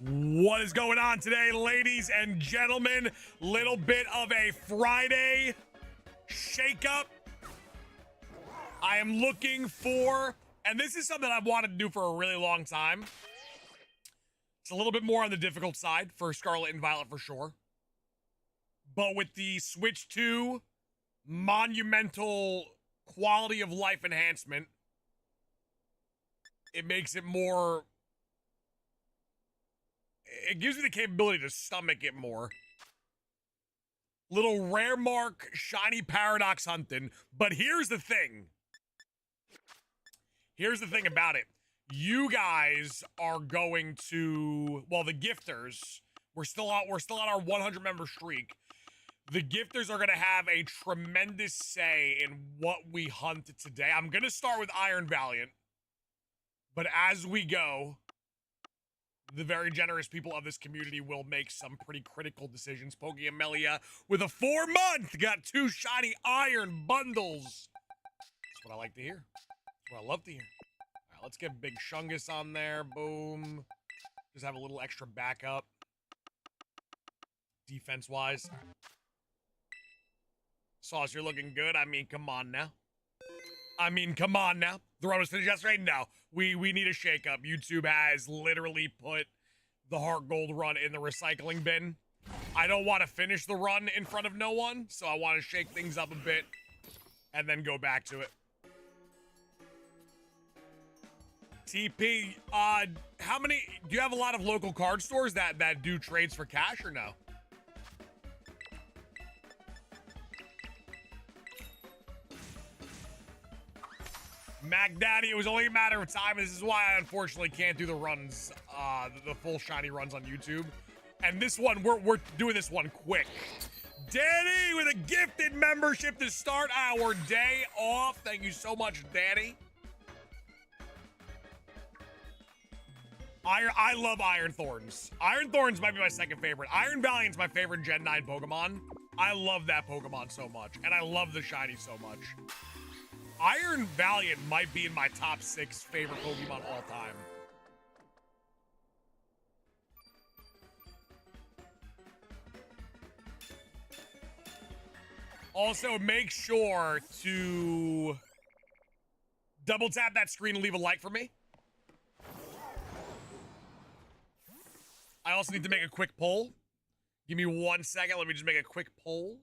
What is going on today, ladies and gentlemen? Little bit of a Friday shakeup. I am looking for, and this is something I've wanted to do for a really long time. It's a little bit more on the difficult side for Scarlet and Violet for sure. But with the Switch 2 monumental quality of life enhancement, it makes it more... It gives me the capability to stomach it more. Little rare mark, shiny paradox hunting. But here's the thing. Here's the thing about it. You guys are going to, well, the gifters, we're still on our 100 member streak. The gifters are going to have a tremendous say in what we hunt today. I'm going to start with Iron Valiant. But as we go, the very generous people of this community will make some pretty critical decisions. Pokey Amelia with a 4-month got 2 shiny iron bundles. That's what I like to hear. That's what I love to hear. All right, let's get Big Shungus on there. Boom. Just have a little extra backup. Defense-wise. Sauce, you're looking good. I mean, come on now. The run was finished yesterday? No. We need a shakeup. YouTube has literally put the Heart Gold run in the recycling bin. I don't want to finish the run in front of no one, so I want to shake things up a bit and then go back to it. TP, how many, do you have a lot of local card stores that do trades for cash or no? Mac Daddy, it was only a matter of time. This is why I unfortunately can't do the runs, the full shiny runs on YouTube. And this one, we're doing this one quick. Danny with a gifted membership to start our day off. Thank you so much, Danny. I love Iron Thorns. Iron Thorns might be my second favorite. Iron Valiant's my favorite Gen 9 Pokemon. I love that Pokemon so much. And I love the shiny so much. Iron Valiant might be in my top 6 favorite Pokemon all time. Also, make sure to double tap that screen and leave a like for me. I also need to make a quick poll. Give me 1 second. Let me just make a quick poll.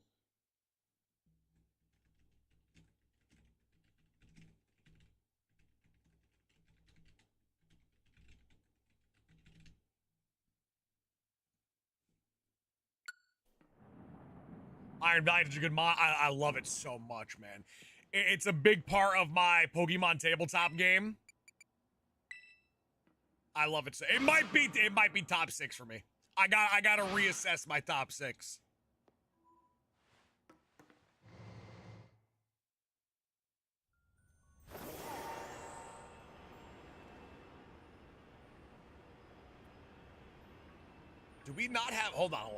Iron Valiant is a good mod. I love it so much, man. It's a big part of my Pokemon tabletop game. I love it. So it might be top 6 for me. I gotta reassess my top 6. Do we not have? Hold on.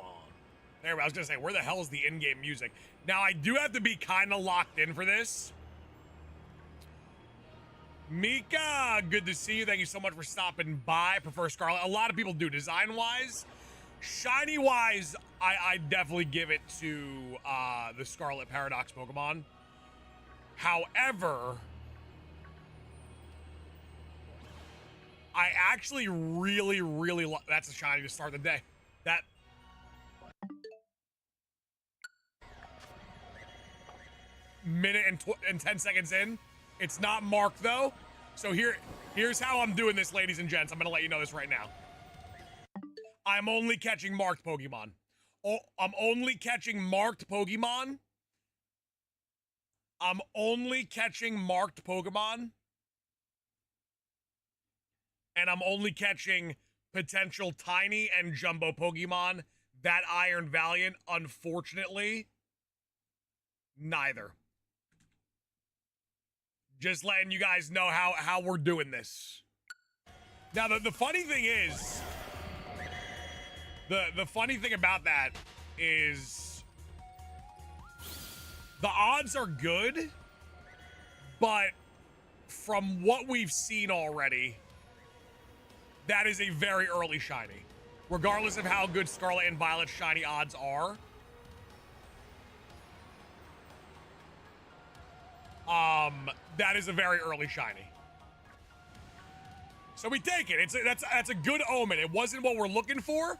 There, I was gonna say, where the hell is the in-game music? Now, I do have to be kind of locked in for this. Mika, good to see you. Thank you so much for stopping by. I prefer Scarlet. A lot of people do. Design-wise, shiny-wise, I definitely give it to the Scarlet Paradox Pokemon. However, I actually really that's a shiny to start the day. That... minute and 10 seconds in. It's not marked though. So here's how I'm doing this, ladies and gents. I'm gonna let you know this right now. I'm only catching marked Pokemon. Oh, I'm only catching marked Pokemon. I'm only catching marked Pokemon. And I'm only catching potential tiny and jumbo Pokemon. That Iron Valiant, unfortunately, neither. Just letting you guys know how we're doing this. Now, the funny thing is, the funny thing about that is the odds are good, but from what we've seen already, that is a very early shiny. regardless of how good Scarlet and Violet shiny odds are. That is a very early shiny. So we take it. That's a good omen. It wasn't what we're looking for.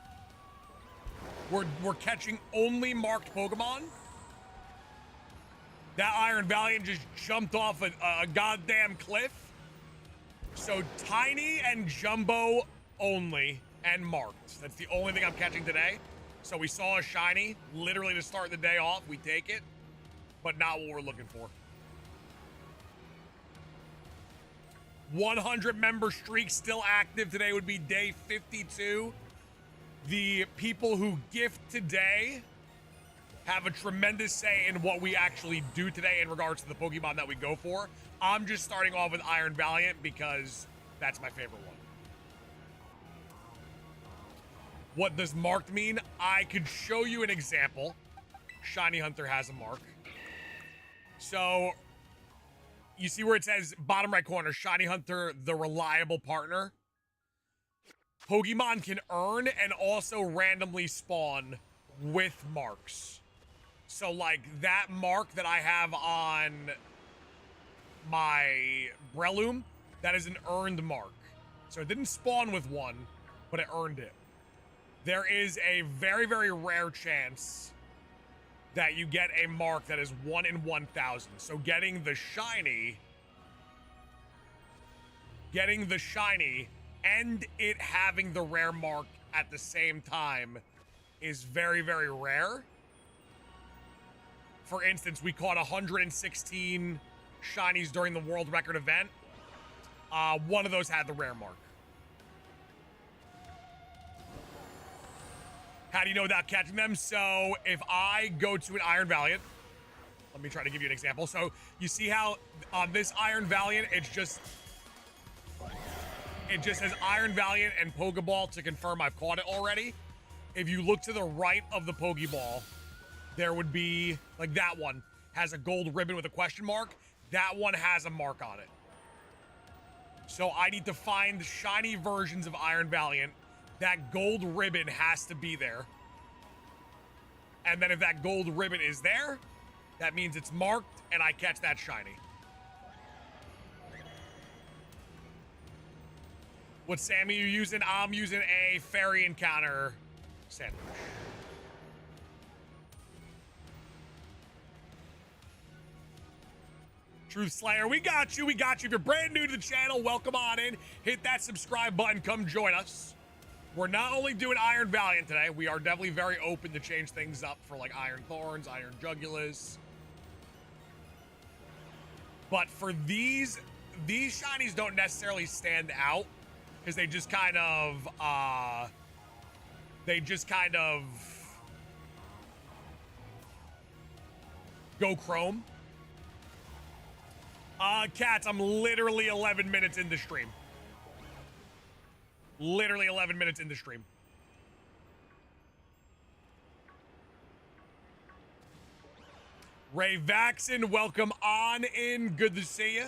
We're catching only marked Pokemon. That Iron Valiant just jumped off a goddamn cliff. So tiny and jumbo only and marked. That's the only thing I'm catching today. So we saw a shiny literally to start the day off. We take it, but not what we're looking for. 100 member streak still active today would be day 52. The people who gift today have a tremendous say in what we actually do today in regards to the Pokemon that we go for. I'm just starting off with Iron Valiant because that's my favorite one. What does marked mean? I could show you an example. Shiny Hunter has a mark. So you see where it says bottom right corner, Shiny Hunter, the reliable partner. Pokemon can earn and also randomly spawn with marks. So like that mark that I have on my Breloom, that is an earned mark. So it didn't spawn with one, but it earned it. There is a very, very rare chance that you get a mark that is 1 in 1,000. So getting the shiny and it having the rare mark at the same time is very, very rare. For instance, we caught 116 shinies during the world record event. One of those had the rare mark. How do you know without catching them? So if I go to an Iron Valiant, let me try to give you an example. So you see how on this Iron Valiant, it just says Iron Valiant and Pokeball to confirm I've caught it already. If you look to the right of the Pokeball, there would be, like that one has a gold ribbon with a question mark. That one has a mark on it. So I need to find shiny versions of Iron Valiant. That gold ribbon has to be there. And then if that gold ribbon is there, that means it's marked and I catch that shiny. What Sammy you using? I'm using a fairy encounter sandwich. Truth Slayer, we got you. We got you. If you're brand new to the channel, welcome on in. Hit that subscribe button. Come join us. We're not only doing Iron Valiant today, we are definitely very open to change things up for like Iron Thorns, Iron Jugulus. But for these shinies don't necessarily stand out because they just kind of go chrome. Cats, I'm literally 11 minutes in the stream. Literally 11 minutes in the stream. Ray Vaxon, welcome on in. Good to see you.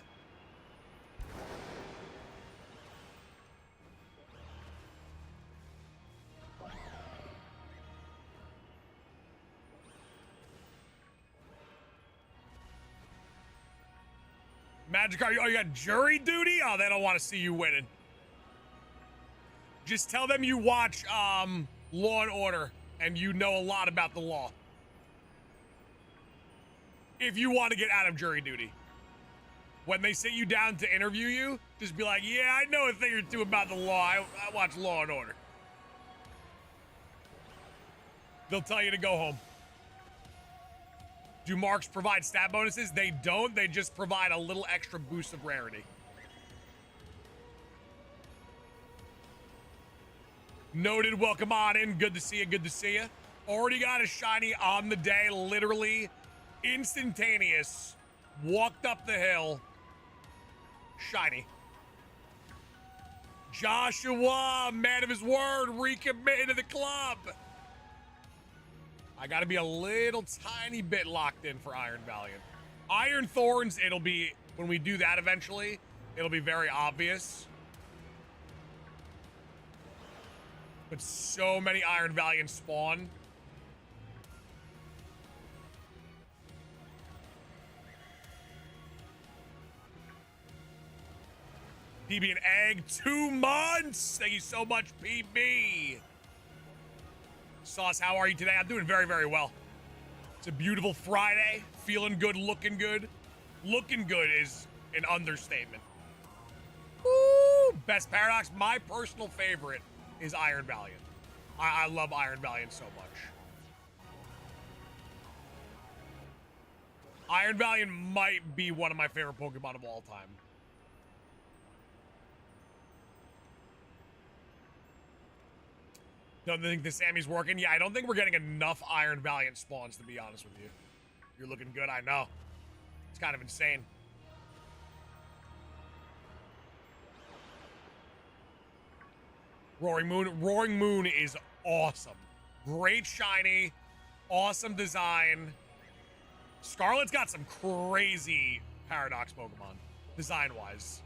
Magikarp, oh, you got jury duty? Oh, they don't want to see you winning. Just tell them you watch Law and Order and you know a lot about the law. If you want to get out of jury duty. When they sit you down to interview you, just be like, yeah, I know a thing or two about the law. I watch Law and Order. They'll tell you to go home. Do marks provide stat bonuses? They don't. They just provide a little extra boost of rarity. Noted. Welcome on in. Good to see you. Good to see you. Already got a shiny on the day. Literally instantaneous. Walked up the hill. Shiny. Joshua, man of his word, recommitted to the club. I got to be a little tiny bit locked in for Iron Valiant. Iron Thorns, it'll be, when we do that eventually, it'll be very obvious. But so many Iron Valiant spawn. PB and egg, 2 months. Thank you so much, PB. Sauce, how are you today? I'm doing very, very well. It's a beautiful Friday. Feeling good, looking good. Looking good is an understatement. Woo! Best Paradox. My personal favorite is Iron Valiant. I love Iron Valiant so much. Iron Valiant might be one of my favorite Pokemon of all time. Don't think the Sammy's working? Yeah, I don't think we're getting enough Iron Valiant spawns, to be honest with you. You're looking good, I know. It's kind of insane. Roaring Moon is awesome. Great shiny, awesome design. Scarlet's got some crazy Paradox Pokemon, design-wise.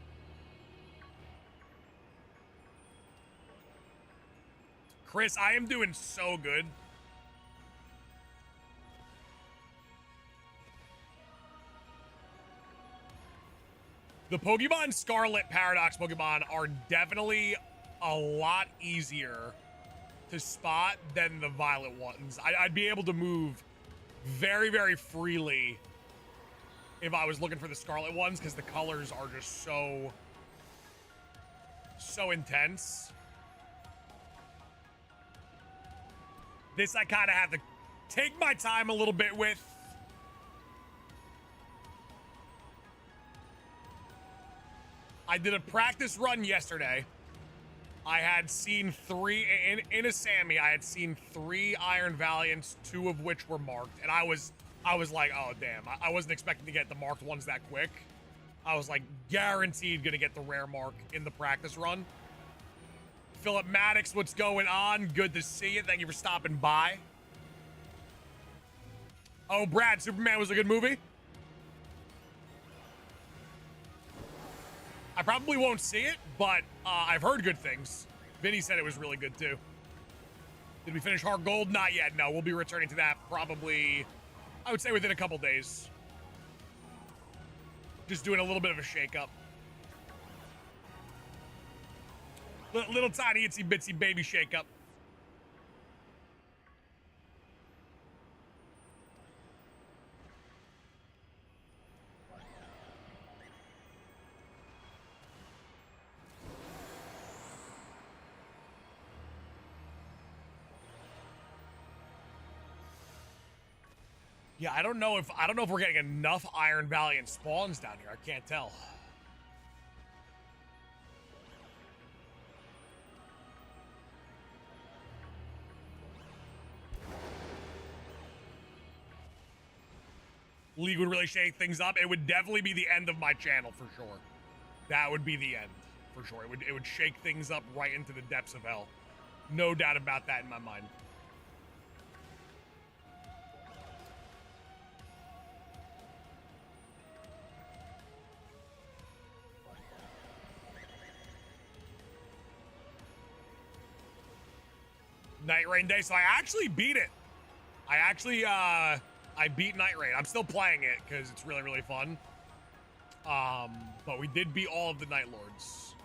Chris, I am doing so good. The Pokemon Scarlet Paradox Pokemon are definitely a lot easier to spot than the Violet ones. I'd be able to move very, very freely if I was looking for the Scarlet ones, because the colors are just so intense. This I kind of have to take my time a little bit with. I did a practice run yesterday. I had seen 3 in a Sammy. I had seen 3 Iron Valiants, 2 of which were marked, and I was like, oh damn, I wasn't expecting to get the marked ones that quick. I was like guaranteed gonna get the rare mark in the practice run. Philip Maddox, what's going on? Good to see you. Thank you for stopping by. Oh, Brad, Superman was a good movie. I probably won't see it, but I've heard good things. Vinny said it was really good too. Did we finish Heart Gold? Not yet. No, we'll be returning to that probably, I would say, within a couple days. Just doing a little bit of a shake-up. Little tiny itsy bitsy baby shake-up. Yeah, I don't know if we're getting enough Iron Valiant spawns down here. I can't tell. League would really shake things up. It would definitely be the end of my channel for sure. That would be the end for sure. It would shake things up right into the depths of hell. No doubt about that in my mind. Night Rain Day, so I actually beat it. I beat Night Rain. I'm still playing it because it's really, really fun. But we did beat all of the Night Lords.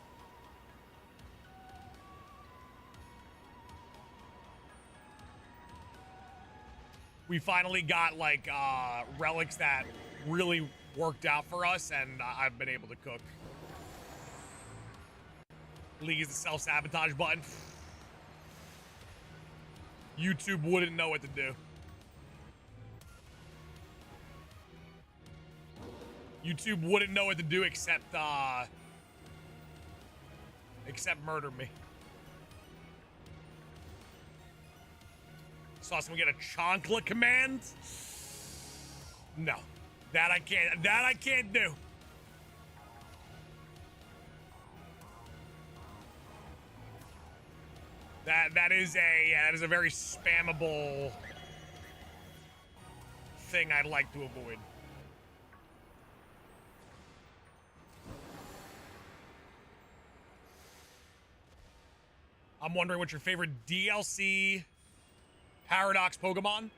We finally got like relics that really worked out for us, and I've been able to cook. League is the self-sabotage button. YouTube wouldn't know what to do. YouTube wouldn't know what to do except murder me. Sauce, can we get a Chonkla command? No. That I can't do. That is a very spammable thing I'd like to avoid. I'm wondering what's your favorite DLC Paradox Pokemon?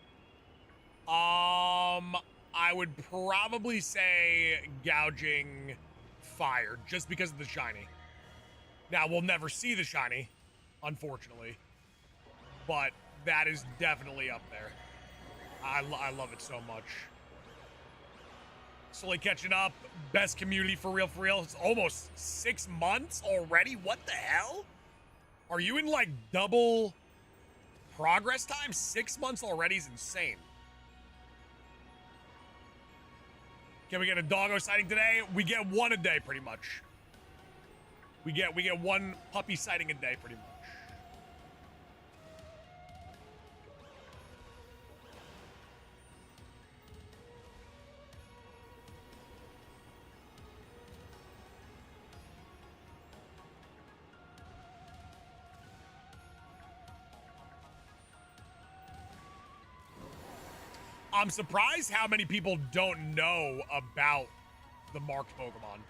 I would probably say Gouging Fire, just because of the shiny. Now, we'll never see the shiny, unfortunately, but that is definitely up there. I love it so much. Slowly catching up. Best community for real, for real. It's almost 6 months already? What the hell? Are you in, like, double progress time? 6 months already is insane. Can we get a doggo sighting today? We get one a day, pretty much. We get one puppy sighting a day, pretty much. I'm surprised how many people don't know about the marked Pokemon.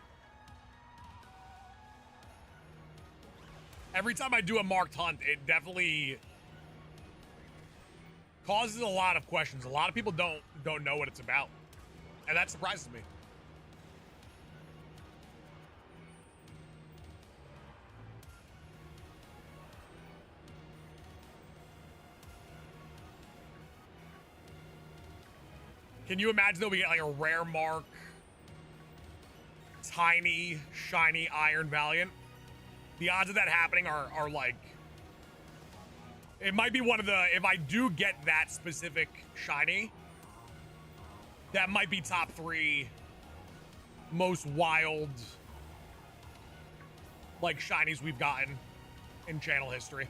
Every time I do a marked hunt, it definitely causes a lot of questions. A lot of people don't know what it's about, and that surprises me. Can you imagine though we get like a rare mark, tiny, shiny Iron Valiant? The odds of that happening are like, it might be one of the, if I do get that specific shiny, that might be top 3 most wild, like, shinies we've gotten in channel history.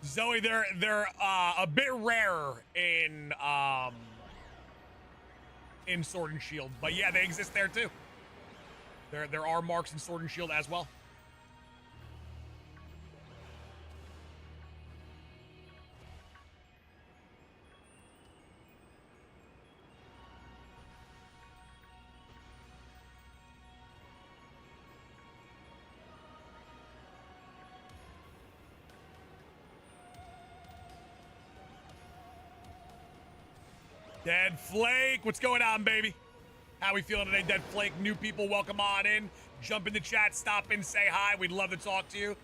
Zoe, they're a bit rarer in Sword and Shield, but yeah, they exist there too. There are marks in Sword and Shield as well. Dead Flake, what's going on, baby? How we feeling today, Dead Flake? New people, welcome on in. Jump in the chat, stop in, say hi. We'd love to talk to you.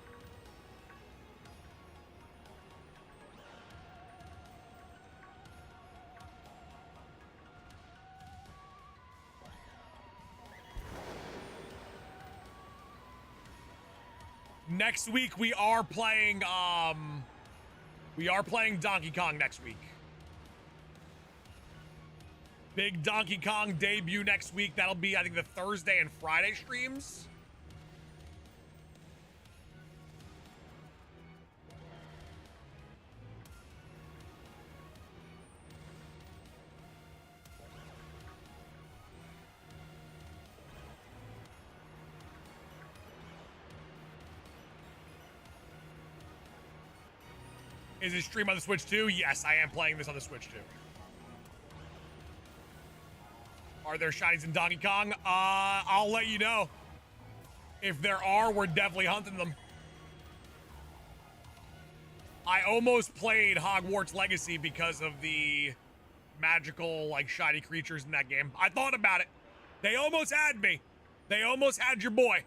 Next week we are playing Donkey Kong next week. Big Donkey Kong debut next week. That'll be, I think, the Thursday and Friday streams. Is it stream on the Switch too? Yes, I am playing this on the Switch too. Are there shinies in Donkey Kong? I'll let you know. If there are, we're definitely hunting them. I almost played Hogwarts Legacy because of the magical, like, shiny creatures in that game. I thought about it. They almost had me. They almost had your boy.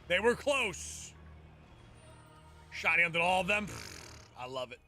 They were close. Shiny under all of them. I love it.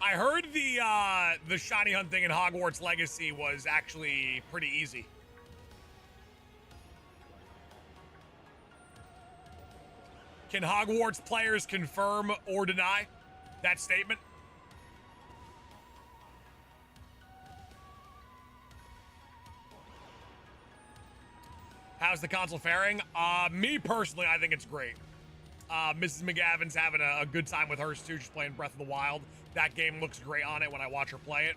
I heard the shiny hunting in Hogwarts Legacy was actually pretty easy. Can Hogwarts players confirm or deny that statement? How's the console faring? Me personally, I think it's great. Mrs. McGavin's having a good time with hers too. She's playing Breath of the Wild. That game looks great on it when I watch her play it.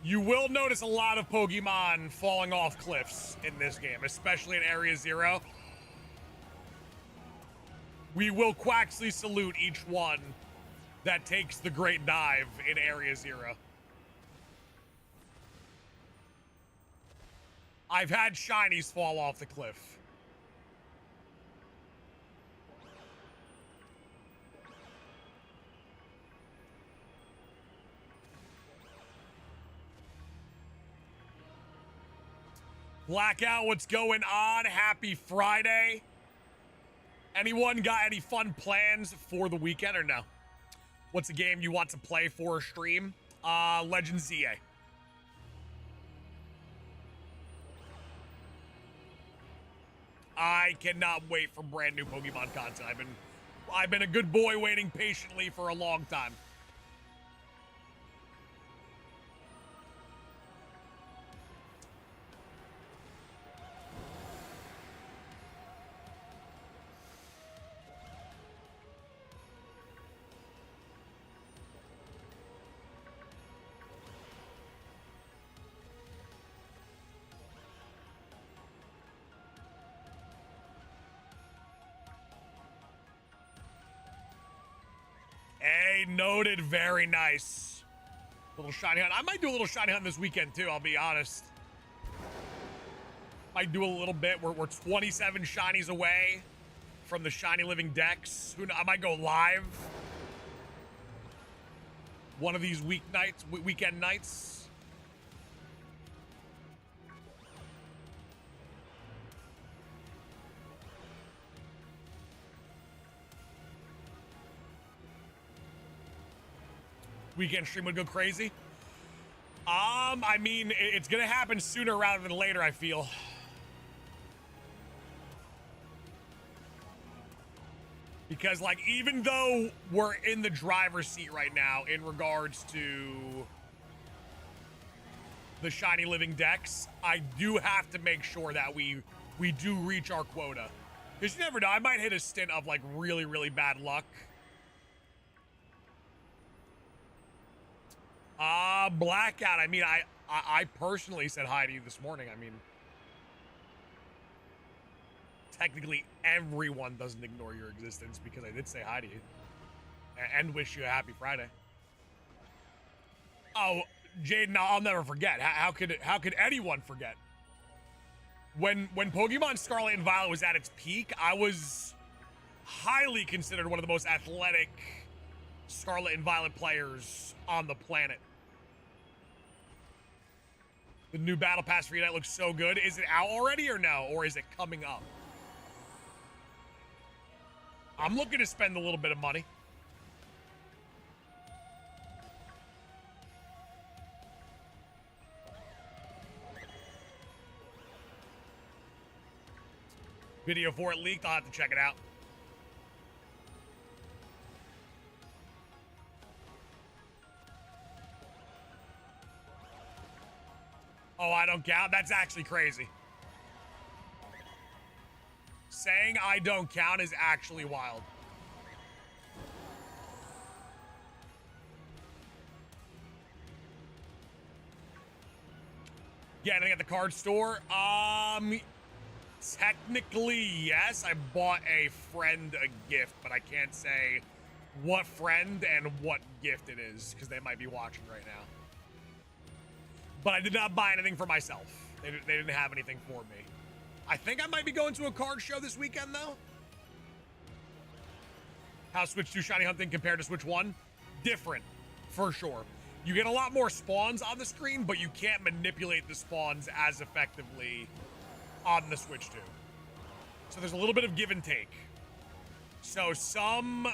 You will notice a lot of Pokemon falling off cliffs in this game, especially in Area Zero. We will Quaxley salute each one that takes the great dive in Area Zero. I've had shinies fall off the cliff. Blackout, what's going on? Happy Friday. Anyone got any fun plans for the weekend or no? What's a game you want to play for a stream? Legends ZA. I cannot wait for brand new Pokemon content. I've been a good boy waiting patiently for a long time. Hey, noted. Very nice. Little shiny hunt. I might do a little shiny hunt this weekend, too, I'll be honest. Might do a little bit. We're 27 shinies away from the shiny living decks. I might go live one of these weekend nights. Weekend stream would go crazy. I mean, it's gonna happen sooner rather than later, I feel. Because, like, even though we're in the driver's seat right now in regards to the shiny living decks, I do have to make sure that we do reach our quota. Because you never know, I might hit a stint of, like, really, really bad luck. Blackout. I mean, I personally said hi to you this morning. I mean, technically everyone doesn't ignore your existence because I did say hi to you and wish you a happy Friday. Oh, Jaden, I'll never forget. How could anyone forget? When Pokemon Scarlet and Violet was at its peak, I was highly considered one of the most athletic Scarlet and Violet players on the planet. The new Battle Pass for Unite looks so good. Is it out already or no? Or is it coming up? I'm looking to spend a little bit of money. Video for it leaked. I'll have to check it out. Oh, I don't count? That's actually crazy. Saying I don't count is actually wild. Getting at the card store? Technically, yes. I bought a friend a gift, but I can't say what friend and what gift it is because they might be watching right now. But I did not buy anything for myself. They didn't have anything for me. I think I might be going to a card show this weekend, though. How's Switch 2 shiny hunting compared to Switch 1? Different, for sure. You get a lot more spawns on the screen, but you can't manipulate the spawns as effectively on the Switch 2. So there's a little bit of give and take. So some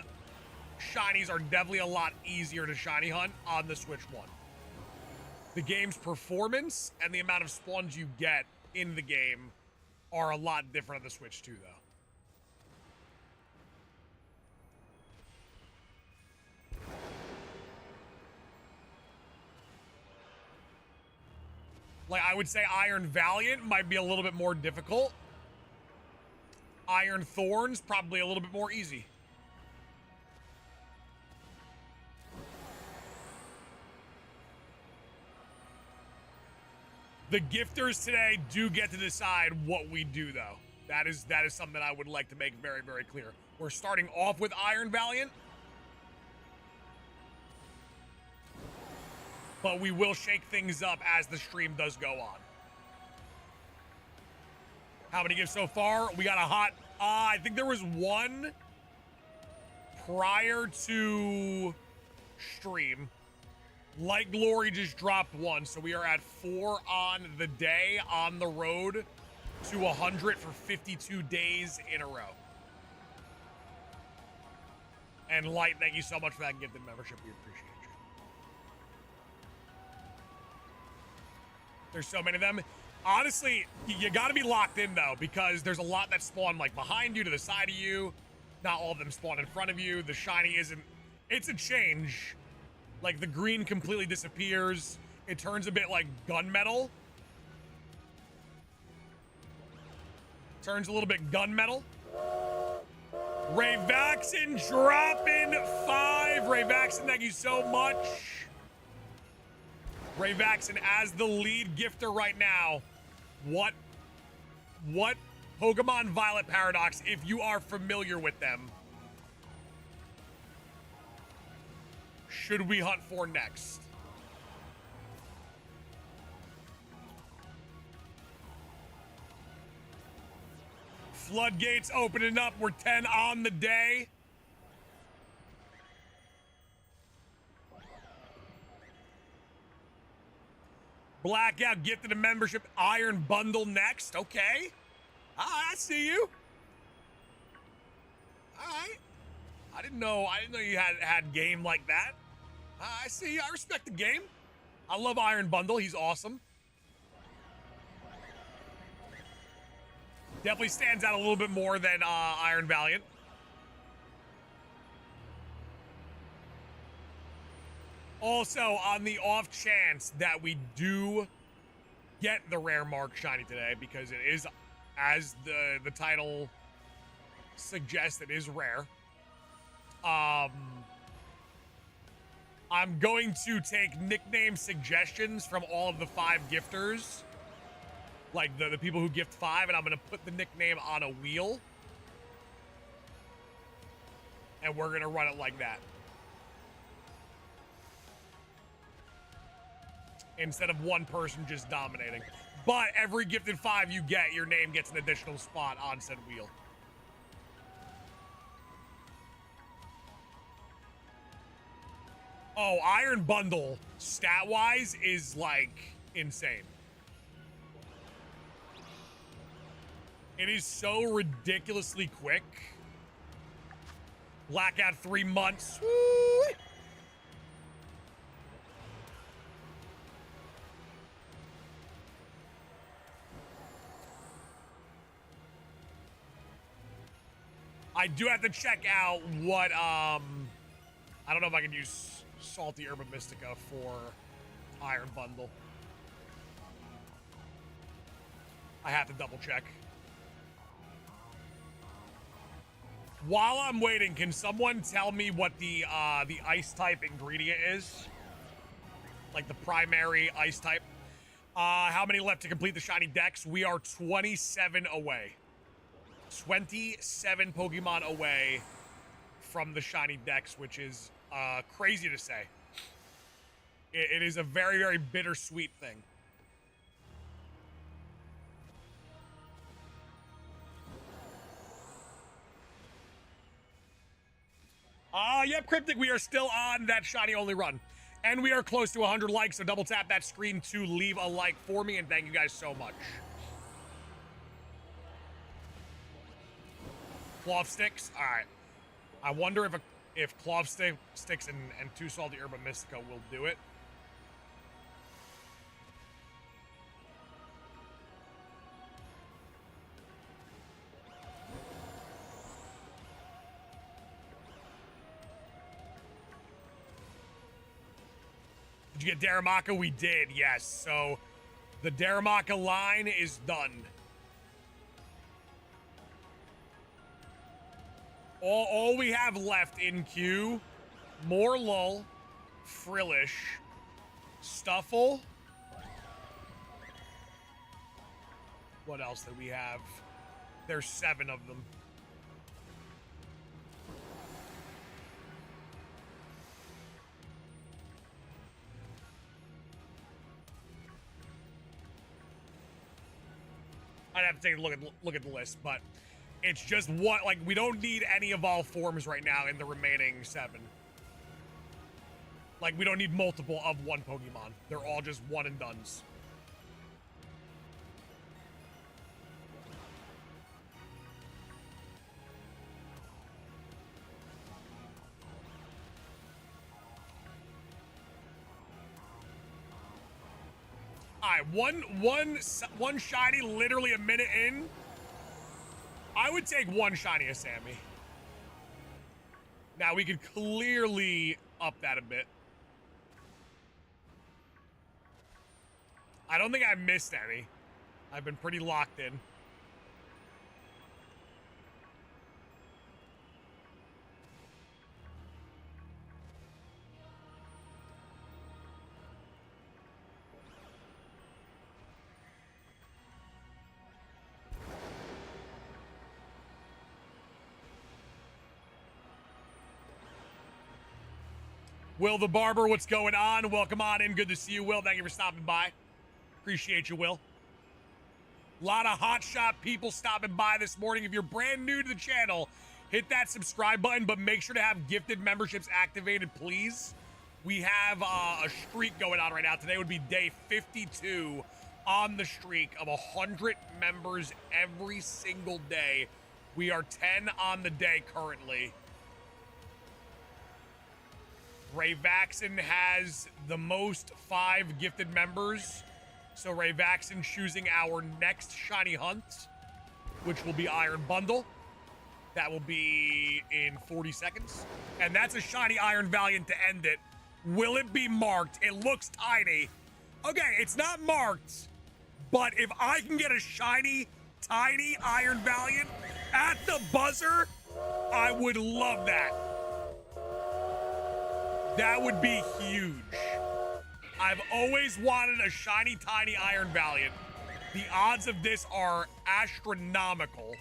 shinies are definitely a lot easier to shiny hunt on the Switch 1. The game's performance and the amount of spawns you get in the game are a lot different on the Switch 2, though. Like, I would say Iron Valiant might be a little bit more difficult. Iron Thorns, probably a little bit more easy. The gifters today do get to decide what we do, though. That is something that I would like to make very, very clear. We're starting off with Iron Valiant, but we will shake things up as the stream does go on. How many gifts so far? We got a hot, I think there was one prior to stream. Light Glory just dropped one, so we are at 4 on the day, on the road to 100 for 52 days in a row. And Light, thank you so much for that gifted membership. We appreciate you. There's so many of them. Honestly, you gotta be locked in, though, because there's a lot that spawn, like, behind you, to the side of you. Not all of them spawn in front of you. The shiny isn't... It's a change. Like, the green completely disappears. It turns a bit like gunmetal. Turns a little bit gunmetal. Ray Vaxon dropping 5. Ray Vaxon, thank you so much. Ray Vaxon as the lead gifter right now. What Pokemon Violet Paradox, if you are familiar with them, should we hunt for next? Floodgates opening up. We're 10 on the day. Blackout gifted a membership. Iron Bundle next. Okay. I see you. All right. I didn't know you had game like that. I see you. I respect the game. I love Iron Bundle. He's awesome. Definitely stands out a little bit more than Iron Valiant. Also, on the off chance that we do get the rare mark shiny today, because it is, as the title suggests, it is rare. I'm going to take nickname suggestions from all of the 5 gifters, like the people who gift 5, and I'm going to put the nickname on a wheel, and we're going to run it like that. Instead of one person just dominating. But every gifted 5 you get, your name gets an additional spot on said wheel. Oh, Iron Bundle, stat-wise, is, like, insane. It is so ridiculously quick. Blackout 3 months. Woo! I do have to check out what, I don't know if I can use Salty Herba Mystica for Iron Bundle. I have to double check. While I'm waiting, can someone tell me what the ice type ingredient is? Like the primary ice type. How many left to complete the shiny decks? We are 27 away. 27 Pokemon away from the shiny decks, which is crazy to say. It is a very, very bittersweet thing. Yep, Cryptic, we are still on that shiny only run. And we are close to 100 likes, so double tap that screen to leave a like for me, and thank you guys so much. Cloth sticks? Alright. I wonder if cloth sticks and 2 salty herba mystica will do it. Did you get Daramaka? We did, yes. So the Daramaka line is done. All we have left in queue, Morlull, Frillish, Stuffle. What else do we have? There's 7 of them. I'd have to take a look at the list, but it's just one. Like, we don't need any evolved forms right now in the remaining 7. Like, we don't need multiple of one Pokemon. They're all just one and dones. All right, one shiny, literally a minute in. I would take one shiny of Sammy. Now we could clearly up that a bit. I don't think I missed any. I've been pretty locked in. Will the Barber, what's going on? Welcome on in. Good to see you, Will. Thank you for stopping by. Appreciate you, Will. A lot of hotshot people stopping by this morning. If you're brand new to the channel, hit that subscribe button, but make sure to have gifted memberships activated, please. We have a streak going on right now. Today would be day 52 on the streak of 100 members every single day. We are 10 on the day currently. Ray Vaxon has the most 5 gifted members. So Ray Vaxon choosing our next shiny hunt, which will be Iron Bundle. That will be in 40 seconds. And that's a shiny Iron Valiant to end it. Will it be marked? It looks tiny. Okay, it's not marked, but if I can get a shiny, tiny Iron Valiant at the buzzer, I would love that. That would be huge. I've always wanted a shiny, tiny Iron Valiant. The odds of this are astronomical.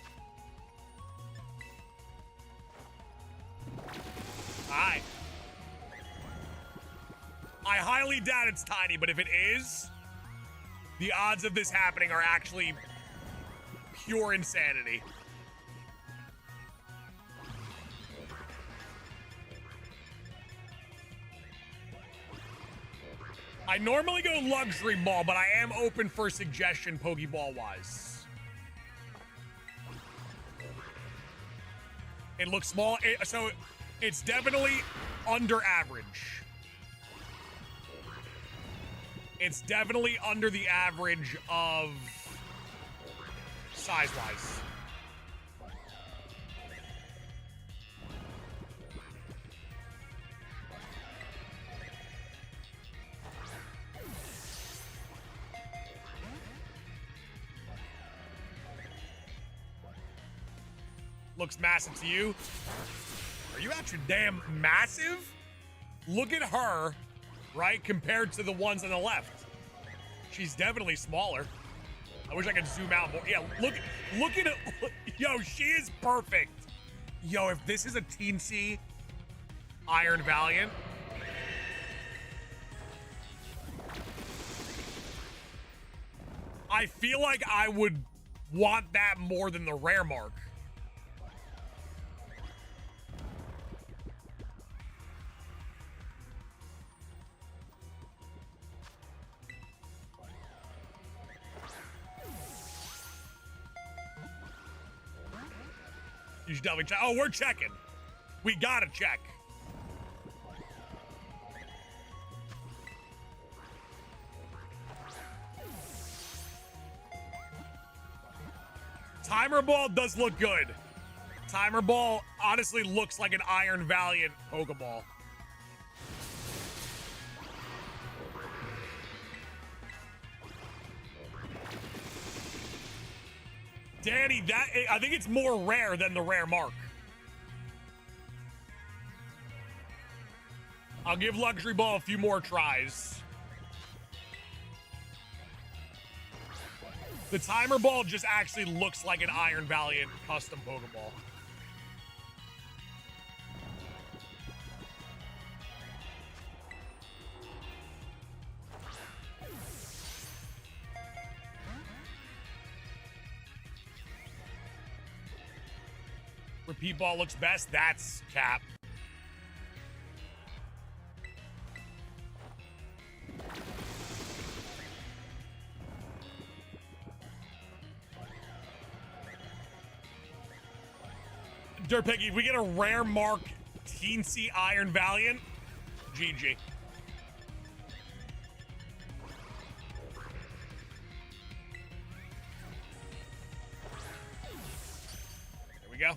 Alright. I highly doubt it's tiny, but if it is, the odds of this happening are actually pure insanity. I normally go luxury ball, but I am open for suggestion Pokeball-wise. It looks small, so it's definitely under average. It's definitely under the average of size-wise. Looks massive to you. Are you actually damn massive? Look at her, right, compared to the ones on the left. She's definitely smaller. I wish I could zoom out more. Yeah, look at it. Yo, she is perfect. Yo, if this is a teensy Iron Valiant, I feel like I would want that more than the rare mark. You should definitely check. Oh, we're checking. We gotta check. Timer Ball does look good. Timer Ball honestly looks like an Iron Valiant Pokeball. Danny, I think it's more rare than the rare mark. I'll give Luxury Ball a few more tries. The Timer Ball just actually looks like an Iron Valiant custom Pokeball. Repeat Ball looks best. That's cap. Dirt Piggy, if we get a rare mark Teensy Iron Valiant, GG. There we go.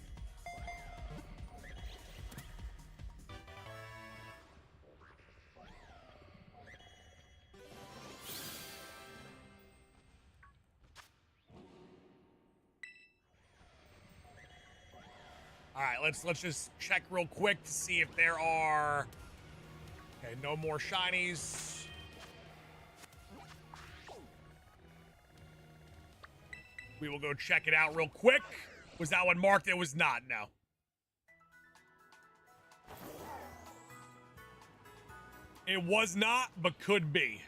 All right, let's just check real quick to see if there are. Okay, no more shinies. We will go check it out real quick. Was that one marked? It was not, no. It was not, but could be.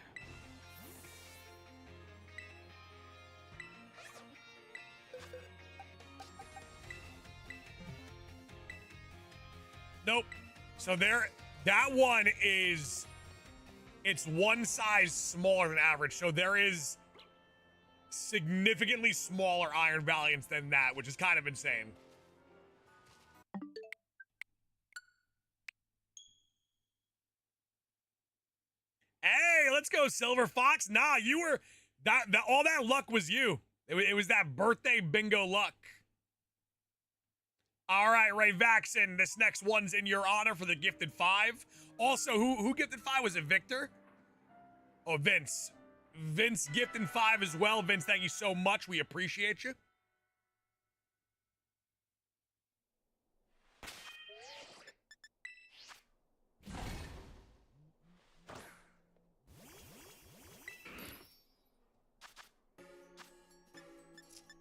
Nope. So that one is, it's one size smaller than average. So there is significantly smaller Iron Valiants than that, which is kind of insane. Hey, let's go, Silver Fox. Nah, you were, all that luck was you. It was that birthday bingo luck. All right, Ray Vaxon, this next one's in your honor for the Gifted 5. Also, who Gifted 5? Was it Victor? Oh, Vince. Vince Gifted 5 as well. Vince, thank you so much. We appreciate you.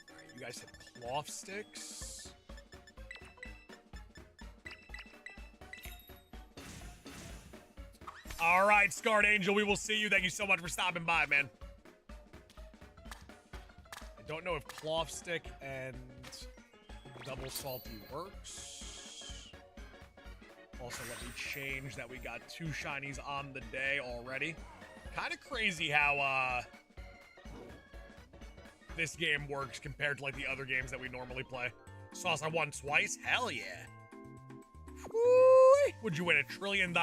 All right, you guys have cloth sticks. All right, Scarred Angel, we will see you. Thank you so much for stopping by, man. I don't know if Cloth Stick and Double Salty works. Also, let me change that we got 2 shinies on the day already. Kind of crazy how this game works compared to like the other games that we normally play. Sauce, I won twice? Hell yeah. Woo! Would you win $1 trillion?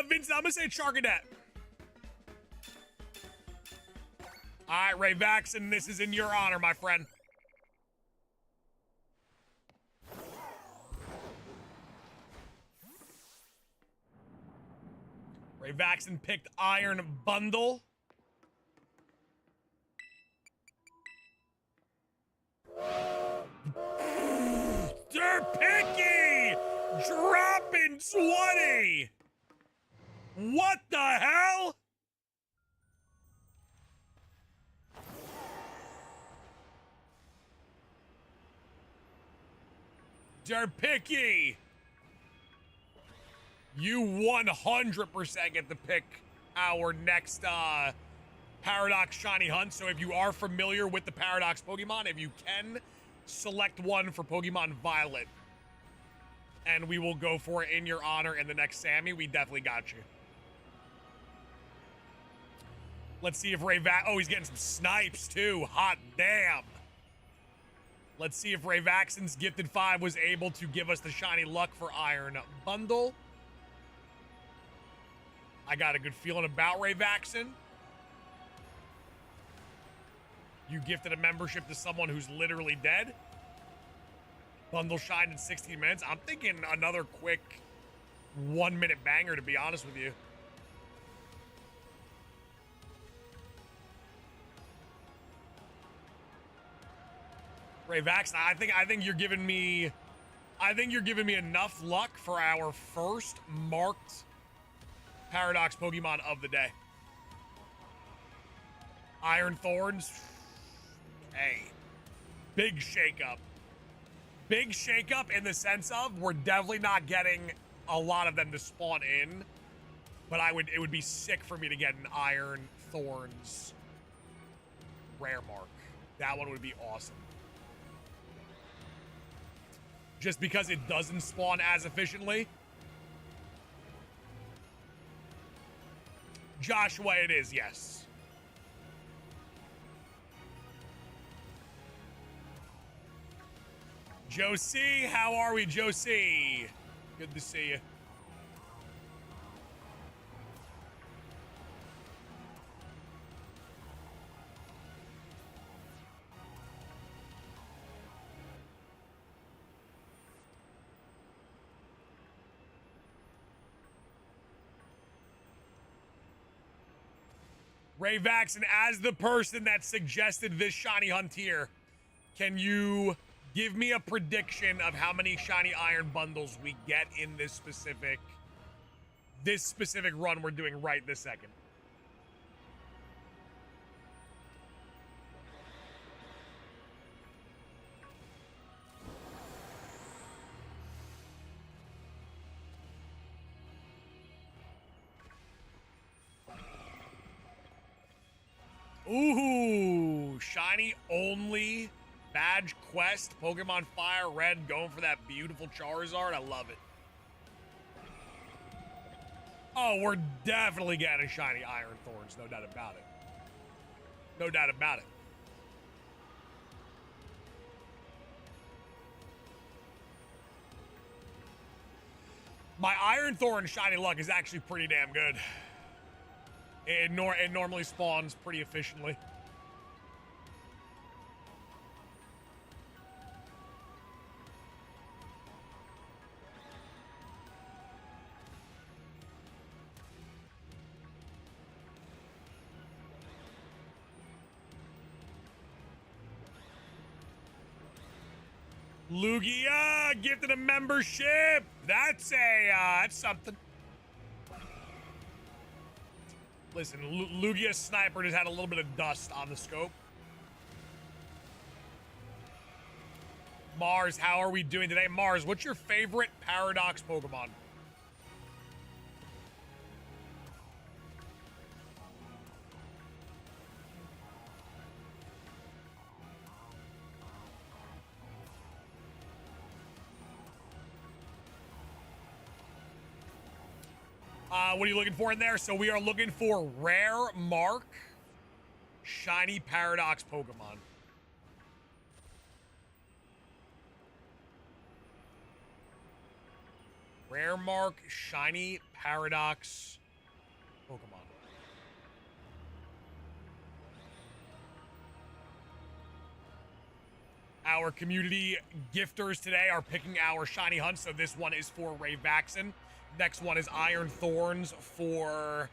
Vince, I'm gonna say Charcadet. All right, Ray Vaxon, this is in your honor, my friend. Ray Vaxon picked Iron Bundle. Dirt Picky! Dropping 20! What the hell? Dirt Picky! You 100% get to pick our next Paradox Shiny Hunt. So if you are familiar with the Paradox Pokemon, if you can, select one for Pokemon Violet. And we will go for it in your honor in the next Sammy. We definitely got you. Let's see if oh, he's getting some snipes too. Hot damn. Let's see if Rayvaxon's Gifted 5 was able to give us the shiny luck for Iron Bundle. I got a good feeling about Rayvaxon. You gifted a membership to someone who's literally dead. Bundle shined in 16 minutes. I'm thinking another quick 1 minute banger, to be honest with you. Rayvaxon, I think you're giving me enough luck for our first marked Paradox Pokemon of the day. Iron Thorns. Hey. Big shakeup. Big shakeup in the sense of we're definitely not getting a lot of them to spawn in. But it would be sick for me to get an Iron Thorns rare mark. That one would be awesome. Just because it doesn't spawn as efficiently. Joshua, it is, yes. Josie, how are we, Josie? Good to see you. Rayvaxon, as the person that suggested this shiny hunt here, can you give me a prediction of how many shiny iron bundles we get in this specific run we're doing right this second? Ooh, shiny only badge quest, Pokemon Fire Red, going for that beautiful Charizard. I love it. Oh, we're definitely getting a shiny Iron Thorns, no doubt about it. No doubt about it. My Iron Thorn shiny luck is actually pretty damn good. It normally spawns pretty efficiently. Lugia gifted a membership. That's something. Listen, Lugia's sniper just had a little bit of dust on the scope. Mars, how are we doing today? Mars, what's your favorite Paradox Pokemon? What are you looking for in there? So we are looking for rare mark shiny Paradox Pokemon. Rare mark shiny Paradox Pokemon. Our community gifters today are picking our shiny hunt, so this one is for Rayvaxon. Next one is Iron Thorns for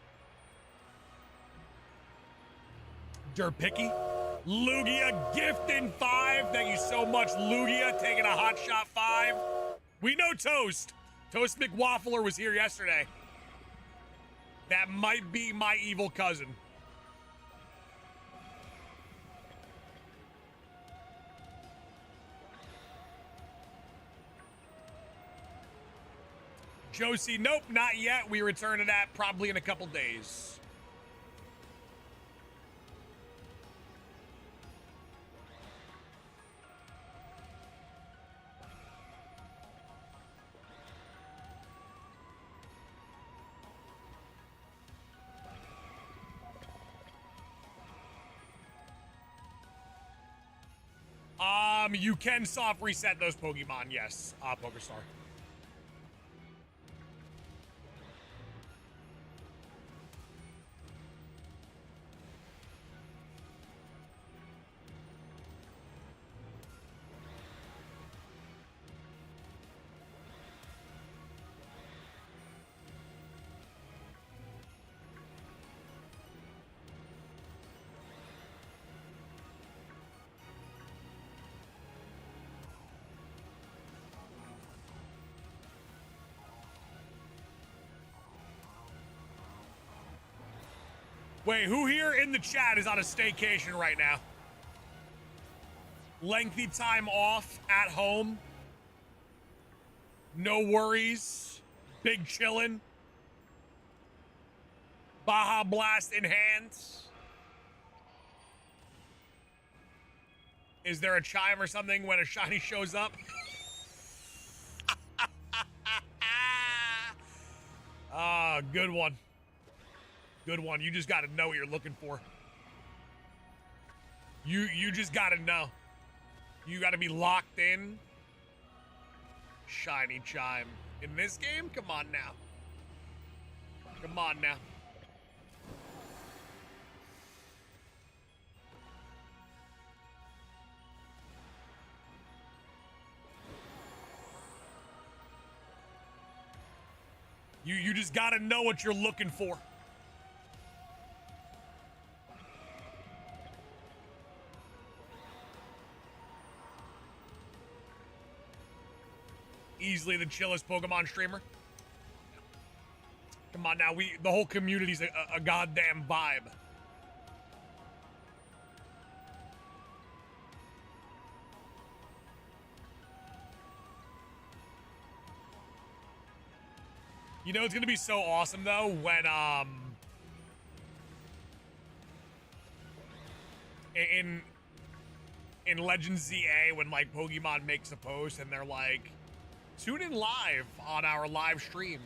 Derpicky. Lugia gifting 5. Thank you so much, Lugia, taking a hot shot 5. We know Toast. Toast McWaffler was here yesterday. That might be my evil cousin. Josie, nope, not yet. We return to that probably in a couple days. You can soft reset those Pokemon, yes, PokeStar. Wait, who here in the chat is on a staycation right now? Lengthy time off at home. No worries. Big chillin'. Baja Blast in hands. Is there a chime or something when a shiny shows up? Ah, good one. Good one. You just got to know what you're looking for. You just got to know. You got to be locked in. Shiny chime. In this game? Come on now. Come on now. You just got to know what you're looking for. Easily the chillest Pokemon streamer. Come on now, the whole community's a goddamn vibe. You know it's gonna be so awesome though when in Legends ZA when like Pokemon makes a post and they're like, tune in live on our live stream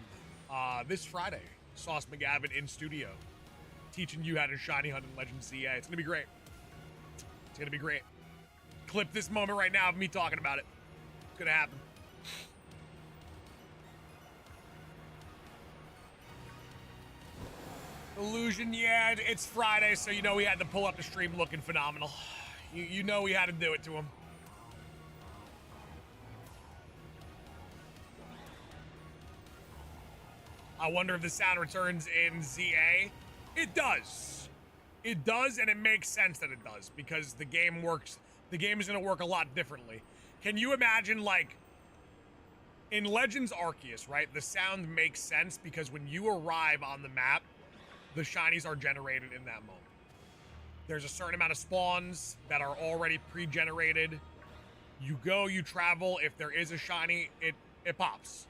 this Friday. Sauce McGavin in studio, teaching you how to shiny hunt in Legends ZA. It's gonna be great. It's gonna be great. Clip this moment right now of me talking about it. It's gonna happen. Illusion, yeah, it's Friday, so you know we had to pull up the stream looking phenomenal. You know we had to do it to him. I wonder if the sound returns in ZA. It does. It does, and it makes sense that it does, because the game works. The game is going to work a lot differently. Can you imagine, like, in Legends Arceus, right? The sound makes sense because when you arrive on the map, the shinies are generated in that moment. There's a certain amount of spawns that are already pre-generated. You go, you travel. If there is a shiny, it pops.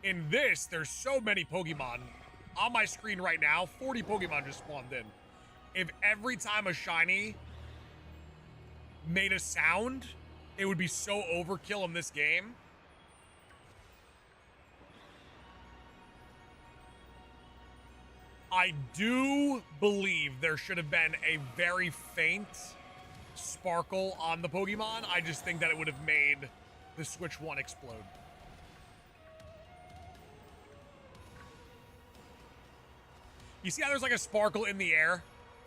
In this, there's so many Pokemon. On my screen right now, 40 Pokemon just spawned in. If every time a shiny made a sound, it would be so overkill in this game. I do believe there should have been a very faint sparkle on the Pokemon. I just think that it would have made the Switch 1 explode. You see how there's like a sparkle in the air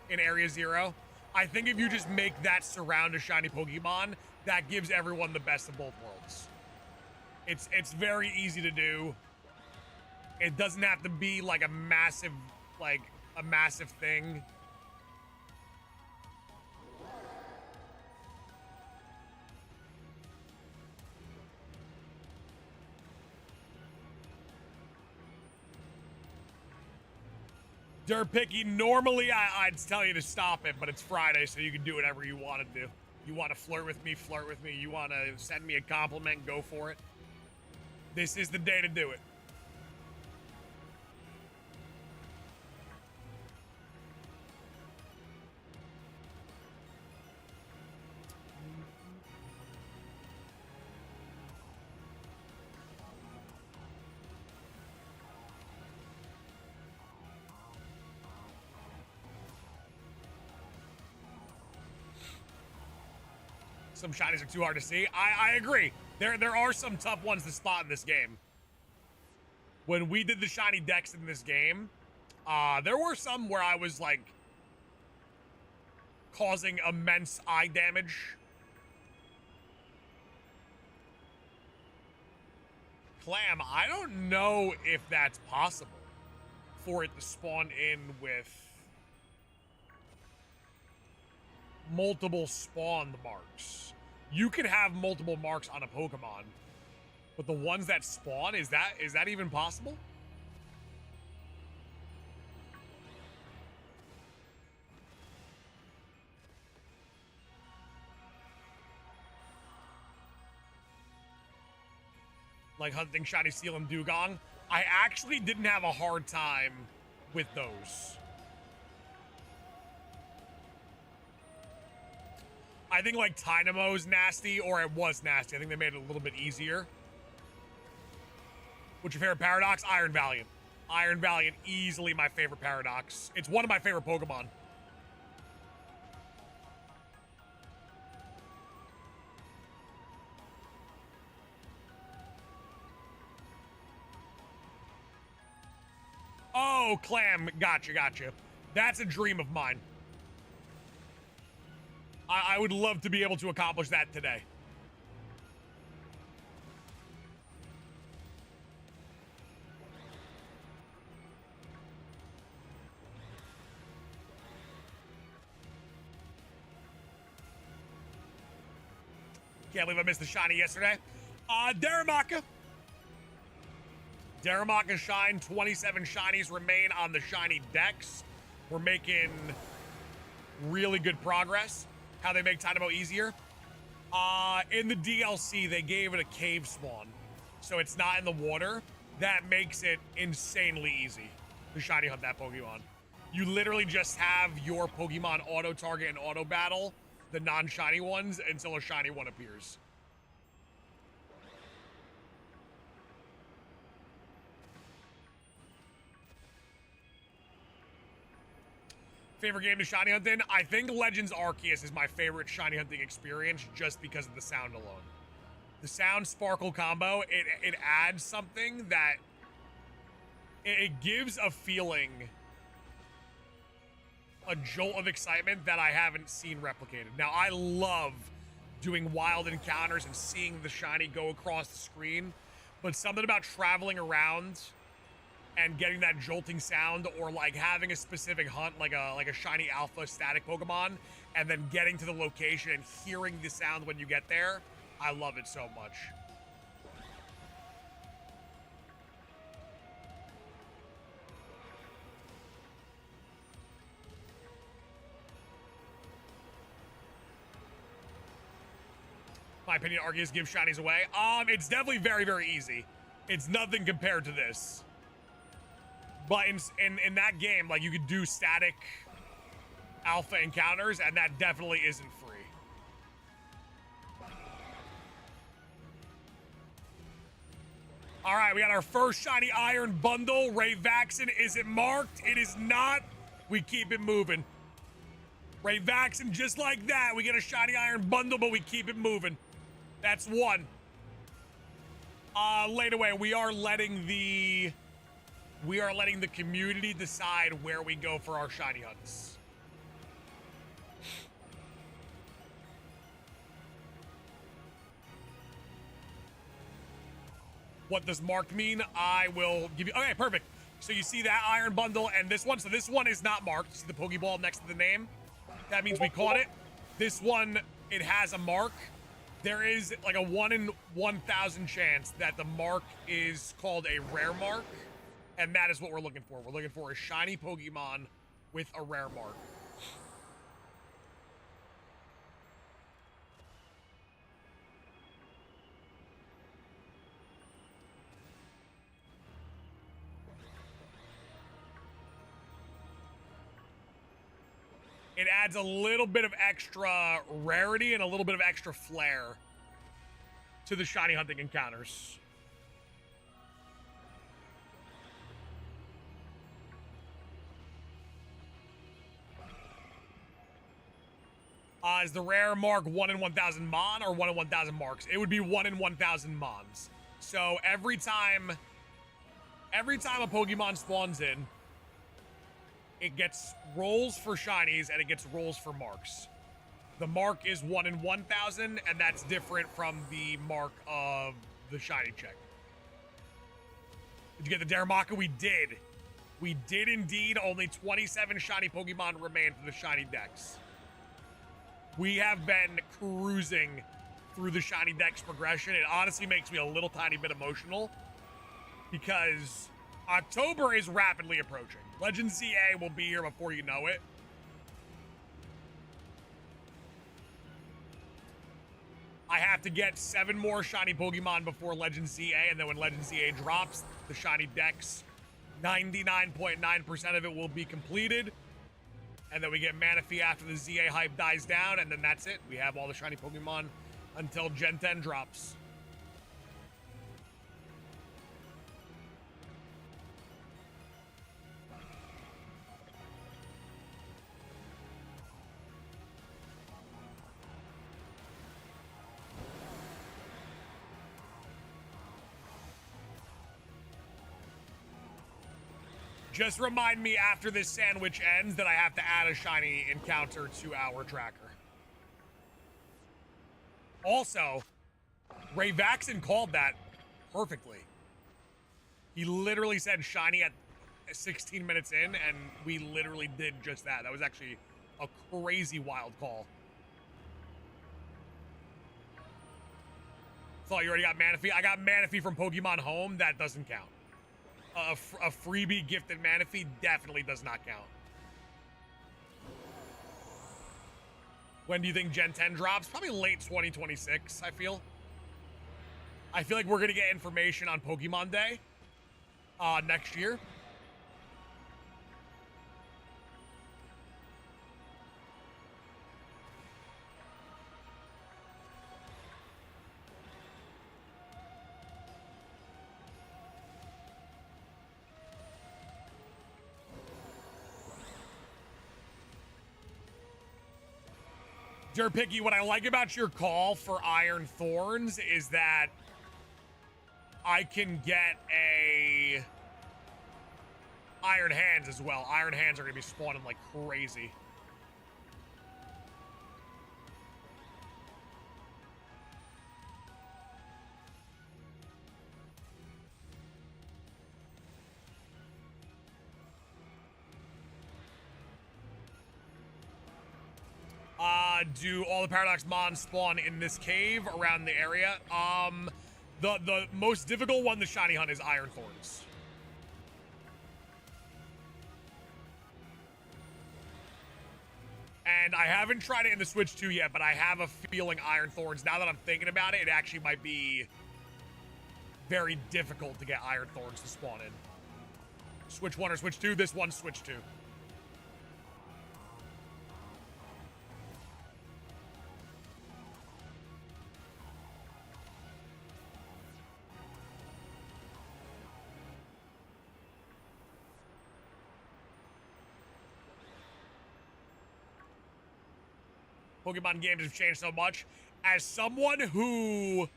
in Area 0? I think if you just make that surround a shiny Pokemon, that gives everyone the best of both worlds. It's very easy to do. It doesn't have to be like a massive thing. Dirt Picky, normally I'd tell you to stop it, but it's Friday, so you can do whatever you want to do. You want to flirt with me, flirt with me. You want to send me a compliment, go for it. This is the day to do it. Some shinies are too hard to see. I agree. There are some tough ones to spot in this game. When we did the shiny decks in this game, there were some where I was like causing immense eye damage. Clam, I don't know if that's possible for it to spawn in with multiple spawned marks. You could have multiple marks on a Pokemon, but the ones that spawn, is that even possible? Like hunting shiny seal and dugong, I actually didn't have a hard time with those. I think like Dynamo's nasty, or it was nasty. I think they made it a little bit easier. What's your favorite Paradox? Iron Valiant. Iron Valiant, easily my favorite Paradox. It's one of my favorite Pokemon. Oh, Clam, gotcha. That's a dream of mine. I would love to be able to accomplish that today. Can't believe I missed the shiny yesterday. Darumaka. Darumaka shine, 27 shinies remain on the shiny decks. We're making really good progress. How they make Dynamo easier. In the DLC, they gave it a cave spawn, so it's not in the water. That makes it insanely easy to shiny hunt that Pokemon. You literally just have your Pokemon auto target and auto battle the non-shiny ones until a shiny one appears. Favorite game to shiny hunt in? I think Legends Arceus is my favorite shiny hunting experience just because of the sound alone. The sound sparkle combo, it adds something that it gives a feeling, a jolt of excitement that I haven't seen replicated. Now, I love doing wild encounters and seeing the shiny go across the screen, but something about traveling around and getting that jolting sound, or like having a specific hunt, like a shiny alpha static Pokemon, and then getting to the location and hearing the sound when you get there, I love it so much. My opinion, Arceus gives shinies away. It's definitely very, very easy. It's nothing compared to this. But in that game, like, you could do static alpha encounters, and that definitely isn't free. All right, we got our first shiny iron bundle. Ray Vaxen, is it marked? It is not. We keep it moving. Ray Vaxen, just like that. We get a shiny iron bundle, but we keep it moving. That's one. Laid away. We are letting the community decide where we go for our shiny hunts. What does marked mean? I will give you. Okay, perfect. So you see that iron bundle and this one. So this one is not marked. See the Pokeball next to the name? That means we caught it. This one, it has a mark. There is like a 1 in 1,000 chance that the mark is called a rare mark. And that is what we're looking for. We're looking for a shiny Pokemon with a rare mark. It adds a little bit of extra rarity and a little bit of extra flair to the shiny hunting encounters. Is the rare mark 1 in 1,000 mon or 1 in 1,000 marks? It would be 1 in 1,000 mons. So every time a Pokemon spawns in, it gets rolls for shinies and it gets rolls for marks. The mark is 1 in 1,000, and that's different from the mark of the shiny check. Did you get the Darumaka? We did. We did indeed. Only 27 shiny Pokemon remain for the shiny dex. We have been cruising through the shiny dex progression. It honestly makes me a little tiny bit emotional because October is rapidly approaching. Legend ZA will be here before you know it. I have to get 7 more shiny Pokemon before Legend ZA, and then when Legend ZA drops, the shiny dex, 99.9% of it will be completed. And then we get Manaphy after the ZA hype dies down, and then that's it. We have all the shiny Pokemon until Gen 10 drops. Just remind me after this sandwich ends that I have to add a shiny encounter to our tracker. Also, Ray Vaxon called that perfectly. He literally said shiny at 16 minutes in, and we literally did just that. That was actually a crazy wild call. Thought you already got Manaphy. I got Manaphy from Pokemon Home. That doesn't count. A freebie gifted Manaphy definitely does not count. When do you think Gen 10 drops? Probably late 2026, I feel. I feel like we're going to get information on Pokemon Day next year. Derpicky, what I like about your call for Iron Thorns is that I can get a Iron Hands as well. Iron Hands are going to be spawning like crazy. Do all the Paradox Mons spawn in this cave around the area? The most difficult one, the shiny hunt, is Iron Thorns. And I haven't tried it in the Switch 2 yet, but I have a feeling Iron Thorns, now that I'm thinking about it, it actually might be very difficult to get Iron Thorns to spawn in. Switch 1 or Switch 2? This one's Switch 2. Pokemon games have changed so much. As someone who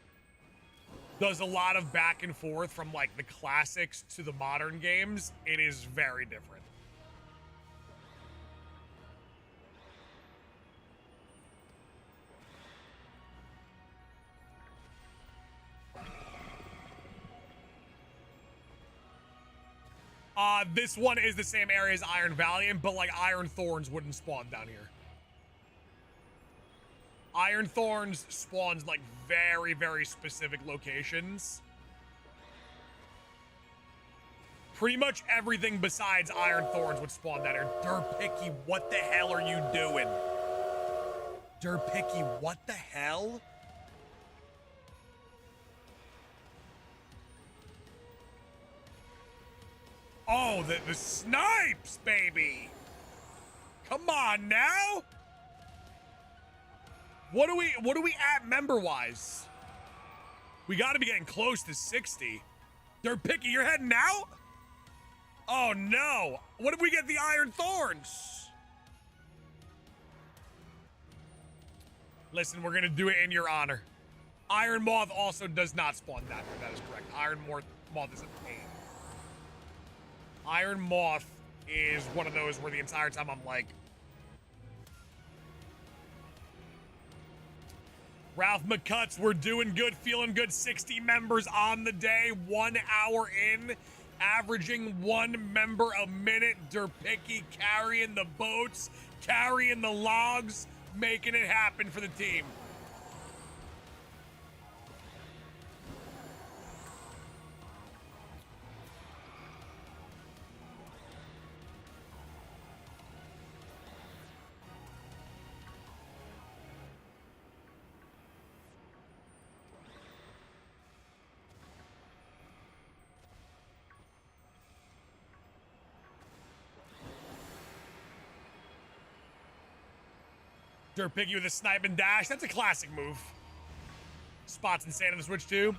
does a lot of back and forth from like the classics to the modern games, it is very different. This one is the same area as Iron Valiant, but like Iron Thorns wouldn't spawn down here. Iron Thorns spawns like very, very specific locations. Pretty much everything besides Iron Thorns would spawn down here. Derpicky, what the hell are you doing? Derpicky, what the hell? Oh, the snipes, baby! Come on now! What are we at member-wise? We gotta be getting close to 60. Derpicky, you're heading out? Oh no! What if we get the Iron Thorns? Listen, we're gonna do it in your honor. Iron Moth also does not spawn that. That is correct. Iron Moth is a pain. Iron Moth is one of those where the entire time I'm like, Ralph McCutts, we're doing good, feeling good. 60 members on the day, 1 hour in, averaging 1 member a minute. Derpicky carrying the boats, carrying the logs, making it happen for the team. Derpicky with a snipe and dash. That's a classic move. Spots insane on the Switch 2.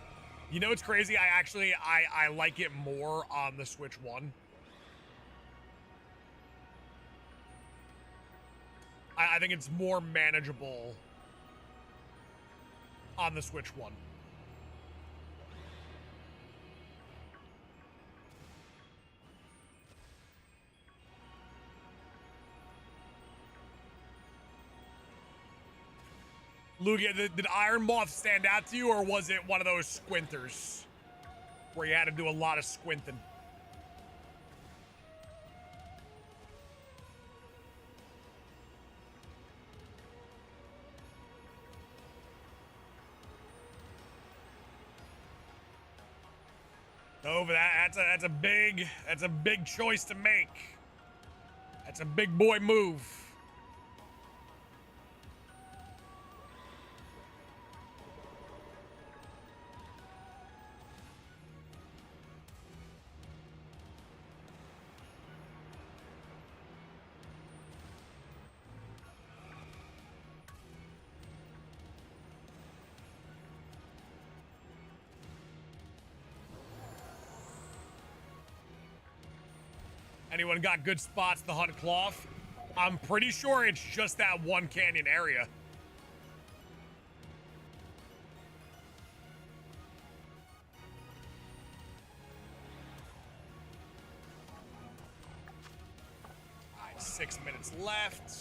You know what's crazy? I like it more on the Switch 1. I think it's more manageable on the Switch 1. Lugia, did Iron Moth stand out to you, or was it one of those squinters where you had to do a lot of squinting? Over that's a big choice to make. That's a big boy move. Anyone got good spots to hunt cloth? I'm pretty sure it's just that one canyon area. All right, 6 minutes left.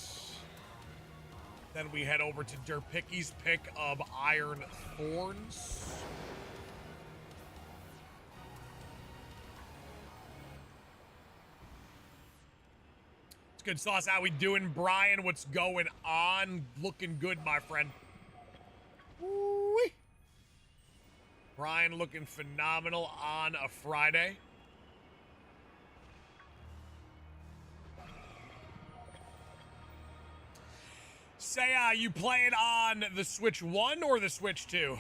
Then we head over to Derpicky's pick of Iron Thorns. Good sauce. How we doing, Brian? What's going on? Looking good, my friend. Woo-wee. Brian looking phenomenal on a Friday. Say, you playing on the Switch 1 or the Switch 2?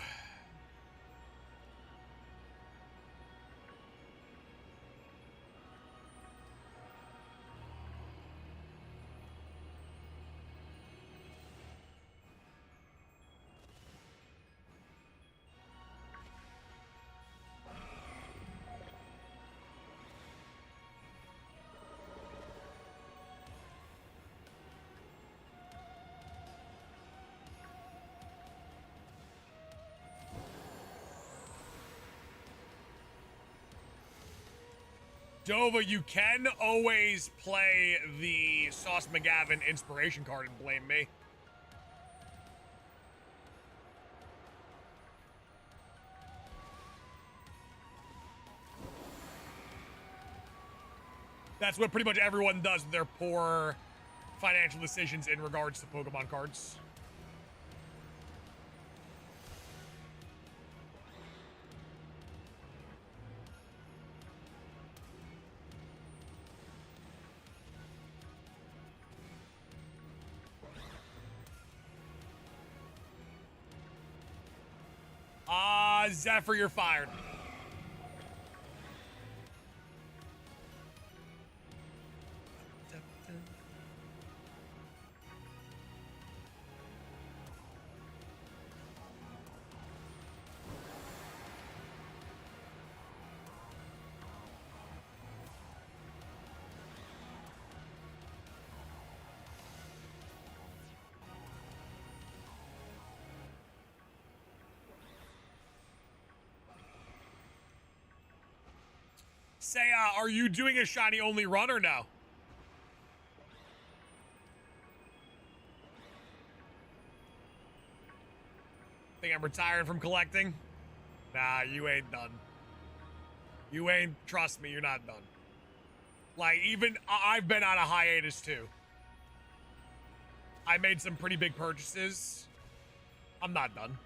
Dova, you can always play the Sauce McGavin inspiration card and blame me. That's what pretty much everyone does with their poor financial decisions in regards to Pokemon cards. Zephyr, you're fired. Say, are you doing a shiny only run or no? Think I'm retiring from collecting? Nah, you ain't done. You ain't, trust me, you're not done. Like, even, I've been on a hiatus too. I made some pretty big purchases. I'm not done.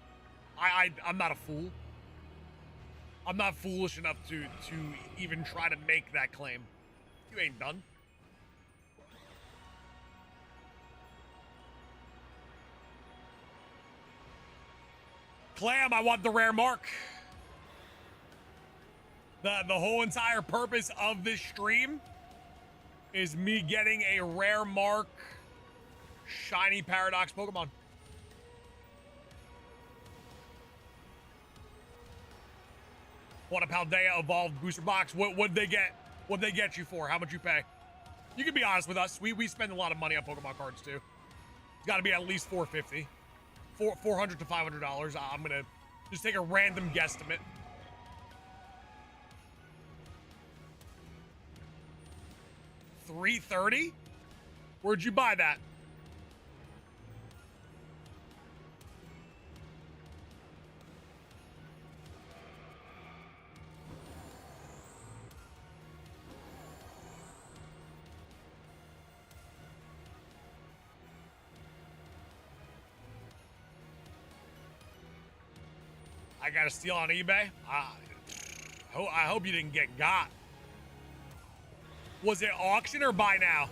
I'm not a fool. I'm not foolish enough to even try to make that claim. You ain't done. Clam, I want the rare mark. The whole entire purpose of this stream is me getting a rare mark shiny Paradox Pokemon. Want a Paldea evolved booster box? What'd they get? What'd they get you for? How much you pay? You can be honest with us. We spend a lot of money on Pokemon cards too. It's got to be at least $450, $400 to $500. I'm gonna just take a random guesstimate. $330? Where'd you buy that? I got a steal on eBay. I hope you didn't get got. Was it auction or buy now?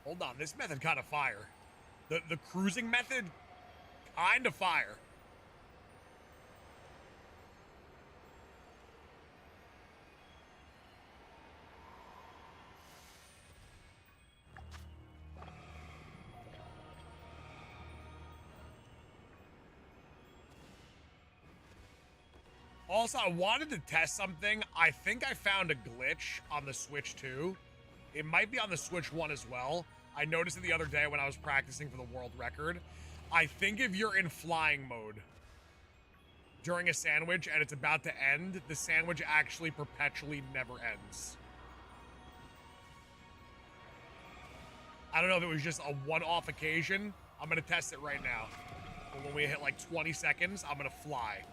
Hold on, this method kind of fire. The cruising method, kind of fire. Also, I wanted to test something. I think I found a glitch on the Switch 2. It might be on the Switch 1 as well. I noticed it the other day when I was practicing for the world record. I think if you're in flying mode during a sandwich and it's about to end, the sandwich actually perpetually never ends. I don't know if it was just a one-off occasion. I'm going to test it right now. But when we hit like 20 seconds, I'm going to fly.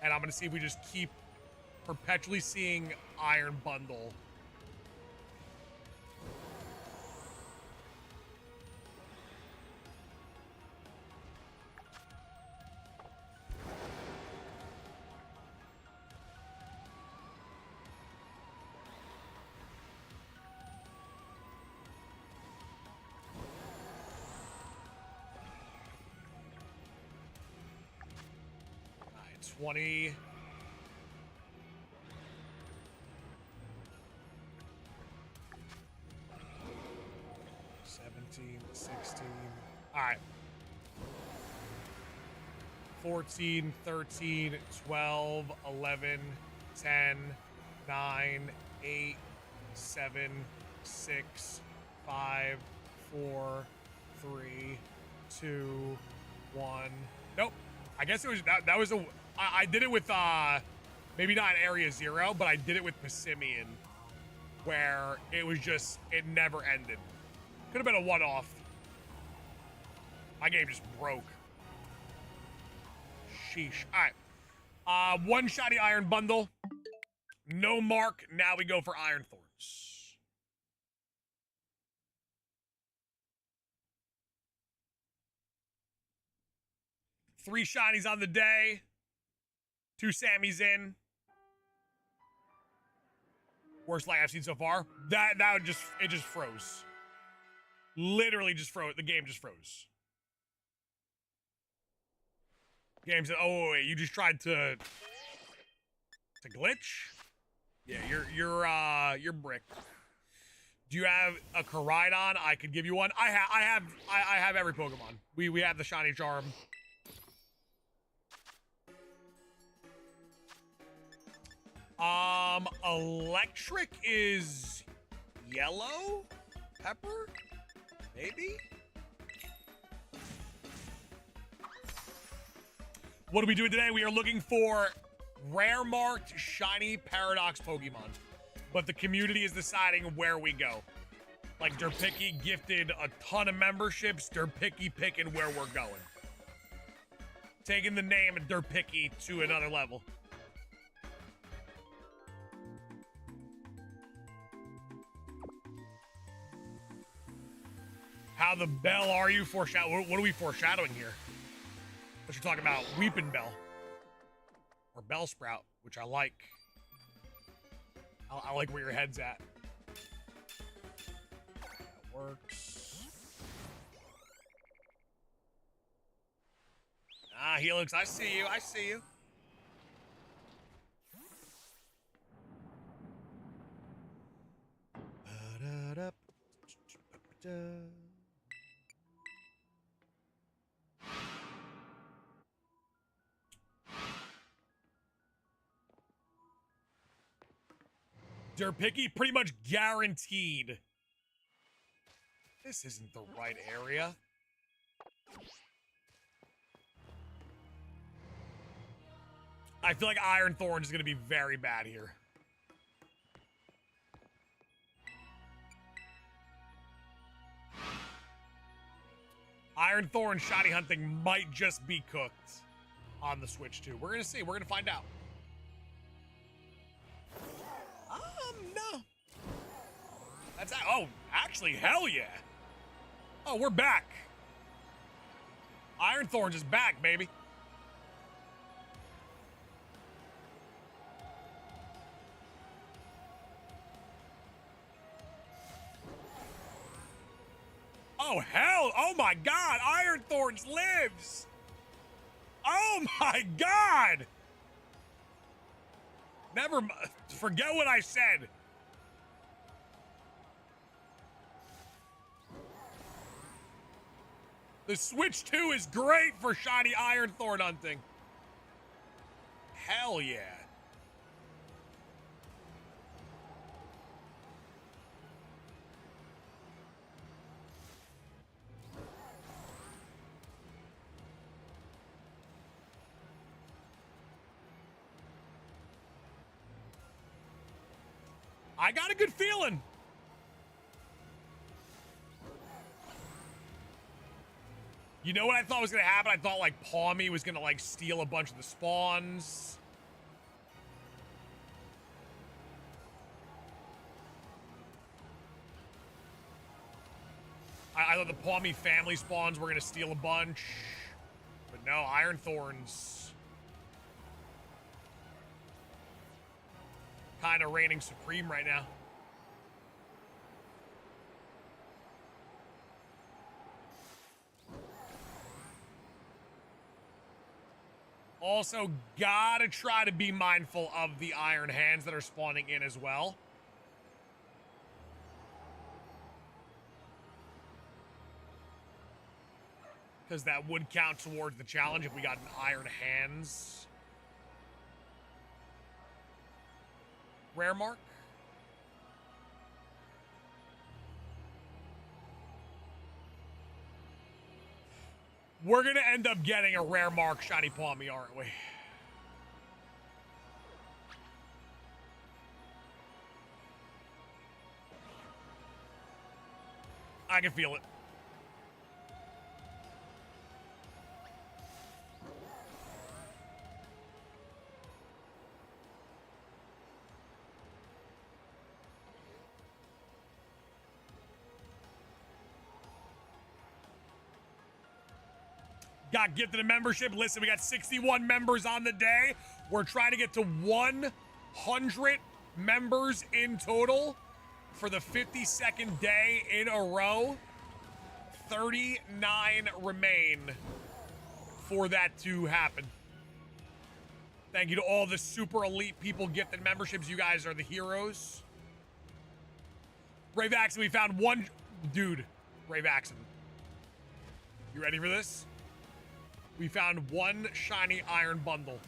And I'm going to see if we just keep perpetually seeing Iron Bundle. All right, 20... 16. All right. 14, 13, 12, 11, 10, 9, 8, 7, 6, 5, 4, 3, 2, 1. Nope. I guess it was that was a I did it with maybe not Area 0, but I did it with Passimian, where it was just it never ended. Could have been a one-off. My game just broke. Sheesh. All right. One shiny Iron Bundle. No mark. Now we go for Iron Thorns. Three shinies on the day. Two Sammys in. Worst light I've seen so far. That would just froze. Literally just froze. The game just froze. Game said, "Oh wait, you just tried to glitch? Yeah, you're brick. Do you have a Koraidon? I could give you one. I have every Pokemon. We have the shiny charm. Electric is yellow pepper, maybe? What are we doing today? We are looking for rare marked shiny paradox Pokemon, but the community is deciding where we go. Like Derpicky gifted a ton of memberships, Derpicky picking where we're going. Taking the name of Derpicky to another level. How the bell are you foreshadowing? What are we foreshadowing here? What you're talking about? Weeping Bell. Or Bellsprout, which I like. I like where your head's at. That works. Ah, Helix, I see you. I see you. Derpicky pretty much guaranteed. This isn't the right area. I feel like Iron Thorns is going to be very bad here. Iron Thorns shiny hunting might just be cooked on the Switch too. We're going to see. We're going to find out. No. That's... Oh, actually, hell yeah. Oh, we're back. Iron Thorns is back, baby. Oh, hell. Oh, my God. Iron Thorns lives. Oh, my God. Never... Forget what I said. The Switch 2 is great for shiny Iron Thorn hunting. Hell yeah. I got a good feeling. You know what I thought was going to happen? I thought, like, Pawmi was going to, like, steal a bunch of the spawns. I thought the Pawmi family spawns were going to steal a bunch. But no, Iron Thorns. Kind of reigning supreme right now. Also, gotta try to be mindful of the iron hands that are spawning in as well. Because that would count towards the challenge if we got an iron hands. Rare mark? We're gonna end up getting a rare mark shiny Pawmi, aren't we? I can feel it. Got gifted a membership. Listen, we got 61 members on the day. We're trying to get to 100 members in total for the 52nd day in a row. 39 remain for that to happen. Thank you to all the super elite people gifted memberships. You guys are the heroes. Brave Axon, we found one dude. Brave Axon. You ready for this? We found one shiny iron bundle.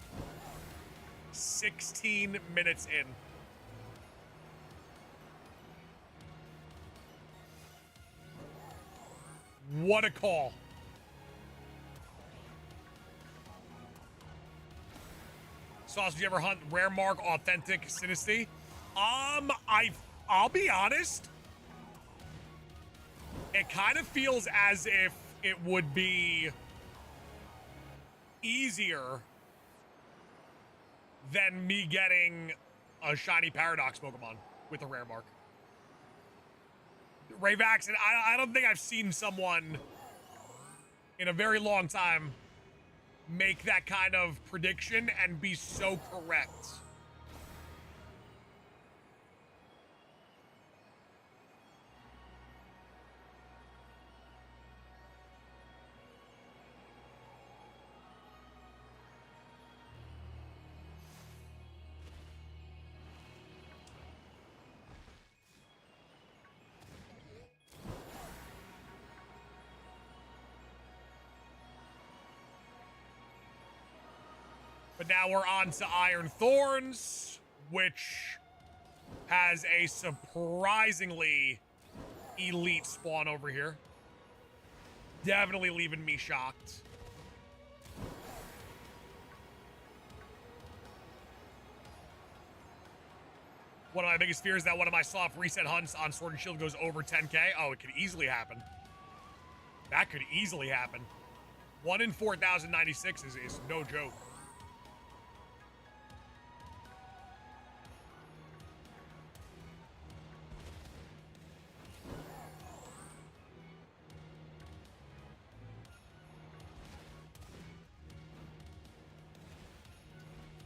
16 minutes in. What a call. Sauce, did you ever hunt Rare Mark Authentic Synesty? I'll be honest. It kind of feels as if it would be easier than me getting a shiny Paradox Pokemon with a Rare Mark. Rayvax, and I don't think I've seen someone in a very long time make that kind of prediction and be so correct. But now we're on to Iron Thorns, which has a surprisingly elite spawn over here. Definitely leaving me shocked. One of my biggest fears is that one of my soft reset hunts on Sword and Shield goes over 10k. Oh, it could easily happen. That could easily happen. 1 in 4,096 is no joke.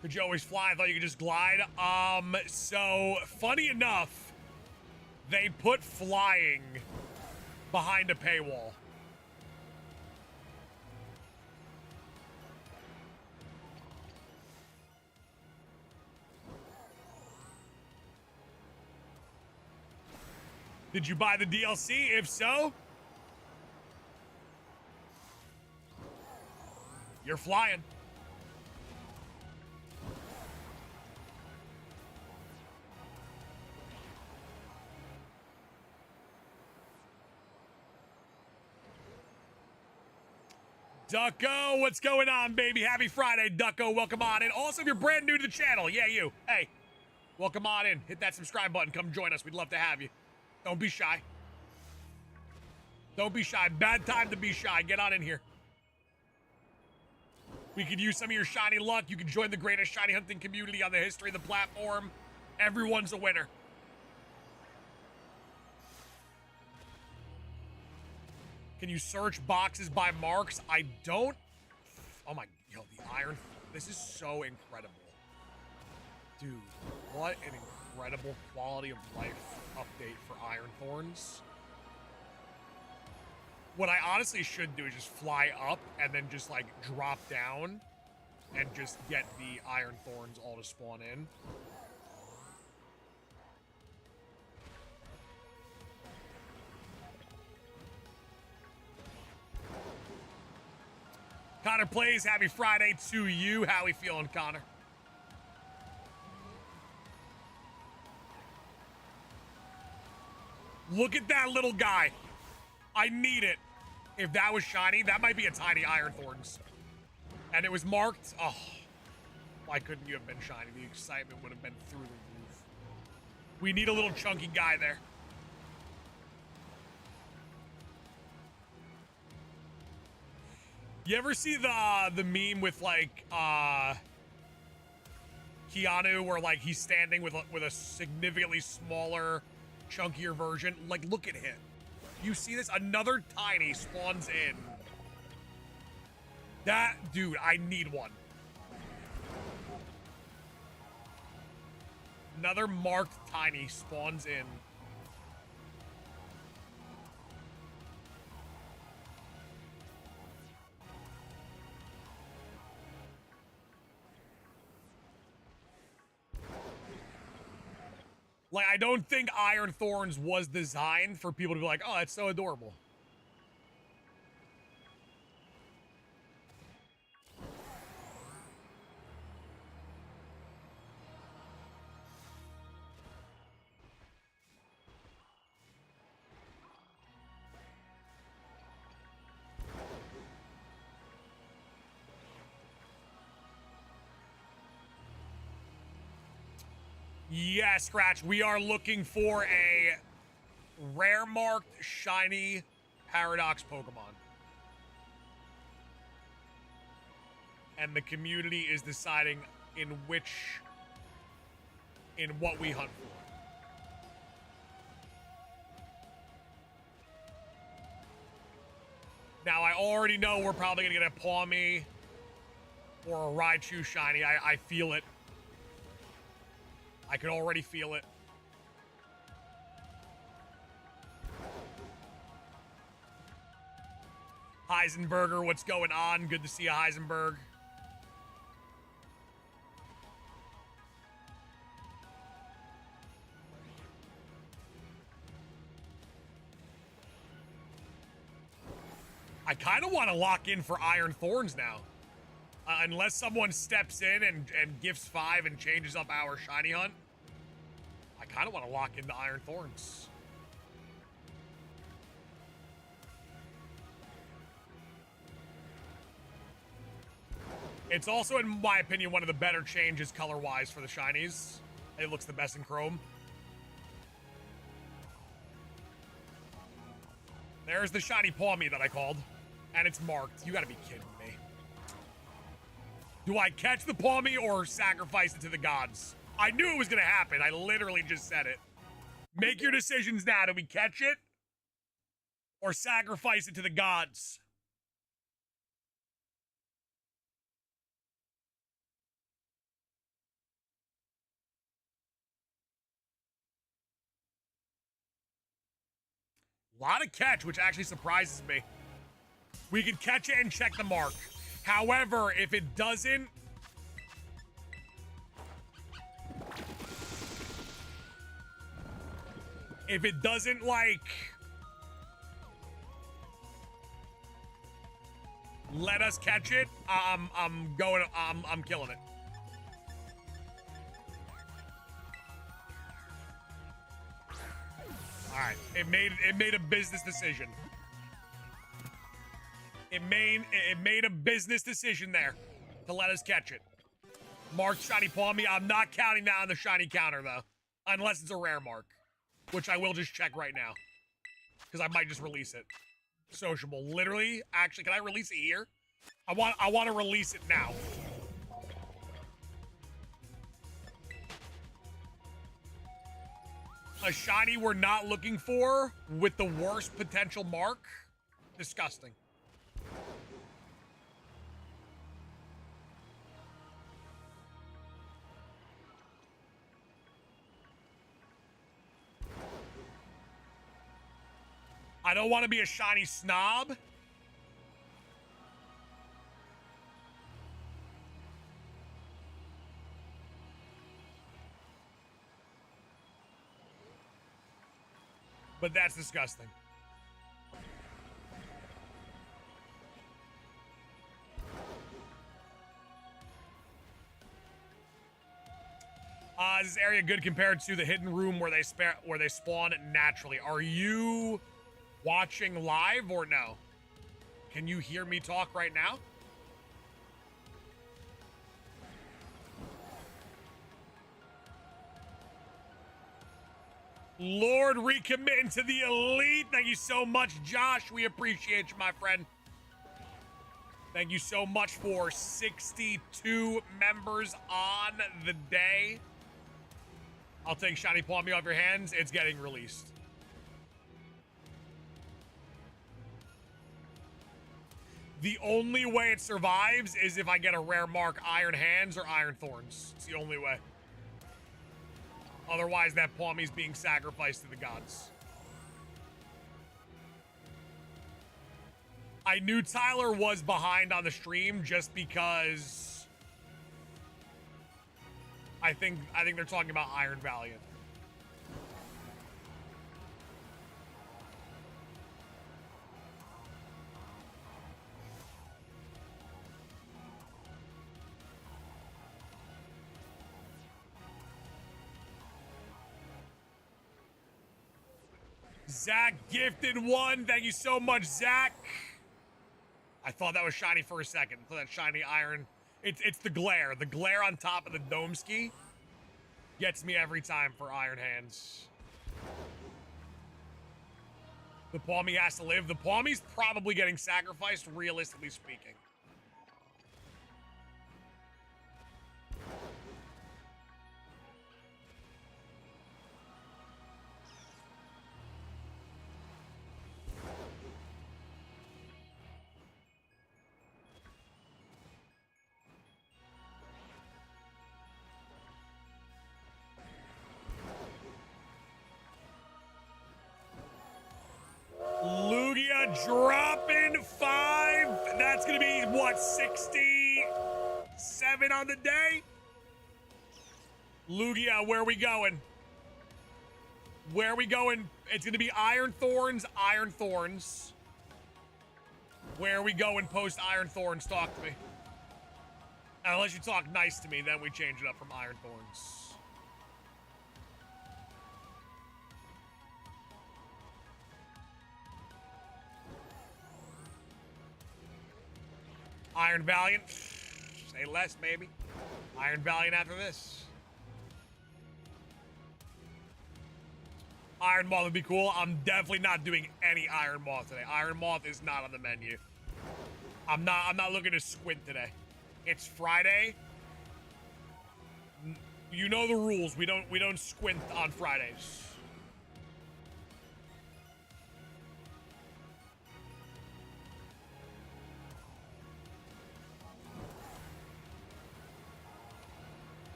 Could you always fly? I thought you could just glide. So funny enough, they put flying behind a paywall. Did you buy the DLC? If so, you're flying. Ducko, what's going on, baby? Happy Friday, Ducko. Welcome on in. Also, if you're brand new to the channel, yeah, you. Hey, welcome on in. Hit that subscribe button. Come join us. We'd love to have you. Don't be shy. Don't be shy. Bad time to be shy. Get on in here. We could use some of your shiny luck. You can join the greatest shiny hunting community on the history of the platform. Everyone's a winner. Can you search boxes by marks? I don't. Oh my, yo, the Iron. This is so incredible. Dude, what an incredible quality of life update for Iron Thorns. What I honestly should do is just fly up and then just like drop down and just get the Iron Thorns all to spawn in. Connor plays. Happy Friday to you. How we feeling, Connor? Look at that little guy. I need it. If that was shiny, that might be a tiny Iron Thorns. And it was marked. Oh, why couldn't you have been shiny? The excitement would have been through the roof. We need a little chunky guy there. You ever see the meme with like Keanu where like he's standing with a significantly smaller, chunkier version? Like, look at him. You see this? Another tiny spawns in. That dude, I need one. Another marked tiny spawns in. Like, I don't think Iron Thorns was designed for people to be like, oh, it's so adorable. Yeah, Scratch, we are looking for a rare marked shiny Paradox Pokemon. And the community is deciding in what we hunt for. Now, I already know we're probably going to get a Pawmi or a Raichu shiny. I feel it. I can already feel it. Heisenberger, what's going on? Good to see you, Heisenberg. I kind of want to lock in for Iron Thorns now. Unless someone steps in and gifts 5 and changes up our shiny hunt. I kind of want to lock into Iron Thorns. It's also, in my opinion, one of the better changes color-wise for the shinies. It looks the best in Chrome. There's the shiny Pawmi that I called. And it's marked. You gotta be kidding me. Do I catch the Pawmi or sacrifice it to the gods? I knew it was gonna happen. I literally just said it. Make your decisions now. Do we catch it? Or sacrifice it to the gods? A lot of catch, which actually surprises me. We can catch it and check the mark. However, if it doesn't... If it doesn't, like... let us catch it, I'm killing it. Alright, it made a business decision. It made a business decision there to let us catch it. Marked shiny Pawmi. I'm not counting that on the shiny counter though, unless it's a rare mark, which I will just check right now because I might just release it. Sociable, literally. Actually, can I release it here? I want to release it now. A shiny we're not looking for with the worst potential mark. Disgusting. I don't want to be a shiny snob. But that's disgusting. Is this area good compared to the hidden room where they spawn naturally? Are you watching live or no? Can you hear me talk right now? Lord recommitting to the elite. Thank you so much, Josh. We appreciate you, my friend. Thank you so much for 62 members on the day. I'll take shiny Pawmi off your hands. It's getting released. The only way it survives is if I get a rare mark, Iron Hands or Iron Thorns. It's the only way. Otherwise, that Pawmi's being sacrificed to the gods. I knew Tyler was behind on the stream just because I think they're talking about Iron Valiant. Zach gifted one. Thank you so much, Zach. I thought that was shiny for a second. For that shiny iron. It's the glare. The glare on top of the dome ski. Gets me every time for Iron Hands. The Palmy has to live. The Palmy's probably getting sacrificed, realistically speaking. Lugia dropping 5. That's going to be, what, 67 on the day? Lugia, where are we going? Where are we going? It's going to be Iron Thorns, Iron Thorns. Where are we going post Iron Thorns? Talk to me. Unless you talk nice to me, then we change it up from Iron Thorns. Iron Valiant. Say less, baby. Iron Valiant after this. Iron Moth would be cool. I'm definitely not doing any Iron Moth today. Iron Moth is not on the menu. I'm not looking to squint today. It's Friday. You know the rules. We don't squint on Fridays.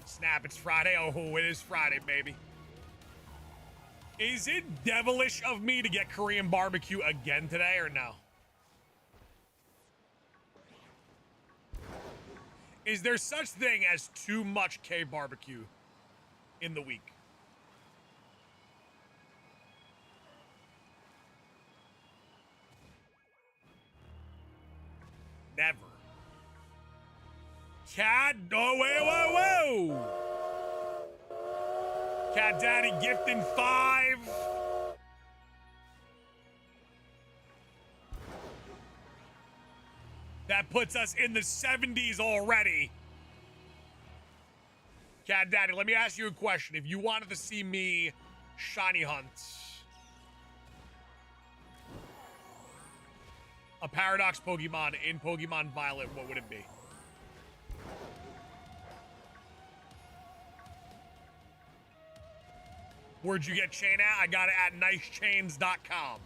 Snap, it's Friday. Oh, it is Friday, baby. Is it devilish of me to get Korean barbecue again today or no? Is there such thing as too much K barbecue in the week? Never. Cat, oh, whoa. Cat Daddy gifting 5. That puts us in the 70s already. Cat Daddy, let me ask you a question. If you wanted to see me shiny hunt a Paradox Pokemon in Pokemon Violet, what would it be? Where'd you get chain at? I got it at nicechains.com.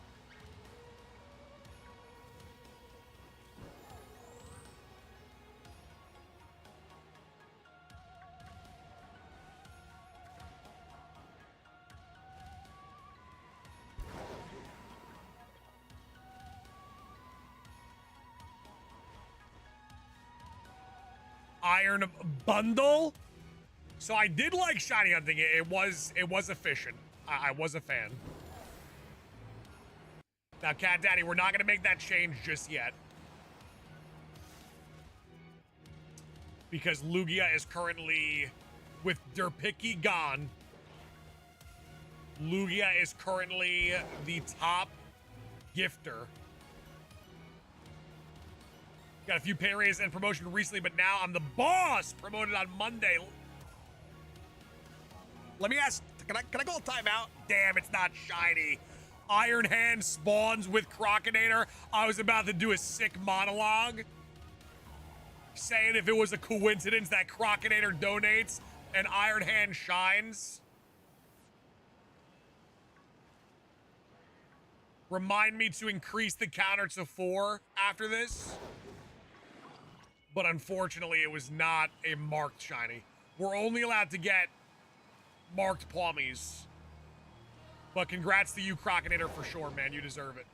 Iron bundle? So I did like shiny hunting. It was efficient. I was a fan. Now, Cat Daddy, we're not going to make that change just yet. Because Lugia is currently, with Derpicki gone, Lugia is currently the top gifter. Got a few pay raises and promotion recently, but now I'm the boss, promoted on Monday. Let me ask, can I call a timeout? Damn, it's not shiny. Iron Hand spawns with Crocodinator. I was about to do a sick monologue saying if it was a coincidence that Crocodinator donates and Iron Hand shines. Remind me to increase the counter to 4 after this. But unfortunately, it was not a marked shiny. We're only allowed to get marked Palmies. But congrats to you, Crocodinator, for sure, man. You deserve it.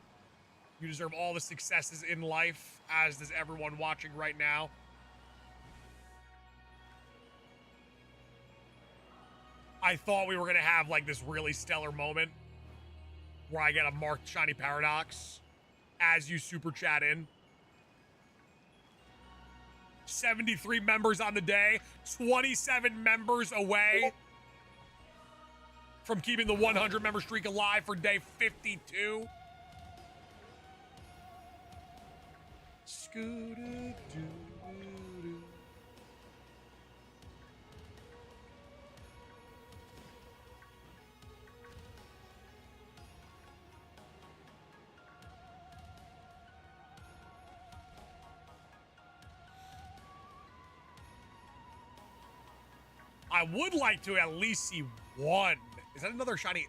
You deserve all the successes in life, as does everyone watching right now. I thought we were going to have, like, this really stellar moment where I get a marked shiny Paradox as you super chat in. 73 members on the day, 27 members away from keeping the 100 member streak alive for day 52. I would like to at least see one. Is that another shiny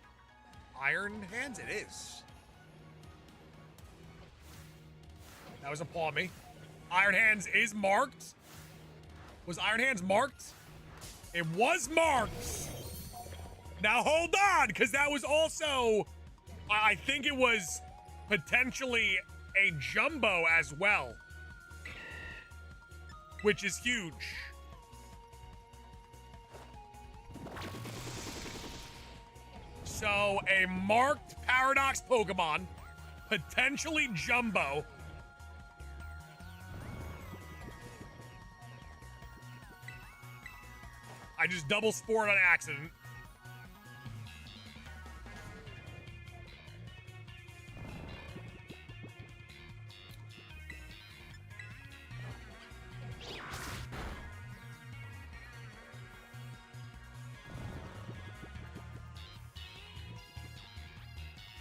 Iron Hands? It is. That was a Palmy. Iron Hands is marked. Was Iron Hands marked? It was marked. Now hold on, because that was also, I think it was potentially a jumbo as well, which is huge. So a marked Paradox Pokemon, potentially jumbo. I just double spored on accident.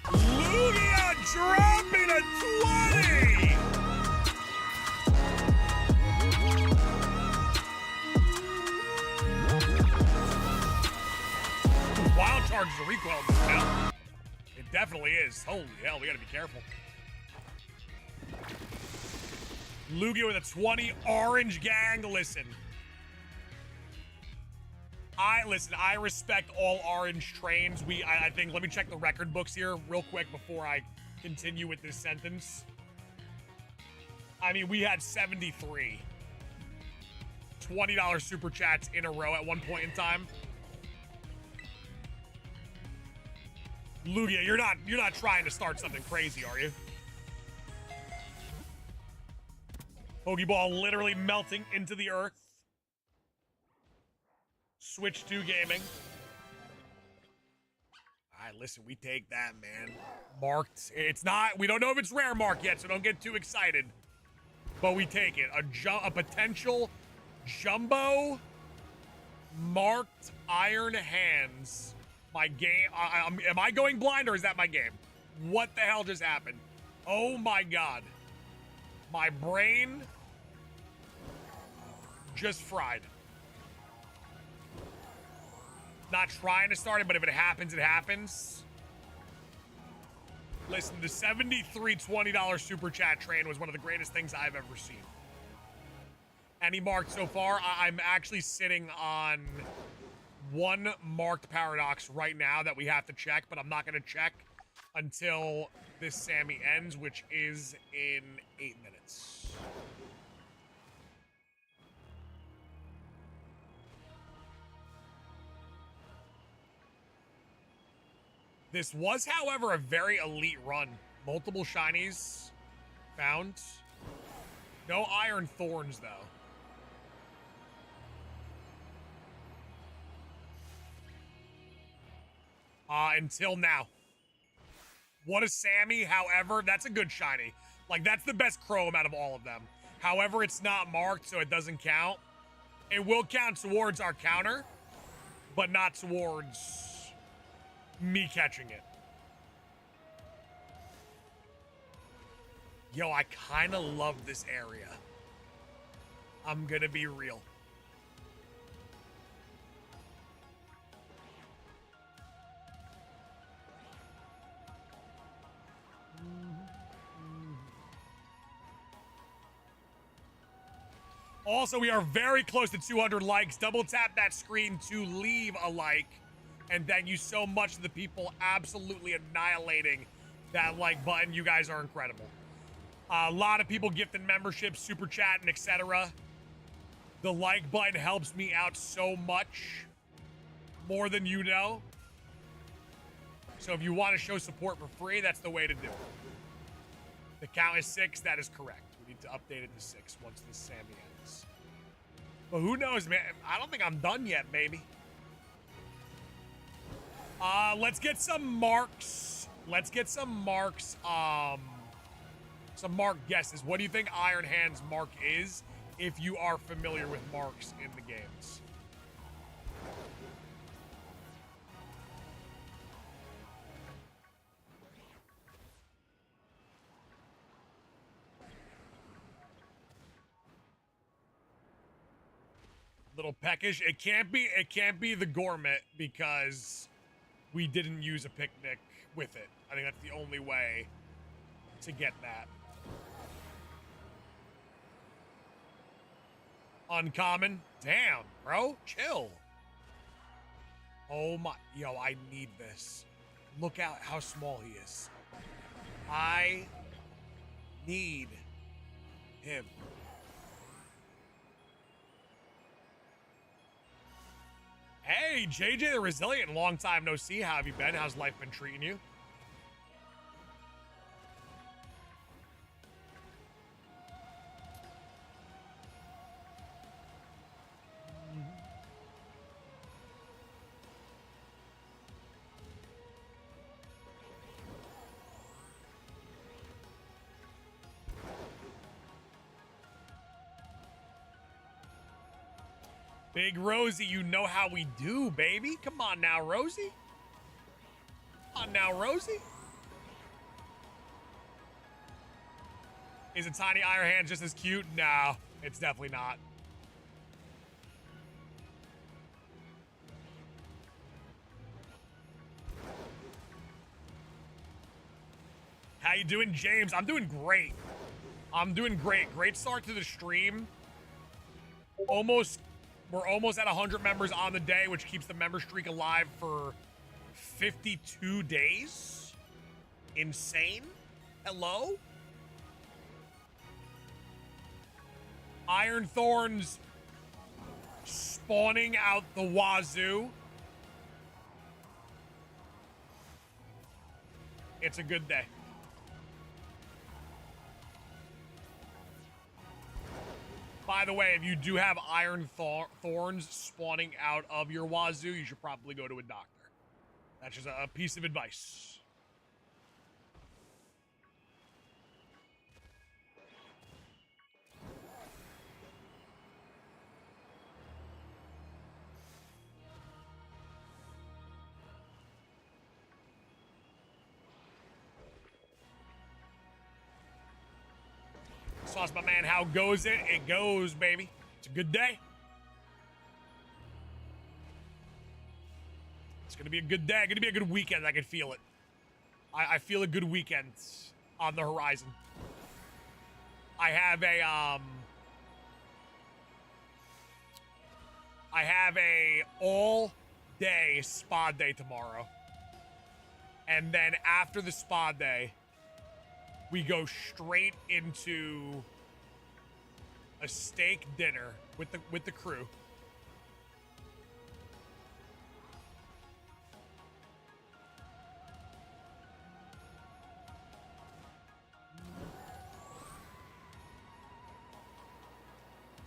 Lugia dropping a 20! Wild Charge is a recoil move now. It definitely is. Holy hell, we gotta be careful. Lugia with a 20, Orange Gang, listen. I respect all orange trains. I think, let me check the record books here real quick before I continue with this sentence. I mean, we had 73 $20 super chats in a row at one point in time. Lugia, you're not trying to start something crazy, are you? Pokeball literally melting into the earth. Switch 2 gaming. All right, listen, we take that, man. Marked. It's not, we don't know if it's rare mark yet, so don't get too excited. But we take it. A potential jumbo marked Iron Hands. My game, am I going blind or is that my game? What the hell just happened? Oh my God. My brain just fried. Not trying to start it, but if it happens, it happens. Listen, the 73 $20 super chat train was one of the greatest things I've ever seen. Any marked so far? I'm actually sitting on one marked Paradox right now that we have to check, but I'm not going to check until this Sammy ends, which is in 8 minutes. This was, however, a very elite run. Multiple shinies found. No Iron Thorns, though. Until now. What a Sammy, however, that's a good shiny. Like, that's the best Chrome out of all of them. However, it's not marked, so it doesn't count. It will count towards our counter, but not towards me catching it. Yo, I kind of love this area. I'm gonna be real. Also, we are very close to 200 likes. Double tap that screen to leave a like. And thank you so much to the people absolutely annihilating that like button. You guys are incredible. A lot of people gifting memberships, super chatting, etc. The like button helps me out so much. More than you know. So if you want to show support for free, that's the way to do it. The count is 6. That is correct. We need to update it to 6 once this Sammy ends. But who knows, man? I don't think I'm done yet, baby. Let's get some marks. Let's get some marks. Some mark guesses. What do you think Iron Hand's mark is, if you are familiar with marks in the games? Little peckish. It can't be the gourmet because we didn't use a picnic with it. I think that's the only way to get that. Uncommon. Damn, bro. Chill. Oh my. Yo, I need this. Look out how small he is. I need him. Hey, JJ the Resilient. Long time no see. How have you been? How's life been treating you? Big Rosie, you know how we do, baby. Come on now, Rosie. Come on now, Rosie. Is a tiny iron hand just as cute? No, it's definitely not. How you doing, James? I'm doing great. I'm doing great. Great start to the stream. We're almost at 100 members on the day, which keeps the member streak alive for 52 days. Insane. Hello? Iron Thorns spawning out the wazoo. It's a good day. By the way, if you do have Iron Thorns spawning out of your wazoo, you should probably go to a doctor. That's just a piece of advice. Sauce, my man, how goes it? It goes, baby. It's a good day. It's gonna be a good day. Gonna be a good weekend. I can feel it. I feel a good weekend on the horizon. I have a all-day spa day tomorrow, and then after the spa day, we go straight into a steak dinner with the crew.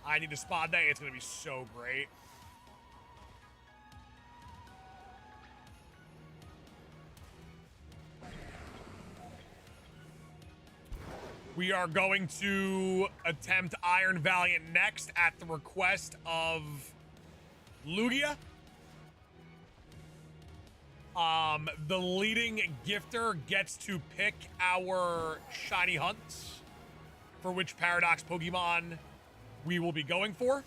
I need a spa day. It's gonna be so great. We are going to attempt Iron Valiant next at the request of Lugia. The leading gifter gets to pick our shiny hunts for which Paradox Pokemon we will be going for.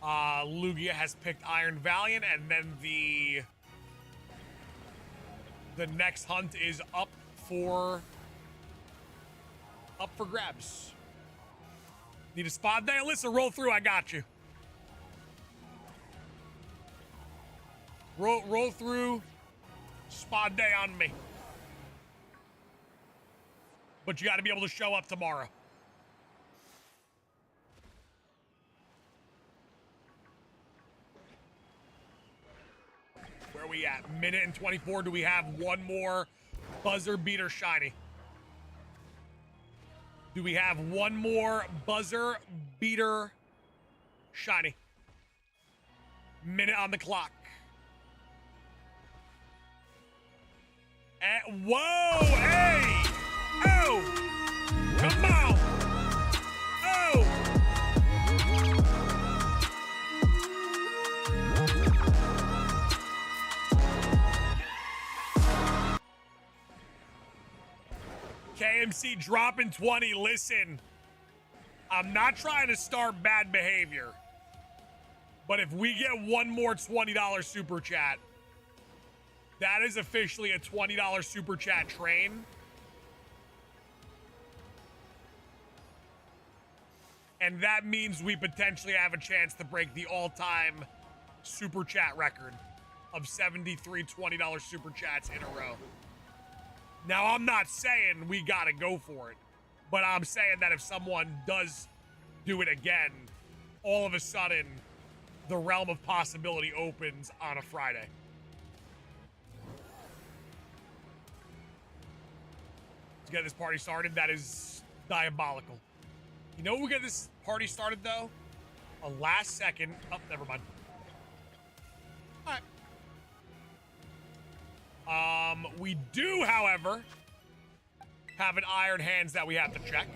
Lugia has picked Iron Valiant, and then the next hunt is up for grabs. Need a spot day? Alyssa, roll through. I got you. Roll through. Spot day on me. But you got to be able to show up tomorrow. Where are we at? Minute and 24. Do we have one more buzzer beater shiny? Do we have one more buzzer beater shiny? Minute on the clock. Whoa! Hey! Oh! Come on! Oh! KMC dropping 20. Listen, I'm not trying to start bad behavior. But if we get one more $20 super chat, that is officially a $20 super chat train. And that means we potentially have a chance to break the all-time super chat record of 73 $20 super chats in a row. Now, I'm not saying we gotta go for it, but I'm saying that if someone does do it again, all of a sudden, the realm of possibility opens on a Friday. To get this party started, that is diabolical. You know, we get this party started though. A last second. Oh, never mind. All right. We do, however, have an Iron Hands that we have to check.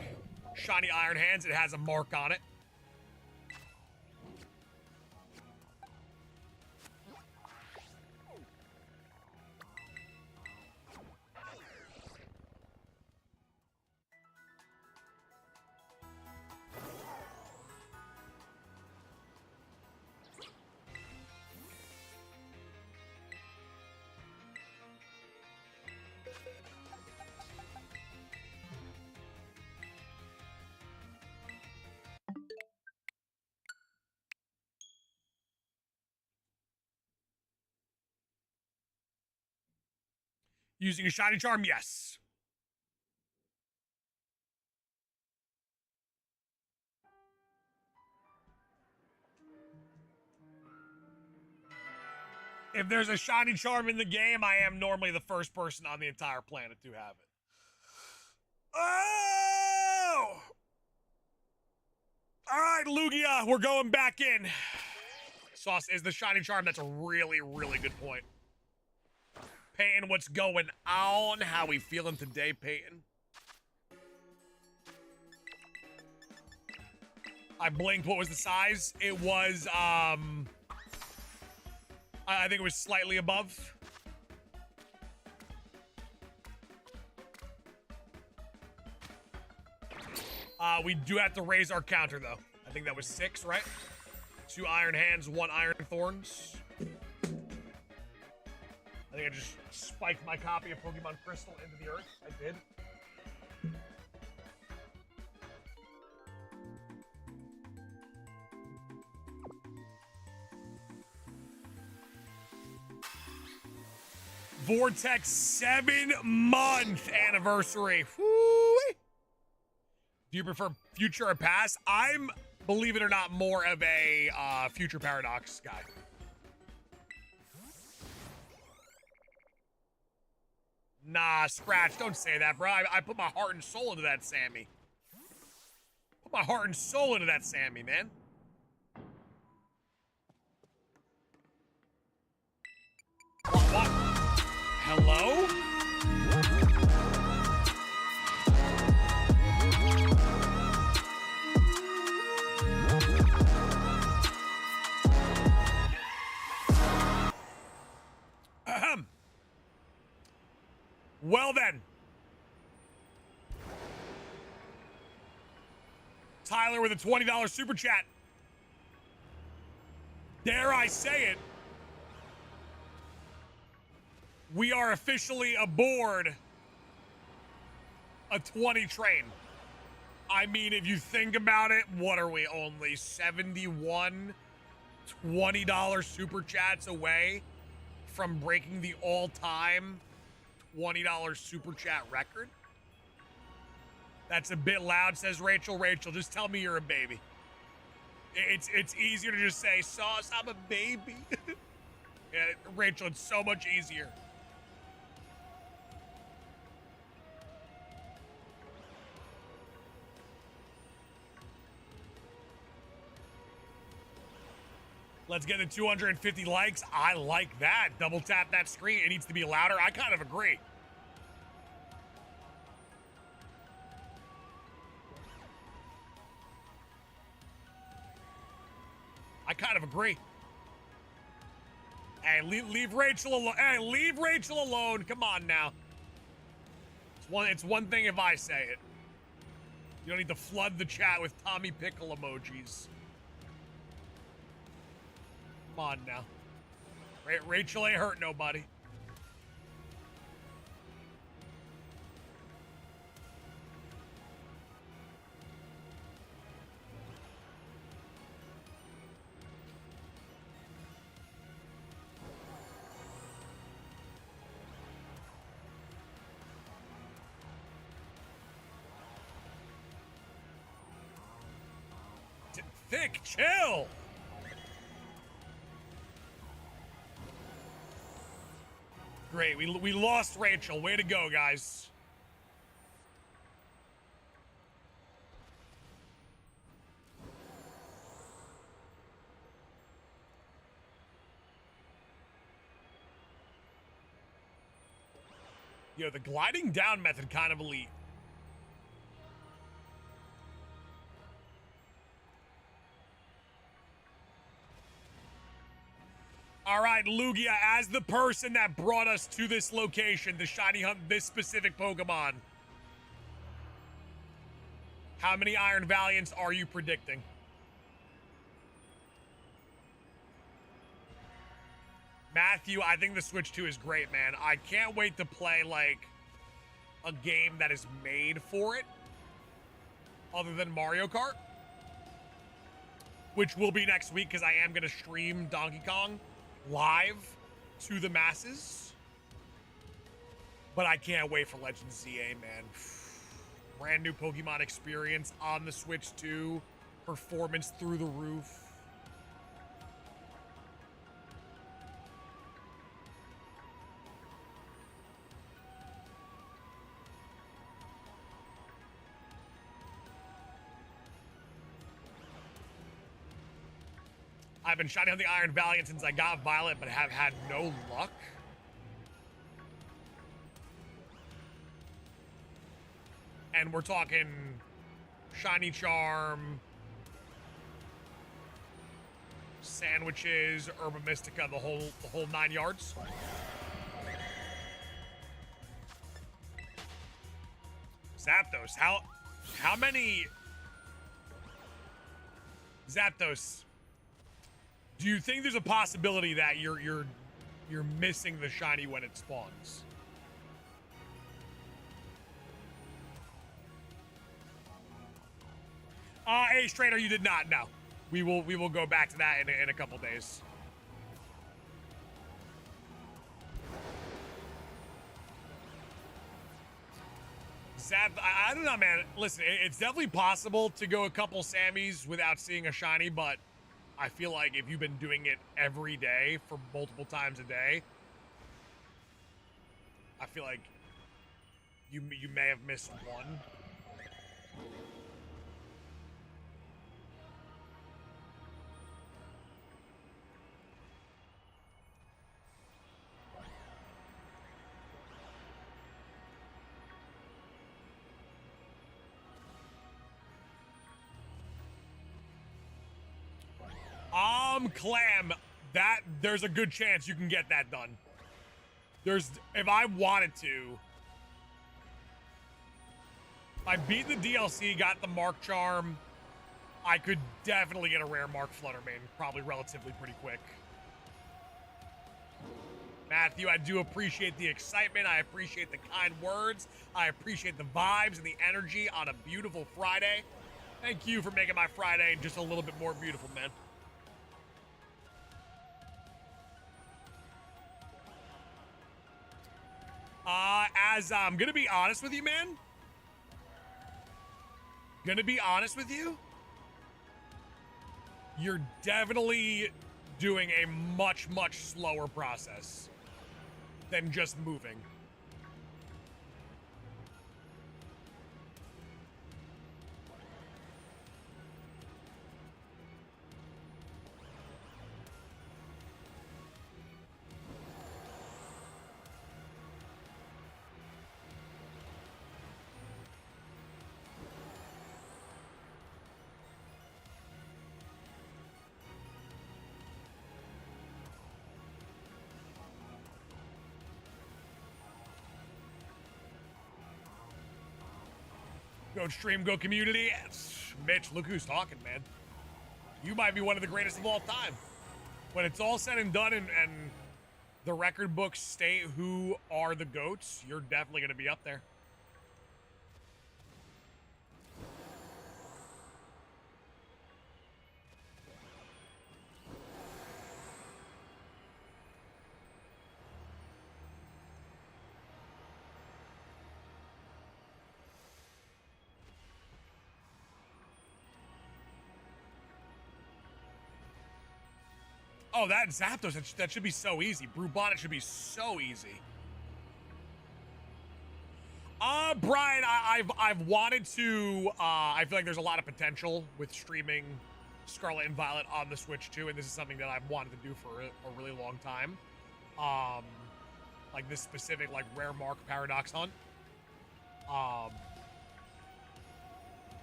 Shiny Iron Hands. It has a mark on it. Using a shiny charm, yes. If there's a shiny charm in the game, I am normally the first person on the entire planet to have it. Oh! All right, Lugia, we're going back in. Sauce is the shiny charm. That's a really, really good point. Peyton, what's going on? How we feeling today, Peyton? I blinked. What was the size? It was, I think it was slightly above. We do have to raise our counter, though. I think that was 6, right? 2 Iron Hands, 1 Iron Thorns. I think I just spiked my copy of Pokemon Crystal into the earth. I did. Vortex 7-month anniversary. Woo-wee. Do you prefer future or past? I'm, believe it or not, more of a future paradox guy. Nah, Scratch, don't say that, bro. I put my heart and soul into that Sammy. Put my heart and soul into that Sammy, man. What? Hello? Ahem. Well then. Tyler with a $20 super chat. Dare I say it? We are officially aboard a 20 train. I mean, if you think about it, what are we, only 71 $20 super chats away from breaking the all-time $20 super chat record? That's a bit loud, says Rachel. Rachel, just tell me you're a baby. It's easier to just say, Sauce, I'm a baby. Yeah, Rachel, it's so much easier. Let's get to 250 likes. I like that. Double tap that screen. It needs to be louder. I kind of agree. I kind of agree. Hey, leave Rachel alone. Hey, leave Rachel alone. Come on now. It's one thing if I say it. You don't need to flood the chat with Tommy Pickle emojis. Come on now. Rachel ain't hurt nobody. Thick, chill. Great, we lost Rachel. Way to go, guys. Yo, the gliding down method kind of elite. All right, Lugia, as the person that brought us to this location, the shiny hunt, this specific Pokemon, how many Iron Valiants are you predicting? Matthew, I think the Switch 2 is great, man. I can't wait to play, like, a game that is made for it, other than Mario Kart, which will be next week because I am going to stream Donkey Kong live to the masses. But I can't wait for Legends ZA, man. Brand new Pokemon experience on the Switch 2. Performance through the roof. I've been shining on the Iron Valiant since I got Violet, but have had no luck. And we're talking Shiny Charm, sandwiches, Herba Mystica, the whole 9 yards. Zapdos, how many Zapdos? Do you think there's a possibility that you're missing the shiny when it spawns? Ace Trainer, you did not. No, we will go back to that in a couple days. I don't know, man. Listen, it's definitely possible to go a couple Sammys without seeing a shiny, but I feel like if you've been doing it every day for multiple times a day, I feel like you may have missed one. Clam, there's a good chance you can get that done. If I wanted to, if I beat the DLC, got the Mark Charm, I could definitely get a rare Mark Fluttermane, probably relatively pretty quick. Matthew, I do appreciate the excitement. I appreciate the kind words. I appreciate the vibes and the energy on a beautiful Friday. Thank you for making my Friday just a little bit more beautiful, man. As I'm gonna be honest with you, man. Gonna be honest with you. You're definitely doing a much, much slower process than just moving. Go stream, go community. Mitch, look who's talking, man. You might be one of the greatest of all time. When it's all said and done and the record books state who are the GOATs, you're definitely going to be up there. Oh, that Zapdos, that should be so easy. Brewbonnet should be so easy. Brian, I've wanted to, I feel like there's a lot of potential with streaming Scarlet and Violet on the Switch too, and this is something that I've wanted to do for a really long time. Like this specific, like, rare mark paradox hunt.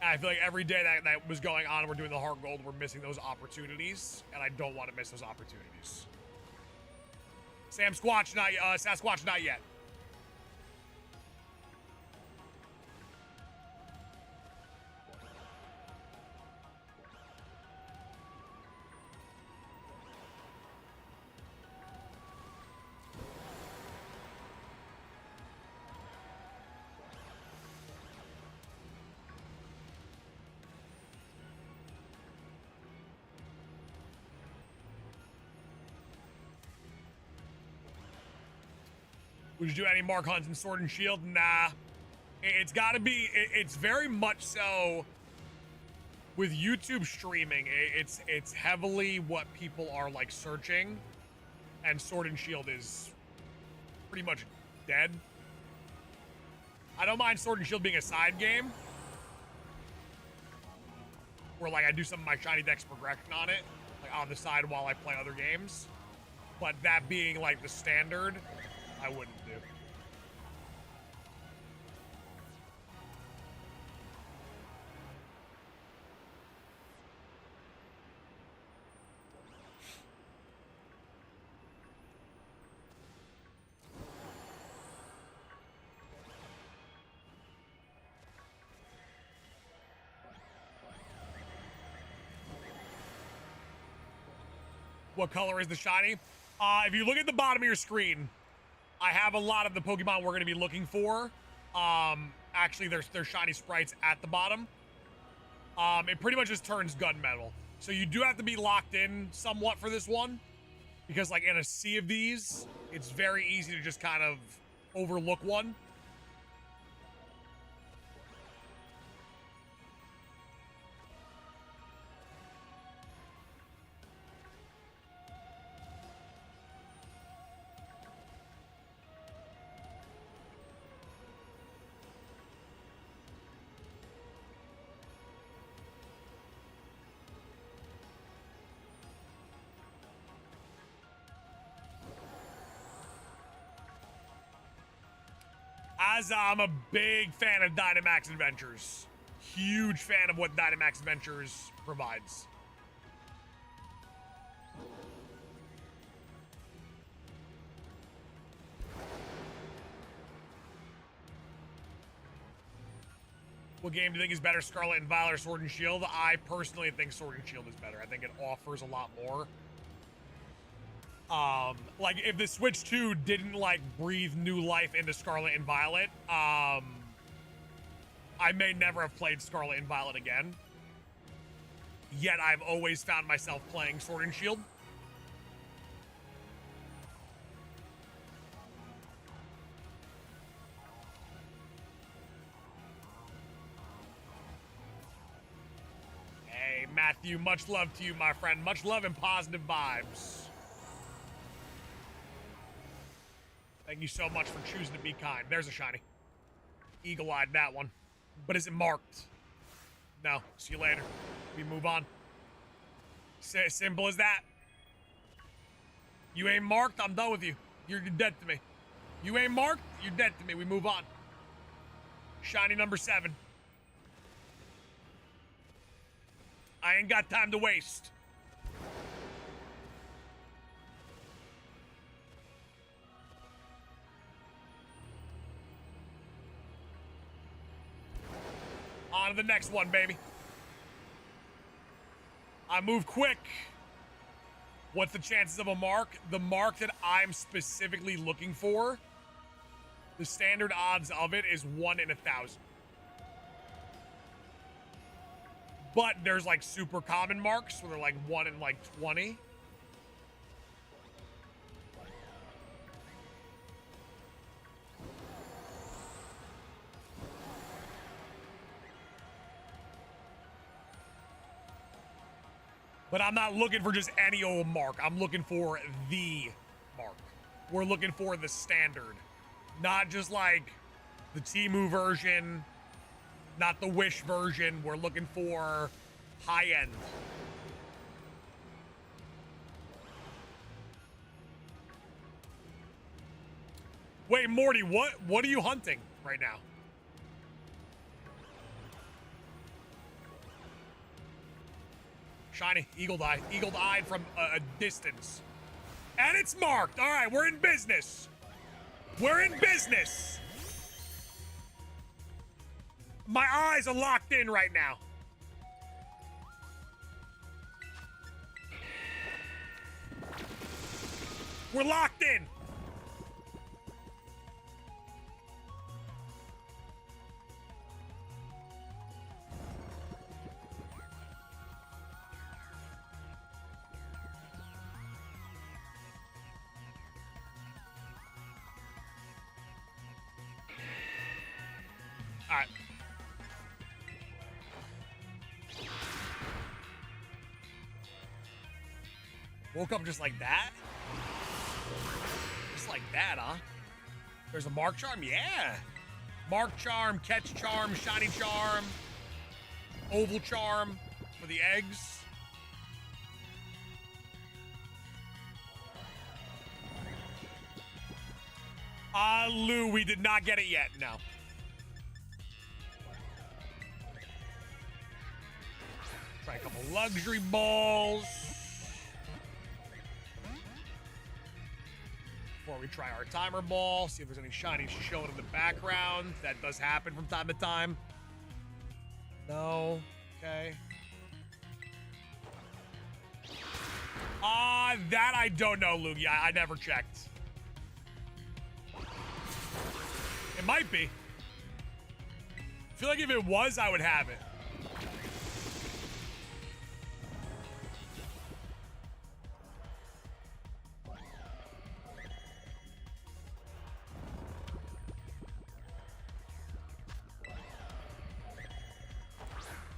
And I feel like every day that was going on and we're doing the hard gold, we're missing those opportunities, and I don't want to miss those opportunities. Sasquatch, not yet. Would you do any mark hunts in Sword and Shield? Nah. It's got to be, it's very much so with YouTube streaming, it's heavily what people are like searching, and Sword and Shield is pretty much dead. I don't mind Sword and Shield being a side game, where like I do some of my Shiny Dex progression on it, like on the side while I play other games. But that being like the standard, I wouldn't do. What color is the shiny? If you look at the bottom of your screen, I have a lot of the Pokemon we're going to be looking for. Actually, there's shiny sprites at the bottom. It pretty much just turns gunmetal. So you do have to be locked in somewhat for this one, because like in a sea of these, it's very easy to just kind of overlook one. As I'm a big fan of Dynamax Adventures. Huge fan of what Dynamax Adventures provides. What game do you think is better, Scarlet and Violet or Sword and Shield? I personally think Sword and Shield is better. I think it offers a lot more. Like if the Switch 2 didn't like breathe new life into Scarlet and Violet, I may never have played Scarlet and Violet again. Yet I've always found myself playing Sword and Shield. Hey, Matthew, much love to you, my friend. Much love and positive vibes. Thank you so much for choosing to be kind. There's a shiny. Eagle-eyed, that one. But is it marked? No. See you later. We move on. Simple as that. You ain't marked, I'm done with you. You're dead to me. You ain't marked, you're dead to me. We move on. Shiny number 7. I ain't got time to waste. On to the next one, baby. I move quick. What's the chances of a mark? The mark that I'm specifically looking for, the standard odds of it is 1 in 1,000. But there's like super common marks where they're like 1 in like 20. But I'm not looking for just any old mark. I'm looking for the mark. We're looking for the standard. Not just like the Temu version, not the Wish version. We're looking for high end. Wait, Morty, what are you hunting right now? Shiny, eagle-eyed from a distance. And it's marked. All right, we're in business. We're in business. My eyes are locked in right now. We're locked in. All right. Woke up just like that? Just like that, huh? There's a mark charm? Yeah. Mark charm, catch charm, shiny charm, oval charm for the eggs. Lou, we did not get it yet, no. Try a couple luxury balls. Before we try our timer ball, see if there's any shinies showing in the background. That does happen from time to time. No. Okay. That I don't know, Luke. Yeah, I never checked. It might be. I feel like if it was, I would have it.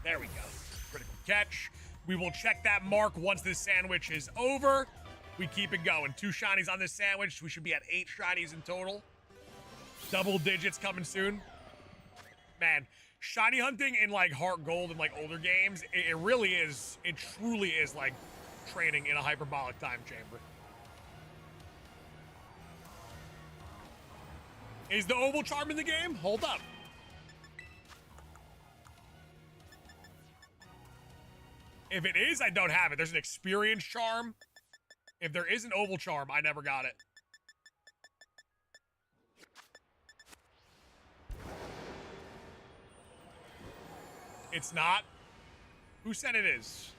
There we go. Critical catch. We will check that mark once this sandwich is over. We keep it going. 2 shinies on this sandwich. We should be at 8 shinies in total. Double digits coming soon. Man, shiny hunting in like Heart Gold and like older games, it really is, it truly is like training in a hyperbolic time chamber. Is the oval charm in the game? Hold up. If it is, I don't have it. There's an experience charm. If there is an oval charm, I never got it. It's not? Who said it is?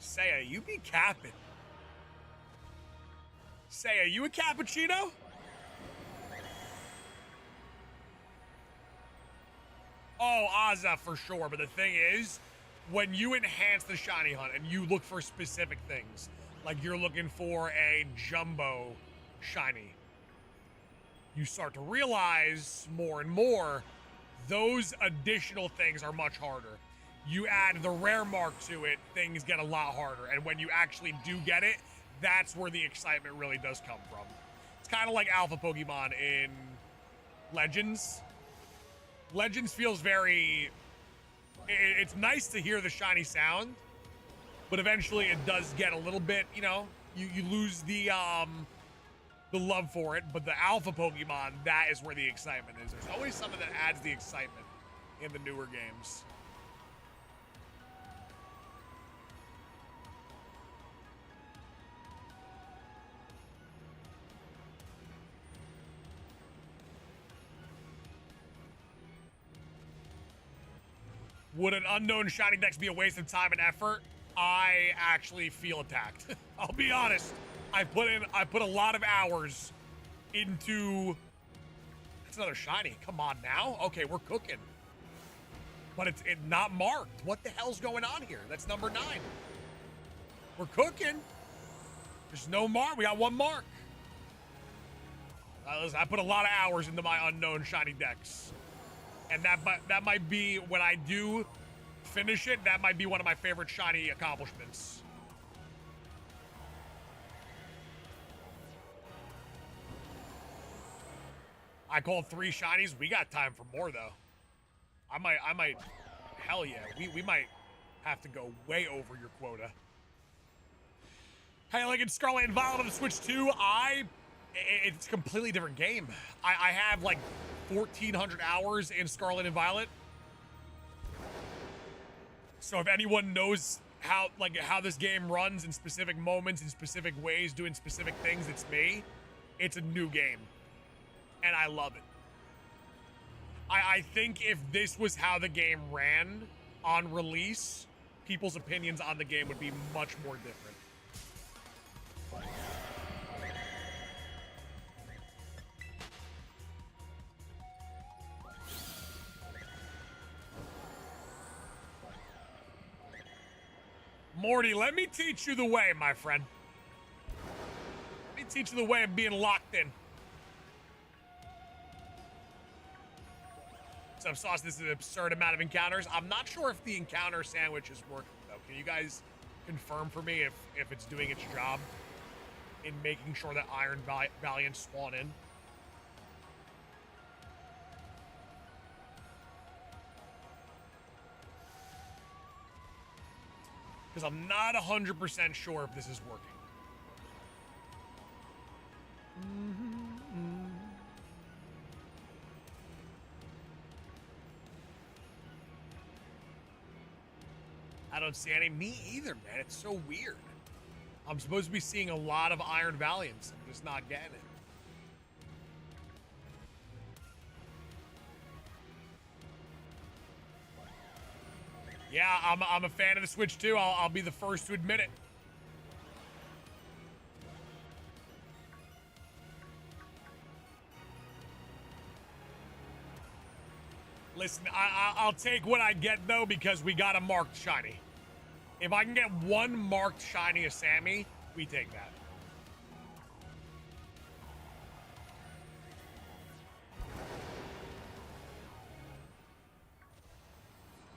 Saya, you be capping. Saya, you a cappuccino? Oh, Azza for sure. But the thing is, when you enhance the shiny hunt and you look for specific things, like you're looking for a jumbo shiny, you start to realize more and more those additional things are much harder. You add the rare mark to it, things get a lot harder. And when you actually do get it, that's where the excitement really does come from. It's kind of like Alpha Pokemon in Legends. Legends feels very... It's nice to hear the shiny sound, but eventually it does get a little bit, you know, you lose the love for it. But the Alpha Pokemon, that is where the excitement is. There's always something that adds the excitement in the newer games. Would an unknown shiny dex be a waste of time and effort? I actually feel attacked. I'll be honest. I put a lot of hours into. That's another shiny. Come on now. Okay, we're cooking. But it's not marked. What the hell's going on here? That's number 9. We're cooking. There's no mark. We got 1 mark. I put a lot of hours into my unknown shiny decks. And that might be, when I do finish it, that might be one of my favorite shiny accomplishments. I called 3 shinies. We got time for more though. I might, hell yeah. We might have to go way over your quota. Hey, like in Scarlet and Violet on the Switch 2, it's a completely different game. I have like 1,400 hours in Scarlet and Violet. So if anyone knows how this game runs in specific moments, in specific ways, doing specific things, it's me. It's a new game. And I love it. I think if this was how the game ran on release, people's opinions on the game would be much more different. Morty, let me teach you the way, my friend. Let me teach you the way of being locked in. What's up, Sauce? This is an absurd amount of encounters. I'm not sure if the encounter sandwich is working, though. Can you guys confirm for me if it's doing its job in making sure that Iron Valiant spawn in? Because I'm not 100% sure if this is working. I don't see any. Me either, man. It's so weird. I'm supposed to be seeing a lot of Iron Valiants. I'm just not getting it. Yeah, I'm a fan of the Switch too. I'll be the first to admit it. Listen, I'll take what I get though, because we got a marked shiny. If I can get 1 marked shiny of Sammy, we take that.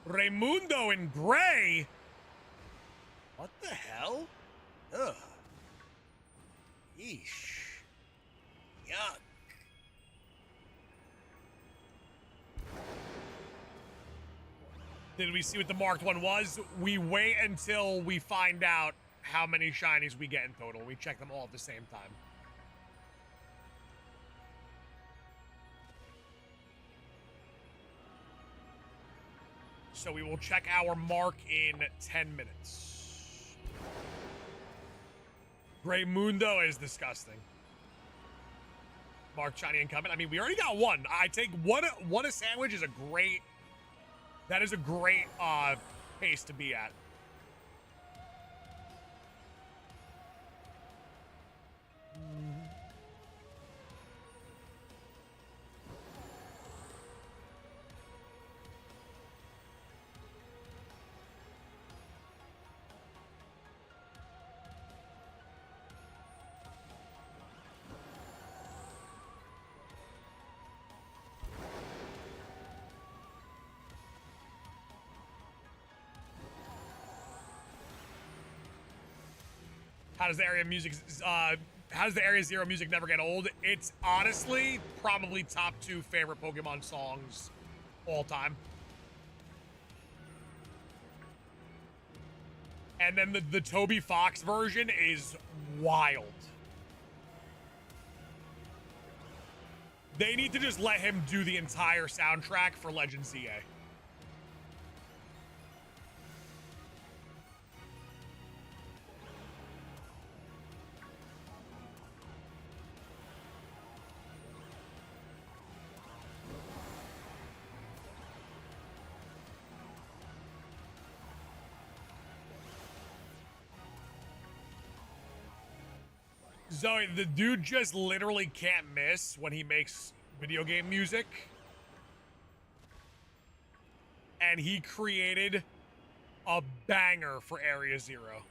Raimundo in gray? What the hell? Ugh. Yeesh. Yuck. Did we see what the marked one was? We wait until we find out how many shinies we get in total. We check them all at the same time. So we will check our mark in 10 minutes. Graymundo is disgusting. Mark shiny incumbent. I mean, we already got 1. I take one a sandwich is a great. That is a great pace to be at. How does the Area Zero music never get old? It's honestly probably top 2 favorite Pokemon songs all time. And then the Toby Fox version is wild. They need to just let him do the entire soundtrack for Legend ZA. Zoe, the dude just literally can't miss when he makes video game music. And he created a banger for Area Zero.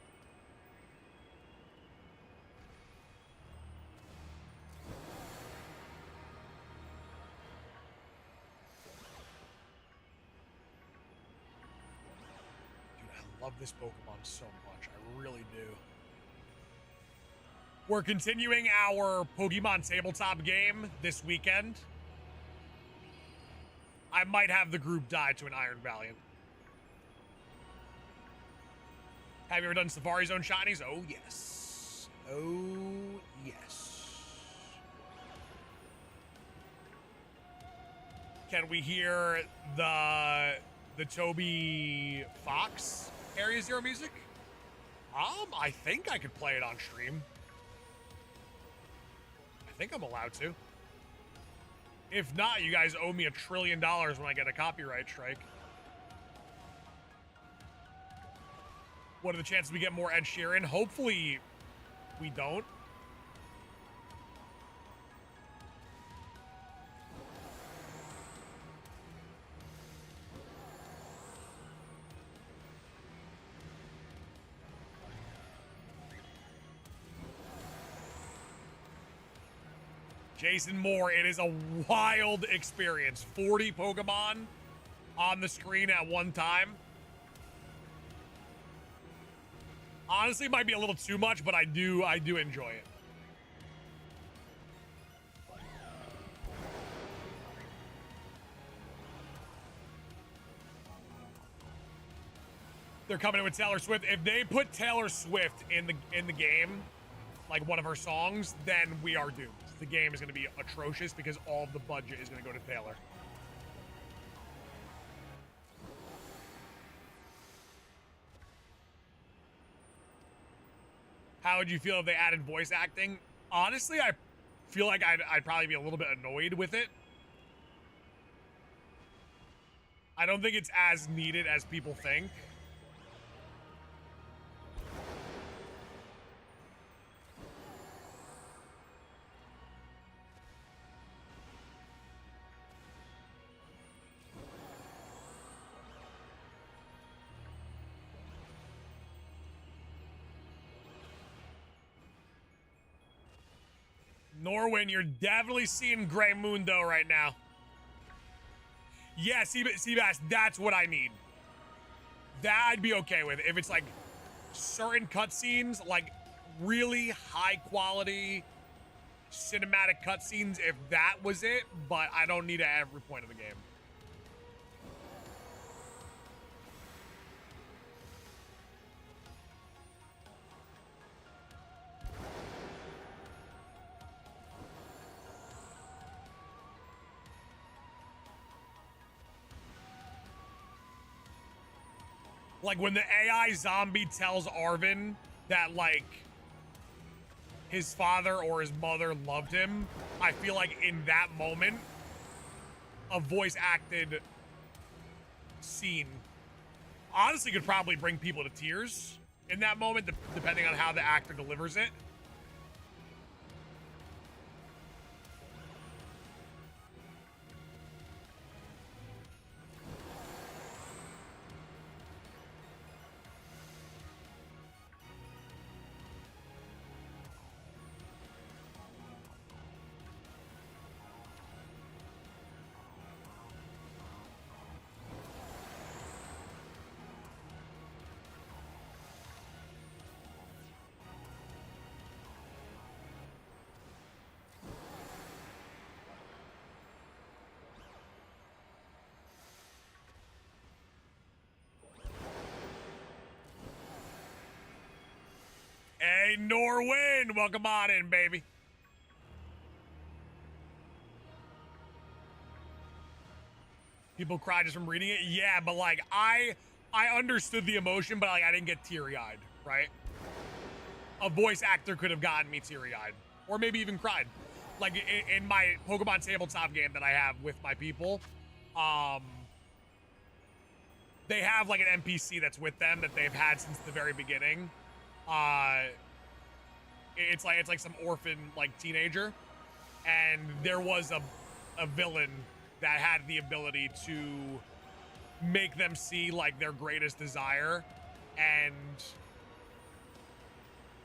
Dude, I love this Pokemon so much. I really do. We're continuing our Pokemon tabletop game this weekend. I might have the group die to an Iron Valiant. Have you ever done Safari Zone shinies? Oh, yes. Oh, yes. Can we hear the Toby Fox Area Zero music? I think I could play it on stream. I think I'm allowed to. If not, you guys owe me $1 trillion when I get a copyright strike. What are the chances we get more Ed Sheeran? Hopefully, we don't. Jason Moore, it is a wild experience. 40 Pokemon on the screen at one time. Honestly, might be a little too much, but I do enjoy it. They're coming in with Taylor Swift. If they put Taylor Swift in the game, like one of her songs, then we are doomed. The game is going to be atrocious because all of the budget is going to go to Taylor. How would you feel if they added voice acting? Honestly, I feel like I'd probably be a little bit annoyed with it. I don't think it's as needed as people think. Norwin, you're definitely seeing Grey Mundo right now. Yeah, Seabass, that's what I need. That I'd be okay with. If it's like certain cutscenes, like really high quality cinematic cutscenes, if that was it, but I don't need it at every point of the game. Like when the AI zombie tells Arvin that like his father or his mother loved him, I feel like in that moment, a voice acted scene honestly could probably bring people to tears in that moment, depending on how the actor delivers it. Hey, Norwin, welcome on in, baby. People cry just from reading it. Yeah, but like I understood the emotion, but like I didn't get teary-eyed, right? A voice actor could have gotten me teary-eyed, or maybe even cried. Like in my Pokemon tabletop game that I have with my people, they have like an NPC that's with them that they've had since the very beginning. It's like some orphan like teenager, and there was a villain that had the ability to make them see like their greatest desire, and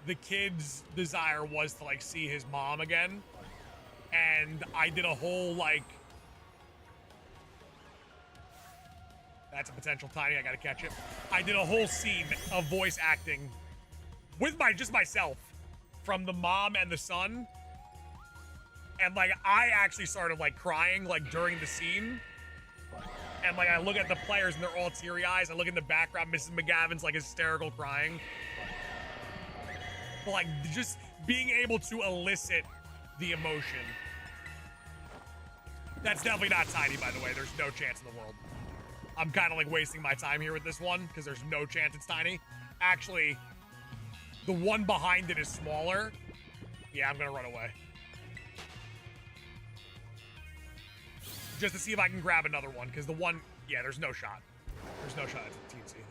the kid's desire was to like see his mom again. And I did a whole like, that's a potential tiny, I gotta catch it. I did a whole scene of voice acting with just myself from the mom and the son. And like, I actually started like crying like during the scene. And like, I look at the players and they're all teary eyes. I look in the background, Mrs. McGavin's like hysterical crying. But like, just being able to elicit the emotion. That's definitely not tiny, by the way. There's no chance in the world. I'm kind of like wasting my time here with this one because there's no chance it's tiny. Actually, the one behind it is smaller. Yeah, I'm gonna run away. Just to see if I can grab another one, because the one, yeah, there's no shot. There's no shot at teensy.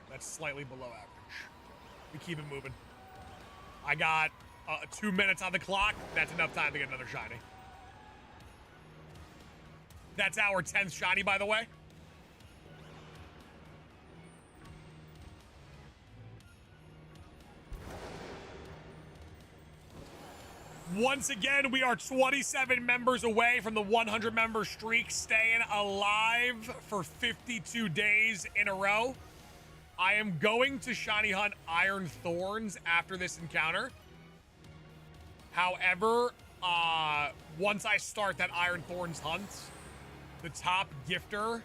That's slightly below average. We keep it moving. I got 2 minutes on the clock. That's enough time to get another shiny. That's our 10th shiny, by the way. Once again, we are 27 members away from the 100-member streak, staying alive for 52 days in a row. I am going to shiny hunt Iron Thorns after this encounter. However, once I start that Iron Thorns hunt, the top gifter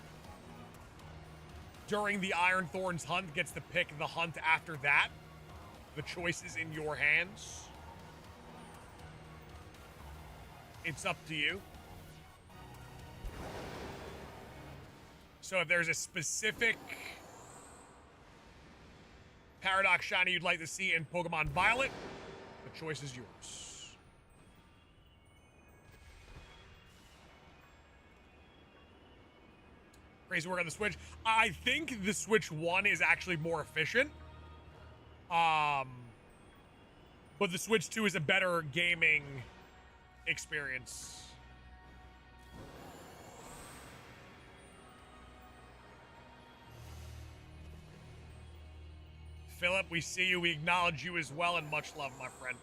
during the Iron Thorns hunt gets to pick the hunt after that. The choice is in your hands. It's up to you. So if there's a specific Paradox shiny you'd like to see in Pokemon Violet, the choice is yours. Crazy work on the Switch. I think the Switch 1 is actually more efficient. But the Switch 2 is a better gaming experience. Philip, we see you, we acknowledge you as well, and much love, my friend.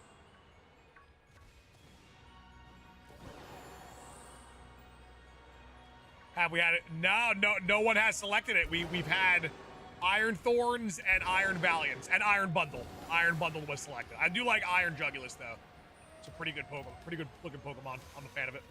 Have we had it? No one has selected it. We've had Iron Thorns and Iron Valiants and Iron Bundle. Iron Bundle was selected. I do like Iron Jugulus though. It's a pretty good Pokemon, pretty good looking Pokemon. I'm a fan of it.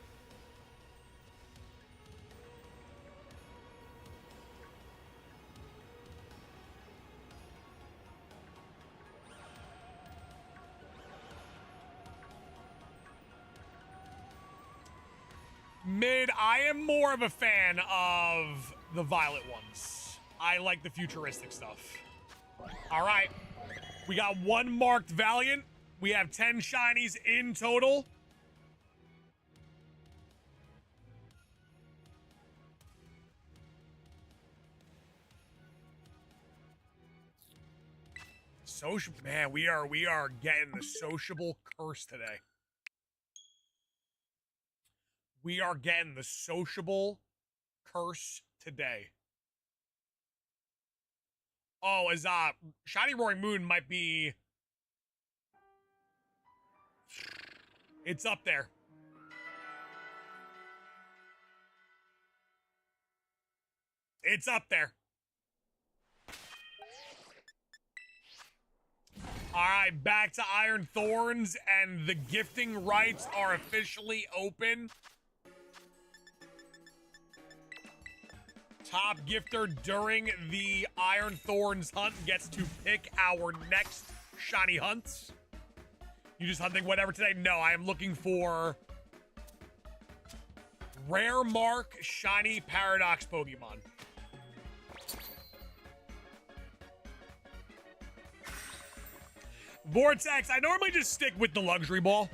Mid, I am more of a fan of the Violet ones. I like the futuristic stuff. All right. We got one marked Valiant. We have 10 shinies in total. Social, man, we are getting the sociable curse today. We are getting the sociable curse today. Oh, is Shiny Roaring Moon might be. It's up there. It's up there. All right, back to Iron Thorns, and the gifting rights are officially open. Top gifter during the Iron Thorns hunt gets to pick our next shiny hunts. You just hunting whatever today? No, I am looking for rare mark shiny Paradox Pokemon. Vortex, I normally just stick with the luxury ball.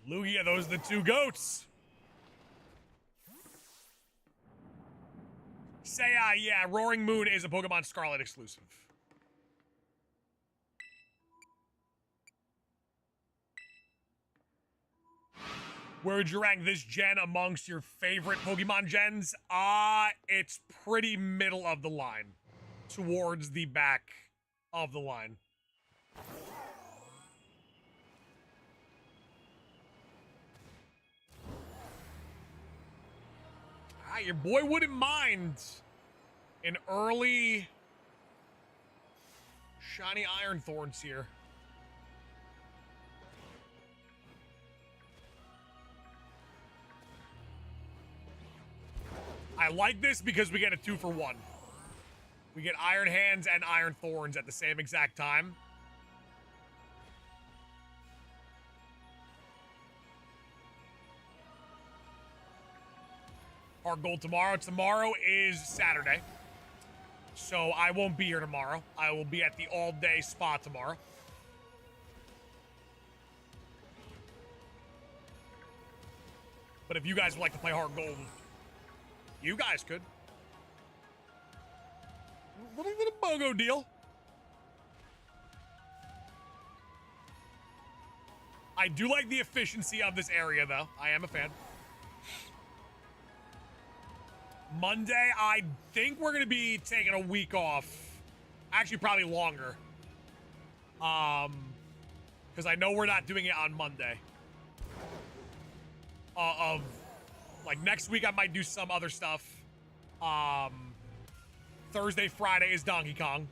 Lugia, those are the two goats. Say, yeah, Roaring Moon is a Pokemon Scarlet exclusive. Where would you rank this gen amongst your favorite Pokemon gens? It's pretty middle of the line. Towards the back of the line. Your boy wouldn't mind an early shiny Iron Thorns here. I like this because we get a 2-for-1. We get Iron Hands and Iron Thorns at the same exact time. Our goal tomorrow. Tomorrow is Saturday. So I won't be here tomorrow. I will be at the all-day spa tomorrow. But if you guys would like to play Hard Gold, you guys could. Little BOGO deal. I do like the efficiency of this area, though. I am a fan. Monday, I think we're going to be taking a week off. Actually, probably longer. Because I know we're not doing it on Monday. Like, next week I might do some other stuff. Thursday, Friday is Donkey Kong.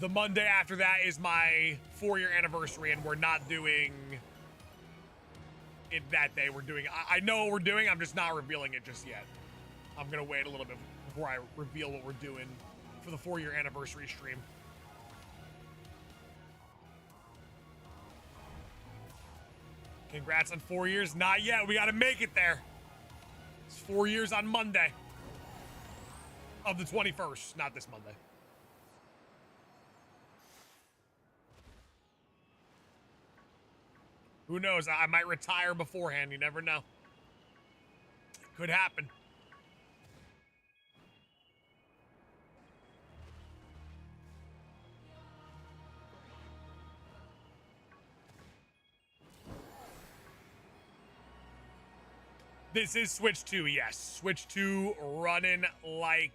The Monday after that is my 4-year anniversary, and we're not doing it that day. We're doing, I know what we're doing, I'm just not revealing it just yet. I'm gonna wait a little bit before I reveal what we're doing for the 4-year anniversary stream. Congrats on 4 years. Not yet. We got to make it there. It's 4 years on Monday of the 21st. Not this Monday. Who knows? I might retire beforehand. You never know. It could happen. This is Switch 2, yes. Switch 2 running like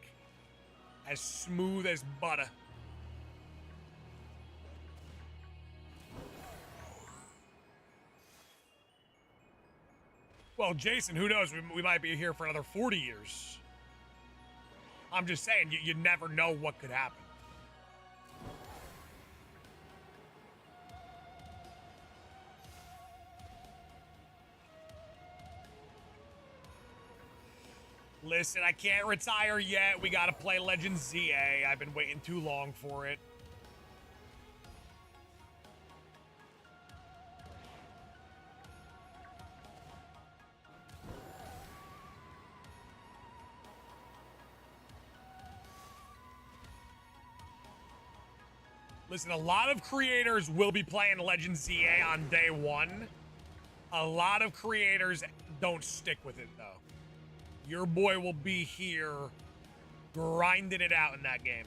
as smooth as butter. Well, Jason, who knows? We might be here for another 40 years. I'm just saying, you never know what could happen. Listen, I can't retire yet. We gotta play Legends ZA. I've been waiting too long for it. Listen, a lot of creators will be playing Legends ZA on day one. A lot of creators don't stick with it, though. Your boy will be here grinding it out in that game.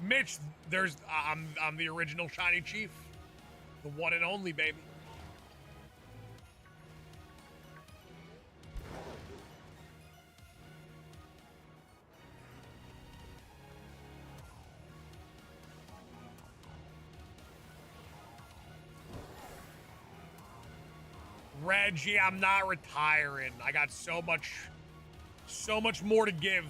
Mitch, I'm the original Shiny Chief. The one and only, baby. Reggie, I'm not retiring. I got so much more to give.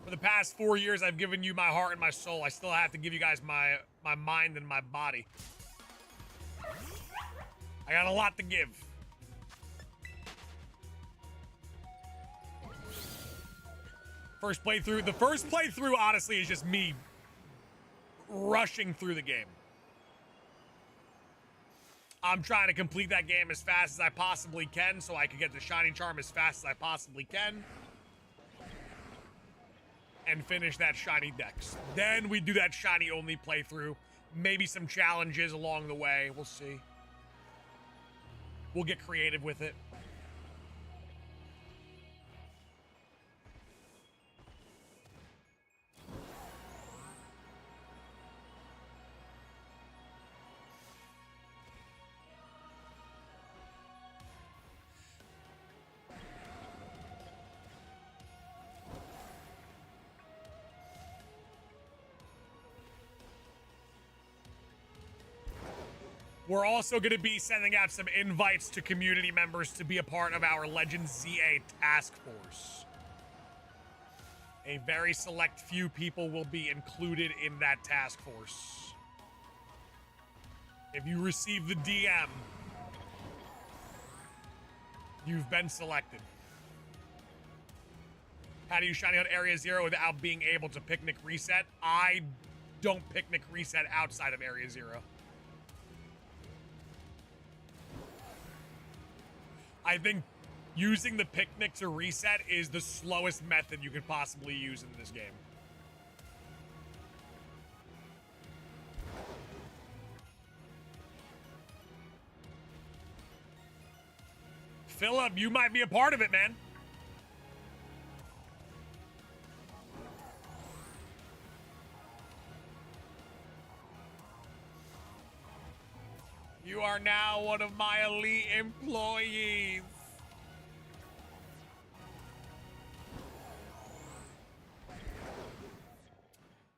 For the past 4 years, I've given you my heart and my soul. I still have to give you guys my mind and my body. I got a lot to give. First playthrough. The first playthrough, honestly, is just me rushing through the game. I'm trying to complete that game as fast as I possibly can so I can get the shiny charm as fast as I possibly can. And finish that shiny dex. Then we do that shiny only playthrough. Maybe some challenges along the way. We'll see. We'll get creative with it. We're also going to be sending out some invites to community members to be a part of our Legends ZA task force. A very select few people will be included in that task force. If you receive the DM, you've been selected. How do you shiny out Area 0 without being able to picnic reset? I don't picnic reset outside of Area 0. I think using the picnic to reset is the slowest method you could possibly use in this game. Philip, you might be a part of it, man. You are now one of my elite employees.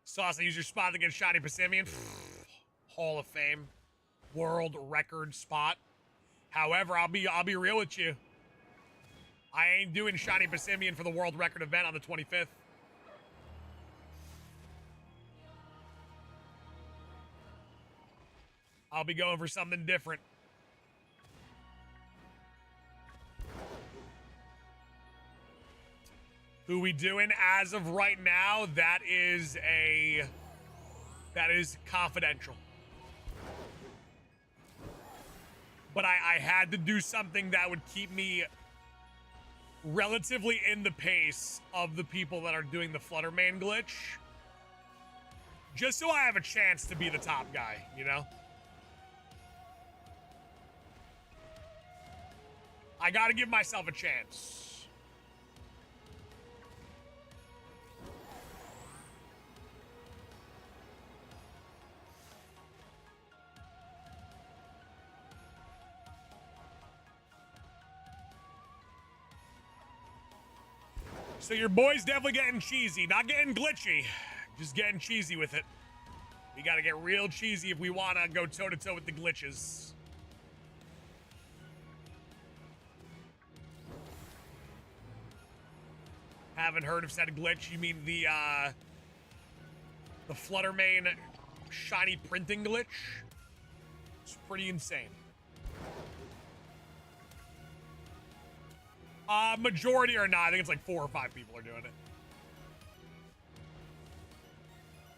Sauce, use your spot against Shiny Passimian. Hall of Fame. World record spot. However, I'll be real with you. I ain't doing Shiny Passimian for the world record event on the 25th. I'll be going for something different. Who we doing as of right now? That is confidential. But I had to do something that would keep me relatively in the pace of the people that are doing the Fluttermane glitch. Just so I have a chance to be the top guy, you know? I gotta give myself a chance. So your boy's definitely getting cheesy. Not getting glitchy, just getting cheesy with it. We gotta get real cheesy if we wanna go toe-to-toe with the glitches. Haven't heard of said glitch. You mean the Fluttermane shiny printing glitch? It's pretty insane. Majority or not, I think it's like 4 or 5 people are doing it.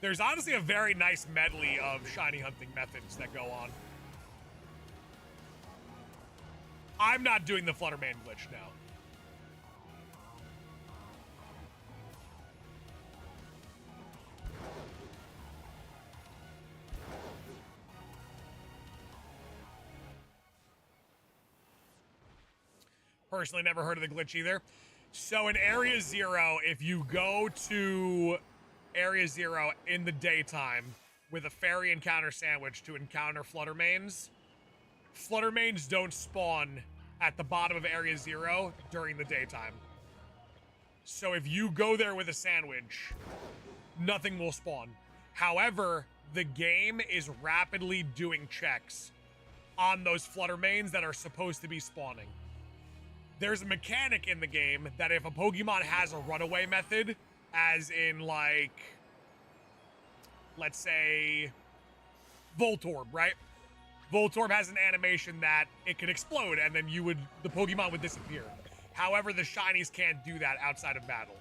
There's honestly a very nice medley of shiny hunting methods that go on. I'm not doing the Fluttermane glitch now. Personally, never heard of the glitch either. So in Area 0, if you go to Area 0 in the daytime with a fairy encounter sandwich to encounter Fluttermanes, Fluttermanes don't spawn at the bottom of Area 0 during the daytime. So if you go there with a sandwich, nothing will spawn. However, the game is rapidly doing checks on those Fluttermanes that are supposed to be spawning. There's a mechanic in the game that if a Pokemon has a runaway method, as in like, let's say, Voltorb, right? Voltorb has an animation that it could explode and then the Pokemon would disappear. However, the shinies can't do that outside of battle.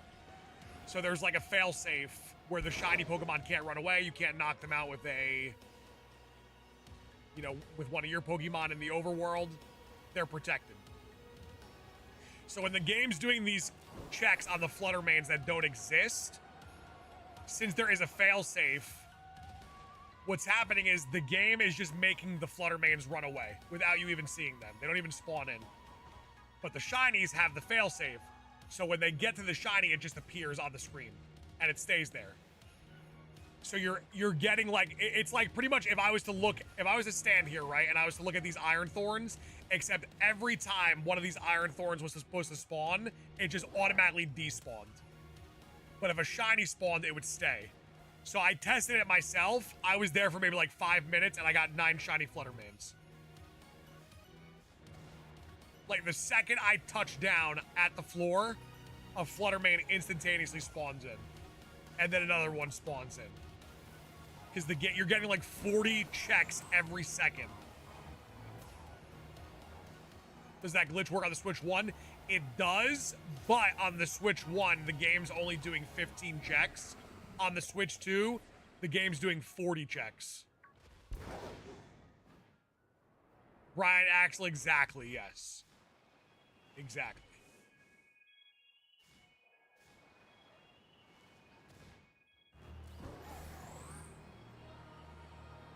So there's like a failsafe where the shiny Pokemon can't run away. You can't knock them out with a you know, with one of your Pokemon in the overworld, they're protected. So when the game's doing these checks on the Fluttermanes that don't exist, since there is a failsafe, what's happening is the game is just making the Fluttermanes run away without you even seeing them. They don't even spawn in. But the shinies have the failsafe, so when they get to the shiny, it just appears on the screen, and it stays there. So you're getting like, it's like pretty much if I was to stand here, right, and I was to look at these Iron Thorns, except every time one of these Iron Thorns was supposed to spawn, it just automatically despawned. But if a shiny spawned, it would stay. So I tested it myself. I was there for maybe like 5 minutes, and I got 9 shiny Fluttermanes. Like, the second I touch down at the floor, a Fluttermane instantaneously spawns in. And then another one spawns in. Because you're getting like 40 checks every second. Does that glitch work on the Switch 1? It does, but on the Switch 1, the game's only doing 15 checks. On the Switch 2, the game's doing 40 checks. Brian Axel, exactly, yes. Exactly.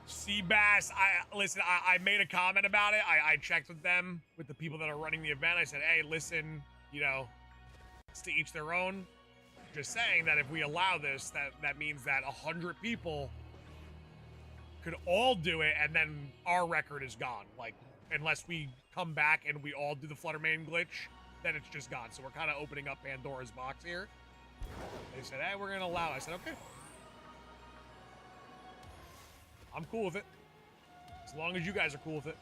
Seabass, listen, I made a comment about it. I checked with them, with the people that are running the event. I said, hey, listen, you know, it's to each their own. Just saying that if we allow this, that means that 100 people could all do it, and then our record is gone. Like, unless we come back and we all do the Fluttermane glitch, then it's just gone. So we're kind of opening up Pandora's box here. They said, hey, we're going to allow it. I said, okay. I'm cool with it. As long as you guys are cool with it.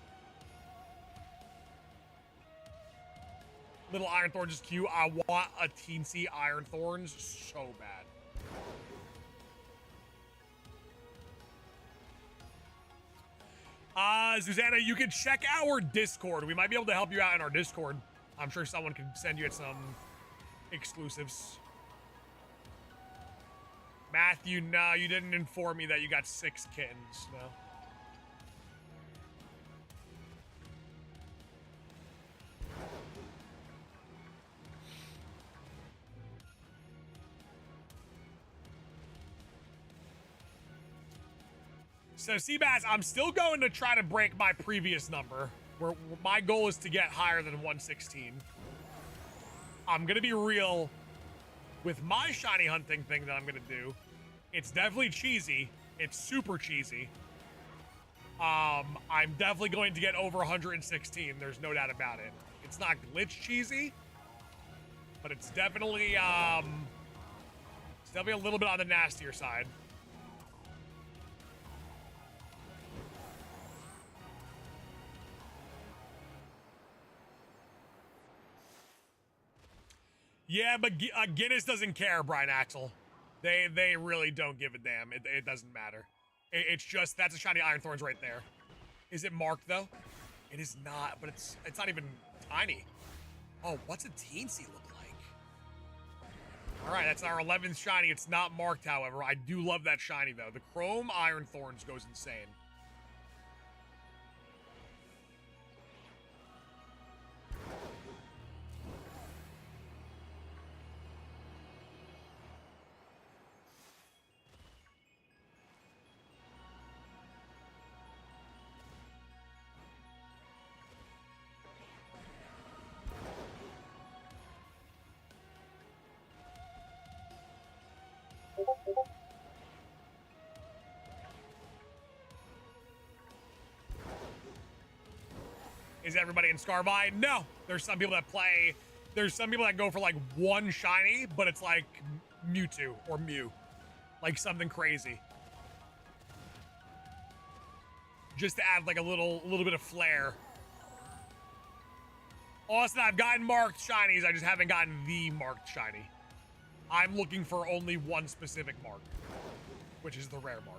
Little Iron Thorns is cute. I want a teensy Iron Thorns so bad. Susanna, you can check our Discord. We might be able to help you out in our Discord. I'm sure someone can send you some exclusives. Matthew, no, you didn't inform me that you got 6 kittens, no. So, Seabass, I'm still going to try to break my previous number, where my goal is to get higher than 116. I'm going to be real with my shiny hunting thing that I'm going to do. It's definitely cheesy. It's super cheesy. I'm definitely going to get over 116. There's no doubt about it. It's not glitch cheesy, but it's definitely a little bit on the nastier side. Yeah, but Guinness doesn't care, Brian Axel. They really don't give a damn. It doesn't matter. It's just, that's a shiny Iron Thorns right there. Is it marked, though? It is not, but it's not even tiny. Oh, what's a teensy look like? All right, that's our 11th shiny. It's not marked, however. I do love that shiny, though. The Chrome Iron Thorns goes insane. Is everybody in Scarby? No. There's some people that play. There's some people that go for like one shiny, but it's like Mewtwo or Mew. Like something crazy. Just to add like a little bit of flair. Austin, I've gotten marked shinies. I just haven't gotten the marked shiny. I'm looking for only one specific mark, which is the rare mark.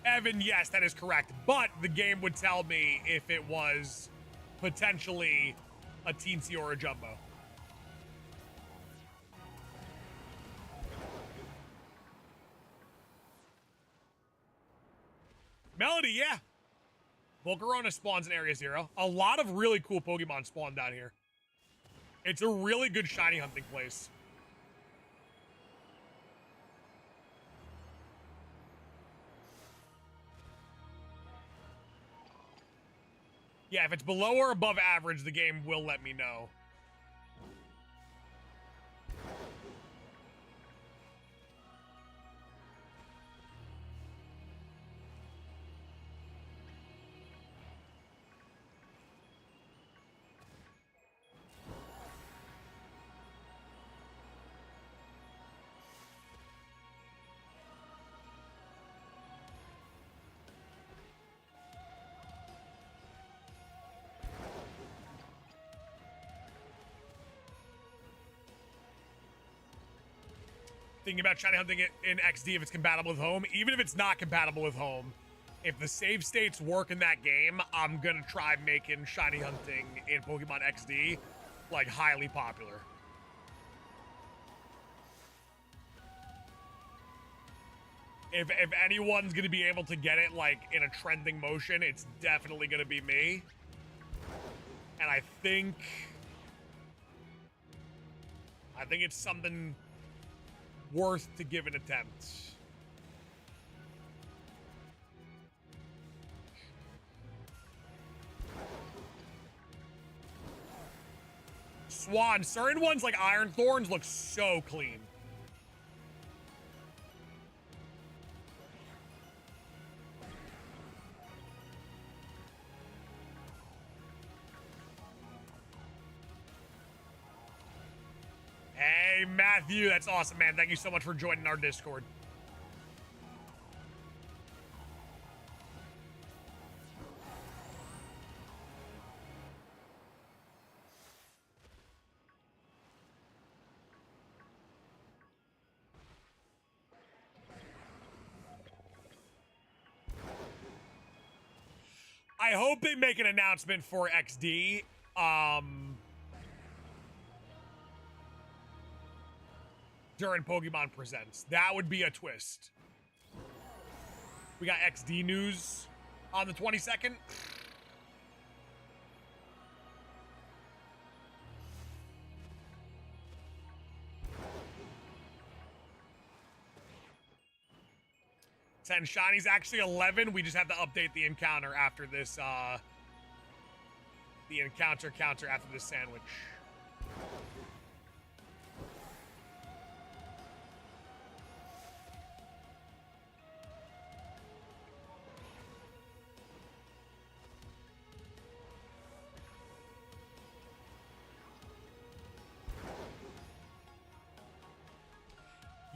Evan, yes, that is correct. But the game would tell me if it was potentially a teensy or a jumbo. Melody, yeah. Volcarona spawns in Area 0. A lot of really cool Pokemon spawn down here. It's a really good shiny hunting place. Yeah, if it's below or above average, the game will let me know. Thinking about shiny hunting it in XD if it's compatible with home. Even if it's not compatible with home, if the save states work in that game, I'm gonna try making shiny hunting in Pokemon XD like highly popular. If anyone's gonna be able to get it like in a trending motion, it's definitely gonna be me. And I think it's something worth to give an attempt. Swan, certain ones like Iron Thorns look so clean. Hey, Matthew, that's awesome, man. Thank you so much for joining our Discord. I hope they make an announcement for XD. During Pokemon Presents. That would be a twist. We got XD news on the 22nd. Ten shinies, actually 11. We just have to update the encounter after this, the encounter counter after this sandwich.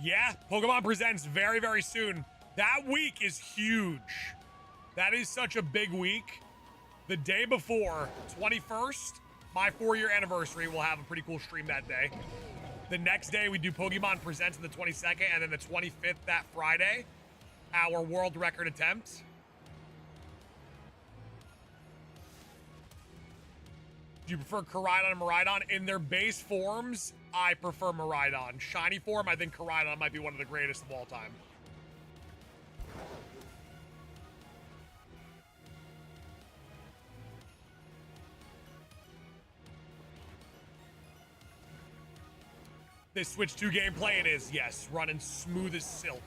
Yeah, Pokemon Presents very, very soon. That week is huge. That is such a big week. The day before, 21st, my 4-year anniversary, we'll have a pretty cool stream that day. The next day, we do Pokemon Presents on the 22nd, and then the 25th, that Friday, our world record attempt. Do you prefer Koraidon and Miraidon? In their base forms, I prefer Miraidon. Shiny form, I think Koraidon might be one of the greatest of all time. This Switch 2 gameplay, it is, yes. Running smooth as silk.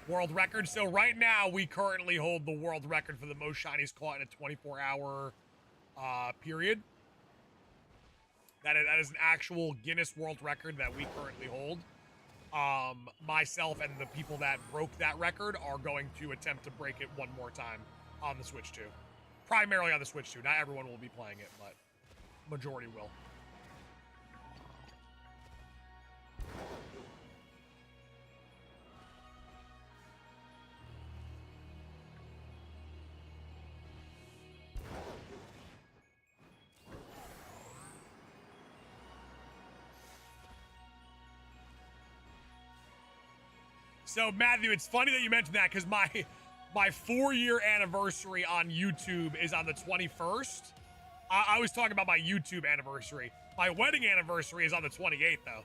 World record. So right now, we currently hold the world record for the most shinies caught in a 24-hour period. That is an actual Guinness World Record that we currently hold. Myself and the people that broke that record are going to attempt to break it one more time on the Switch 2. Primarily on the Switch 2. Not everyone will be playing it, but majority will. So Matthew, it's funny that you mentioned that because my 4-year anniversary on YouTube is on the 21st. I was talking about my YouTube anniversary. My wedding anniversary is on the 28th, though.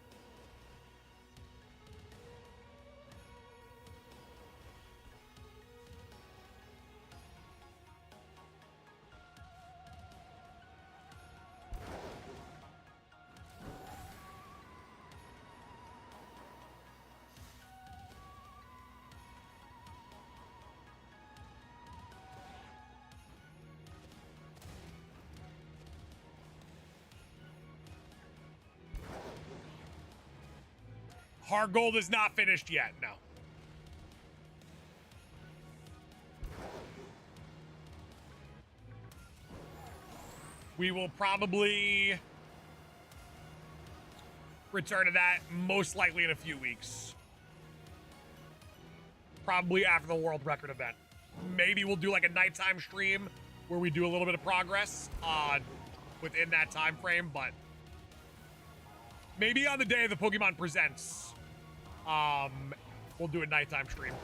Heart Gold is not finished yet, no. We will probably return to that most likely in a few weeks. Probably after the world record event. Maybe we'll do like a nighttime stream where we do a little bit of progress within that time frame, but maybe on the day of the Pokemon Presents. We'll do a nighttime stream.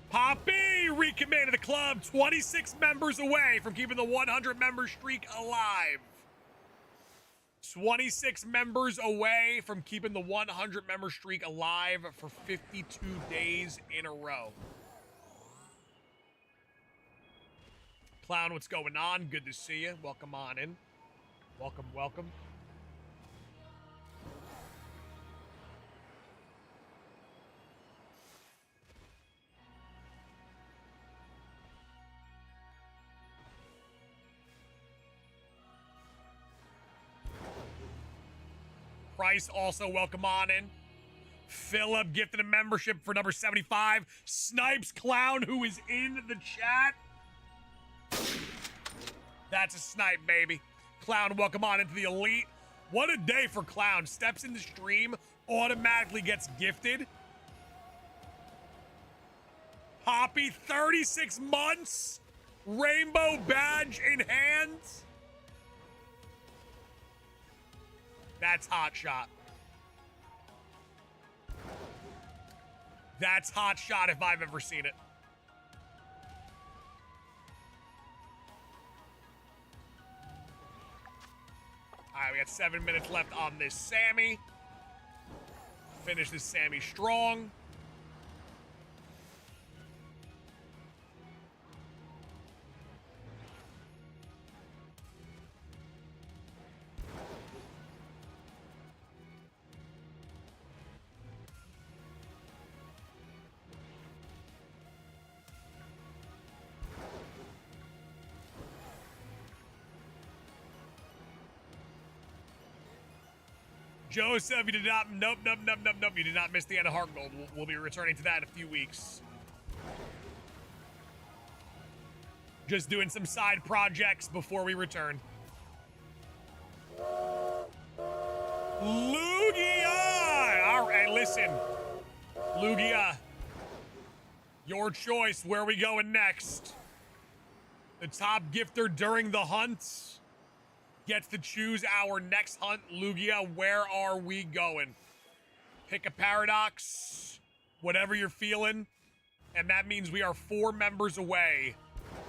Poppy recommitted to the club, 26 members away from keeping the 100 member streak alive. 26 members away from keeping the 100 member streak alive for 52 days in a row. Clown, what's going on? Good to see you. Welcome on in. Welcome, welcome. Price, also welcome on in. Philip gifted a membership for number 75. Snipes Clown, who is in the chat. That's a snipe, baby. Clown, welcome on into the elite. What a day for Clown. Steps in the stream, automatically gets gifted. Poppy, 36 months. Rainbow badge in hand. That's hot shot. That's hot shot if I've ever seen it. All right, we got 7 minutes left on this Sammy. Finish this Sammy strong. Joseph, you did not, nope, you did not miss the end of Heart Gold. We'll be returning to that in a few weeks. Just doing some side projects before we return. Lugia! All right, listen. Lugia, your choice. Where are we going next? The top gifter during the hunt gets to choose our next hunt. Lugia, where are we going? Pick a paradox, whatever you're feeling. And that means we are 4 members away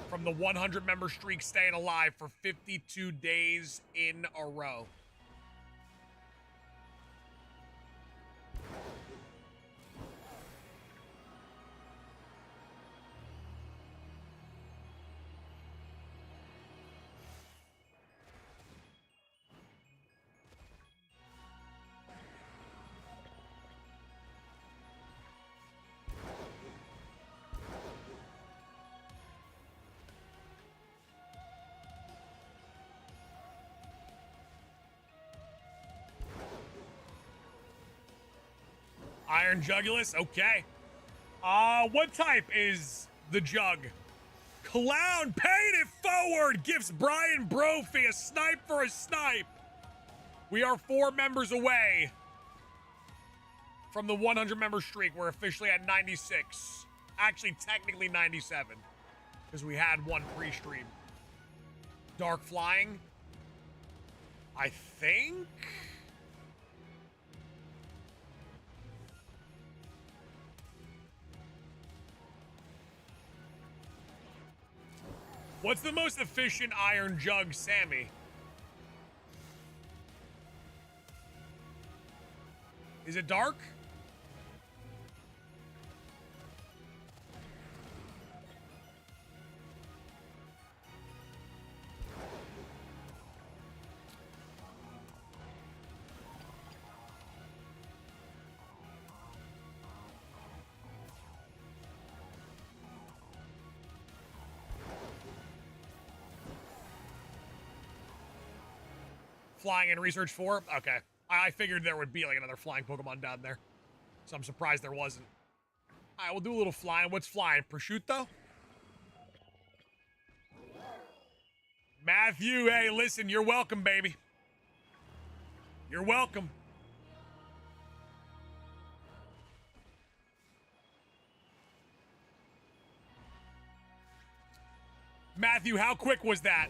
from the 100 member streak staying alive for 52 days in a row. Iron Jugulus, okay. What type is the jug? Clown, paying it forward, gives Brian Brophy a snipe for a snipe. We are 4 members away from the 100 member streak. We're officially at 96. Actually, technically 97, because we had one pre-stream. Dark Flying, I think. What's the most efficient iron jug, Sammy? Is it dark? Flying in Research 4? Okay. I figured there would be like another flying Pokemon down there. So I'm surprised there wasn't. Alright, we'll do a little flying. What's flying? Prosciutto? Matthew, hey, listen, you're welcome, baby. You're welcome. Matthew, how quick was that?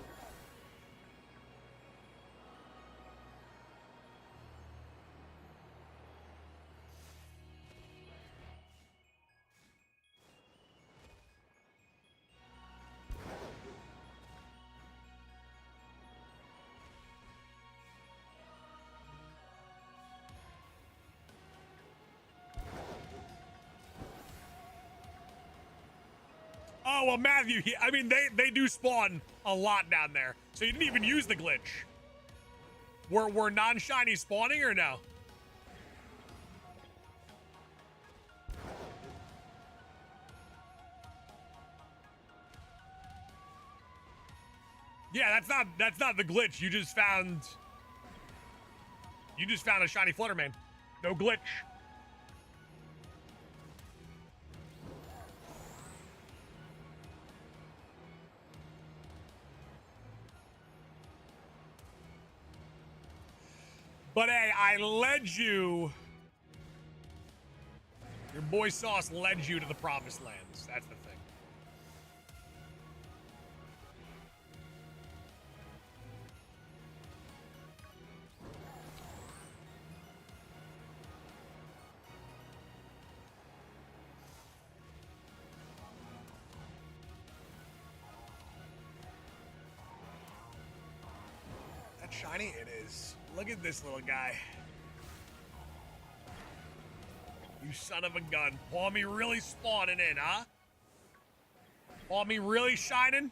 Oh, well, Matthew, I mean, they do spawn a lot down there. So you didn't even use the glitch. Were non-shiny spawning or no? Yeah, that's not the glitch. You just found a shiny Fluttermane. No glitch. But hey, I led you. Your boy Sauce led you to the promised lands. That's the thing. That shiny? It is. Look at this little guy. You son of a gun. Palmy really spawning in, huh? Palmy really shining?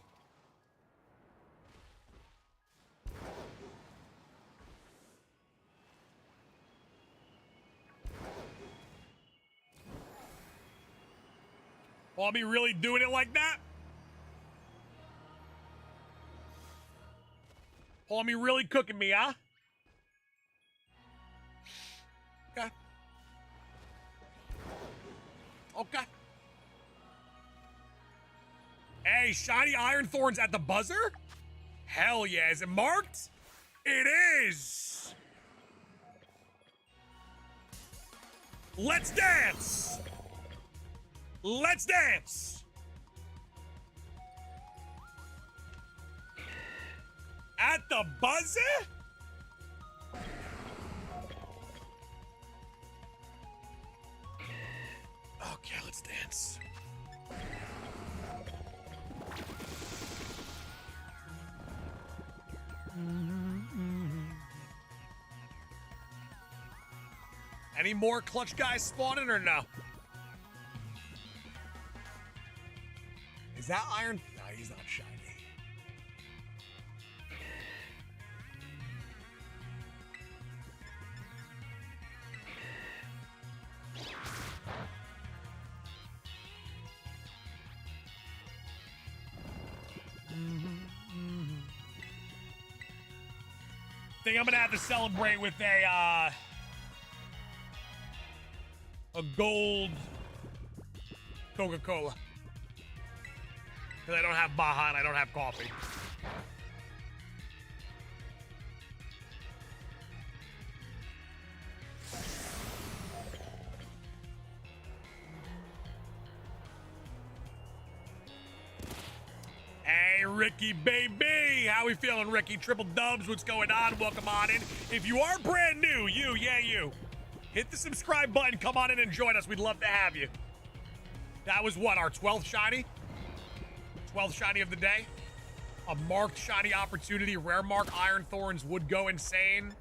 Palmy really doing it like that? Palmy really cooking me, huh? Okay. Okay. Hey, shiny Iron Thorns at the buzzer? Hell yeah. Is it marked? It is. Let's dance. Let's dance. At the buzzer? Okay, let's dance. Any more clutch guys spawning or no? Is that Iron? No, he's not shiny. Think I'm gonna have to celebrate with a gold Coca-Cola. Because I don't have Baja and I don't have coffee. Hey, Ricky, baby. How we feeling, Ricky? Triple dubs, what's going on? Welcome on in. If you are brand new, you, hit the subscribe button. Come on in and join us. We'd love to have you. That was what, our 12th shiny? 12th shiny of the day? A marked shiny opportunity. Rare mark Iron Thorns would go insane.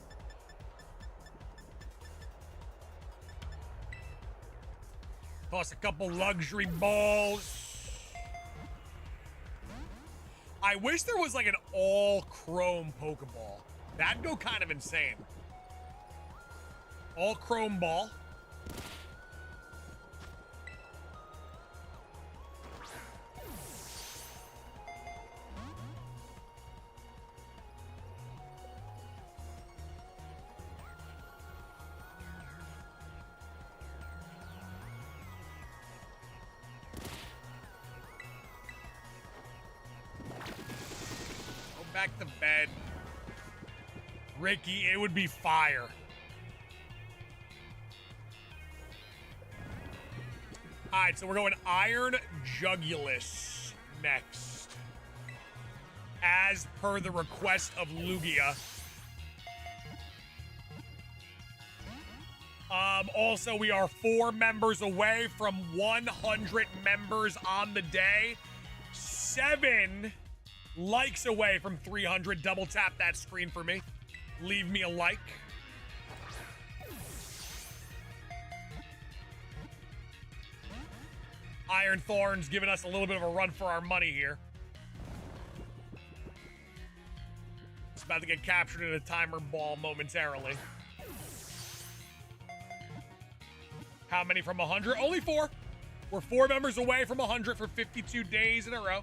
Plus a couple luxury balls. I wish there was like an all chrome Pokeball. That'd go kind of insane. All chrome ball. Back to bed. Ricky, it would be fire. Alright, so we're going Iron Jugulus next. As per the request of Lugia. Also, we are 4 members away from 100 members on the day. 7 likes away from 300. Double tap that screen for me. Leave me a like. Iron Thorns giving us a little bit of a run for our money here. It's about to get captured in a timer ball momentarily. How many from 100? Only 4. We're 4 members away from 100 for 52 days in a row.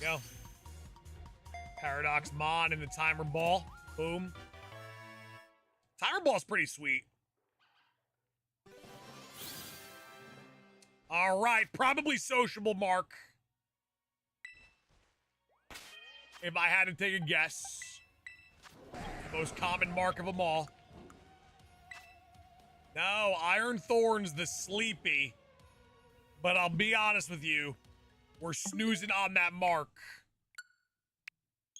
Go. Paradox Mon in the timer ball. Boom. Timer ball's pretty sweet. All right, probably sociable mark. If I had to take a guess. Most common mark of them all. No, Iron Thorns the sleepy. But I'll be honest with you. We're snoozing on that mark.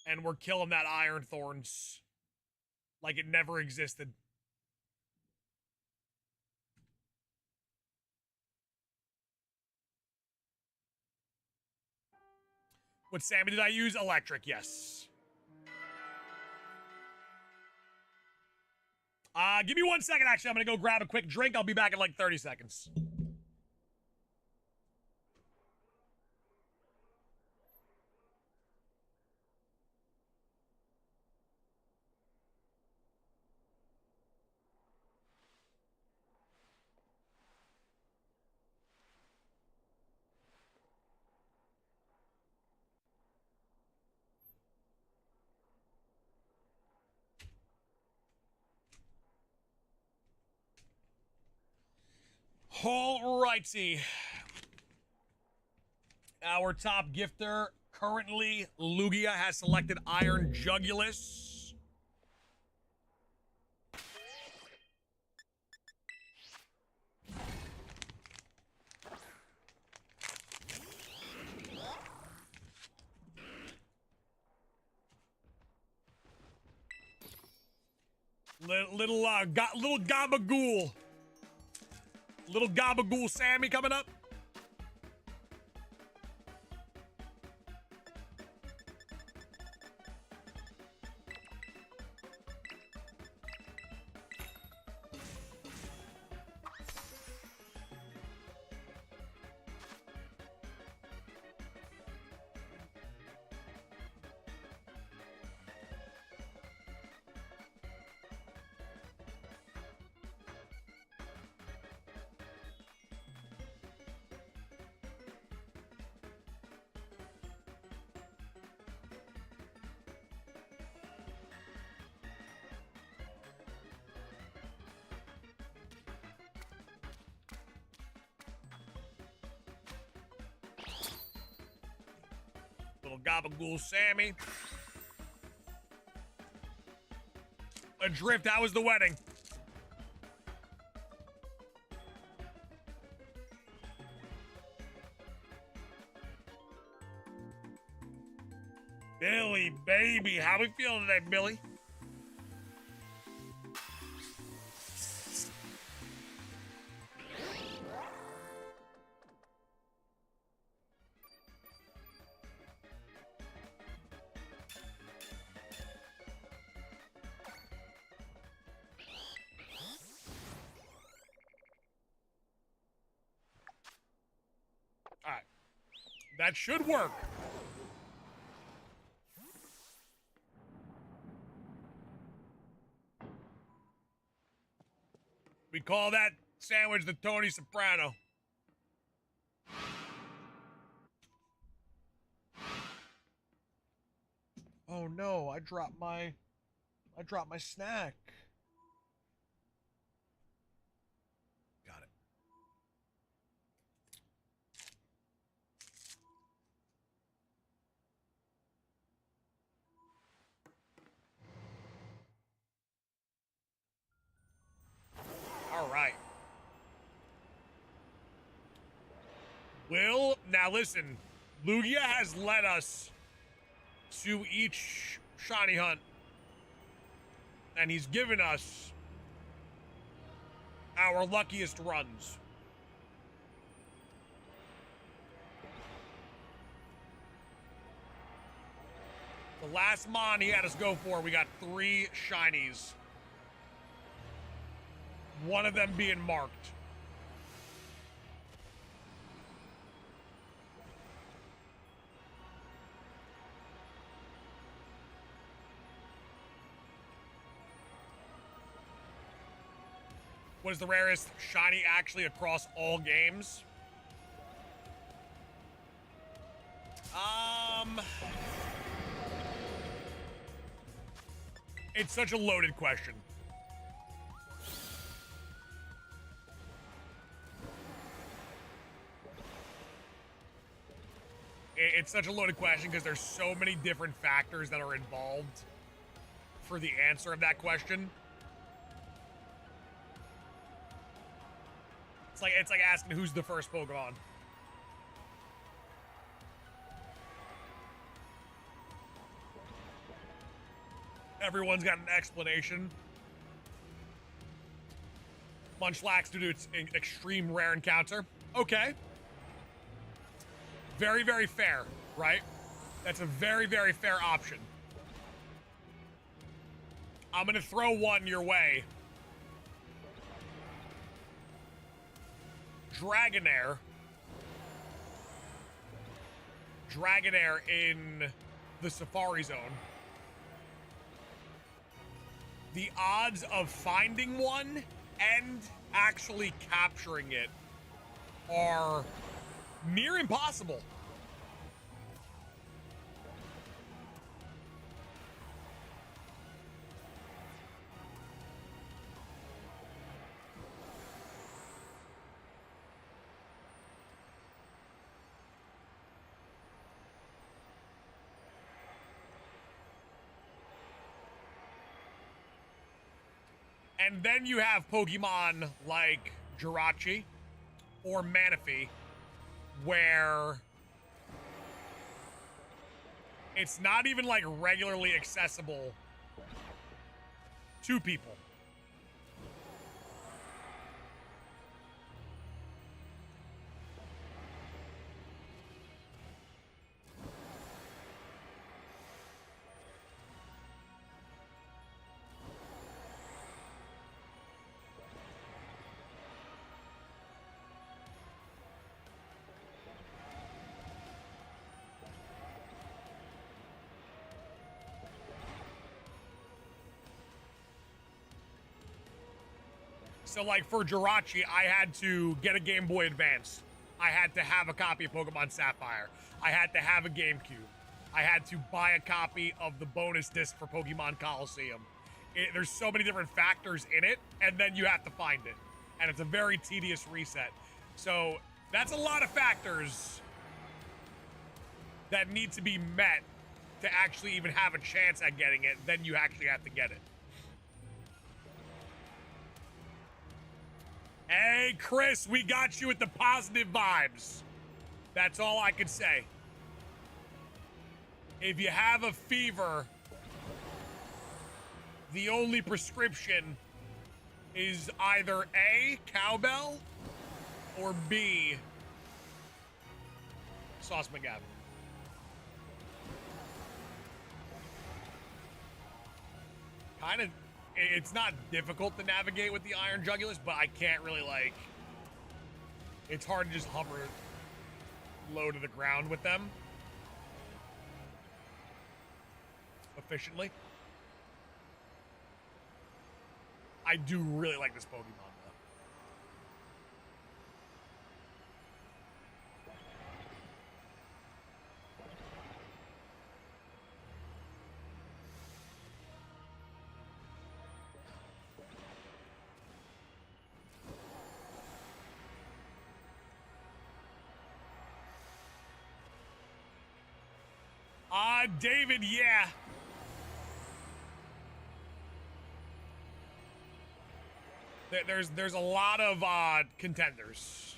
And we're killing that Iron Thorns. Like it never existed. What Sammy did I use? Electric, yes. Give me 1 second, actually. I'm gonna go grab a quick drink. I'll be back in like 30 seconds. Alrighty. Our top gifter, currently, Lugia has selected Iron Jugulus. Little gabagool. Little gabagool Sammy coming up. Little gabagool Sammy. Adrift, how was the wedding? Billy, baby, how we feeling today, Billy? All right, that should work. We call that sandwich the Tony Soprano. Oh no, I dropped my snack. Got it. All right. Now listen, Lugia has led us to each shiny hunt, and he's given us our luckiest runs. The last mon he had us go for, we got 3 shinies. One of them being marked. What is the rarest shiny actually across all games? It's such a loaded question. It's such a loaded question because there's so many different factors that are involved for the answer of that question. It's like asking who's the first Pokemon. Everyone's got an explanation. Munchlax due to its extreme rare encounter. Okay. Very, very fair, right? That's a very, very fair option. I'm gonna throw one your way. Dragonair. Dragonair in the Safari Zone. The odds of finding one and actually capturing it are near impossible. And then you have Pokemon like Jirachi or Manaphy, where it's not even like regularly accessible to people. So, like, for Jirachi, I had to get a Game Boy Advance. I had to have a copy of Pokemon Sapphire. I had to have a GameCube. I had to buy a copy of the bonus disc for Pokemon Coliseum. There's so many different factors in it, and then you have to find it. And it's a very tedious reset. So, that's a lot of factors that need to be met to actually even have a chance at getting it. Then you actually have to get it. Hey, Chris, we got you with the positive vibes. That's all I could say. If you have a fever, the only prescription is either A, cowbell, or B, sauce McGavin. Kind of, it's not difficult to navigate with the Iron Jugulus, but I can't really, like, it's hard to just hover low to the ground with them efficiently. I do really like this Pokemon, though. David, yeah. There's a lot of contenders.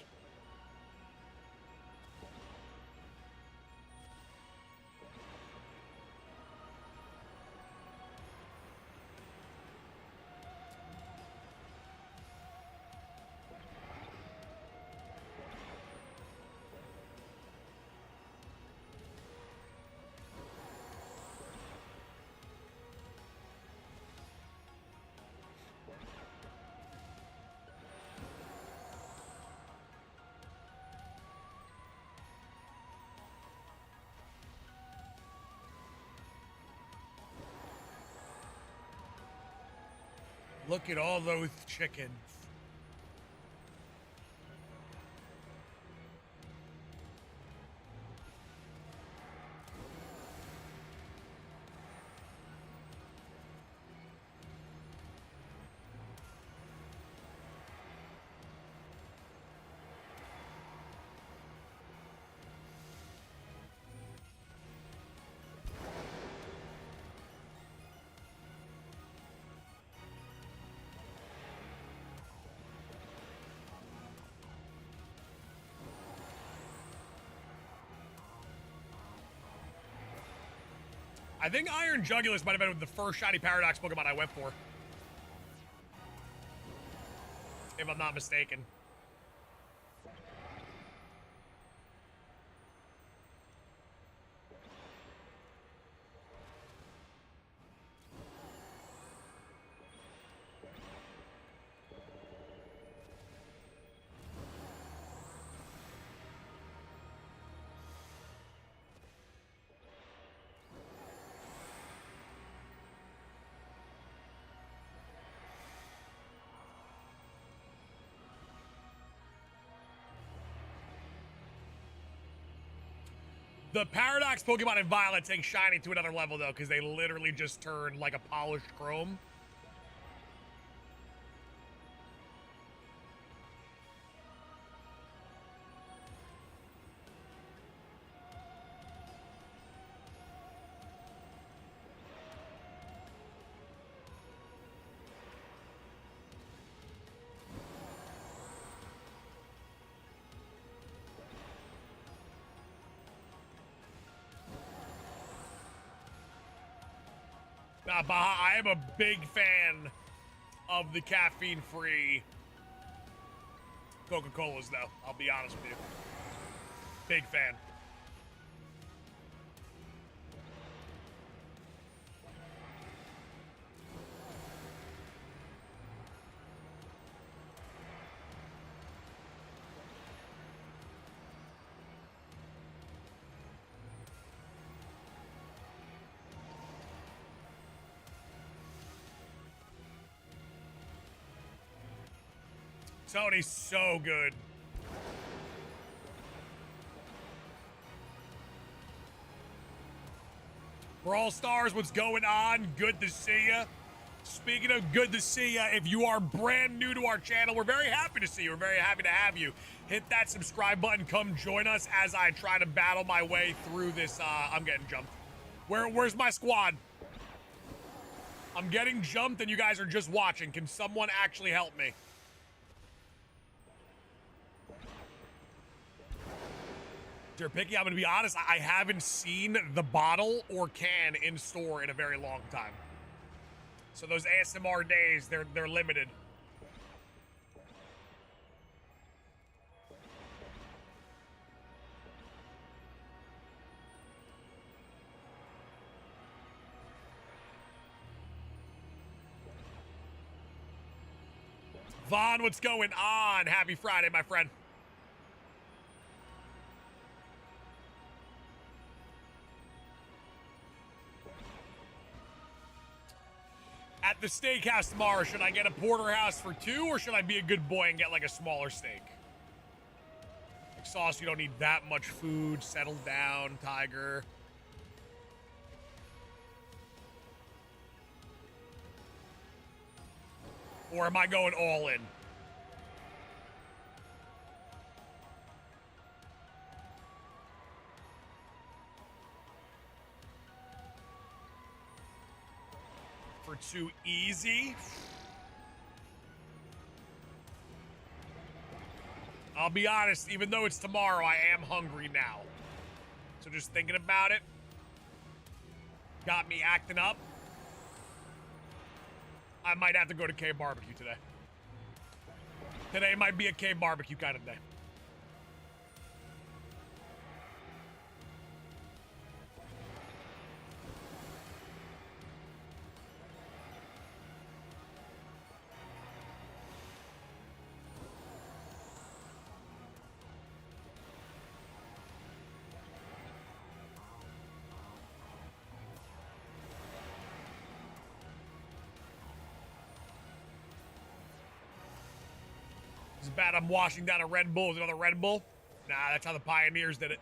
Look at all those chickens. I think Iron Jugulus might have been the first shiny Paradox Pokemon I went for, if I'm not mistaken. The Paradox Pokemon in Violet take Shiny to another level, though, because they literally just turn like a polished chrome. Baja, I am a big fan of the caffeine-free Coca-Colas, though. I'll be honest with you. Big fan. Tony's so good. Brawl Stars, what's going on? Good to see ya. Speaking of good to see ya, if you are brand new to our channel, we're very happy to see you. We're very happy to have you. Hit that subscribe button. Come join us as I try to battle my way through this. I'm getting jumped. Where's my squad? I'm getting jumped and you guys are just watching. Can someone actually help me? they're picky, I'm gonna be honest, I haven't seen the bottle or can in store in a very long time. So those ASMR days, they're limited. Vaughn, what's going on? Happy Friday, my friend. At the steakhouse tomorrow, should I get a porterhouse for 2 or should I be a good boy and get like a smaller steak? Like, Sauce, you don't need that much food. Settle down, Tiger. Or am I going all in? For 2 easy? I'll be honest, even though it's tomorrow, I am hungry now. So just thinking about it got me acting up. I might have to go to K Barbecue today. Today might be a K Barbecue kind of day. It's bad I'm washing down a Red Bull with another Red Bull. Nah, that's how the pioneers did it.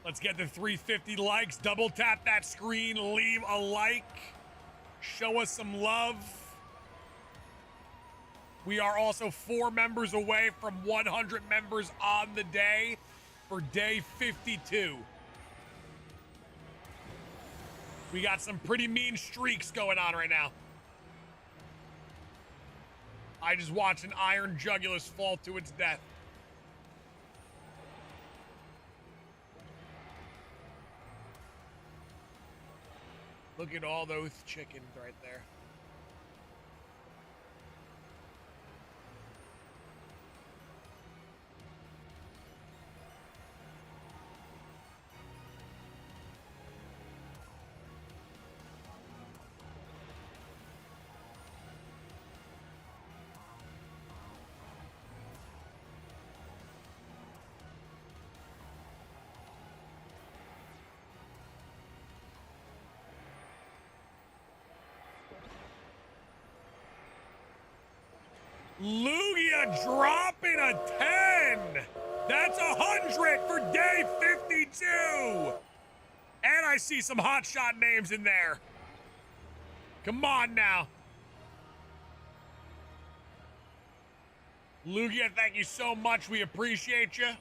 Let's get to 350 likes. Double tap that screen, leave a like, show us some love. We are also 4 members away from 100 members on the day for day 52. We got some pretty mean streaks going on right now. I just watched an Iron Jugulus fall to its death. Look at all those chickens right there. Lugia dropping a 10. That's 100 for day 52. And I see some hotshot names in there. Come on now. Lugia, thank you so much. We appreciate you.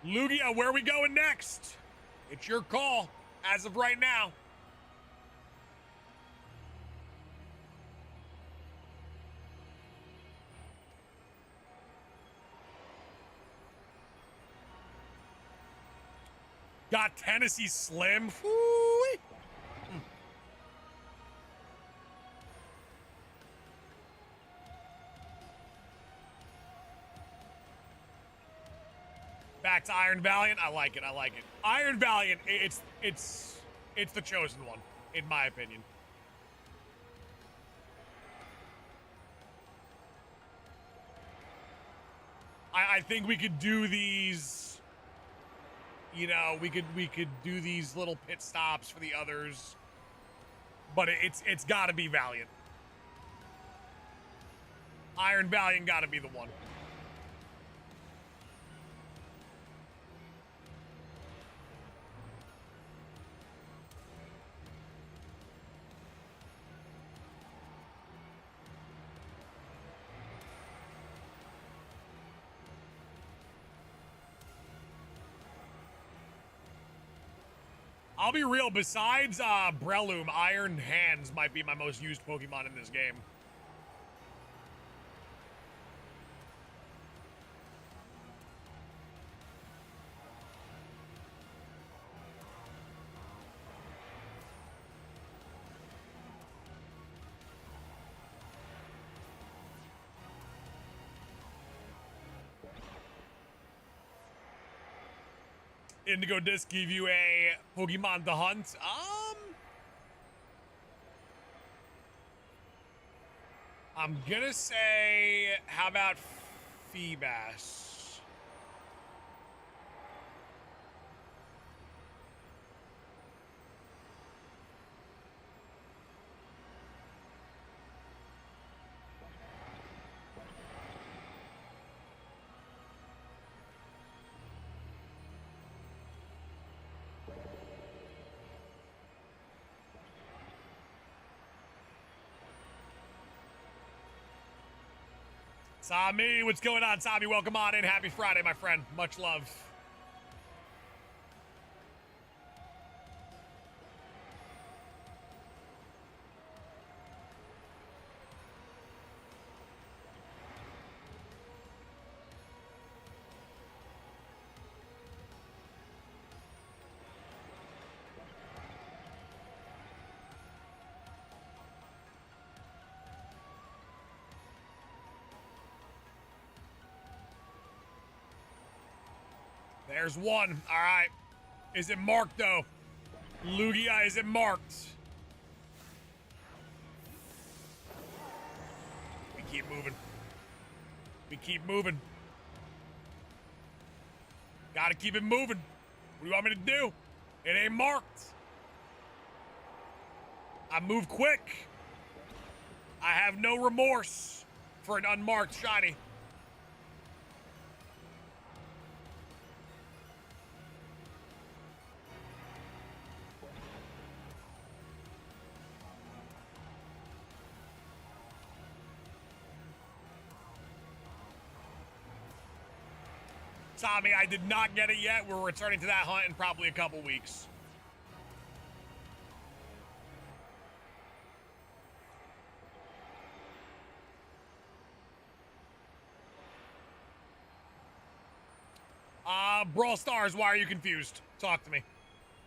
Lugia, where are we going next? It's your call as of right now. Got Tennessee Slim. Woo-wee. Back to Iron Valiant. I like it. I like it. Iron Valiant. It's the chosen one, in my opinion. I think we could do these. You know, we could do these little pit stops for the others, but it's got to be Valiant. Iron Valiant got to be the one. I'll be real, besides Breloom, Iron Hands might be my most used Pokemon in this game. Indigo Disc give you a Pokemon to hunt. I'm gonna say, how about Feebas? Tommy, what's going on, Tommy? Welcome on in. Happy Friday, my friend. Much love. There's one. All right. Is it marked, though? Lugia, is it marked? We keep moving. We keep moving. Gotta keep it moving. What do you want me to do? It ain't marked. I move quick. I have no remorse for an unmarked shiny. Tommy, I did not get it yet. We're returning to that hunt in probably a couple weeks. Brawl Stars, why are you confused? Talk to me.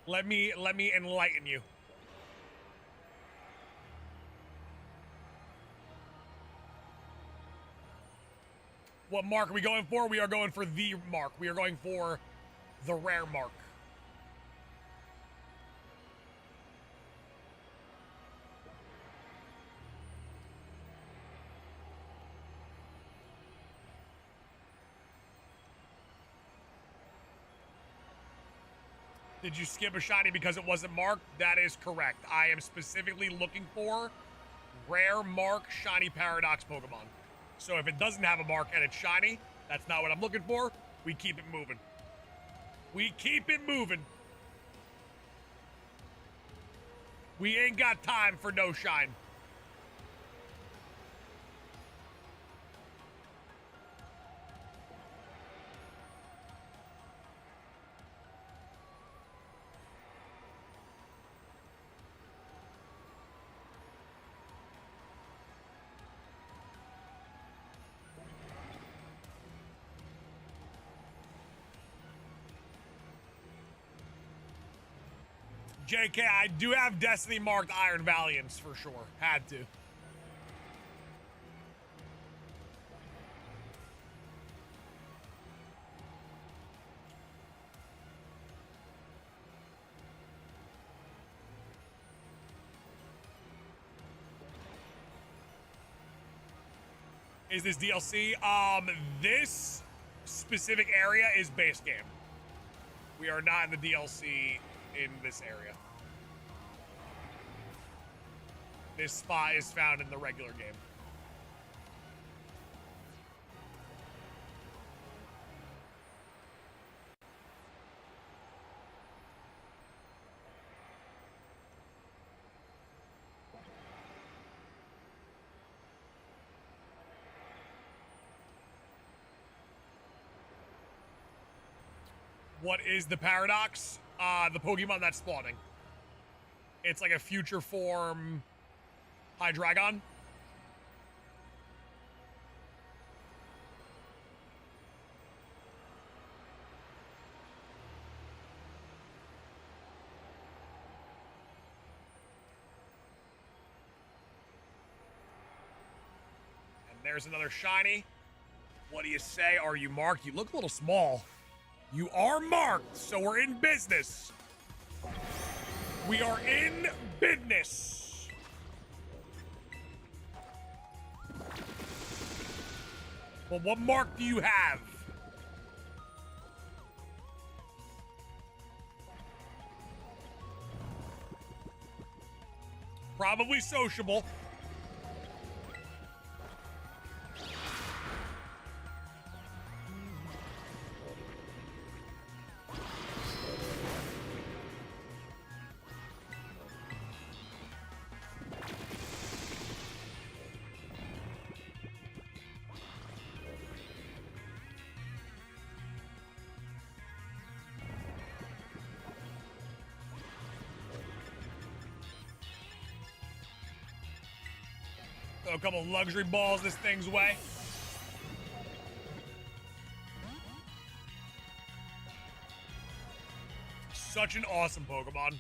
Let me enlighten you. What mark are we going for? We are going for the mark. We are going for the rare mark. Did you skip a shiny because it wasn't marked? That is correct. I am specifically looking for rare mark shiny paradox Pokemon. So if it doesn't have a mark and it's shiny, that's not what I'm looking for. We keep it moving. We keep it moving. We ain't got time for no shine. JK, I do have Destiny marked Iron Valiants for sure. Had to. Is this DLC? This specific area is base game. We are not in the DLC in this area. This spot is found in the regular game. What is the paradox? The Pokemon that's spawning. It's like a future form Hydreigon. And there's another shiny. What do you say? Are you marked? You look a little small. You are marked, so we're in business. We are in business. Well, what mark do you have? Probably sociable. Throw a couple luxury balls this thing's way. Such an awesome Pokemon.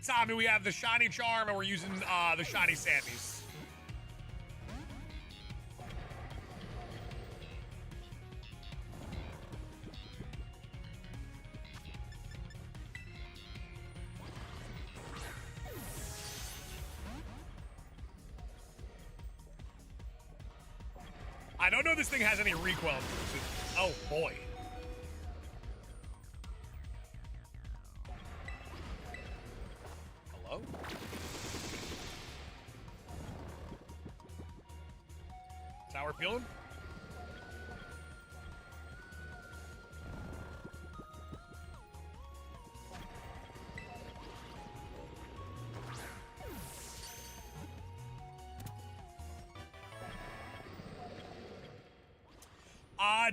Tommy, we have the shiny charm and we're using the shiny Sandies. I don't know if this thing has any recoil. Oh boy. Hello? Is that how we're feeling?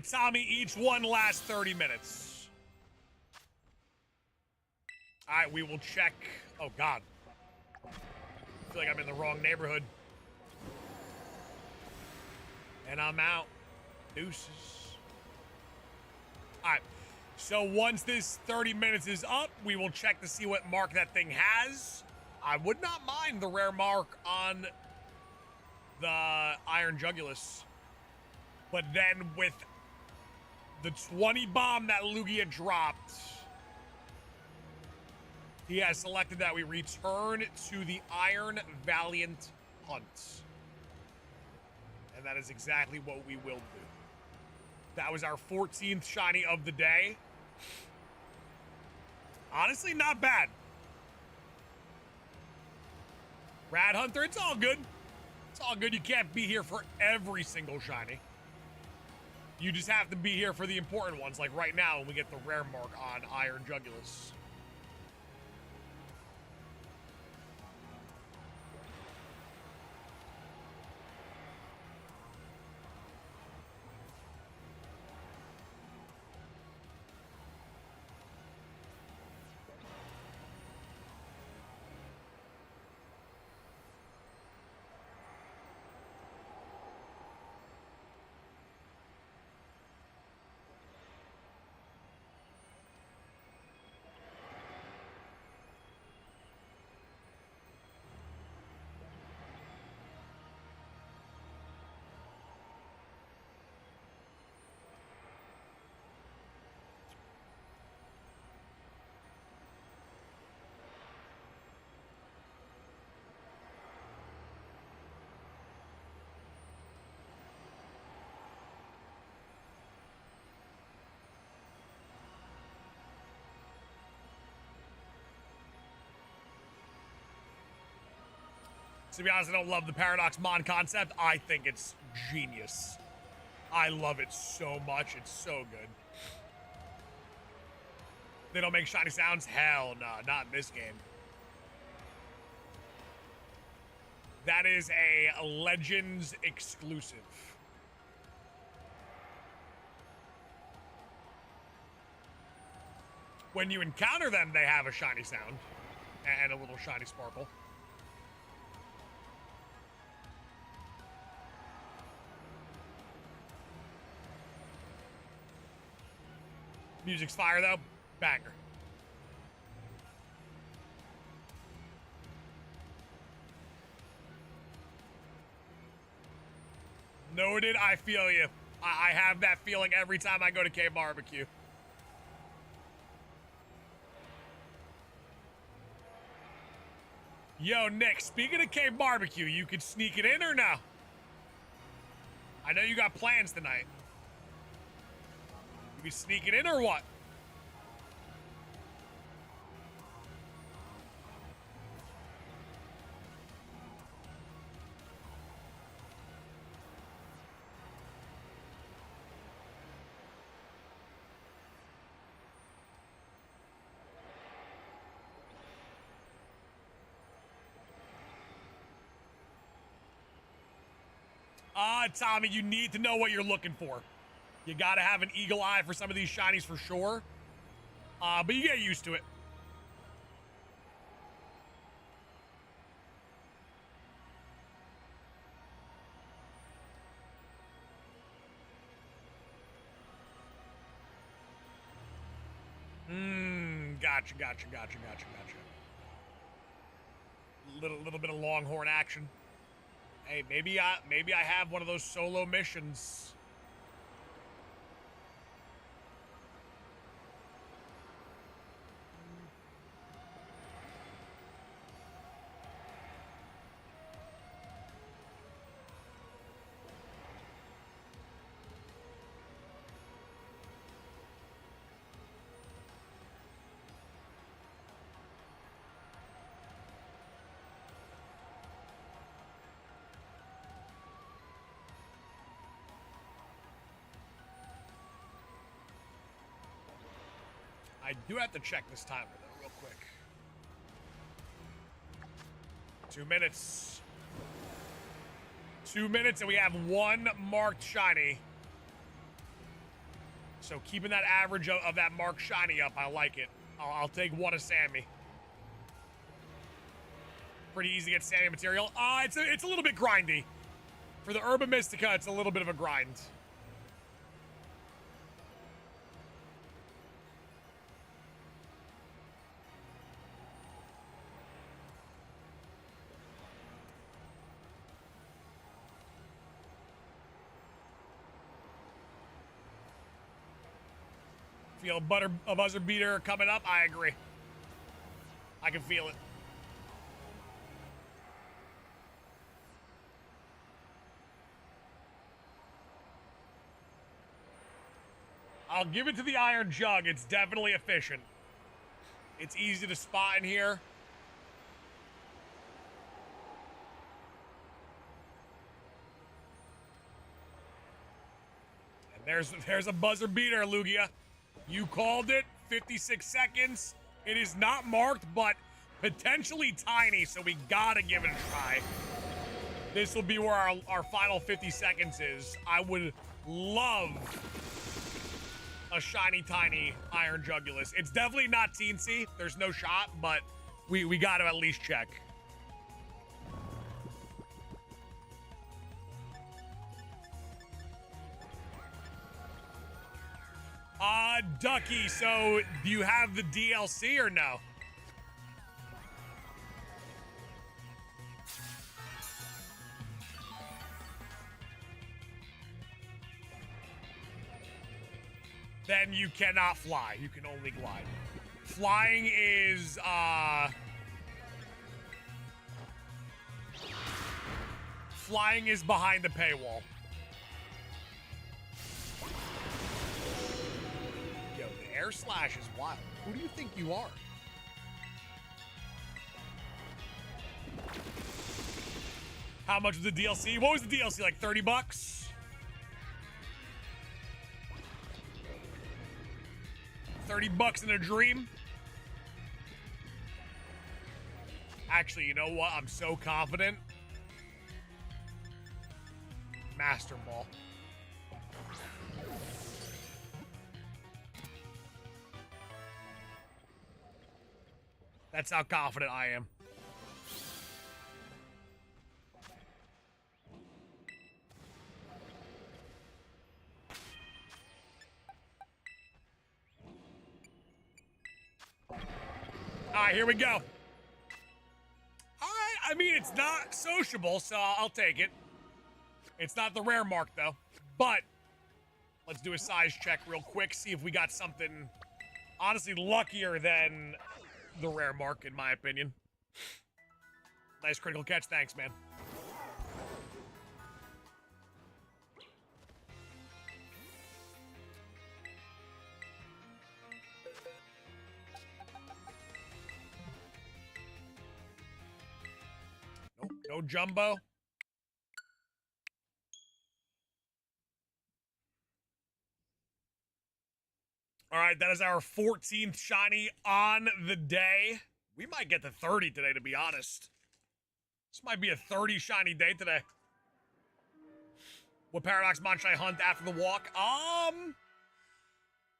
Tommy, each one lasts 30 minutes. All right, we will check. Oh, God. I feel like I'm in the wrong neighborhood. And I'm out. Deuces. All right. So once this 30 minutes is up, we will check to see what mark that thing has. I would not mind the rare mark on the Iron Jugulus. But then with the 20 bomb that Lugia dropped, he has selected that we return to the Iron Valiant hunt. And that is exactly what we will do. That was our 14th shiny of the day. Honestly, not bad. Rad Hunter, it's all good. It's all good. You can't be here for every single shiny. You just have to be here for the important ones, like right now when we get the rare mark on Iron Jugulus. To be honest, I don't love the Paradox Mon concept. I think it's genius. I love it so much. It's so good. They don't make shiny sounds? Hell no, not in this game. That is a Legends exclusive. When you encounter them, they have a shiny sound and a little shiny sparkle. Music's fire though, banger. Noted, I feel you. I have that feeling every time I go to K Barbecue. Yo, Nick, speaking of K Barbecue, you could sneak it in or no? I know you got plans tonight. You be sneaking in or what? Tommy, you need to know what you're looking for. You gotta have an eagle eye for some of these shinies for sure. But you get used to it. Gotcha. Little bit of Longhorn action. Hey, maybe I have one of those solo missions. I do have to check this timer, though, real quick. 2 minutes. 2 minutes, and we have one marked shiny. So keeping that average of that marked shiny up, I like it. I'll take one of Sammy. Pretty easy to get Sammy material. It's a little bit grindy. For the Urban Mystica, it's a little bit of a grind. Feel a buzzer beater coming up. I agree. I can feel it. I'll give it to the Iron Jug. It's definitely efficient. It's easy to spot in here. And there's a buzzer beater, Lugia. You called it. 56 seconds. It is not marked, but potentially tiny, so we gotta give it a try. This will be where our final 50 seconds is. I would love a shiny, tiny Iron Jugulus. It's definitely not teensy. There's no shot, but we gotta at least check. Ducky, so do you have the DLC or no? Then you cannot fly. You can only glide. Flying is, flying is behind the paywall. Yo, the air slash is wild. Who do you think you are? How much was the DLC? What was the DLC, like 30 bucks? 30 bucks in a dream? Actually, you know what? I'm so confident. Master Ball. That's how confident I am. All right, here we go. All right, I mean, it's not sociable, so I'll take it. It's not the rare mark, though. But let's do a size check real quick, see if we got something, honestly, luckier than the rare mark, in my opinion. Nice critical catch. Thanks, man. Nope, no jumbo. All right, that is our 14th shiny on the day. We might get to 30 today, to be honest. This might be a 30 shiny day today. What Paradox Mon should I hunt after the walk? I'm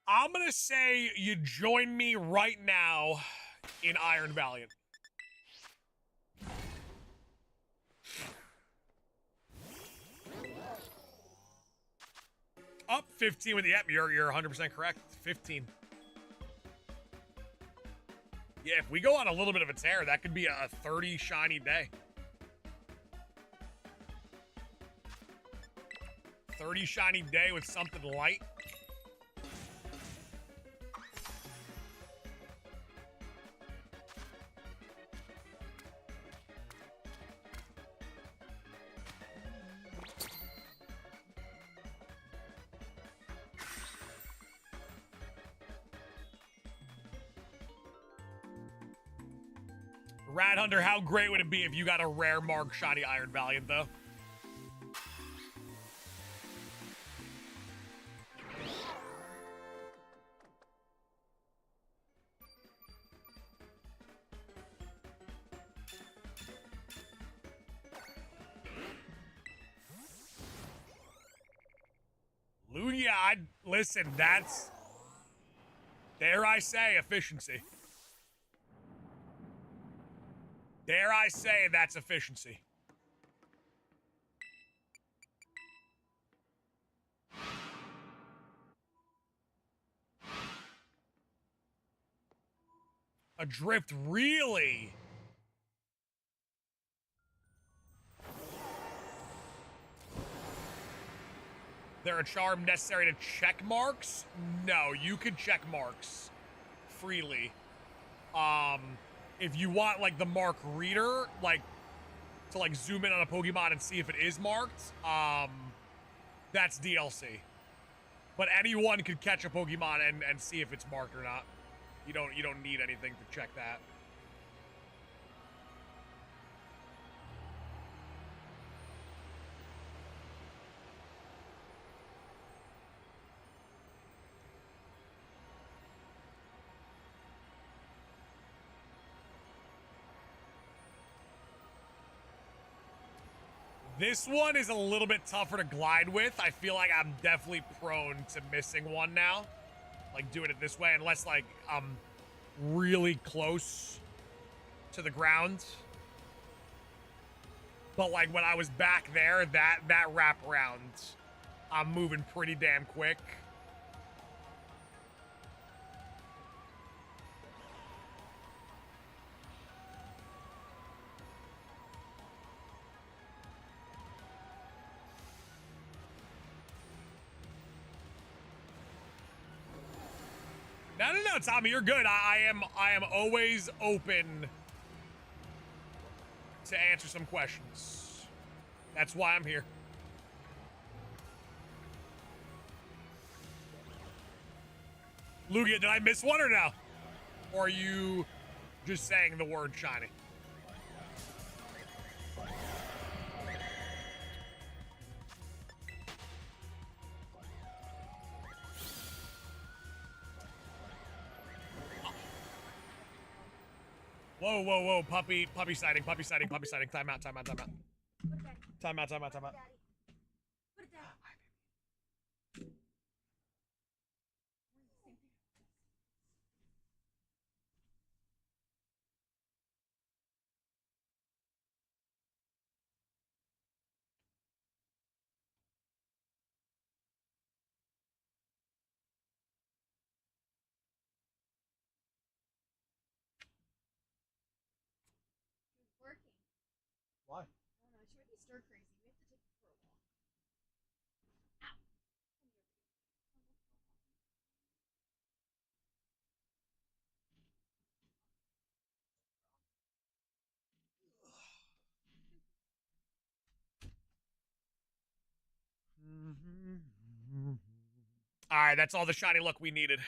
gonna say you join me right now in Iron Valiant. Up 15 with the yep, you're 100% correct. 15. Yeah, if we go on a little bit of a tear, that could be a 30 shiny day. 30 shiny day with something light. Rad Hunter, how great would it be if you got a rare mark shiny Iron Valiant, though? Lugia, listen, that's, dare I say, efficiency. Dare I say that's efficiency. Adrift, really? There a charm necessary to check marks? No, you could check marks freely. If you want, like, the mark reader, like, to, like, zoom in on a Pokemon and see if it is marked, that's DLC. But anyone could catch a Pokemon and see if it's marked or not. You don't need anything to check that. This one is a little bit tougher to glide with. I feel like I'm definitely prone to missing one now. Like, doing it this way, unless, like, I'm really close to the ground. But, like, when I was back there, that wrap around, I'm moving pretty damn quick. No, Tommy, you're good. I am always open to answer some questions. That's why I'm here. Lugia, did I miss one or no? Or are you just saying the word shiny? Whoa, whoa, whoa. Puppy sighting, puppy sighting, puppy sighting. Time out, time out, time out. Time out, time out, time out. Why? I don't know. She might be stir crazy. We have to take her for a walk. Ow. All right, that's all the shiny luck we needed.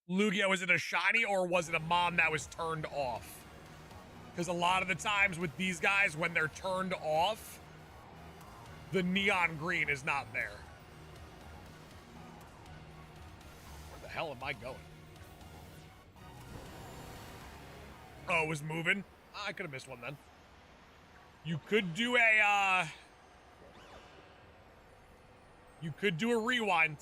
Lugia, was it a shiny or was it a mom that was turned off? Because a lot of the times with these guys, when they're turned off, the neon green is not there. Where the hell am I going? Oh, it was moving? I could have missed one then. You could do a, you could do a rewind.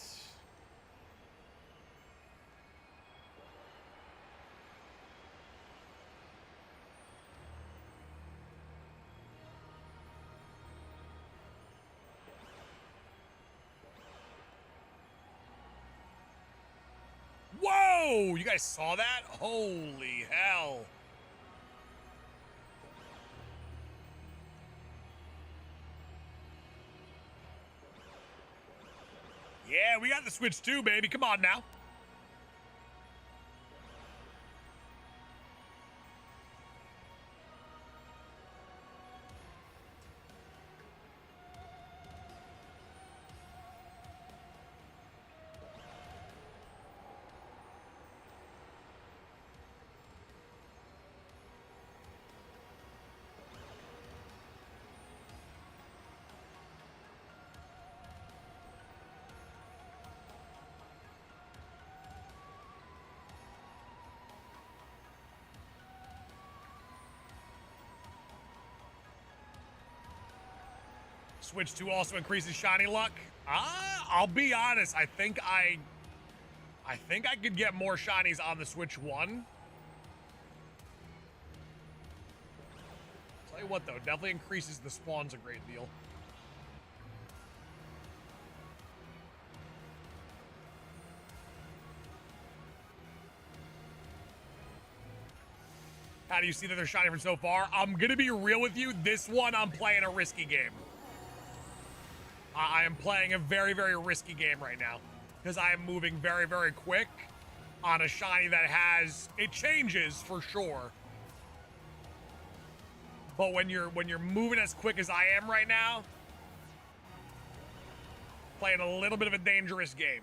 Whoa! You guys saw that? Holy hell. Yeah, we got the Switch too, baby. Come on now. Switch 2 also increases shiny luck. I'll be honest. I think I could get more shinies on the Switch 1. Tell you what, though, definitely increases the spawns a great deal. How do you see that they're shiny from so far? I'm gonna be real with you. This one, I'm playing a risky game. I am playing a very, very risky game right now because I am moving very, very quick on a shiny that has, it changes for sure. But when you're moving as quick as I am right now, playing a little bit of a dangerous game.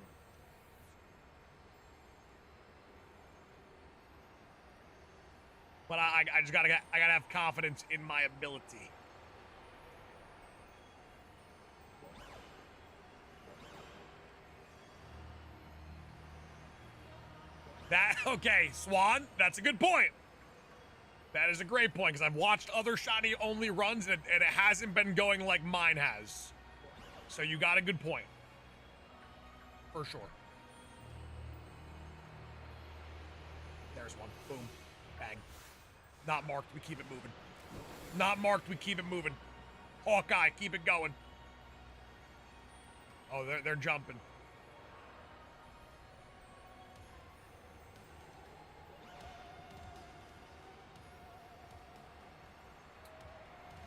But I just gotta have confidence in my ability. Okay, Swan, that's a good point. That is a great point, because I've watched other shiny only runs and it hasn't been going like mine has. So you got a good point. For sure. There's one. Boom. Bang. Not marked, we keep it moving. Not marked, we keep it moving. Hawkeye, keep it going. Oh, they're jumping.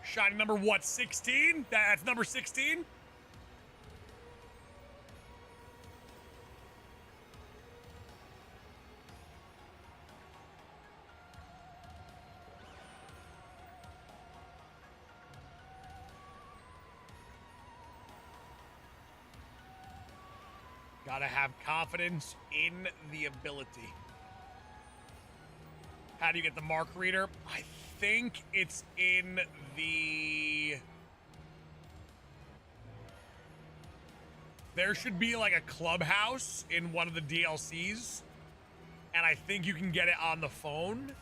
Shiny number what, 16? That's number 16? Gotta have confidence in the ability. How do you get the mark reader? I think it's in the... There should be like a clubhouse in one of the DLCs And I think you can get it on the phone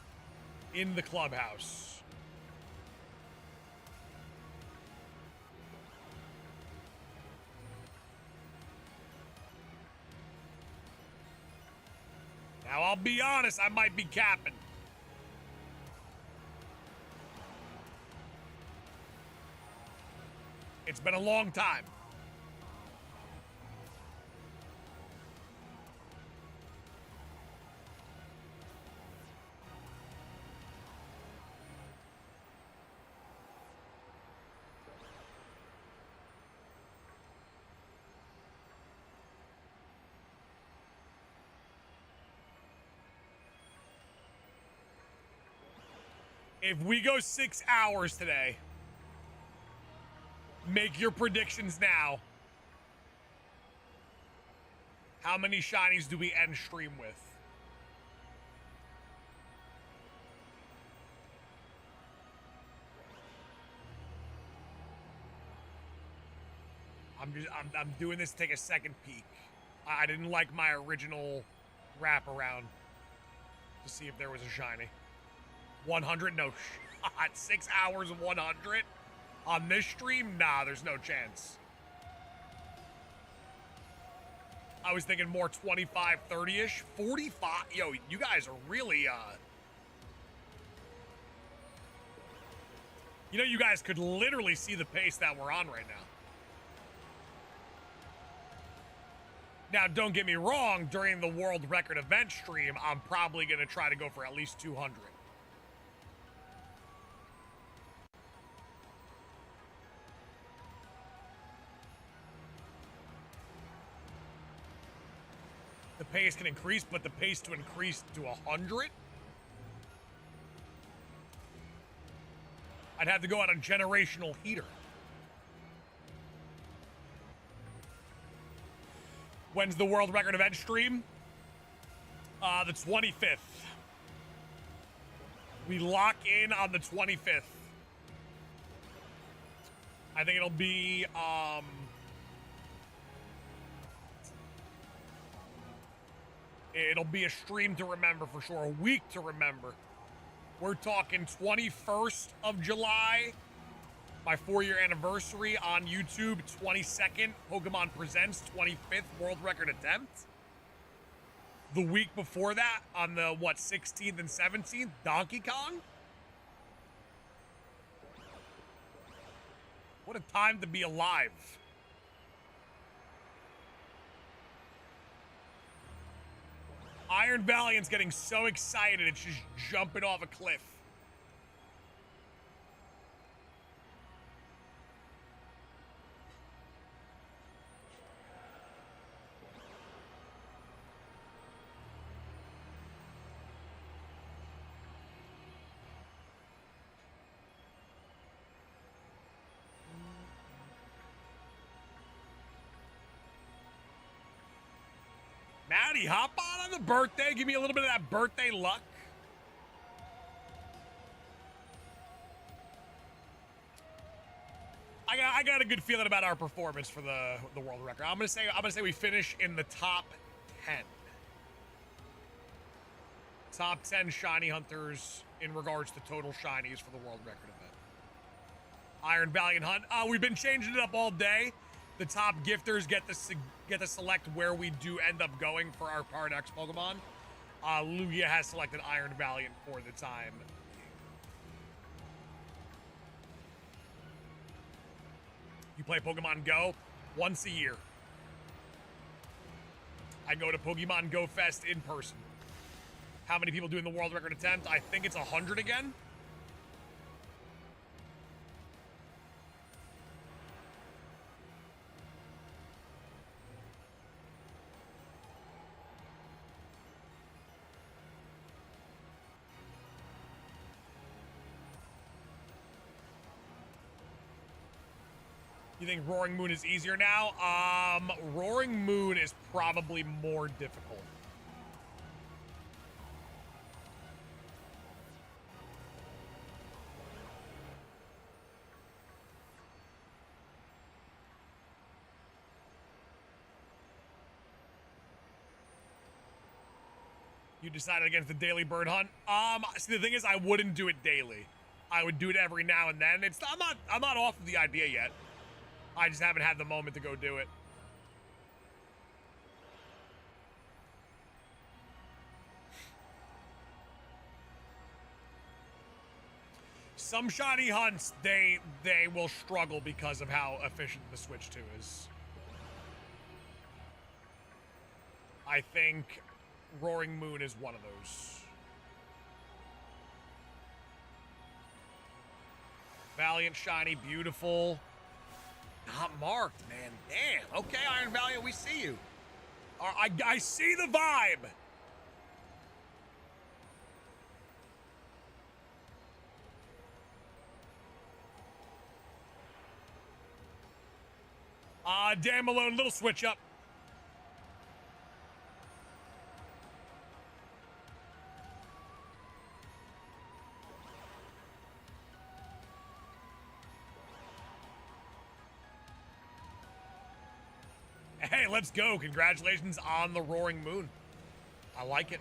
in the clubhouse. Now, I'll be honest, I might be capping. It's been a long time. If we go 6 hours today, make your predictions now. How many shinies do we end stream with? I'm doing this to take a second peek. I didn't like my original wraparound to see if there was a shiny. 100? No shot. 6 hours of 100? On this stream? Nah, there's no chance. I was thinking more 25, 30-ish. 45? Yo, you guys are really, You know, you guys could literally see the pace that we're on right now. Now, don't get me wrong, during the world record event stream, I'm probably going to try to go for at least 200. The pace can increase, but the pace to increase to 100? I'd have to go on a generational heater. When's the world record event stream? The 25th. We lock in on the 25th. I think it'll be, it'll be a stream to remember for sure, a week to remember. We're talking 21st of July, my 4-year anniversary on YouTube. 22nd, Pokemon Presents, 25th world record attempt. The week before that, on the, 16th and 17th, Donkey Kong? What a time to be alive. Iron Valiant's getting so excited, it's just jumping off a cliff. Maddie, hop on the birthday. Give me a little bit of that birthday luck. I got a good feeling about our performance for the world record. I'm gonna say we finish in the top 10. Top 10 shiny hunters in regards to total shinies for the world record event. Iron Valiant hunt. We've been changing it up all day. The top gifters get to select where we do end up going for our Paradox Pokemon. Lugia has selected Iron Valiant for the time. You play Pokemon Go once a year. I go to Pokemon Go Fest in person. How many people doing the world record attempt? I think it's 100 again. You think Roaring Moon is easier now? Roaring Moon is probably more difficult. You decided against the daily bird hunt? See, the thing is, I wouldn't do it daily. I would do it every now and then. I'm not off of the idea yet. I just haven't had the moment to go do it. Some shiny hunts, they will struggle because of how efficient the Switch 2 is. I think Roaring Moon is one of those. Valiant, shiny, beautiful. Not marked, man. Damn. Okay, Iron Valiant, we see you. I see the vibe. Dan Malone, little switch up. Hey, let's go. Congratulations on the Roaring Moon. I like it.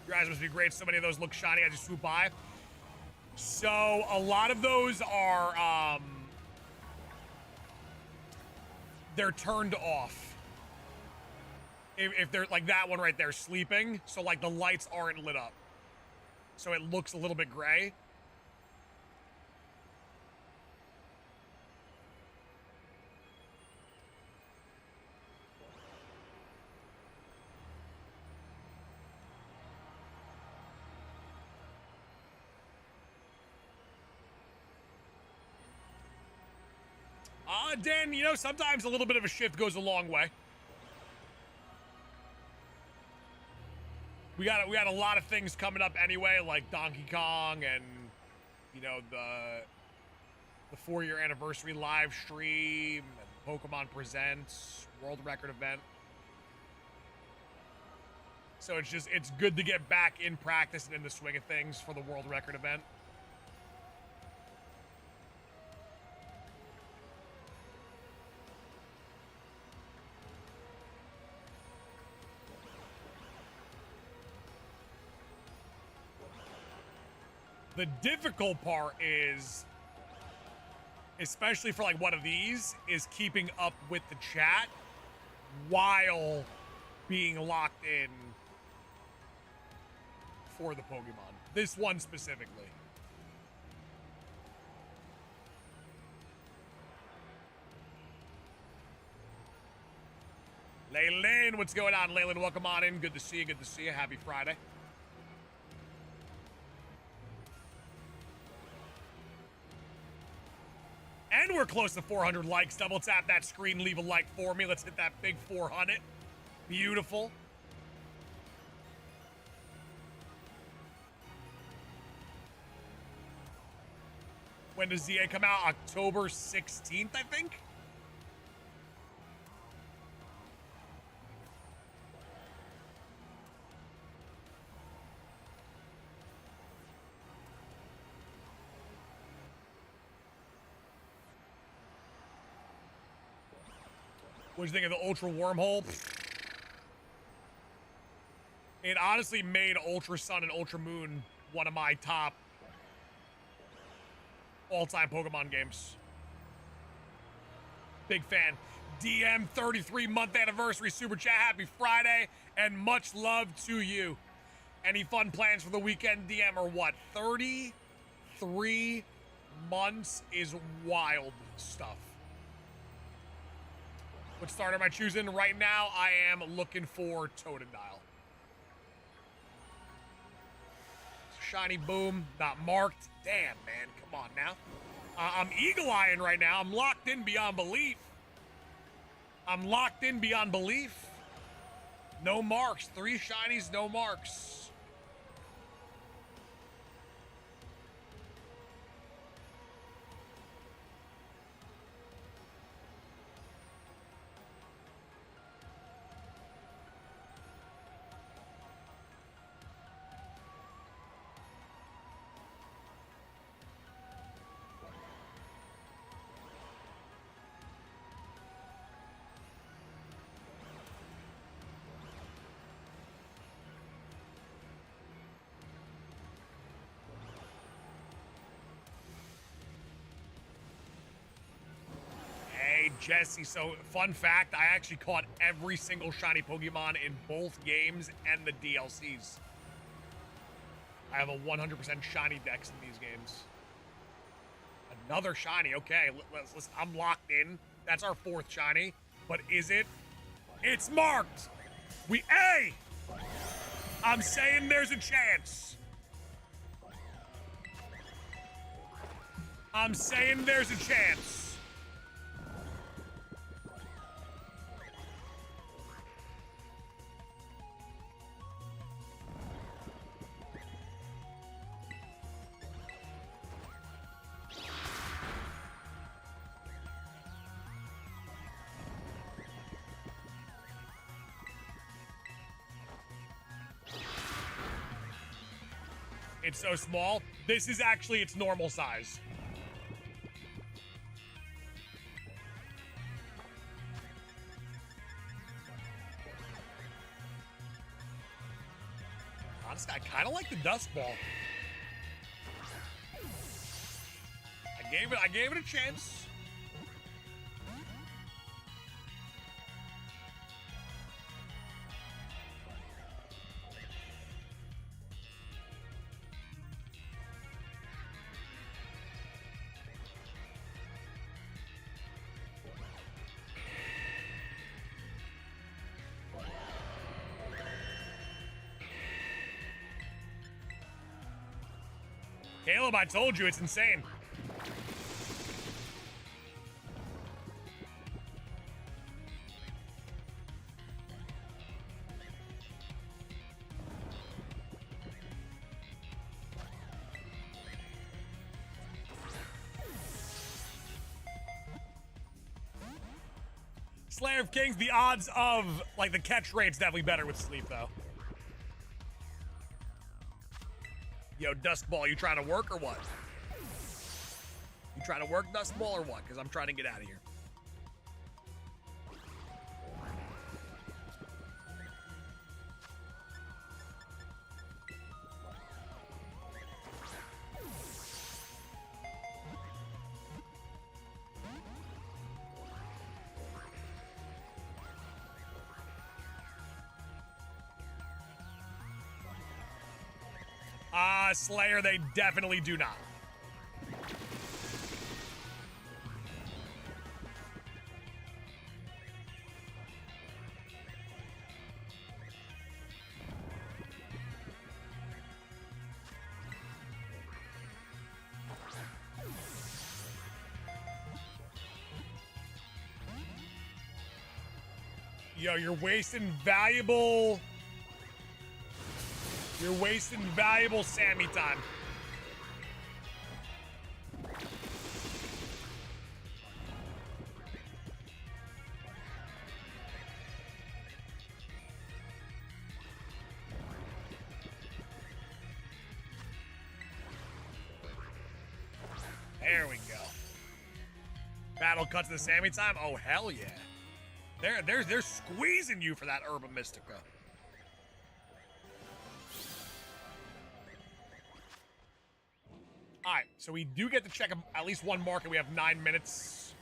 Your eyes must be great. So many of those look shiny as you swoop by. So a lot of those are, they're turned off. If they're like that one right there, sleeping. So like the lights aren't lit up. So it looks a little bit gray. Dan, you know, sometimes a little bit of a shift goes a long way. We got a lot of things coming up anyway, like Donkey Kong and, you know, the 4-year anniversary live stream, and Pokemon Presents, World Record event. So it's good to get back in practice and in the swing of things for the World Record event. The difficult part is, especially for like one of these, is keeping up with the chat while being locked in for the Pokemon. This one specifically. Leyland, what's going on, Leyland? Welcome on in. Good to see you. Good to see you. Happy Friday. And we're close to 400 likes. Double tap that screen, leave a like for me. Let's hit that big 400. Beautiful. When does ZA come out? October 16th, I think? What'd you think of the Ultra Wormhole? It honestly made Ultra Sun and Ultra Moon one of my top all-time Pokemon games. Big fan. DM 33 month anniversary super chat. Happy Friday and much love to you. Any fun plans for the weekend, DM, or what? 33 months is wild stuff. What starter am I choosing? Right now, I am looking for Totodile. Shiny Boom, not marked. Damn, man, come on now. I'm eagle-eyeing right now. I'm locked in beyond belief. I'm locked in beyond belief. No marks. 3 shinies, no marks. Hey, Jesse, so fun fact, I actually caught every single shiny Pokemon in both games and the DLCs. I have a 100% shiny dex in these games. Another shiny, okay, let's, I'm locked in. That's our 4th shiny, but is it? It's marked! Hey! I'm saying there's a chance. I'm saying there's a chance. It's so small. This is actually its normal size. Honestly, I kind of like the dust ball. I gave it a chance. Caleb, I told you, it's insane. Slayer of Kings, the odds of, like, the catch rate's definitely better with sleep, though. Yo, Dust Ball, you trying to work or what? You trying to work, Dust Ball, or what? Because I'm trying to get out of here. Slayer, they definitely do not. Yo, you're wasting valuable Sammy time. There we go. Battle cuts to the Sammy time. Oh, hell yeah. They're squeezing you for that Herba Mystica. All right, so we do get to check at least one market. We have 9 minutes.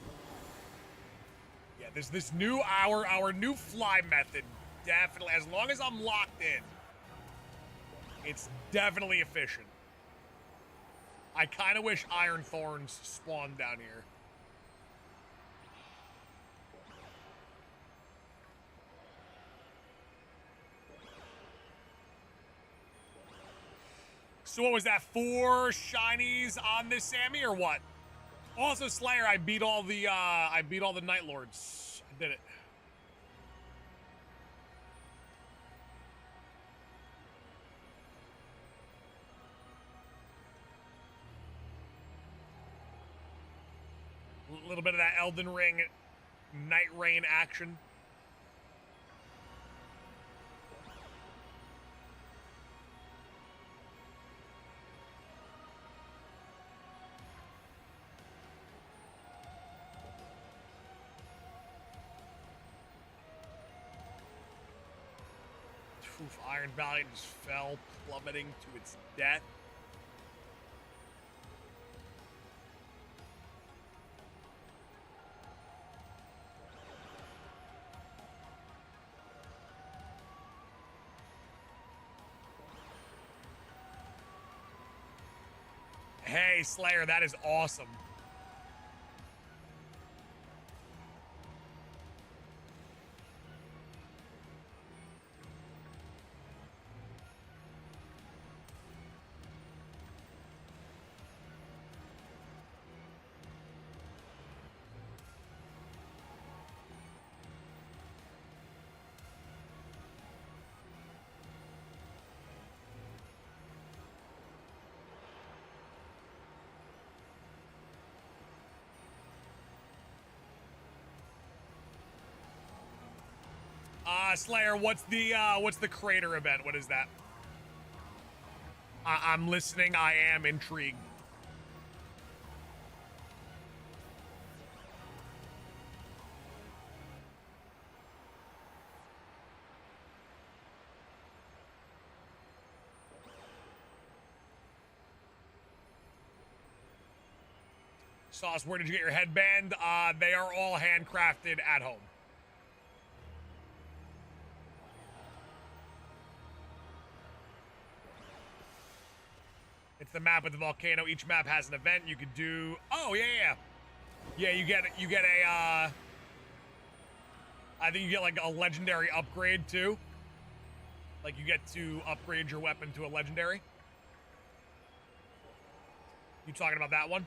Yeah, there's this new our new fly method. Definitely, as long as I'm locked in, it's definitely efficient. I kind of wish Iron Thorns spawned down here. So what was that, 4 shinies on this Sammy or what? Also, Slayer, I beat all the Night Lords. I did it. A little bit of that Elden Ring Night Rain action. Oof, Iron Valiant just fell, plummeting to its death. Hey, Slayer, that is awesome. Slayer, what's the crater event? What is that? I'm listening. I am intrigued. Sauce, where did you get your headband? They are all handcrafted at home. It's the map with the volcano. Each map has an event you could do. Oh yeah. Yeah, you get a I think you get like a legendary upgrade too. Like you get to upgrade your weapon to a legendary. You talking about that one?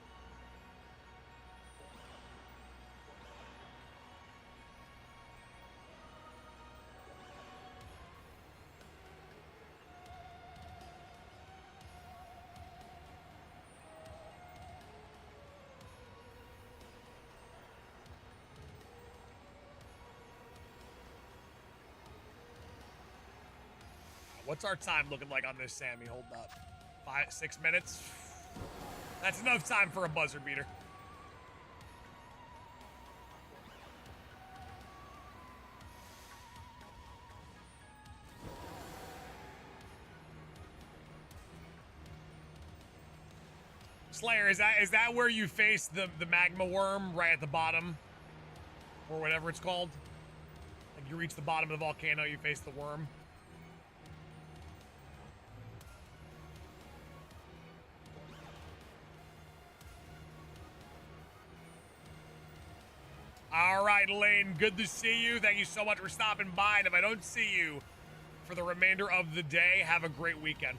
What's our time looking like on this, Sammy? Hold up. 6 minutes? That's enough time for a buzzer beater. Slayer, is that where you face the magma worm right at the bottom? Or whatever it's called? Like you reach the bottom of the volcano, you face the worm. All right, Lane, good to see you. Thank you so much for stopping by. And if I don't see you for the remainder of the day, have a great weekend.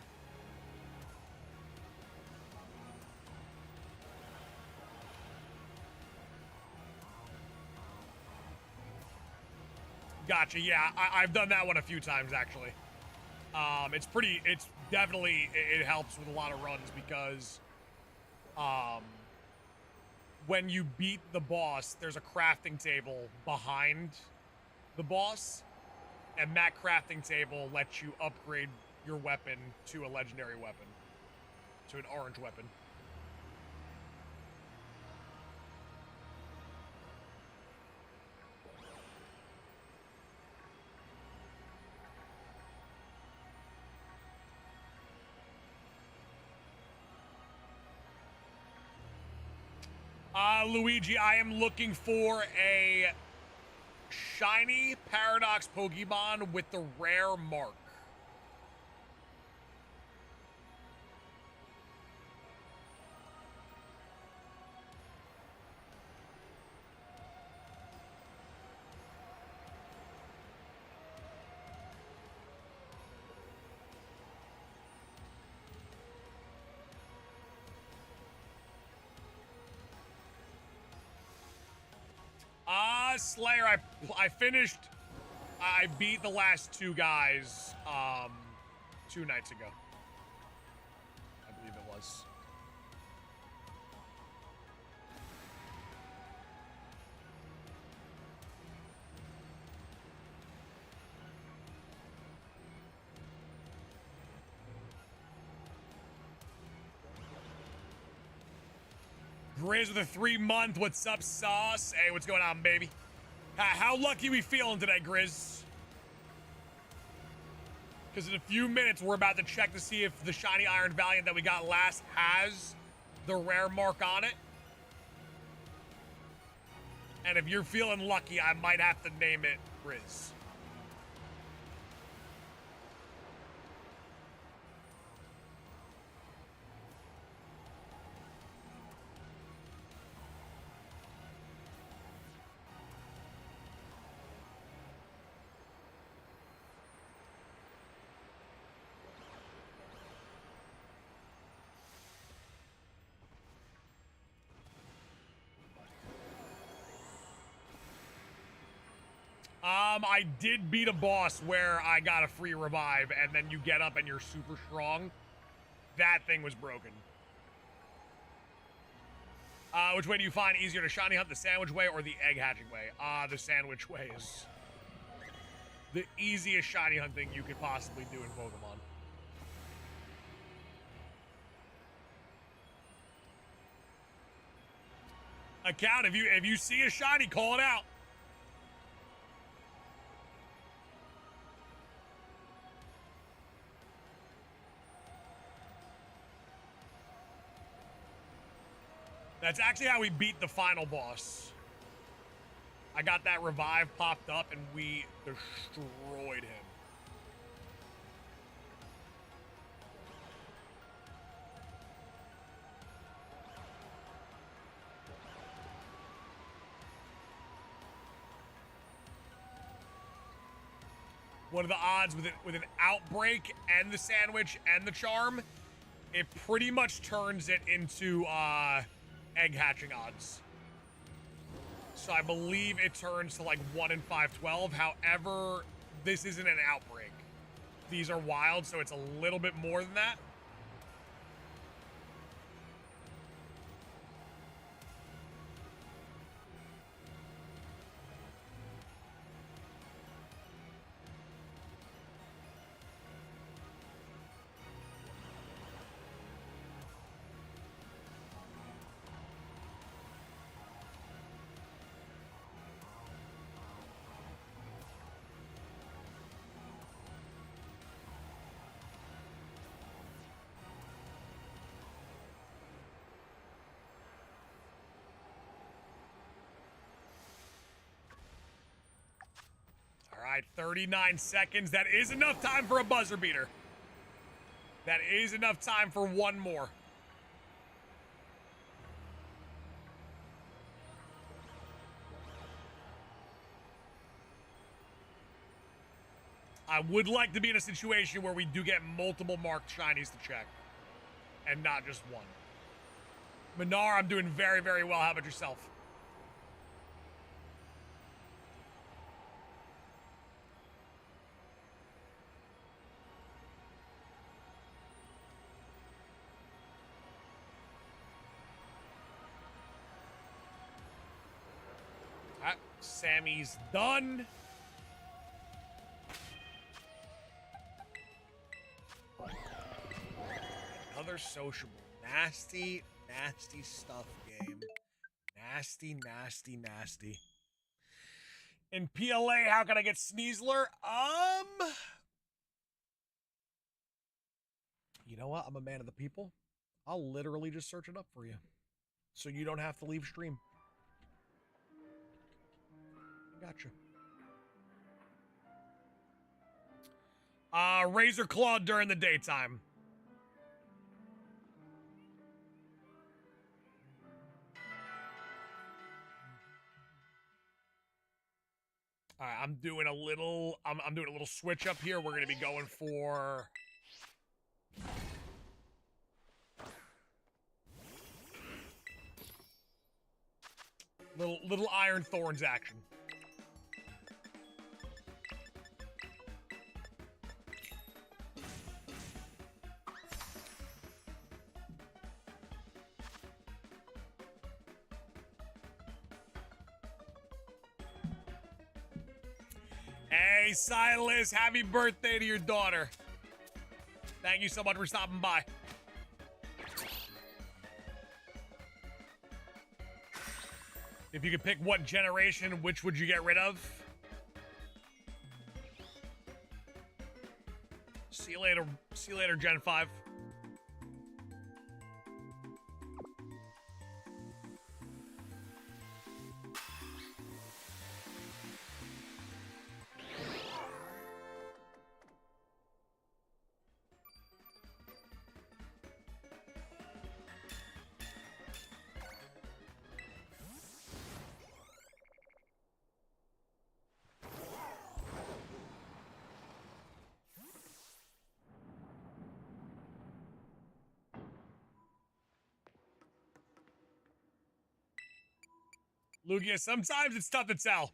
Gotcha. Yeah, I've done that one a few times actually. It's definitely, it helps with a lot of runs because, when you beat the boss, there's a crafting table behind the boss, and that crafting table lets you upgrade your weapon to a legendary weapon, to an orange weapon. Luigi, I am looking for a shiny Paradox Pokemon with the rare mark. Slayer, I beat the last two guys, 2 nights ago. I believe it was. Grizz with a 3-month. What's up, Sauce? Hey, what's going on, baby? How lucky we feeling today, Grizz? Because in a few minutes, we're about to check to see if the shiny Iron Valiant that we got last has the rare mark on it. And if you're feeling lucky, I might have to name it Grizz. I did beat a boss where I got a free revive, and then you get up and you're super strong. That thing was broken. Which way do you find easier to shiny hunt, the sandwich way or the egg hatching way? The sandwich way is the easiest shiny hunting you could possibly do in Pokemon. Account, if you see a shiny, call it out. That's actually how we beat the final boss. I got that revive popped up and we destroyed him. What are the odds with an outbreak and the sandwich and the charm? It pretty much turns it into egg hatching odds. So I believe it turns to like 1 in 512. However, this isn't an outbreak. These are wild, so it's a little bit more than that. All right, 39 seconds. That is enough time for a buzzer beater. That is enough time for one more. I would like to be in a situation where we do get multiple marked shinies to check and not just one. Minar, I'm doing very, very well. How about yourself? Sammy's done. Another sociable. Nasty, nasty stuff game. Nasty, nasty, nasty. In PLA, how can I get Sneasler? You know what? I'm a man of the people. I'll literally just search it up for you. So you don't have to leave stream. Gotcha. Razor Claw during the daytime. All right, I'm doing a little switch up here. We're gonna be going for little Iron Thorns action. Hey, Silas, happy birthday to your daughter. Thank you so much for stopping by. If you could pick what generation, which would you get rid of? See you later, Gen 5. Lugia, sometimes it's tough to tell.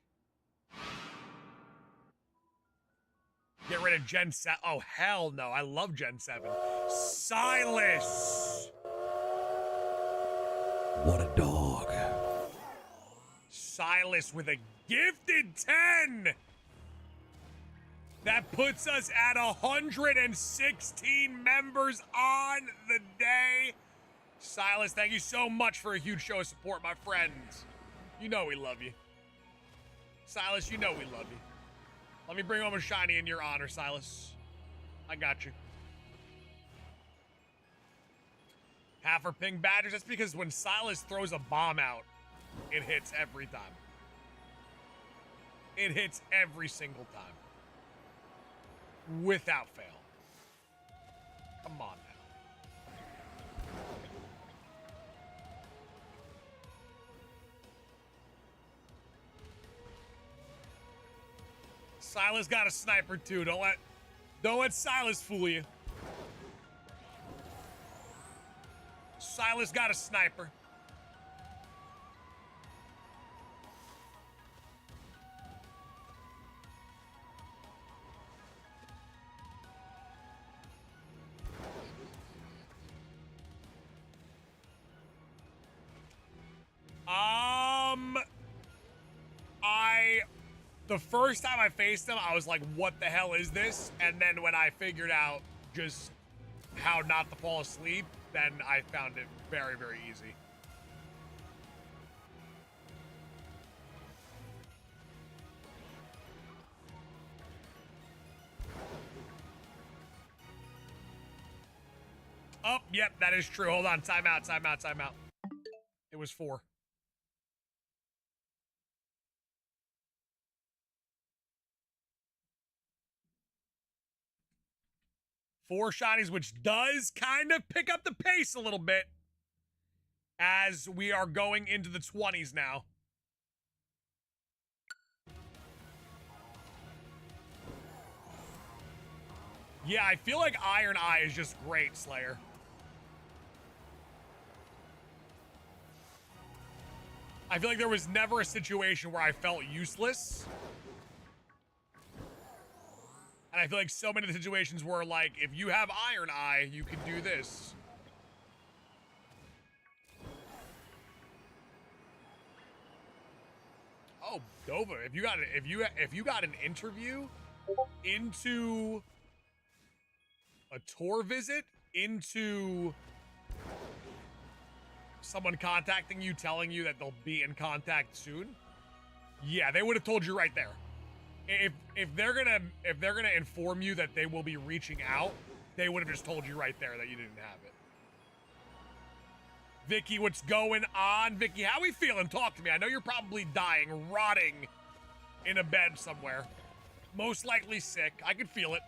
Get rid of Gen 7. Oh, hell no. I love Gen 7. Silas! What a dog. Silas with a gifted 10! That puts us at 116 members on the day. Silas, thank you so much for a huge show of support, my friends. You know we love you. Silas, you know we love you. Let me bring home a shiny in your honor, Silas. I got you. Half for ping badgers. That's because when Silas throws a bomb out, it hits every time. It hits every single time. Without fail. Come on now. Silas got a sniper too. Don't let Silas fool you. Silas got a sniper. The first time I faced him, I was like, what the hell is this? And then when I figured out just how not to fall asleep, then I found it very, very easy. Oh, yep, that is true. Hold on. Time out. It was 4. Four shinies, which does kind of pick up the pace a little bit as we are going into the 20s now. Yeah, I feel like Iron Eye is just great, Slayer. I feel like there was never a situation where I felt useless. And I feel like so many of the situations were like, if you have Iron Eye, you can do this. Oh, Dova, if you got an interview into a tour visit, into someone contacting you, telling you that they'll be in contact soon, yeah, they would have told you right there. If they're gonna inform you that they will be reaching out, they would have just told you right there that you didn't have it. Vicky, what's going on? Vicky, how we feeling? Talk to me. I know you're probably dying, rotting in a bed somewhere. Most likely sick. I can feel it.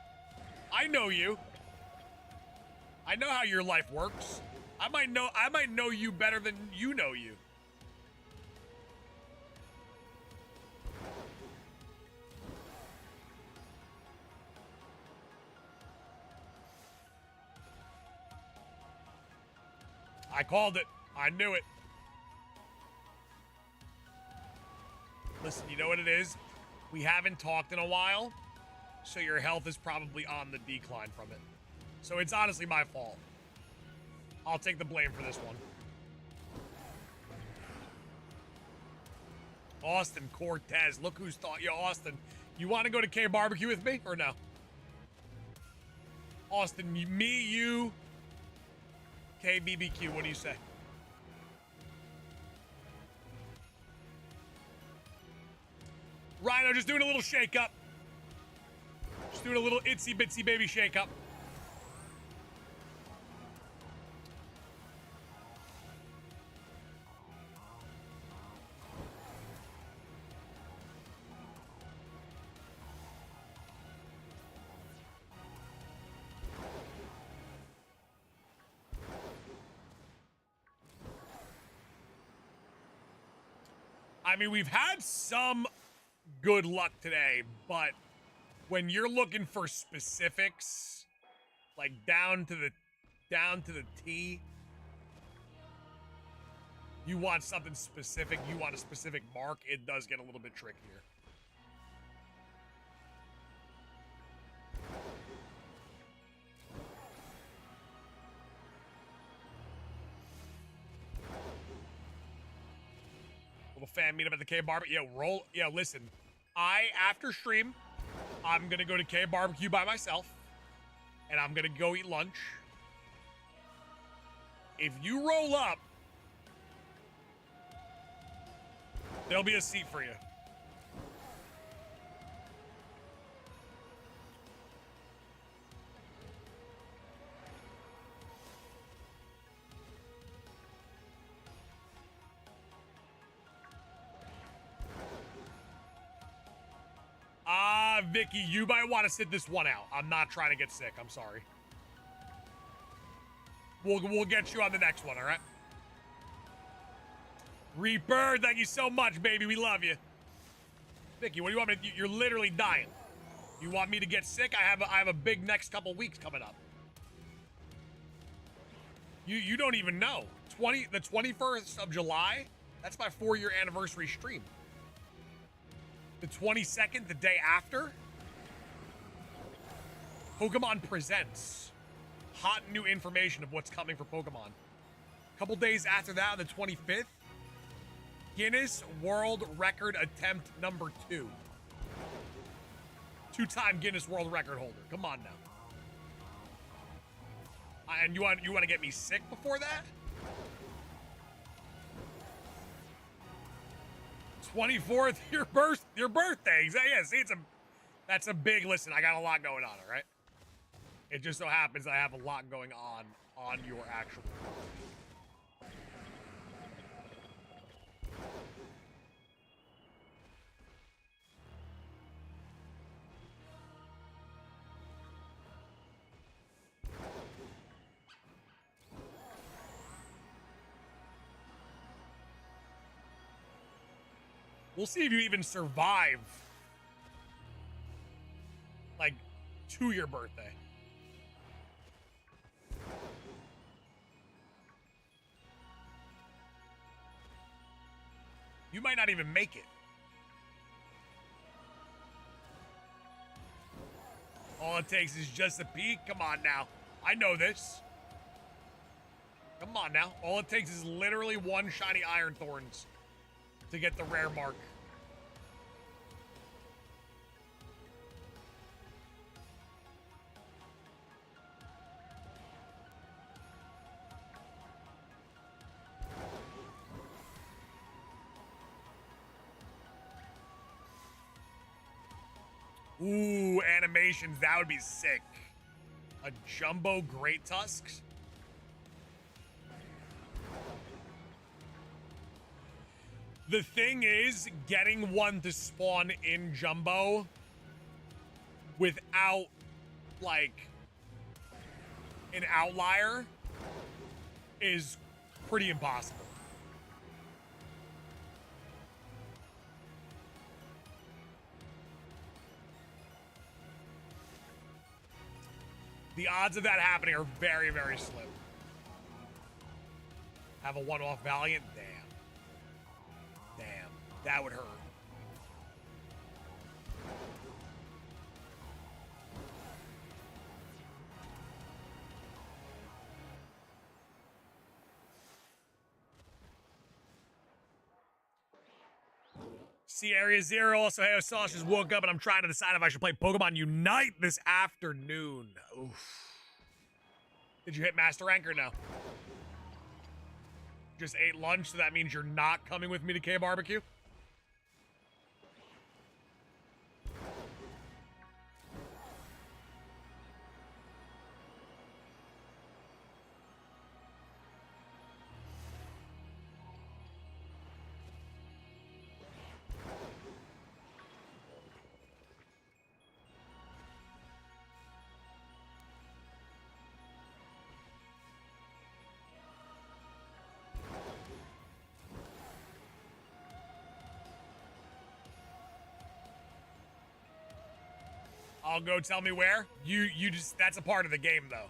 I know you. I know how your life works. I might know you better than you know you. I called it. I knew it. Listen, you know what it is? We haven't talked in a while, so your health is probably on the decline from it. So it's honestly my fault. I'll take the blame for this one. Austin Cortez. Look who's thought. Yo, Austin, you want to go to K Barbecue with me or no? Austin, me, you, KBBQ, what do you say? Rhino, just doing a little shake-up. Just doing a little itsy-bitsy baby shake-up. I mean, we've had some good luck today, but when you're looking for specifics, like down to the T, you want something specific, you want a specific mark, it does get a little bit trickier. Little fan meetup at the K Barbecue. Yo, listen. After stream, I'm gonna go to K Barbecue by myself, and I'm gonna go eat lunch. If you roll up, there'll be a seat for you. Vicky, you might want to sit this one out. I'm not trying to get sick. I'm sorry. We'll get you on the next one, all right? Reaper, thank you so much, baby. We love you. Vicky, what do you want me to do? You're literally dying. You want me to get sick? I have a big next couple weeks coming up. You don't even know. The 21st of July, that's my 4-year anniversary stream. The 22nd, the day after, Pokemon Presents. Hot new information of what's coming for Pokemon. A couple days after that, on the 25th, Guinness World Record attempt number 2. 2-time Guinness World Record holder. Come on now. And you want to get me sick before that? 24th, your birthday. Yeah, see, that's a big, listen, I got a lot going on, all right? It just so happens I have a lot going on your actual birthday. We'll see if you even survive, like, to your birthday. You might not even make it. All it takes is just a peek. Come on now. I know this. Come on now. All it takes is literally one shiny Iron Thorns to get the rare mark. Ooh, animations. That would be sick. A jumbo Great Tusks. The thing is, getting one to spawn in Jumbo without, like, an outlier is pretty impossible. The odds of that happening are very, very slim. Have a one-off Valiant? Damn. That would hurt. See Area Zero. Also, hey, Sauce just woke up and I'm trying to decide if I should play Pokemon Unite this afternoon. Oof. Did you hit Master Rank or no? Just ate lunch, so that means you're not coming with me to K Barbecue? I'll go. Tell me where. You just, that's a part of the game, though.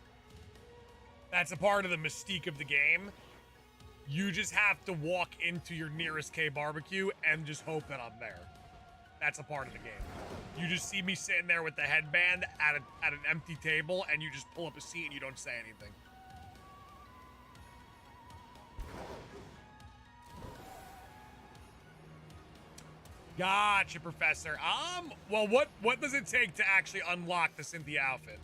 That's a part of the mystique of the game. You just have to walk into your nearest K barbecue and just hope that I'm there. That's a part of the game. You just see me sitting there with the headband at an empty table, and you just pull up a seat and you don't say anything. Gotcha, Professor. Well, what does it take to actually unlock the Cynthia outfit?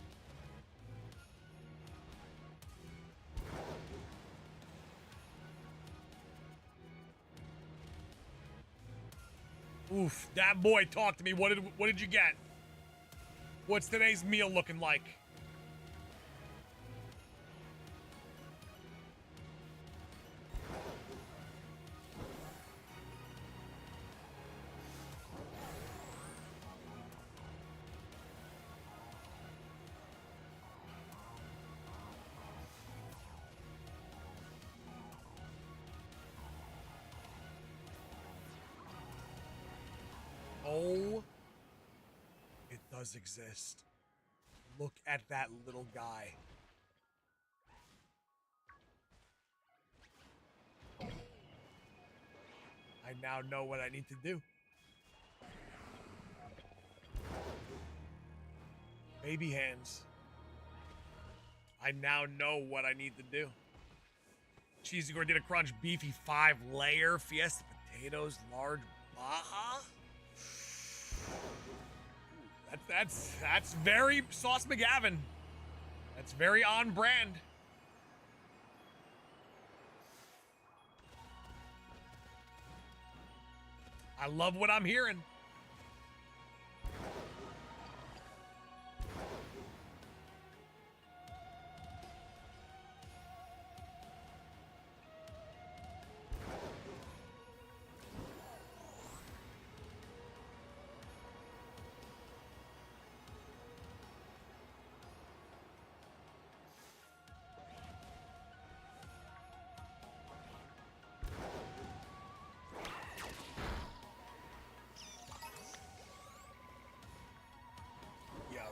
Oof, that boy talked to me. What did you get? What's today's meal looking like? Oh, it does exist. Look at that little guy. I now know what I need to do. Baby hands. I now know what I need to do. Cheesy gordita crunch, beefy 5-layer, fiesta potatoes, large Baja. That's very Sauce McGavin. That's very on brand. I love what I'm hearing.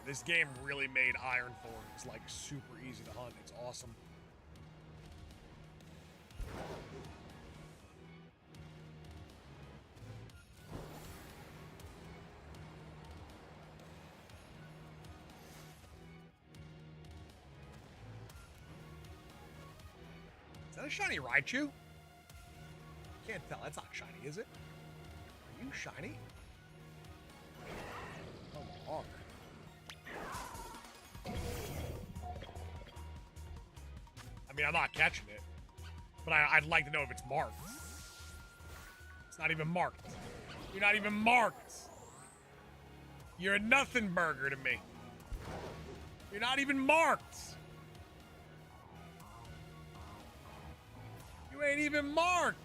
This game really made Iron Thorns like super easy to hunt. It's awesome. Is that a shiny Raichu? Can't tell. That's not shiny, is it? Are you shiny? Come on. I mean, I'm not catching it, but I'd like to know if it's marked. It's not even marked. You're not even marked. You're a nothing burger to me. You're not even marked. You ain't even marked.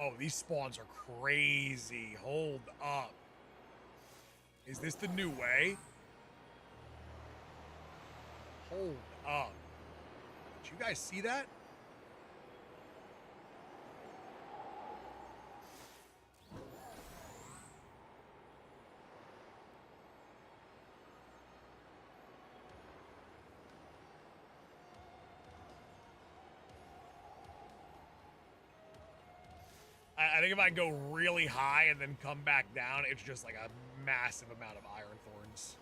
Oh, these spawns are crazy. Hold up. Is this the new way? Hold up. Did you guys see that? I think if I go really high and then come back down, it's just like a massive amount of Iron Thorns.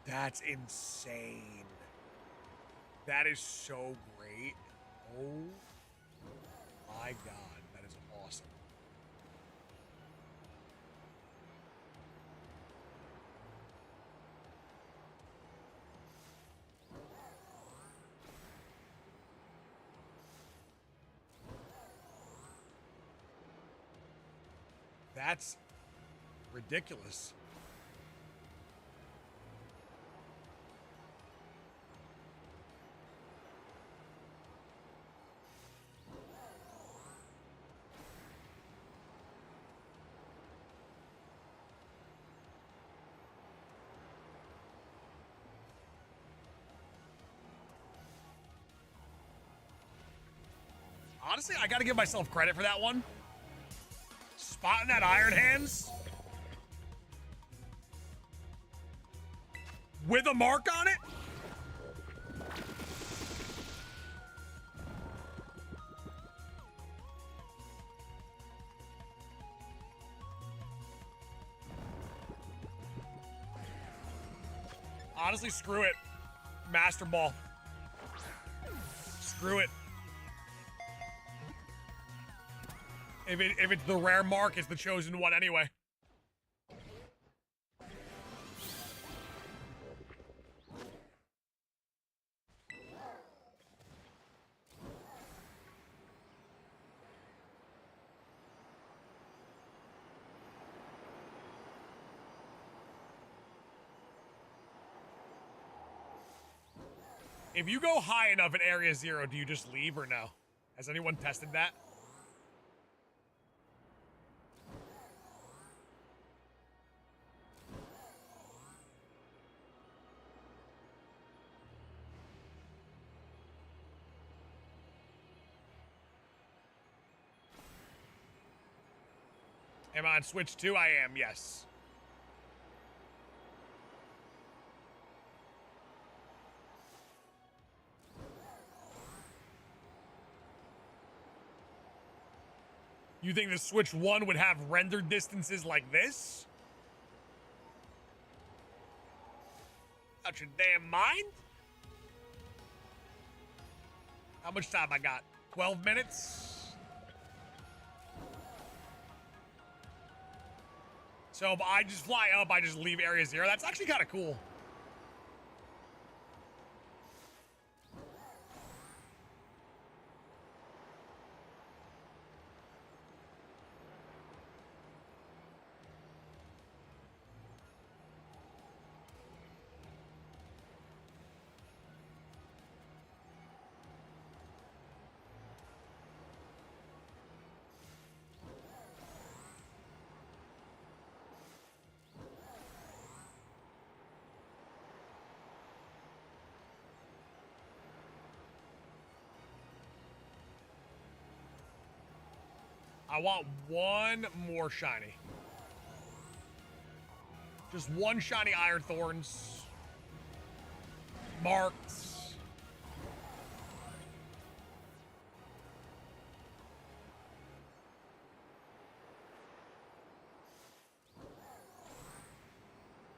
That's insane. That is so great. Oh my god, that is awesome. That's ridiculous. Honestly, I gotta give myself credit for that one. Spotting that Iron Hands with a mark on it. Honestly, screw it. Master Ball. Screw it. If it's the rare mark, it's the chosen one anyway. If you go high enough in Area 0, do you just leave or no? Has anyone tested that? Am I on Switch 2? I am, yes. You think the Switch 1 would have render distances like this? Out your damn mind? How much time I got? 12 minutes? So if I just fly up, I just leave Area 0. That's actually kind of cool. I want one more shiny. Just one shiny Iron Thorns. Marked.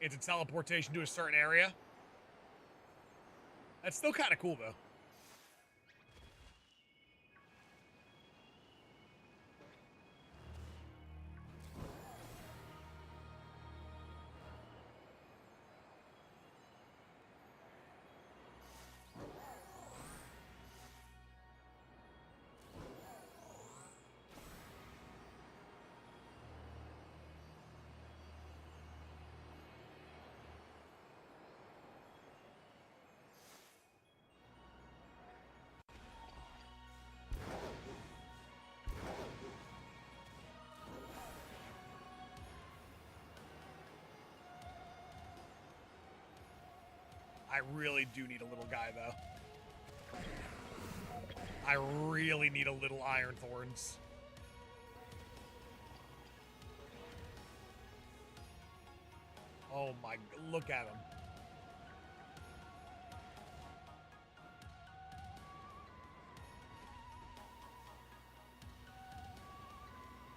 It's a teleportation to a certain area. That's still kind of cool, though. I really do need a little guy, though. I really need a little Iron Thorns. Oh my, look at him.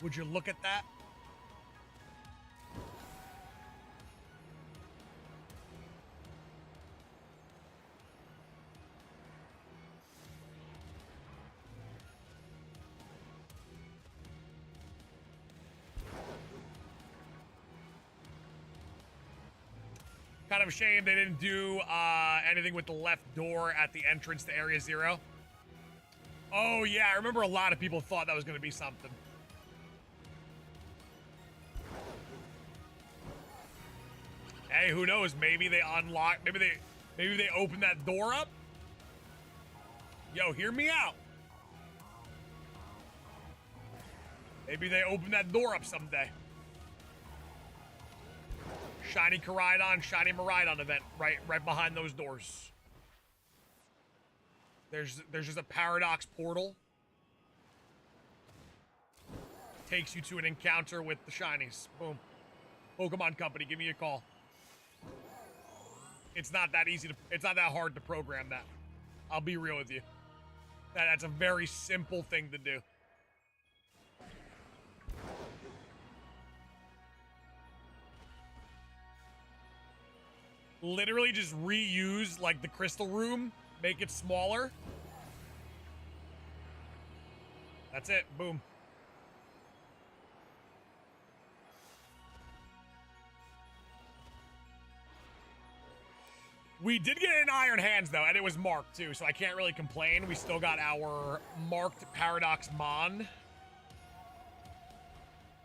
Would you look at that? Kind of a shame they didn't do anything with the left door at the entrance to Area 0. Oh, yeah, I remember a lot of people thought that was going to be something. Hey, who knows? Maybe they unlock. Maybe they open that door up. Yo, hear me out. Maybe they open that door up someday. Shiny Koraidon, Shiny Miraidon event right behind those doors. There's just a paradox portal. Takes you to an encounter with the shinies. Boom. Pokemon Company, give me a call. It's not that easy to, it's not that hard to program that. I'll be real with you. That's a very simple thing to do. Literally just reuse like the crystal room, make it smaller. That's it, boom. We did get an Iron Hands, though, and it was marked, too, so I can't really complain. We still got our marked Paradox Mon.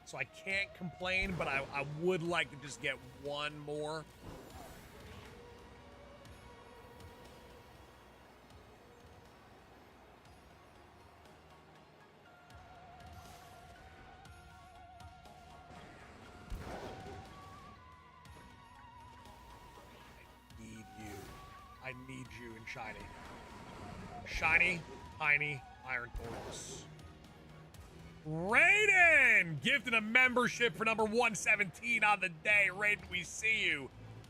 So I can't complain, but I would like to just get one more. I need you in shiny. Shiny, tiny, Iron Thorns. Raiden! Gifted a membership for number 117 on the day. Raiden, we see you.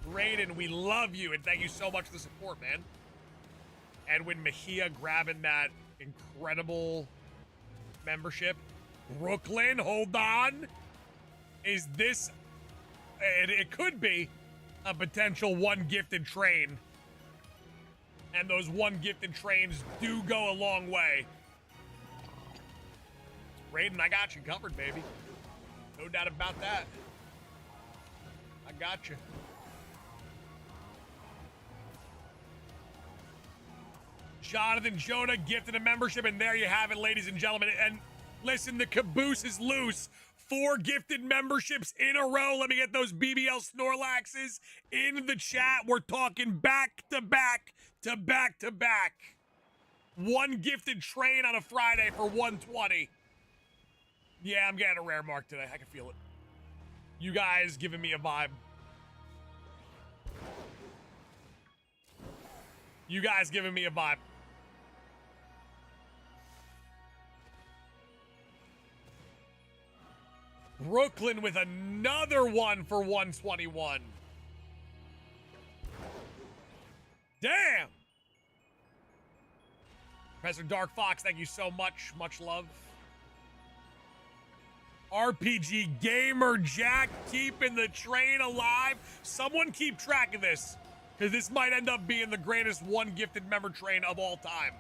Raiden, we love you, and thank you so much for the support, man. Edwin Mejia grabbing that incredible membership. Brooklyn, hold on. Is this... It could be a potential one gifted train. And those one gifted trains do go a long way. Raiden, I got you covered, baby. No doubt about that. I got you. Jonathan Jonah gifted a membership, and there you have it, ladies and gentlemen. And listen, the caboose is loose. 4 gifted memberships in a row. Let me get those BBL Snorlaxes in the chat. We're talking back to back to back to back. One gifted train on a Friday for 120. Yeah, I'm getting a rare mark today. I can feel it. You guys giving me a vibe. You guys giving me a vibe. Brooklyn with another one for 121. Damn! Professor Dark Fox, thank you so much. Much love. RPG Gamer Jack keeping the train alive. Someone keep track of this, because this might end up being the greatest one gifted member train of all time.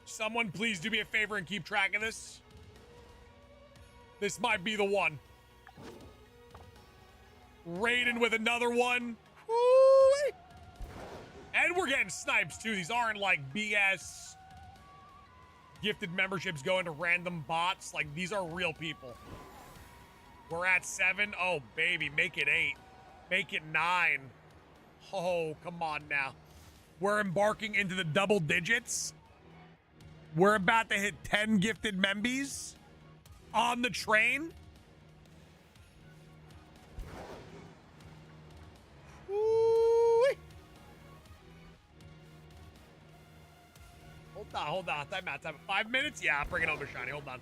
Someone please do me a favor and keep track of this. This might be the one. Raiden with another one. Woo-wee. And we're getting snipes too. These aren't like BS gifted memberships going to random bots. Like, these are real people. We're at 7. Oh, baby, make it 8. Make it 9. Oh, come on now. We're embarking into the double digits. We're about to hit 10 gifted membies on the train. Woo-wee. Hold on. Time out. 5 minutes? Yeah, I'll bring it over, shiny. Hold on.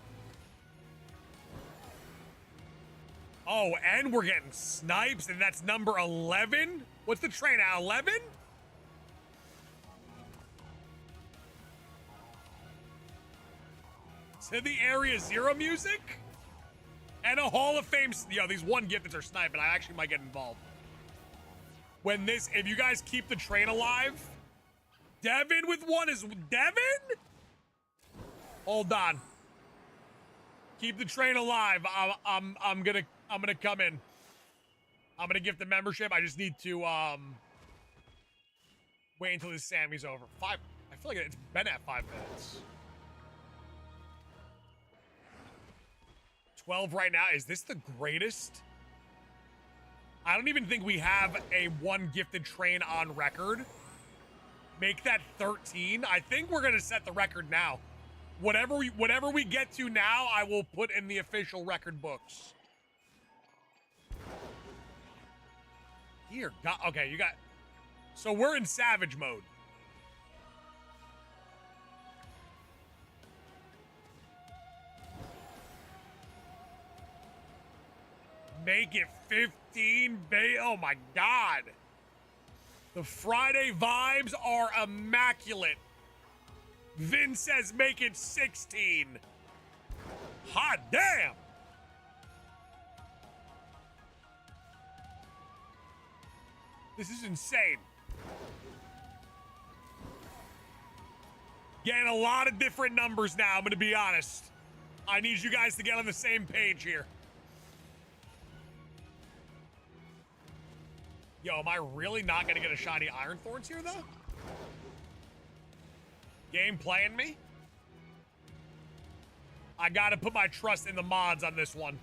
Oh, and we're getting snipes, and that's number 11? What's the train at, 11? To the Area Zero music? And a Hall of Fame. Yo, these one gifteds are sniping. I actually might get involved. When this, if you guys keep the train alive. Devin with one is Devin? Hold on. Keep the train alive. I'm gonna come in. I'm gonna gift the membership. I just need to wait until this Sammy's over. I feel like it's been at 5 minutes. 12 right now. Is this the greatest? I don't even think we have a one gifted train on record. Make that 13. I think we're gonna set the record now. Whatever we get to now, I will put in the official record books. Here, okay, you got. So we're in savage mode. Make it 15, oh my God. The Friday vibes are immaculate. Vin says make it 16. Hot damn. This is insane. Getting a lot of different numbers now, I'm gonna be honest. I need you guys to get on the same page here. Yo, am I really not gonna get a shiny Iron Thorns here, though? Game playing me? I gotta put my trust in the mods on this one.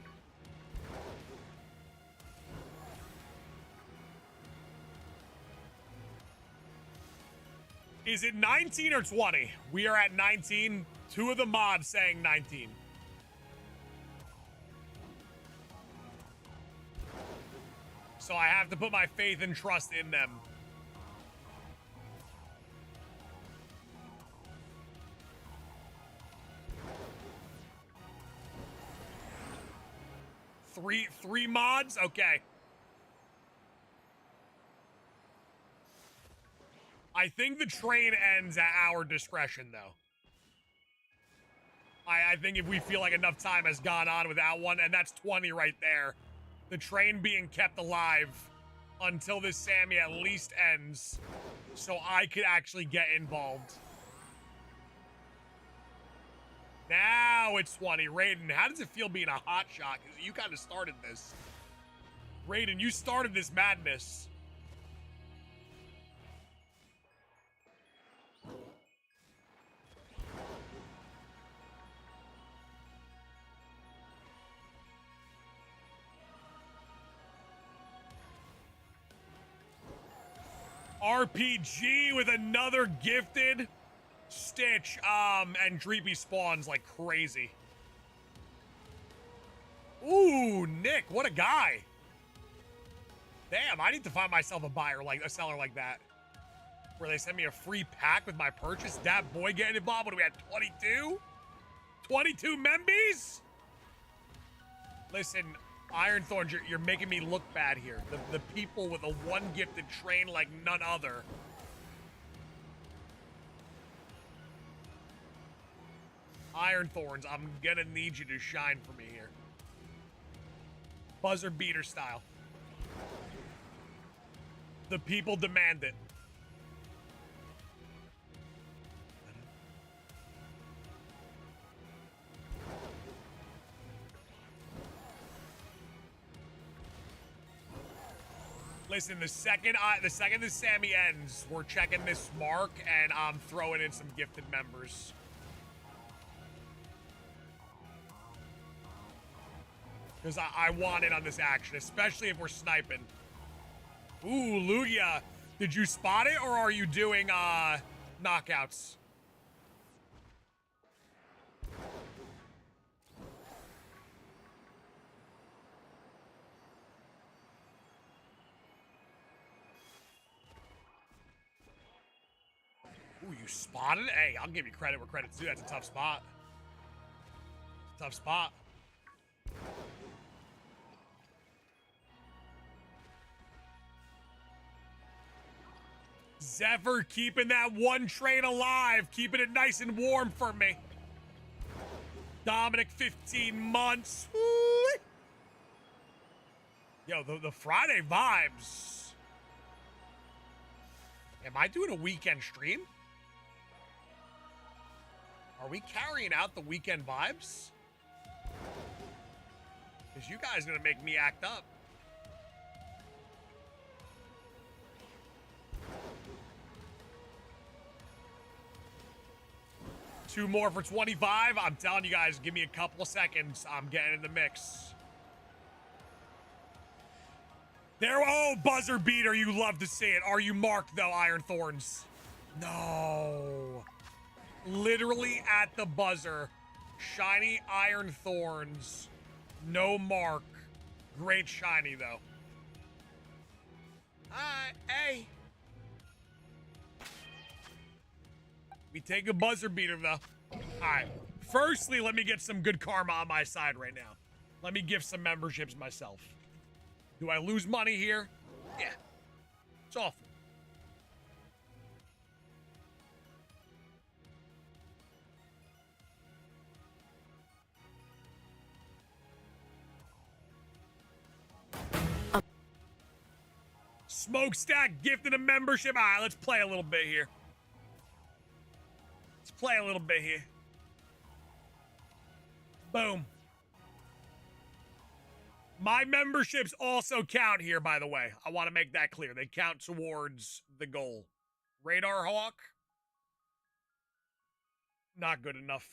Is it 19 or 20? We are at 19. Two of the mods saying 19. So I have to put my faith and trust in them. Three mods? Okay. I think the train ends at our discretion, though. I think if we feel like enough time has gone on without one, and that's 20 right there. The train being kept alive until this Sammy at least ends, so I could actually get involved. Now it's 20. Raiden, how does it feel being a hot shot? Because you kind of started this. Raiden, you started this madness. RPG with another gifted Stitch, and Dreepy spawns like crazy. Ooh, Nick, what a guy. Damn, I need to find myself a seller like that. Where they send me a free pack with my purchase. That boy getting involved. What are we at, 22? 22 membies? Listen, Iron Thorns, you're making me look bad here. The people with a one gifted train like none other. Iron Thorns, I'm gonna need you to shine for me here. Buzzer beater style. The people demand it. Listen, the second this Sammy ends, we're checking this mark and I'm throwing in some gifted members. Because I want it on this action, especially if we're sniping. Ooh, Lugia, did you spot it or are you doing knockouts? Ooh, you spotted it? Hey, I'll give you credit where credit's due. That's a tough spot. Tough spot. Zephyr keeping that one train alive, keeping it nice and warm for me. Dominic, 15 months. Woo! Yo, the Friday vibes. Am I doing a weekend stream? Are we carrying out the weekend vibes? Because you guys are gonna make me act up. Two more for 25. I'm telling you guys, give me a couple of seconds. I'm getting in the mix. There, oh, buzzer beater, you love to see it. Are you marked, though, Iron Thorns? No. Literally at the buzzer. Shiny Iron Thorns. No mark. Great shiny, though. Hey. We take a buzzer beater, though. All right. Firstly, let me get some good karma on my side right now. Let me give some memberships myself. Do I lose money here? Yeah. It's awful. Smokestack gifted a membership. All right, let's play a little bit here. Let's play a little bit here. Boom. My memberships also count here, by the way. I want to make that clear. They count towards the goal. Radar Hawk. Not good enough.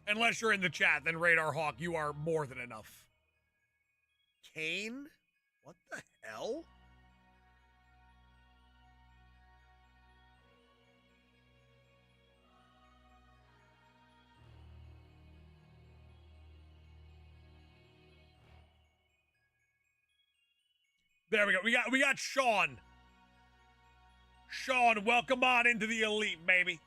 Unless you're in the chat, then Radar Hawk, you are more than enough. Kane? What the hell? There we go. We got Sean. Sean, welcome on into the elite, baby.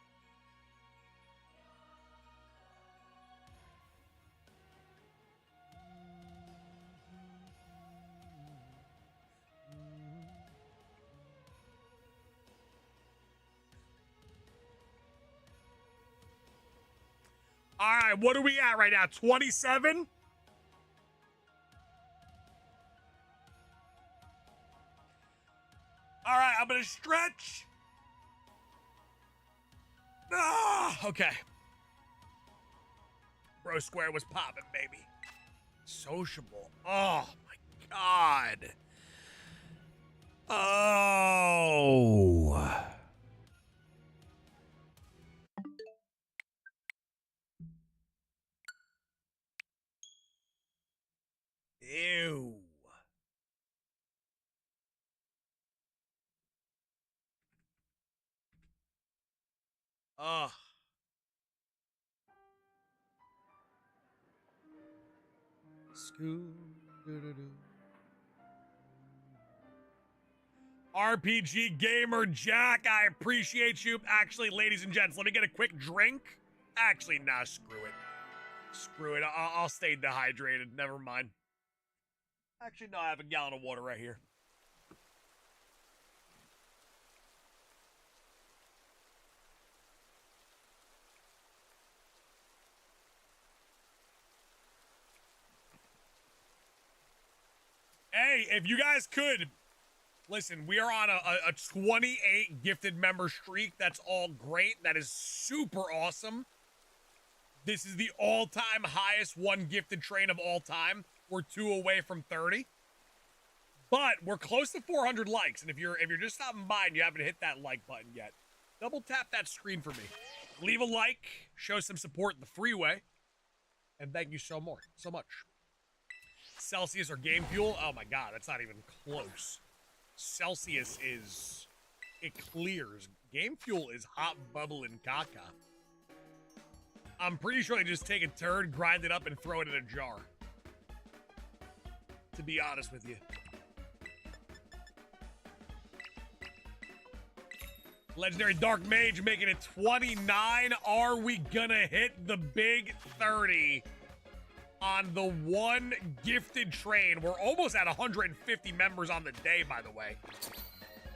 All right, what are we at right now? 27? All right, I'm going to stretch. Ah, okay. Bro Square was popping, baby. Sociable. Oh, my God. Oh. Ew. Ugh. RPG Gamer Jack, I appreciate you. Actually, ladies and gents, let me get a quick drink. Actually, nah, screw it. Screw it. I'll stay dehydrated. Never mind. Actually, no, I have a gallon of water right here. Hey, if you guys could, listen, we are on a 28 gifted member streak. That's all great. That is super awesome. This is the all-time highest one gifted train of all time. We're 2 away from 30. But we're close to 400 likes. And if you're just stopping by and you haven't hit that like button yet, double tap that screen for me. Leave a like, show some support in the freeway. And thank you so much. Celsius or Game Fuel? Oh my God, that's not even close. Celsius is, it clears. Game Fuel is hot bubbling caca. I'm pretty sure they just take a turd, grind it up, and throw it in a jar. To be honest with you. Legendary Dark Mage making it 29. Are we gonna hit the big 30 on the one gifted train? We're almost at 150 members on the day, by the way.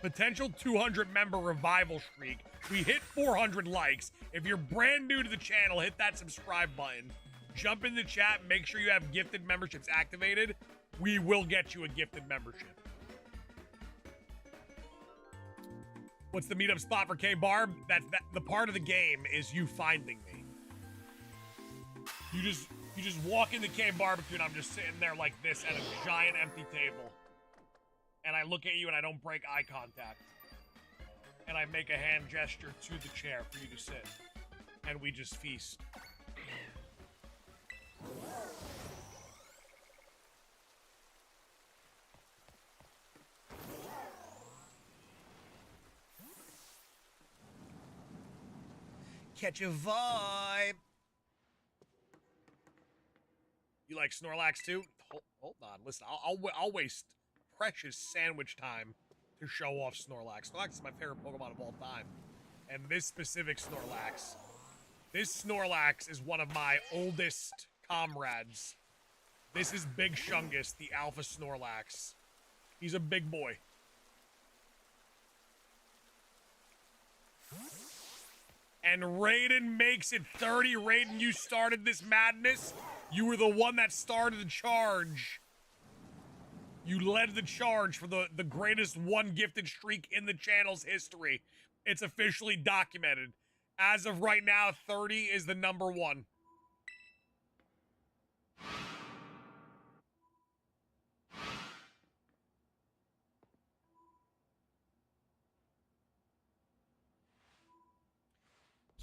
Potential 200 member revival streak. We hit 400 likes. If you're brand new to the channel, hit that subscribe button. Jump in the chat. Make sure you have gifted memberships activated. We will get you a gifted membership. What's the meetup spot for K-Barb? That the part of the game is you finding me. You just walk into K-Barbecue and I'm just sitting there like this at a giant empty table. And I look at you and I don't break eye contact. And I make a hand gesture to the chair for you to sit. And we just feast. Catch a vibe. You like Snorlax too? Hold on, listen. I'll waste precious sandwich time to show off Snorlax. Snorlax is my favorite Pokemon of all time, and this specific Snorlax, is one of my oldest comrades. This is Big Shungus, the Alpha Snorlax. He's a big boy. And Raiden makes it 30. Raiden, you started this madness. You were the one that started the charge. You led the charge for the greatest one gifted streak in the channel's history. It's officially documented. As of right now, 30 is the number one.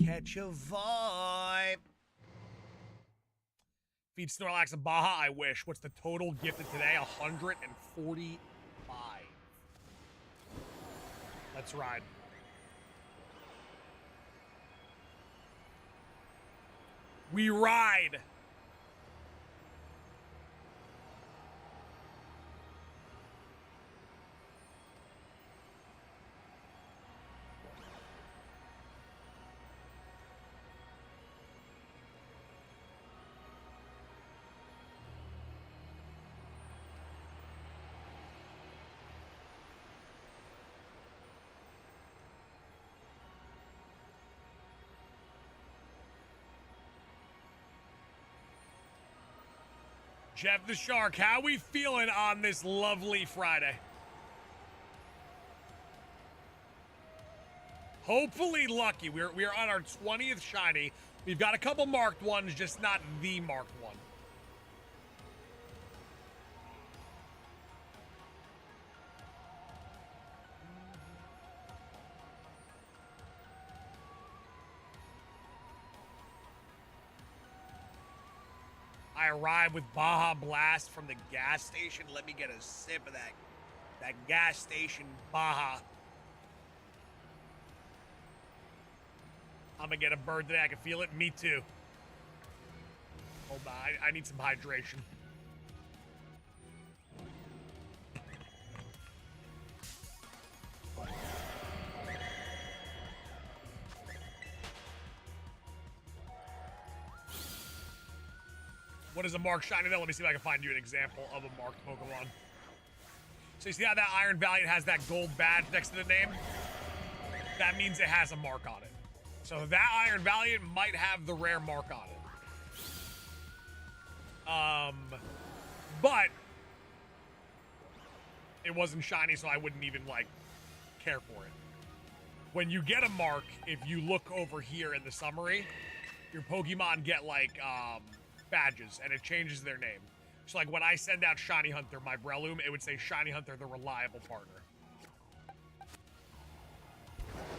Catch a vibe. Feed Snorlax and Baja, I wish. What's the total gifted today? 145. Let's ride. We ride. Jeff the Shark, how we feeling on this lovely Friday? Hopefully lucky. We're on our 20th shiny. We've got a couple marked ones, just not the marked one. I arrived with Baja Blast from the gas station. Let me get a sip of that gas station Baja. I'm gonna get a bird today. I can feel it. Me too. Hold on. I need some hydration. What is a marked shiny though? Let me see if I can find you an example of a marked Pokemon. So you see how that Iron Valiant has that gold badge next to the name? That means it has a mark on it. So that Iron Valiant might have the rare mark on it. But it wasn't shiny, so I wouldn't even like care for it. When you get a mark, if you look over here in the summary, your Pokemon get like badges, and it changes their name. So like when I send out Shiny Hunter, my Breloom, it would say Shiny Hunter, the reliable partner.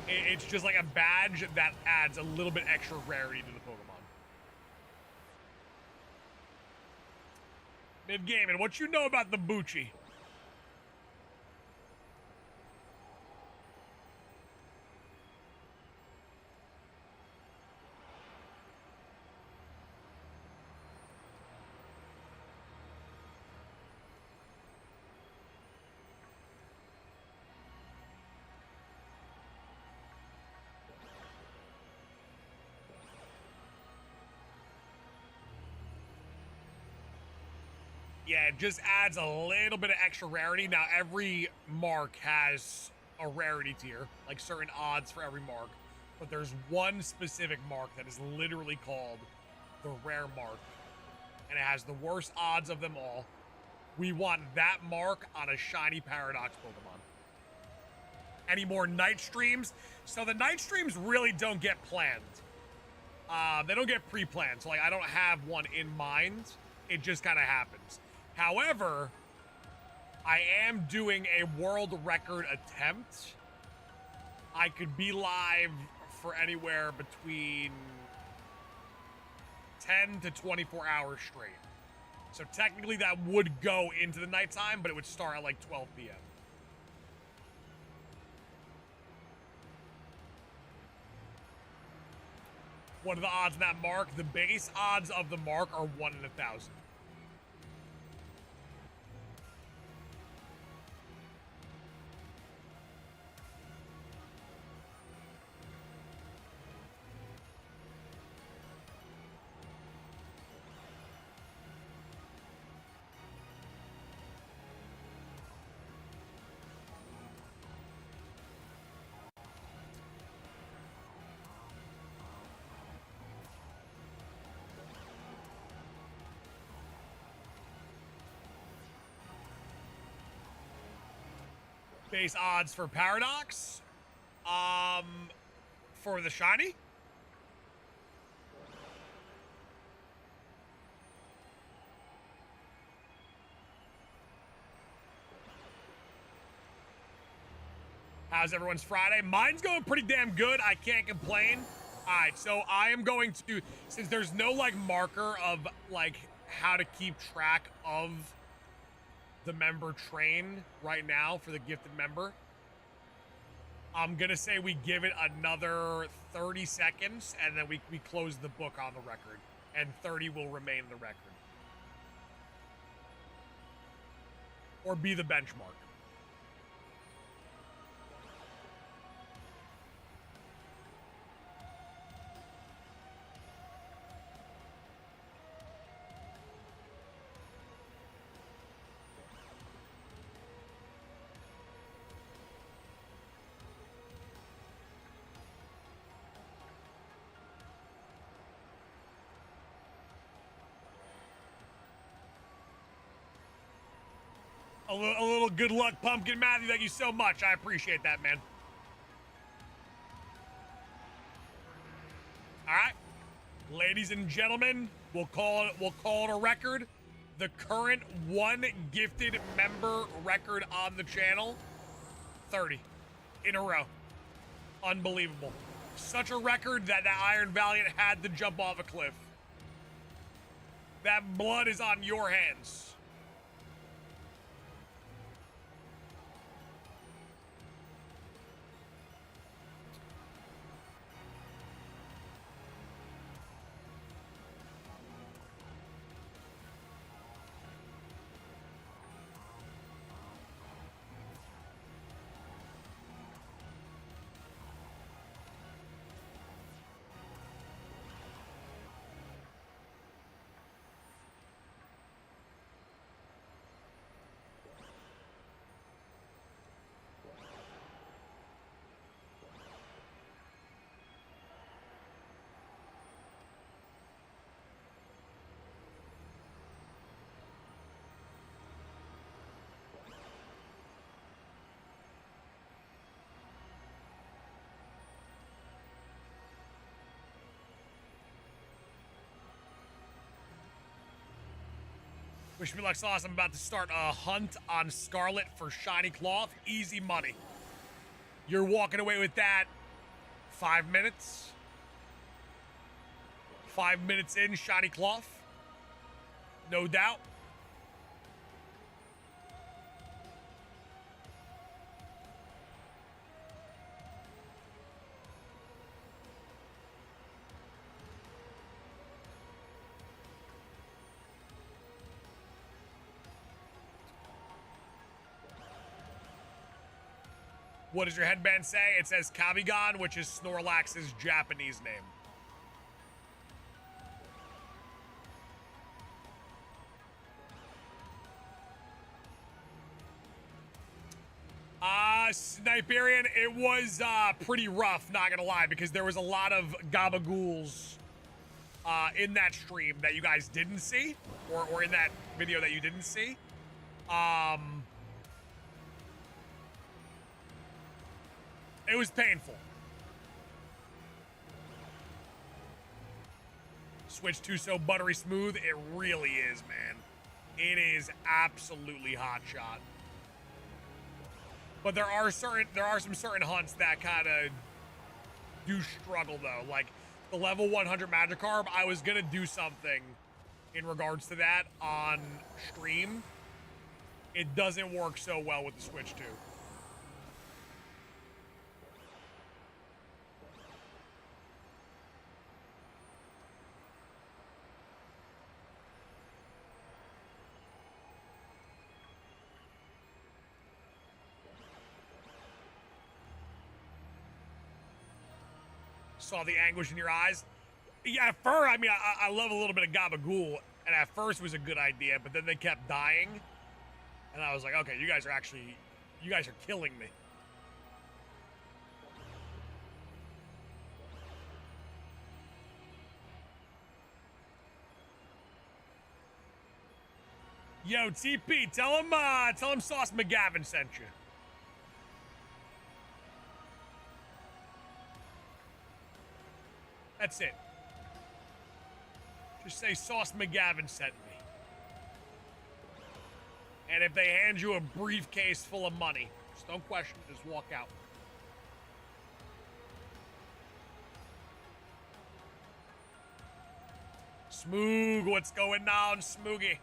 It's just like a badge that adds a little bit extra rarity to the Pokemon. McGavin, what you know about the Bucci? Yeah, it just adds a little bit of extra rarity. Now, every mark has a rarity tier, like certain odds for every mark. But there's one specific mark that is literally called the rare mark. And it has the worst odds of them all. We want that mark on a shiny Paradox Pokemon. Any more night streams? So the night streams really don't get planned. They don't get pre-planned. So like I don't have one in mind. It just kind of happens. However, I am doing a world record attempt. I could be live for anywhere between 10 to 24 hours straight. So technically that would go into the nighttime, but it would start at like 12 p.m. What are the odds on that mark? The base odds of the mark are 1 in 1,000. Base odds for Paradox. For the shiny. How's everyone's Friday? Mine's going pretty damn good. I can't complain. All right, so I am going to, since there's no like marker of like how to keep track of the member train right now for the gifted member, I'm gonna say we give it another 30 seconds and then we close the book on the record, and 30 will remain the record or be the benchmark. A little good luck, Pumpkin Matthew. Thank you so much. I appreciate that, man. All right, ladies and gentlemen, we'll call it a record. The current one gifted member record on the channel, 30 in a row. Unbelievable. Such a record that Iron Valiant had to jump off a cliff. That blood is on your hands. Wish me luck, Sauce. I'm about to start a hunt on Scarlet for shiny cloth. Easy money. You're walking away with that 5 minutes. 5 minutes in, shiny cloth. No doubt. What does your headband say? It says Kabigan, which is Snorlax's Japanese name. Sniperian, it was pretty rough, not gonna lie, because there was a lot of gabagools in that stream that you guys didn't see, or in that video that you didn't see. It was painful. Switch 2 so buttery smooth. It really is, man. It is absolutely hot shot. But there are some certain hunts that kind of do struggle though. Like the level 100 Magikarp, I was gonna do something in regards to that on stream. It doesn't work so well with the Switch 2. Saw the anguish in your eyes. Yeah, at first, I mean, I love a little bit of Gabagool, and at first it was a good idea, but then they kept dying, and I was like, okay, you guys are killing me. Yo, TP, tell him Sauce McGavin sent you. That's it. Just say Sauce McGavin sent me. And if they hand you a briefcase full of money, just don't question it, just walk out. Smoog, what's going on, Smoogie?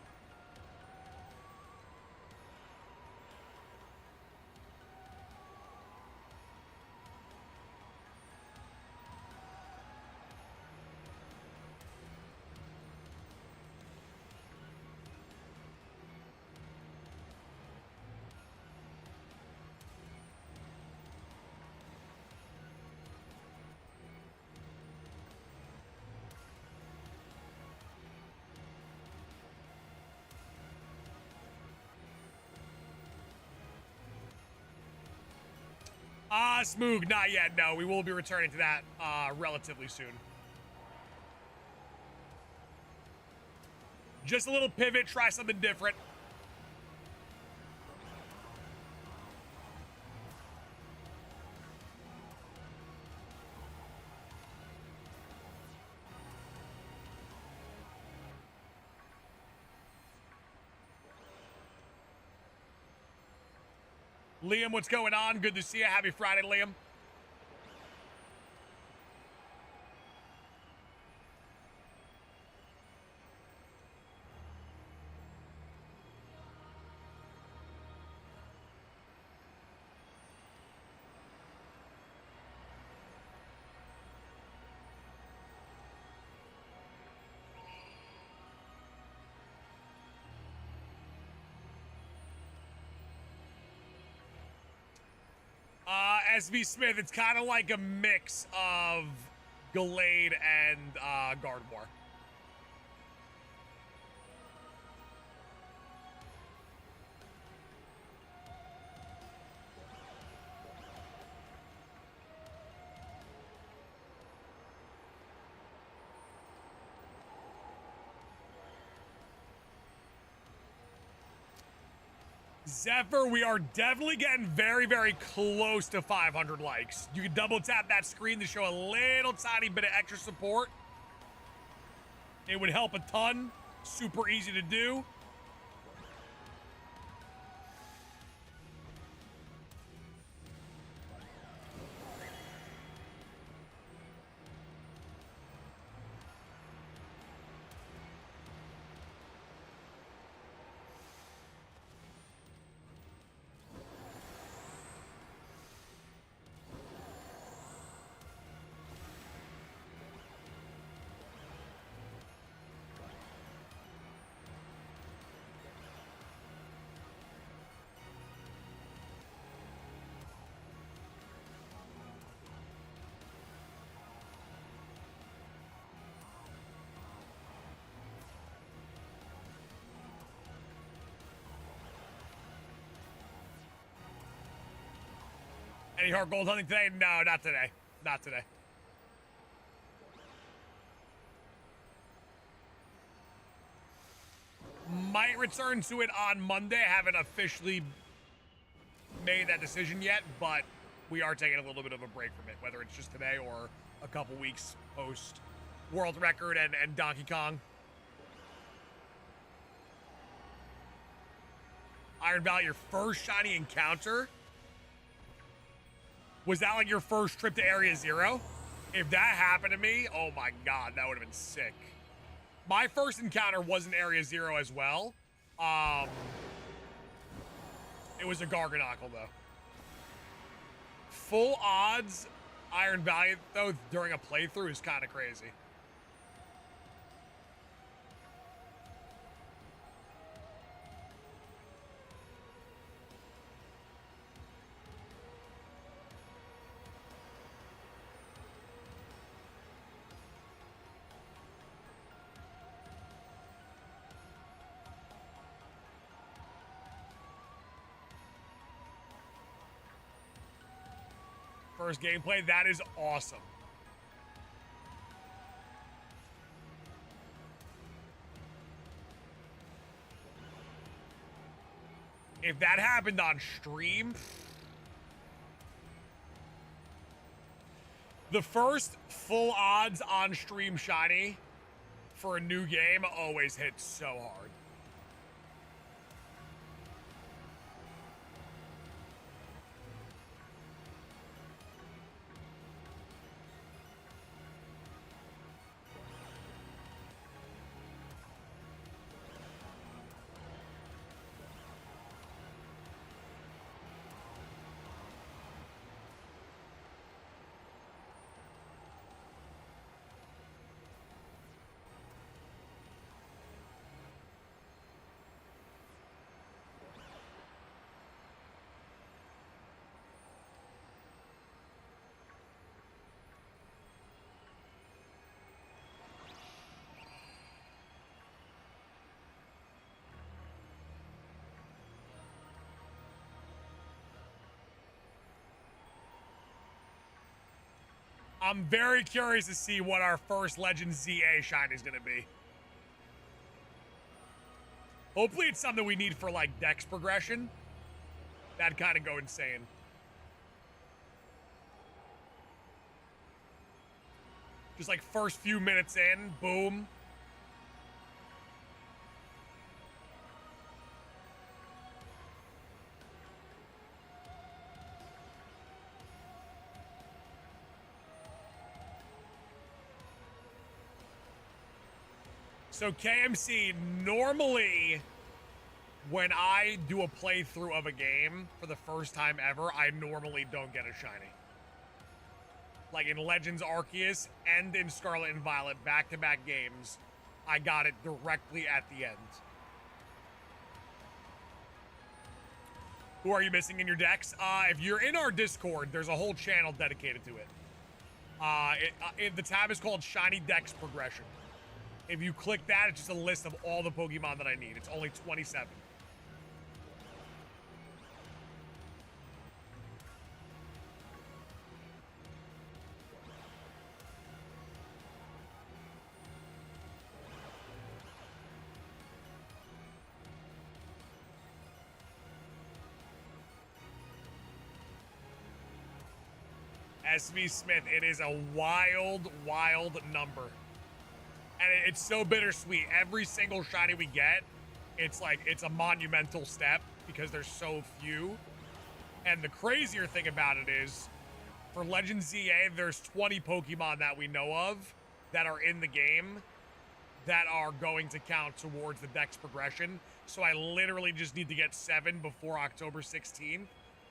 Smoog, not yet. No, we will be returning to that relatively soon. Just a little pivot, try something different. Liam, what's going on? Good to see you. Happy Friday, Liam. SV Smith, it's kind of like a mix of Gallade and Gardevoir. Zephyr, we are definitely getting very, very close to 500 likes. You can double tap that screen to show a little tiny bit of extra support. It would help a ton. Super easy to do. Any hard gold hunting today? No, not today. Not today. Might return to it on Monday. I haven't officially made that decision yet, but we are taking a little bit of a break from it, whether it's just today or a couple weeks post world record and Donkey Kong. Iron Valley, your first shiny encounter? Was that like your first trip to Area Zero? If that happened to me, oh my god, that would have been sick. My first encounter was in Area 0 as well. It was a Garganacle, though. Full odds Iron Valiant, though, during a playthrough is kind of crazy. First gameplay, that is awesome. If that happened on stream, the first full odds on stream shiny for a new game always hits so hard. I'm very curious to see what our first Legend ZA shiny is going to be. Hopefully it's something we need for, like, dex progression. That'd kind of go insane. Just, like, first few minutes in, boom. So KMC, normally when I do a playthrough of a game for the first time ever, I normally don't get a shiny. Like in Legends Arceus and in Scarlet and Violet, back-to-back games, I got it directly at the end. Who are you missing in your decks? If you're in our Discord, there's a whole channel dedicated to it. The tab is called Shiny Dex Progression. If you click that, it's just a list of all the Pokemon that I need. It's only 27. SV Smith, it is a wild, wild number. And it's so bittersweet. Every single shiny we get, it's like, it's a monumental step because there's so few. And the crazier thing about it is, for Legend ZA, there's 20 Pokemon that we know of that are in the game that are going to count towards the dex progression. So I literally just need to get 7 before October 16th,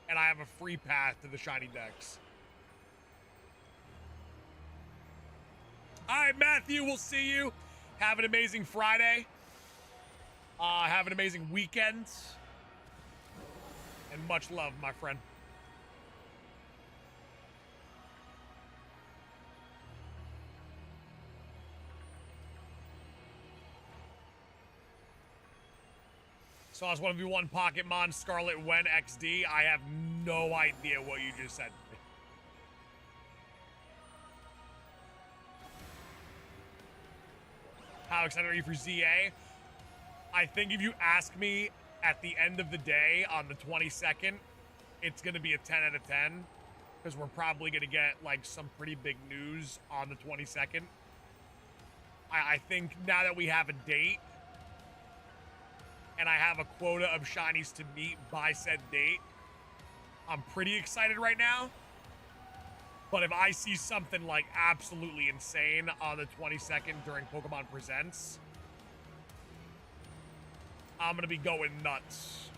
and I have a free path to the shiny dex. All right, Matthew, we'll see you. Have an amazing Friday. Have an amazing weekend. And much love, my friend. Sauce 1v1 Pocketmon Scarlet when XD. I have no idea what you just said. How excited are you for ZA? I think if you ask me at the end of the day on the 22nd, it's going to be a 10 out of 10 because we're probably going to get like some pretty big news on the 22nd. I think now that we have a date and I have a quota of shinies to meet by said date, I'm pretty excited right now. But if I see something like absolutely insane on the 22nd during Pokemon Presents, I'm gonna be going nuts.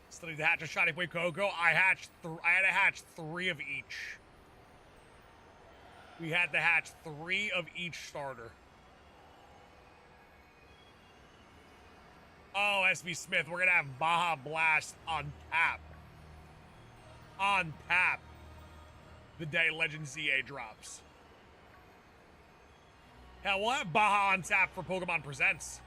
Still need to hatch a shiny Coco. I had to hatch 3 of each. We had to hatch 3 of each starter. Oh, SB Smith, we're gonna have Baja Blast on tap. On tap. The day Legend ZA drops. Hell, we'll have Baja on tap for Pokemon Presents.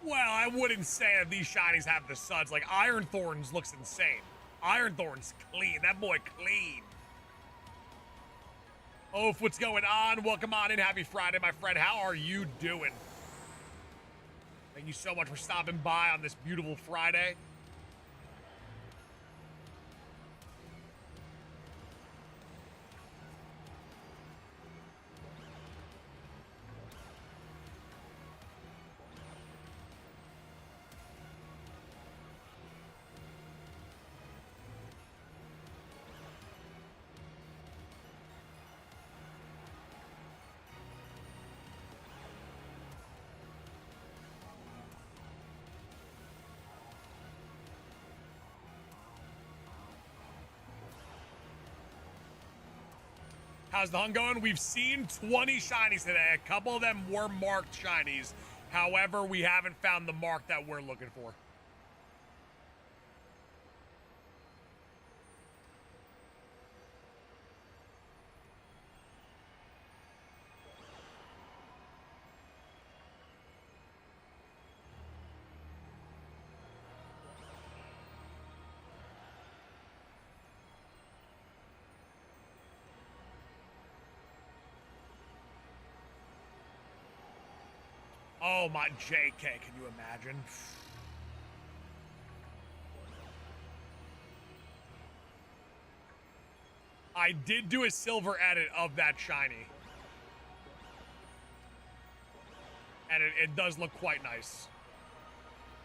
Well, I wouldn't say that these shinies have the suds. Like, Iron Thorns looks insane. Iron Thorns clean. That boy clean. Oh, what's going on? Welcome on in. Happy Friday, my friend. How are you doing? Thank you so much for stopping by on this beautiful Friday. How's the hunt going? We've seen 20 shinies today. A couple of them were marked shinies. However, we haven't found the mark that we're looking for. Oh my JK, can you imagine? I did do a silver edit of that shiny. And it does look quite nice.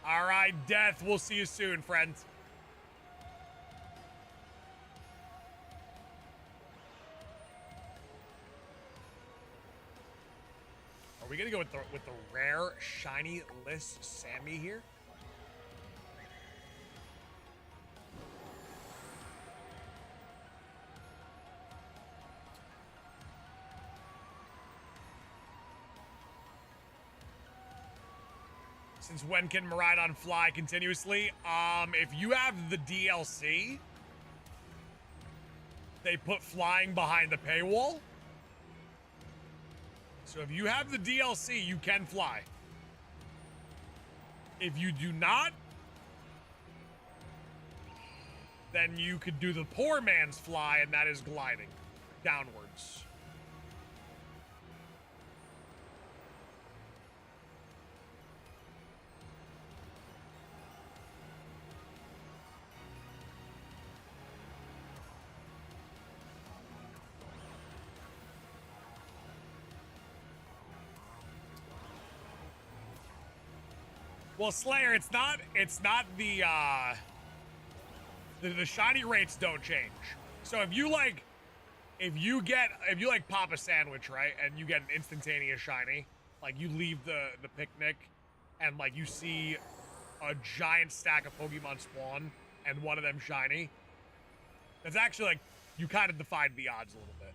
All right, Death, we'll see you soon, friends. Are we gonna go with the rare shiny list Sammy here? Since when can Miraidon fly continuously? If you have the DLC, they put flying behind the paywall. So if you have the DLC, you can fly. If you do not, then you could do the poor man's fly, and that is gliding downwards. Well, Slayer, it's not the the shiny rates don't change. So if you like pop a sandwich, right, and you get an instantaneous shiny, like you leave the picnic and like you see a giant stack of Pokemon spawn and one of them shiny, that's actually like you kind of defied the odds a little bit.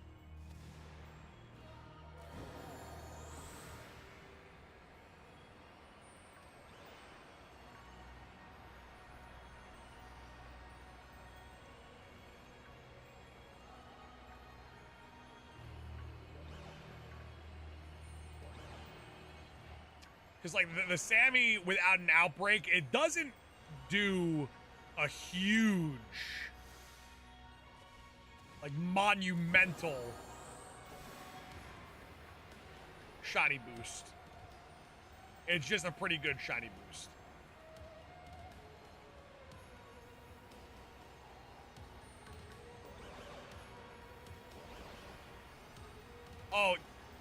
Because like the Sammy without an outbreak, it doesn't do a huge, like monumental shiny boost. It's just a pretty good shiny boost. Oh,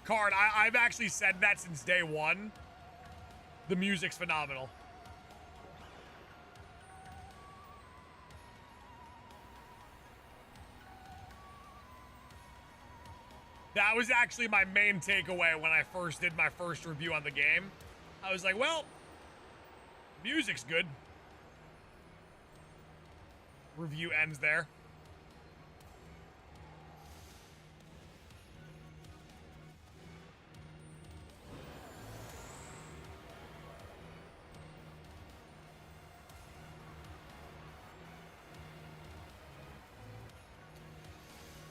Card, I've actually said that since day one. The music's phenomenal. That was actually my main takeaway when I first did my first review on the game. I was like, well, music's good. Review ends there.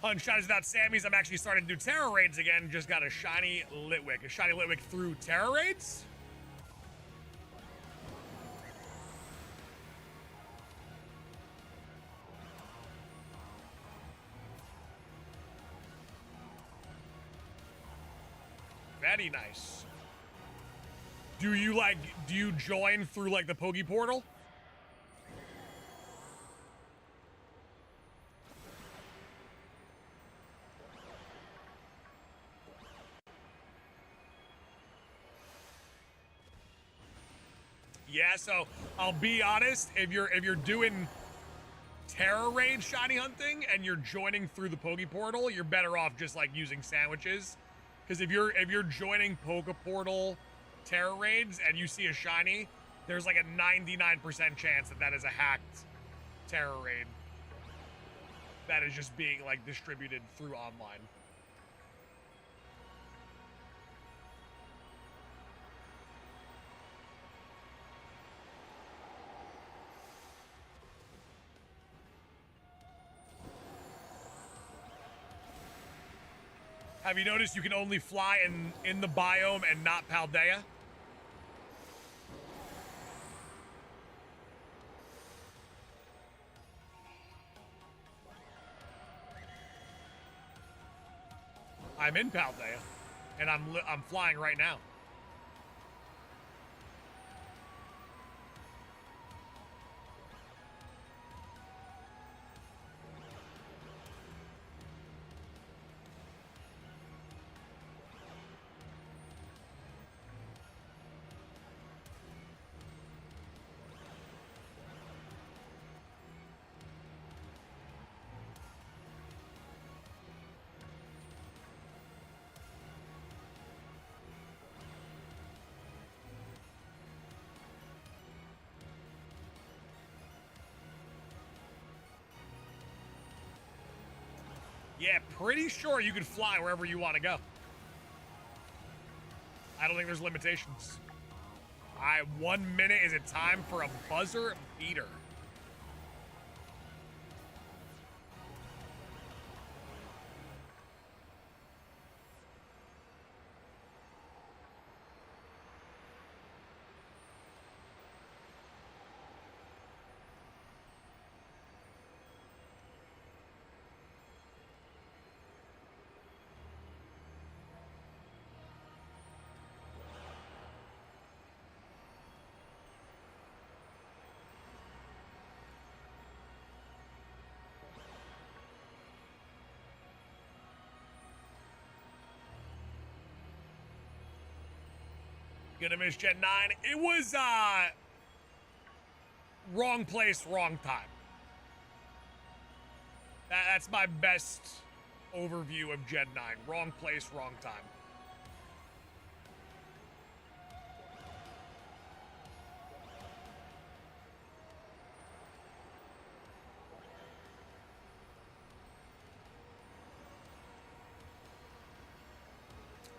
On Shinies Without Sammys, I'm actually starting to do Terra Raids again. Just got a shiny Litwick. A shiny Litwick through Terra Raids? Very nice. Do you join through like the Poke Portal? Yeah, so I'll be honest, if you're doing Terra Raid shiny hunting and you're joining through the Poke Portal, you're better off just like using sandwiches. Because if you're joining Poke Portal Terra Raids and you see a shiny, there's like a 99% chance that is a hacked Terra Raid that is just being like distributed through online. Have you noticed you can only fly in the biome and not Paldea? I'm in Paldea, and I'm flying right now. Yeah, pretty sure you can fly wherever you want to go. I don't think there's limitations. 1 minute, is it time for a buzzer beater? Gonna miss Gen 9. It was wrong place, wrong time. That's my best overview of Gen 9. Wrong place, wrong time.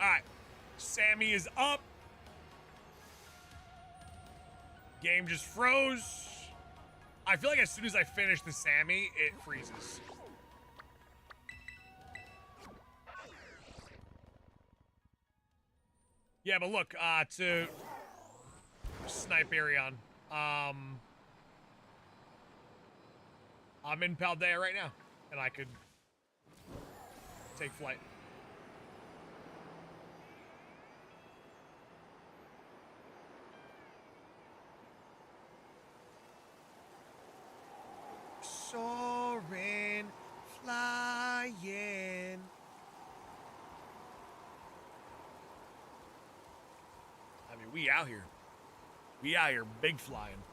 Alright. Sammy is up. Game just froze. I feel like as soon as I finish the Sammy, it freezes. Yeah, but look, to snipe Arion. I'm in Paldea right now, and I could take flight. Soaring, flying. I mean, we out here. We out here big flying.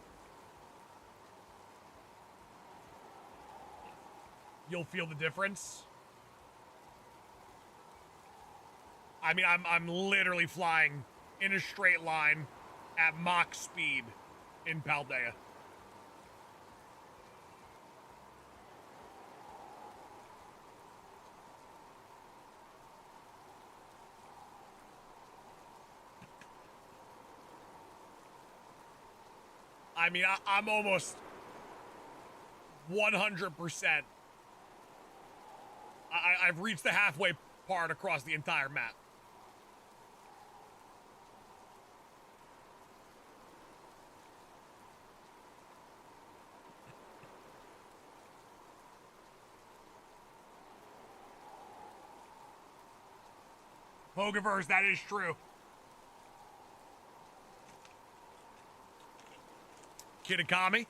You'll feel the difference. I mean, I'm literally flying in a straight line at Mach speed in Paldea. I mean, I'm almost 100%. I've reached the halfway part across the entire map. Pokeverse, that is true. Kitakami.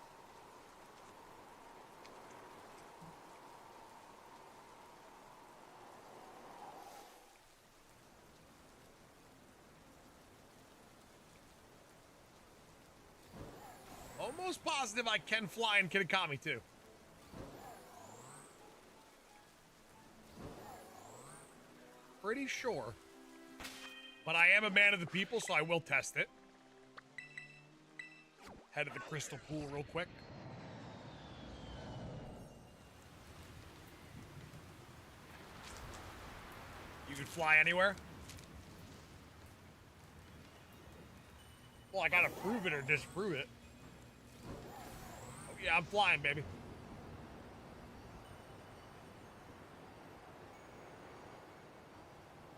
Almost positive I can fly in Kitakami too. Pretty sure. But I am a man of the people, so I will test it. Head to the crystal pool real quick. You can fly anywhere? Well, I gotta prove it or disprove it. Oh, yeah, I'm flying, baby.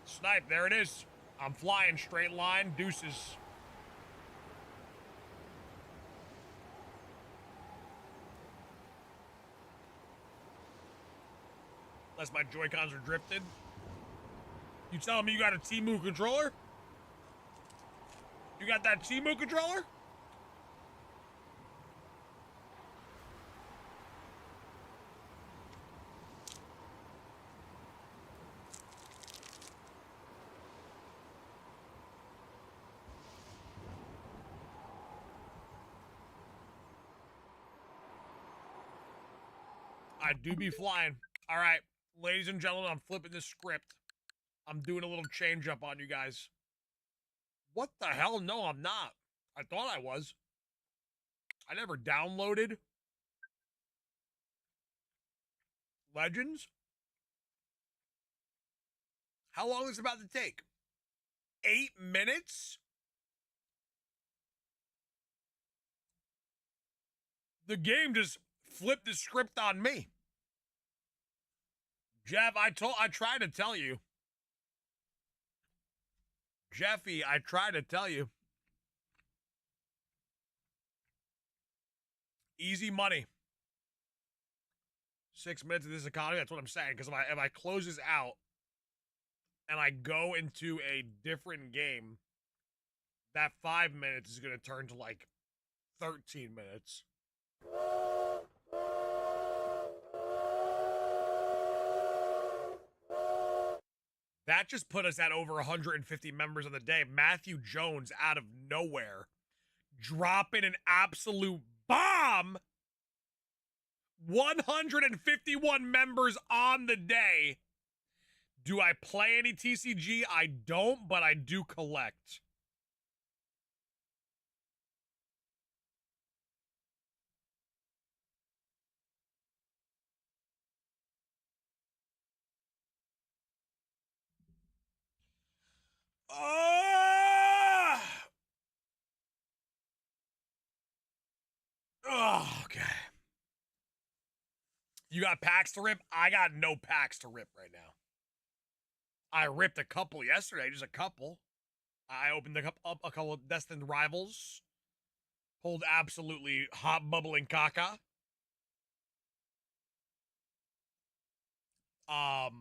Snipe, there it is. I'm flying, straight line, deuces. Unless my Joy-Cons are drifted. You telling me you got a Temu controller? You got that Temu controller? I do be flying. All right, ladies and gentlemen, I'm flipping this script. I'm doing a little change up on you guys. What the hell? No, I'm not. I thought I was. I never downloaded Legends. How long is it about to take? 8 minutes? The game just flipped the script on me. Jeff, I tried to tell you. Jeffy, I tried to tell you. Easy money. 6 minutes of this economy, that's what I'm saying. Because if I close this out and I go into a different game, that 5 minutes is going to turn to like 13 minutes. That just put us at over 150 members on the day. Matthew Jones out of nowhere, dropping an absolute bomb. 151 members on the day. Do I play any TCG? I don't, but I do collect. Oh, okay. You got packs to rip? I got no packs to rip right now. I ripped a couple yesterday, just a couple. I opened up a couple of Destined Rivals. Pulled absolutely hot bubbling caca. But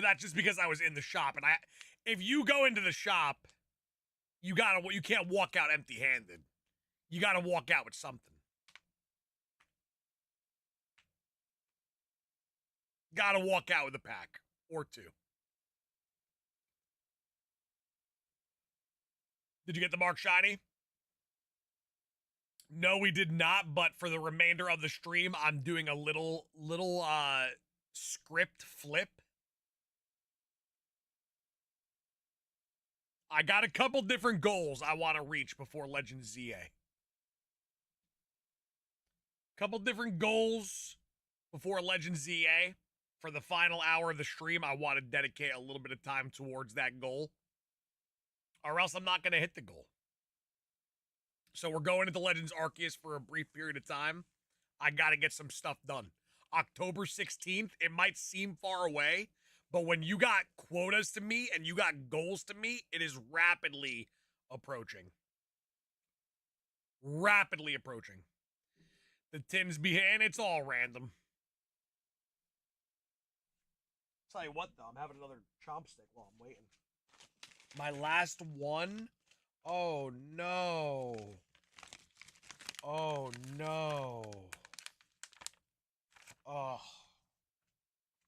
that's just because I was in the shop, and if you go into the shop, you can't walk out empty-handed. You gotta walk out with something. Gotta walk out with a pack or two. Did you get the Mark Shiny? No, we did not, but for the remainder of the stream, I'm doing a little script flip. I got a couple different goals I want to reach before Legends ZA. Couple different goals before Legends ZA. For the final hour of the stream, I want to dedicate a little bit of time towards that goal. Or else I'm not going to hit the goal. So we're going into Legends Arceus for a brief period of time. I got to get some stuff done. October 16th, it might seem far away, but when you got quotas to meet and you got goals to meet, it is rapidly approaching. Rapidly approaching. The tins behind, it's all random. Tell you what, though, I'm having another chopstick while I'm waiting. My last one? Oh, no. Oh, no. Oh.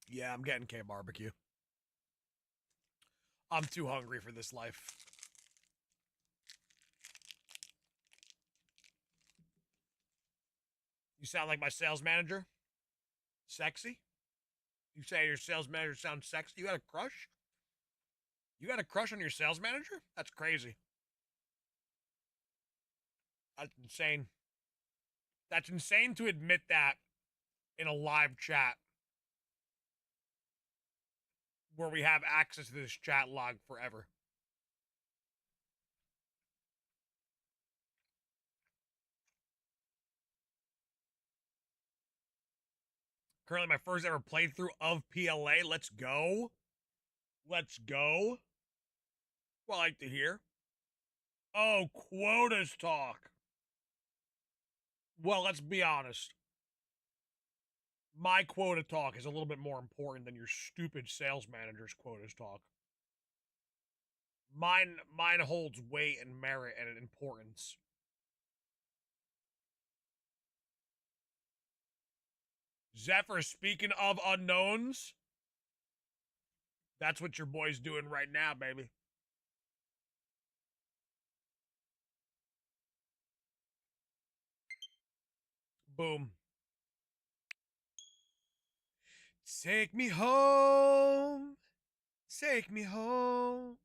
Yeah, I'm getting K-barbecue. I'm too hungry for this life. You sound like my sales manager? Sexy? You say your sales manager sounds sexy? You got a crush? You got a crush on your sales manager? That's crazy. That's insane. That's insane to admit that in a live chat where we have access to this chat log forever. Currently my first ever playthrough of PLA. Let's go. Let's go. Well, I like to hear. Oh, quotas talk. Well, let's be honest. My quota talk is a little bit more important than your stupid sales manager's quotas talk. Mine holds weight and merit and importance. Zephyr, speaking of unknowns, that's what your boy's doing right now, baby. Boom. Take me home. Take me home.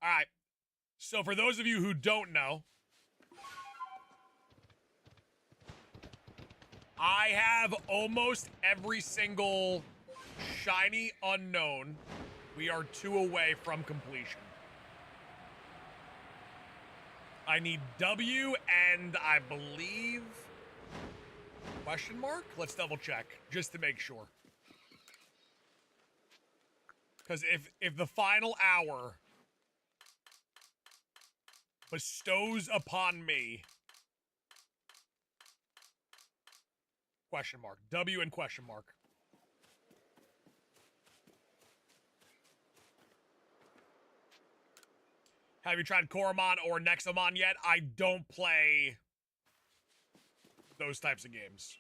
All right. So for those of you who don't know, I have almost every single shiny unknown. We are 2 away from completion. I need W and I believe question mark? Let's double check just to make sure. Because if the final hour bestows upon me question mark, W and question mark. Have you tried Koromon or Nexomon yet? I don't play those types of games.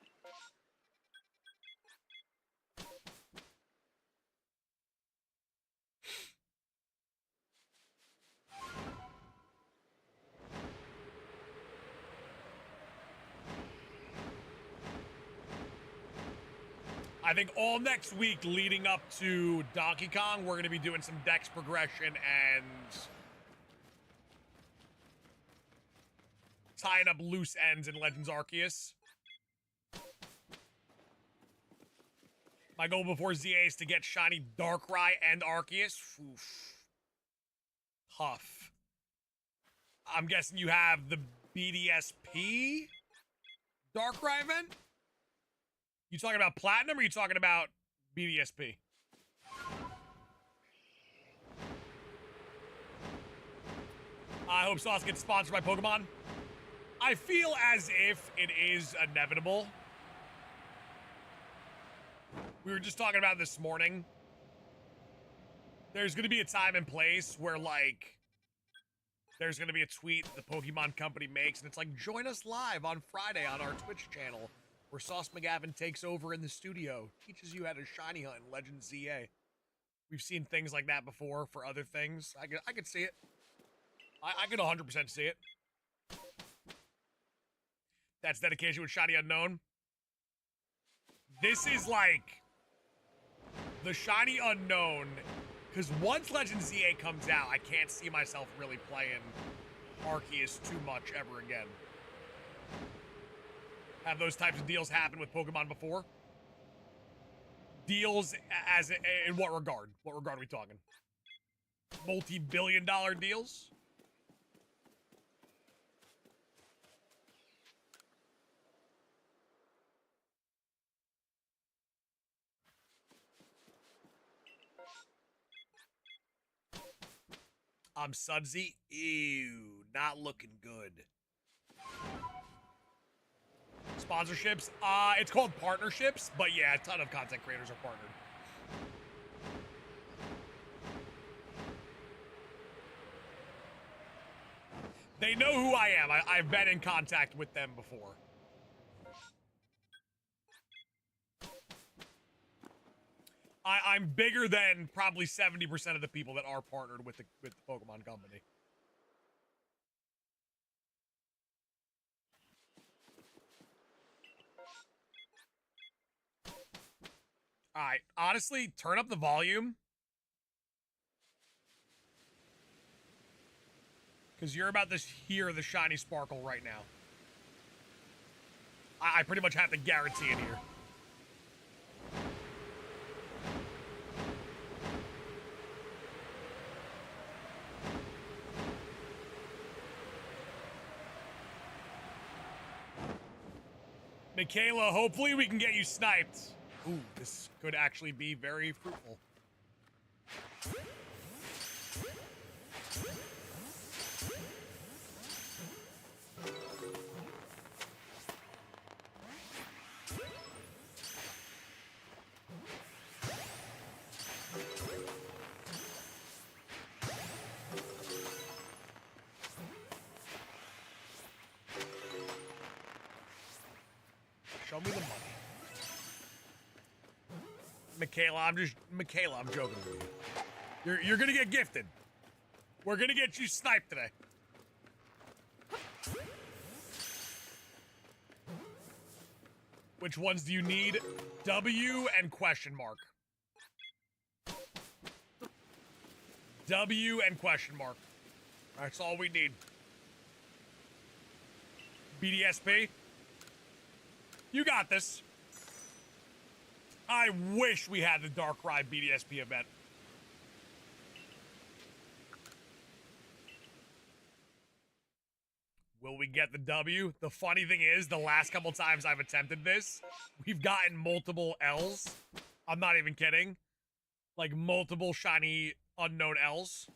I think all next week leading up to Donkey Kong, we're going to be doing some dex progression and tying up loose ends in Legends Arceus. My goal before ZA is to get shiny Darkrai and Arceus. Oof. Tough. I'm guessing you have the BDSP Darkrai event? You talking about Platinum or you talking about BDSP? I hope Sauce gets sponsored by Pokemon. I feel as if it is inevitable. We were just talking about this morning. There's going to be a time and place where, like, there's going to be a tweet the Pokemon company makes, and it's like, join us live on Friday on our Twitch channel, where Sauce McGavin takes over in the studio, teaches you how to shiny hunt in Legends ZA. We've seen things like that before for other things. I could see it. I could 100% see it. That's dedication with Shiny Unknown. This is like the Shiny Unknown, because once Legends ZA comes out, I can't see myself really playing Arceus too much ever again. Have those types of deals happen with Pokemon before? Deals as in what regard? What regard are we talking? Multi-billion-dollar deals? I'm Sudsy. Ew, not looking good. Sponsorships? It's called partnerships, but yeah, a ton of content creators are partnered. They know who I am. I've been in contact with them before. I'm bigger than probably 70% of the people that are partnered with the Pokemon company. All right, honestly, turn up the volume. Because you're about to hear the shiny sparkle right now. I pretty much have to guarantee it here. Michaela, hopefully we can get you sniped. Ooh, this could actually be very fruitful. Show me the money. Michaela, I'm joking with you. You're gonna get gifted. We're gonna get you sniped today. Which ones do you need? W and question mark. W and question mark. That's all we need. BDSP? You got this. I wish we had the Darkrai BDSP event. Will we get the W? The funny thing is, the last couple times I've attempted this, we've gotten multiple L's. I'm not even kidding. Like, multiple shiny unknown L's.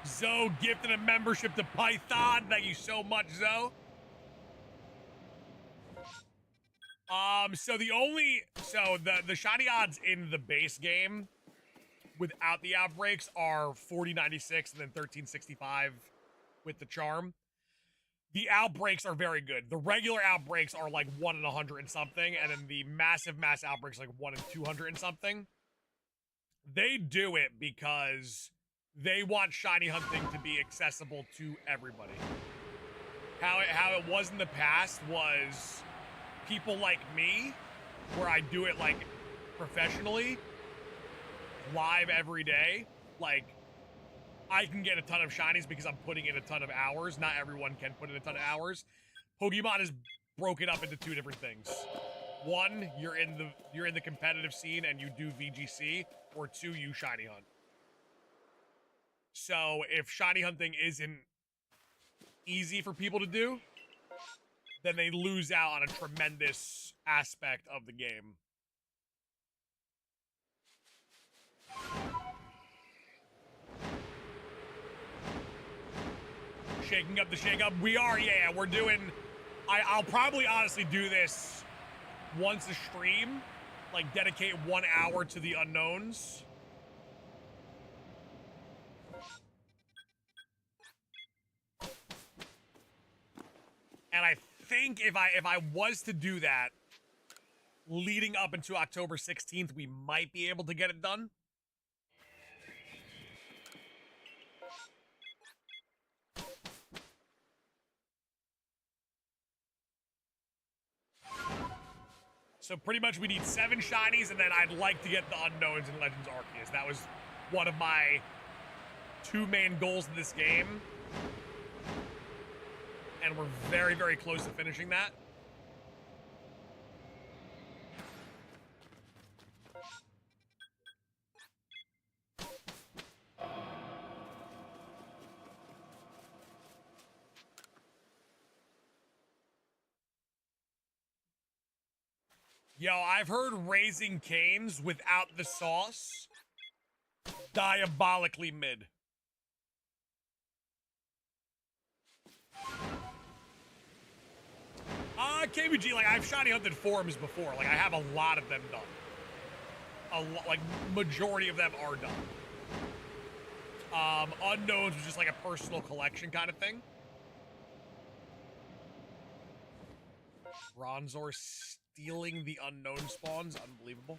Zoe gifted a membership to Python. Thank you so much, Zoe. So the shiny odds in the base game without the outbreaks are 4096 and then 1365 with the charm. The outbreaks are very good. The regular outbreaks are like 1 in 100 and something, and then the massive mass outbreaks like 1 in 200 and something. They do it because they want shiny hunting to be accessible to everybody. How it was in the past was people like me, where I do it like professionally, live every day. Like, I can get a ton of shinies because I'm putting in a ton of hours. Not everyone can put in a ton of hours. Pokemon is broken up into two different things. One, you're in the competitive scene and you do VGC, or two, you shiny hunt. So if shiny hunting isn't easy for people to do, then they lose out on a tremendous aspect of the game. Shaking up the shake-up. We are, yeah, we're doing... I'll probably honestly do this once a stream. Like, dedicate 1 hour to the unknowns. And I think if I was to do that, leading up into October 16th, we might be able to get it done. So pretty much we need 7 shinies, and then I'd like to get the unknowns in Legends Arceus. That was one of my 2 main goals in this game. And we're very, very close to finishing that. Yo, I've heard Raising Cane's without the sauce diabolically mid. KBG, like, I've shiny hunted forums before. Like, I have a lot of them done. Like, majority of them are done. Unknowns was just like a personal collection kind of thing. Bronzor stealing the unknown spawns, unbelievable.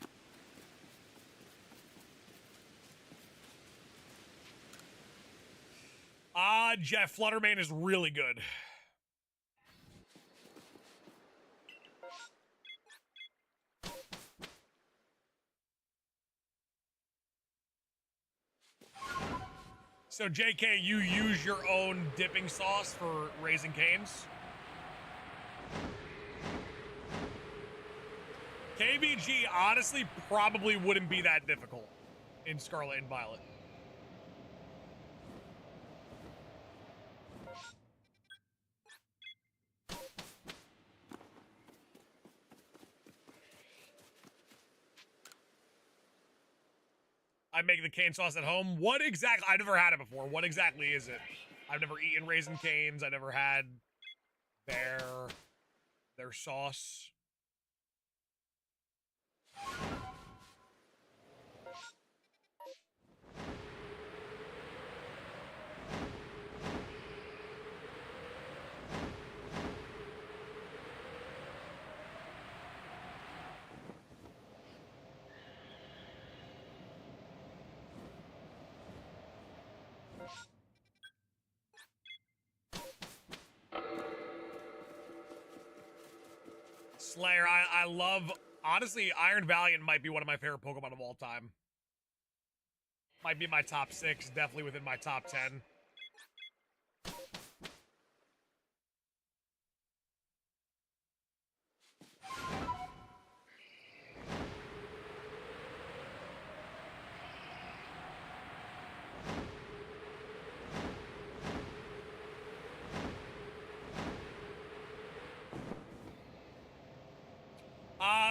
Jeff, Fluttermane is really good. So, JK, you use your own dipping sauce for Raising Cane's? KBG honestly probably wouldn't be that difficult in Scarlet and Violet. I make the cane sauce at home. What exactly? I've never had it before. What exactly is it? I've never eaten Raising Cane's. I never had their sauce. Slayer, I love... Honestly, Iron Valiant might be one of my favorite Pokemon of all time. Might be my top 6, definitely within my top 10.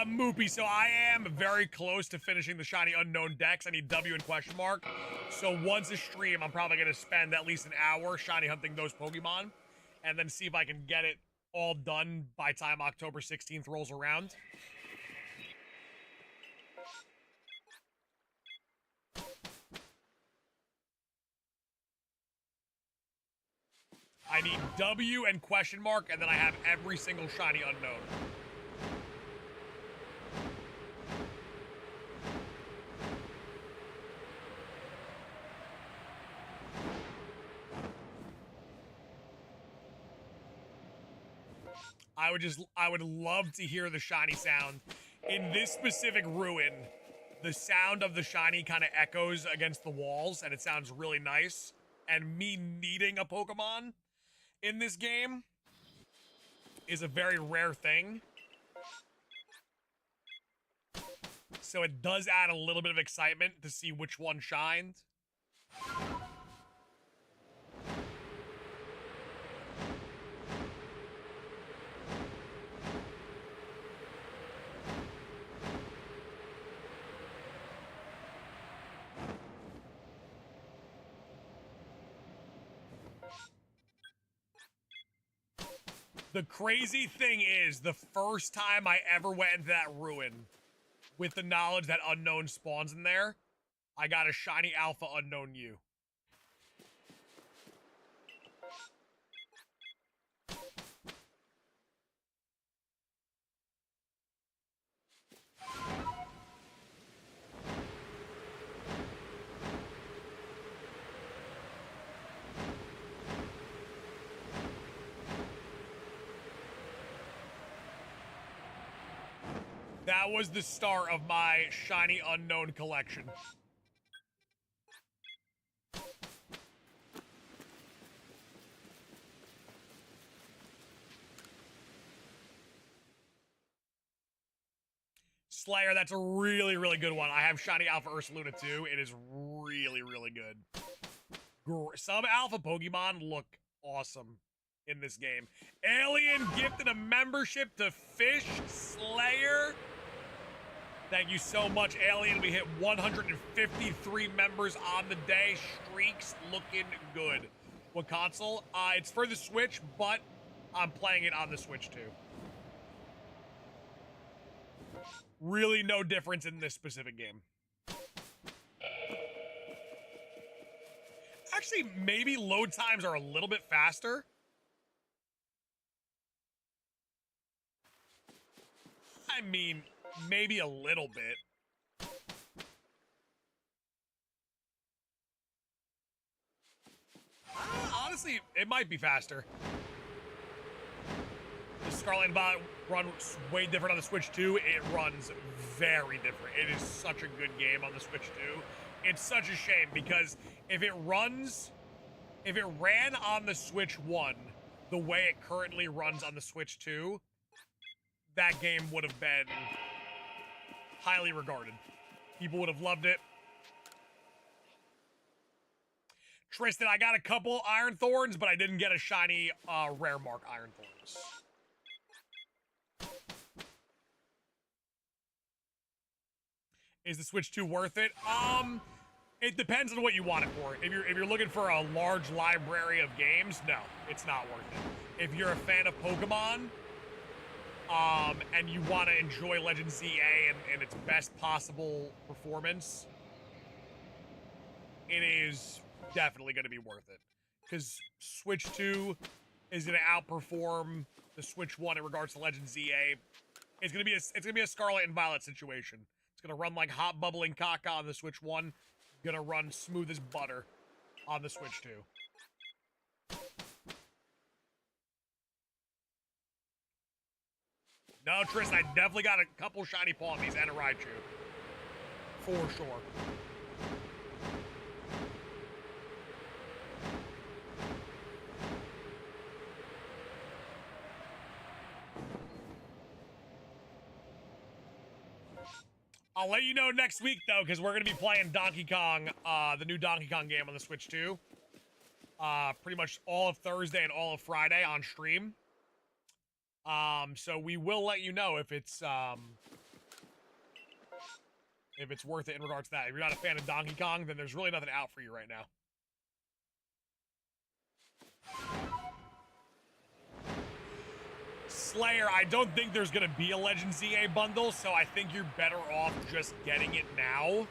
Moopy, so I am very close to finishing the Shiny Unknown decks. I need W and question mark. So once a stream, I'm probably going to spend at least an hour Shiny hunting those Pokemon, and then see if I can get it all done by time October 16th rolls around. I need W and question mark, and then I have every single Shiny Unknown. I would love to hear the shiny sound. In this specific ruin, the sound of the shiny kind of echoes against the walls, and it sounds really nice. And me needing a Pokemon in this game is a very rare thing. So it does add a little bit of excitement to see which one shined. The crazy thing is, the first time I ever went into that ruin, with the knowledge that Unknown spawns in there, I got a shiny Alpha Unknown U. That was the start of my shiny Unknown collection. Slayer, that's a really, really good one. I have shiny Alpha Ursaluna too. It is really, really good. Some Alpha Pokemon look awesome in this game. Alien gifted a membership to Fish Slayer. Thank you so much, Alien. We hit 153 members on the day. Streaks looking good. What console? It's for the Switch, but I'm playing it on the Switch too. Really no difference in this specific game. Actually, maybe load times are a little bit faster. I mean, maybe a little bit. Honestly, it might be faster. The Scarlet and Valiant runs way different on the Switch 2. It runs very different. It is such a good game on the Switch 2. It's such a shame because if it ran on the Switch 1 the way it currently runs on the Switch 2, that game would have been highly regarded. People would have loved it. Tristan, I got a couple Iron Thorns, but I didn't get a shiny rare mark Iron Thorns. Is the Switch 2 worth it? It depends on what you want it for. If you're looking for a large library of games, no, it's not worth it. If you're a fan of Pokemon, and you want to enjoy Legend ZA and its best possible performance, it is definitely going to be worth it. Because Switch 2 is going to outperform the Switch 1 in regards to Legend ZA. It's going to be a Scarlet and Violet situation. It's going to run like hot bubbling caca on the Switch 1. Going to run smooth as butter on the Switch 2. No, Tristan, I definitely got a couple shiny Palmies and a Raichu. For sure. I'll let you know next week, though, because we're going to be playing Donkey Kong, the new Donkey Kong game on the Switch 2. Pretty much all of Thursday and all of Friday on stream. So we will let you know if it's worth it in regards to that. If you're not a fan of Donkey Kong, then there's really nothing out for you right now. Slayer, I don't think there's going to be a Legend ZA bundle, so I think you're better off just getting it now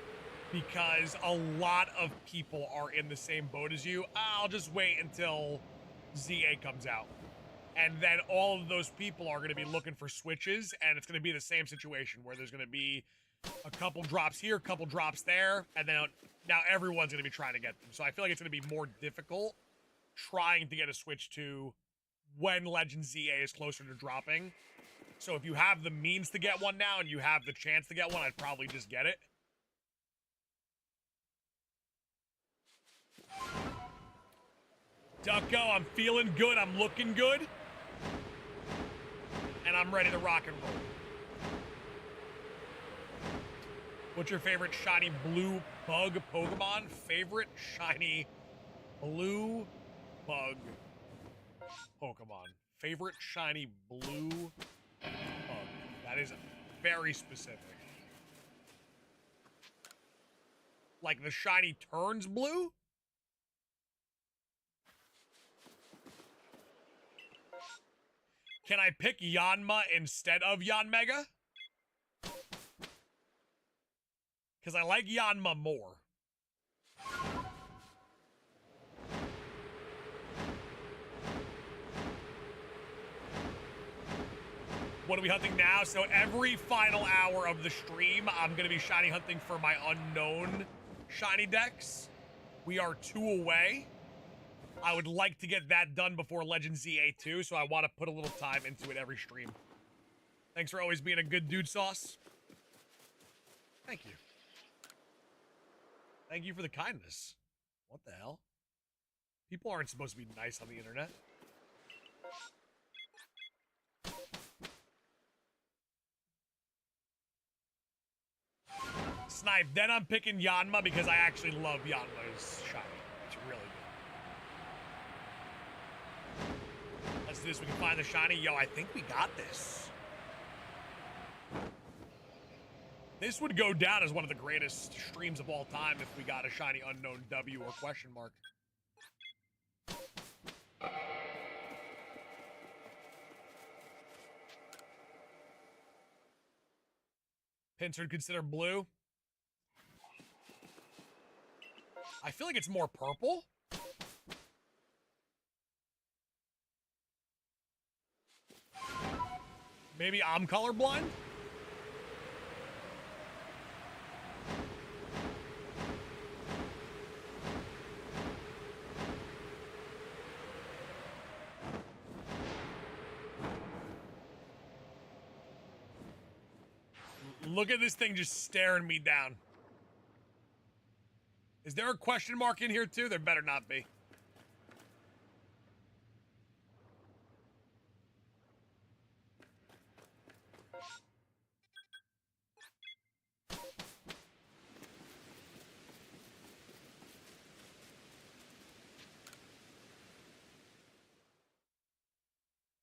because a lot of people are in the same boat as you. I'll just wait until ZA comes out. And then all of those people are going to be looking for Switches, and it's going to be the same situation where there's going to be a couple drops here, a couple drops there, and then now everyone's going to be trying to get them. So I feel like it's going to be more difficult trying to get a Switch 2 when Legend ZA is closer to dropping. So if you have the means to get one now and you have the chance to get one, I'd probably just get it. Ducko, I'm feeling good. I'm looking good. And I'm ready to rock and roll. What's your favorite shiny blue bug Pokemon? Favorite shiny blue bug Pokemon. Favorite shiny blue bug. That is very specific. Like the shiny turns blue? Can I pick Yanma instead of Yanmega? Because I like Yanma more. What are we hunting now? So every final hour of the stream, I'm going to be shiny hunting for my unknown shiny decks. We are 2 away. I would like to get that done before Legend ZA2, so I want to put a little time into it every stream. Thanks for always being a good dude, Sauce. Thank you. Thank you for the kindness. What the hell? People aren't supposed to be nice on the internet. Snipe. Then I'm picking Yanma because I actually love Yanma's shiny. It's really good. Let's do this. We can find the shiny. Yo, I think we got this. This would go down as one of the greatest streams of all time if we got a shiny unknown W or question mark. Pinsard considered blue. I feel like it's more purple. Maybe I'm colorblind? Look at this thing just staring me down. Is there a question mark in here too? There better not be.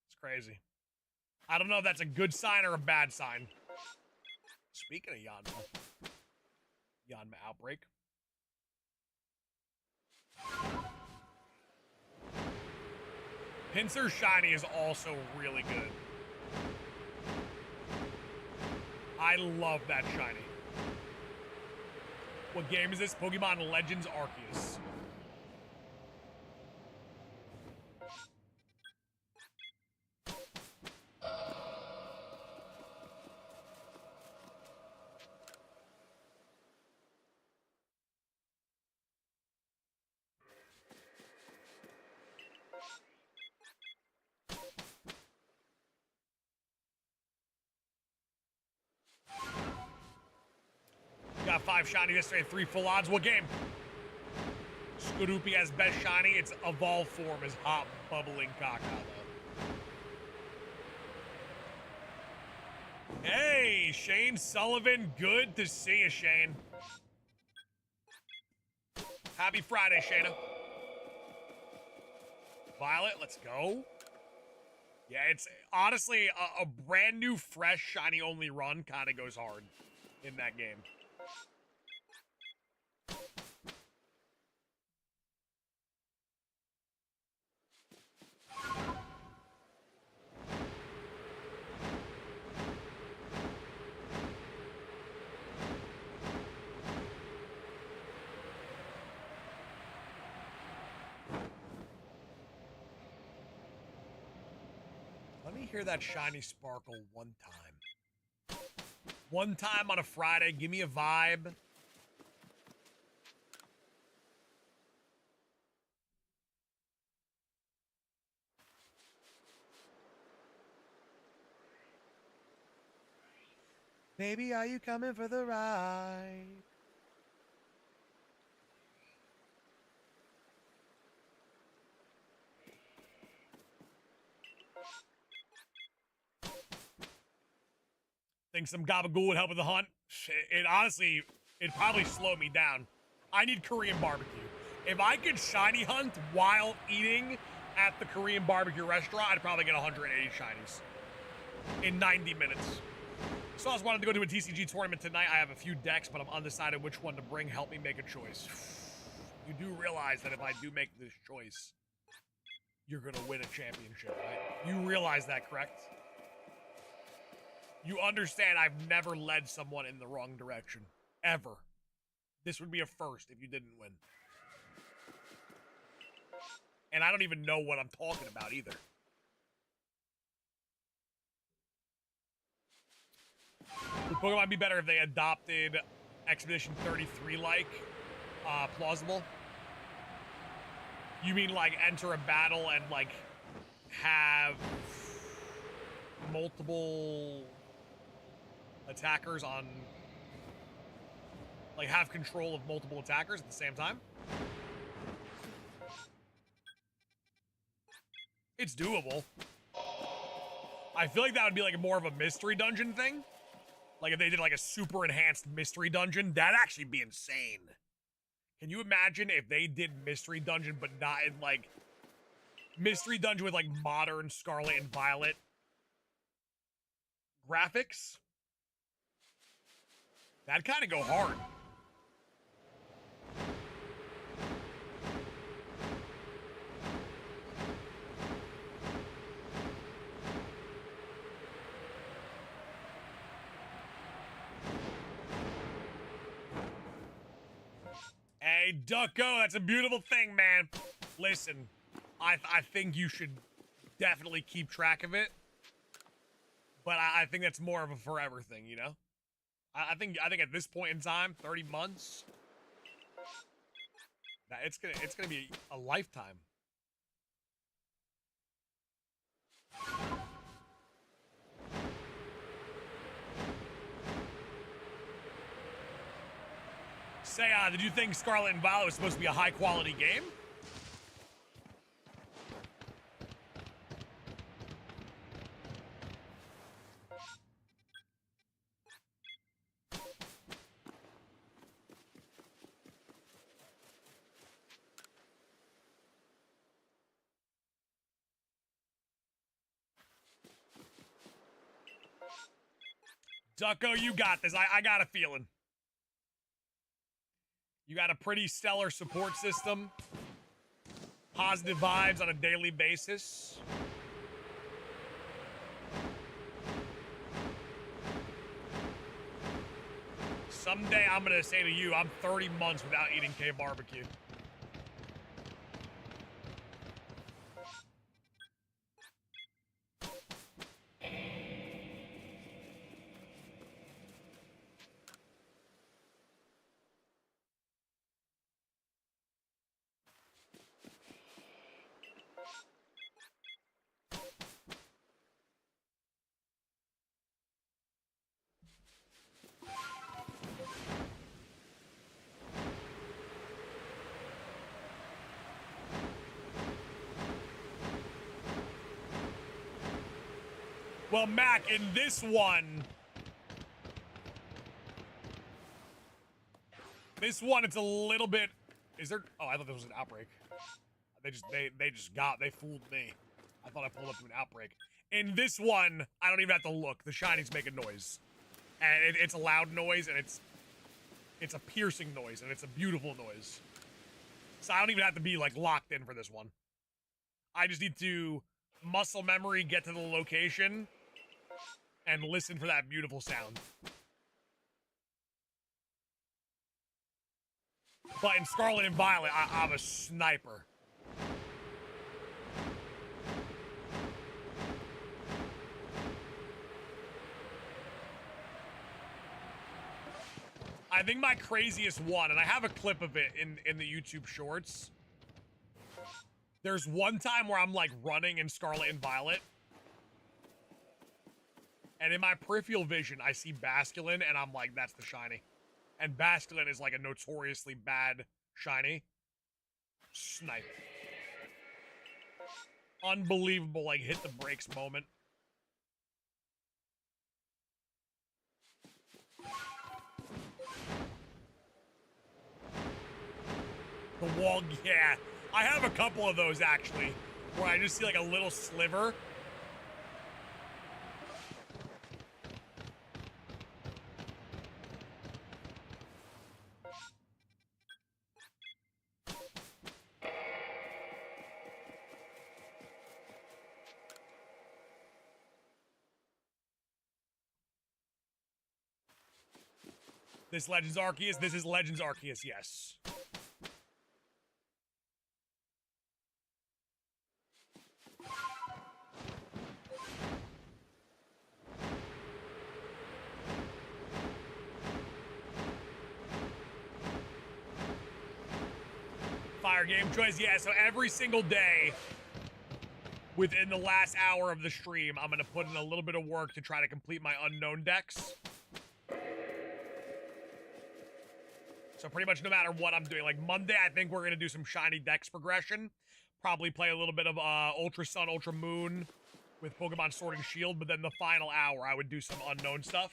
It's crazy. I don't know if that's a good sign or a bad sign. Speaking of Yanma outbreak. Pinsir shiny is also really good. I love that shiny. What game is this? Pokemon Legends Arceus. Got 5 shiny yesterday, 3 full odds. What game? Skorupi has best shiny. Its evolved form is hot, bubbling caca, though. Hey, Shane Sullivan. Good to see you, Shane. Happy Friday, Shayna. Violet, let's go. Yeah, it's honestly a brand new, fresh, shiny only run kind of goes hard in that game. Let me hear that shiny sparkle one time. One time on a Friday, give me a vibe. Baby, are you coming for the ride? Think some gabagool would help with the hunt? It honestly, it'd probably slow me down. I need Korean barbecue. If I could shiny hunt while eating at the Korean barbecue restaurant, I'd probably get 180 shinies in 90 minutes. So I just wanted to go to a TCG tournament tonight. I have a few decks, but I'm undecided which one to bring. Help me make a choice. You do realize that if I do make this choice, you're going to win a championship, right? You realize that, correct? You understand I've never led someone in the wrong direction. Ever. This would be a first if you didn't win. And I don't even know what I'm talking about either. Would Pokemon be better if they adopted Expedition 33-like? Plausible? You mean, like, enter a battle and, like, have multiple attackers on... Like, have control of multiple attackers at the same time? It's doable. I feel like that would be, like, more of a mystery dungeon thing. Like, if they did, like, a super enhanced mystery dungeon, that'd actually be insane. Can you imagine if they did mystery dungeon, but not in, like, mystery dungeon with, like, modern Scarlet and Violet graphics? That'd kind of go hard. Hey, Ducko, that's a beautiful thing, man. Listen, I think you should definitely keep track of it. But I think that's more of a forever thing, you know? I think at this point in time, 30 months, that it's gonna be a lifetime. Say, did you think Scarlet and Violet was supposed to be a high-quality game? Ducko, you got this. I got a feeling. You got a pretty stellar support system. Positive vibes on a daily basis. Someday I'm going to say to you, I'm 30 months without eating K-barbecue. Well, Mac, in this one, it's a little bit. Is there? Oh, I thought this was an outbreak. They fooled me. I thought I pulled up to an outbreak. In this one, I don't even have to look. The shinies make a noise, and it's a loud noise, and it's a piercing noise, and it's a beautiful noise. So I don't even have to be like locked in for this one. I just need to muscle memory, get to the location, and listen for that beautiful sound. But in Scarlet and Violet, I'm a sniper. I think my craziest one, and I have a clip of it in the YouTube shorts. There's one time where I'm like running in Scarlet and Violet, And in my peripheral vision, I see Basculin, and I'm like, that's the shiny. And Basculin is like a notoriously bad shiny. Snipe. Unbelievable, like, hit the brakes moment. The wall, yeah. I have a couple of those, actually, where I just see, like, a little sliver. This Legends Arceus, this is Legends Arceus, yes. Fire game choice, yeah, so every single day within the last hour of the stream, I'm gonna put in a little bit of work to try to complete my unknown decks. So pretty much no matter what I'm doing, like Monday, I think we're gonna do some shiny dex progression. Probably play a little bit of Ultra Sun, Ultra Moon with Pokemon Sword and Shield, but then the final hour, I would do some unknown stuff.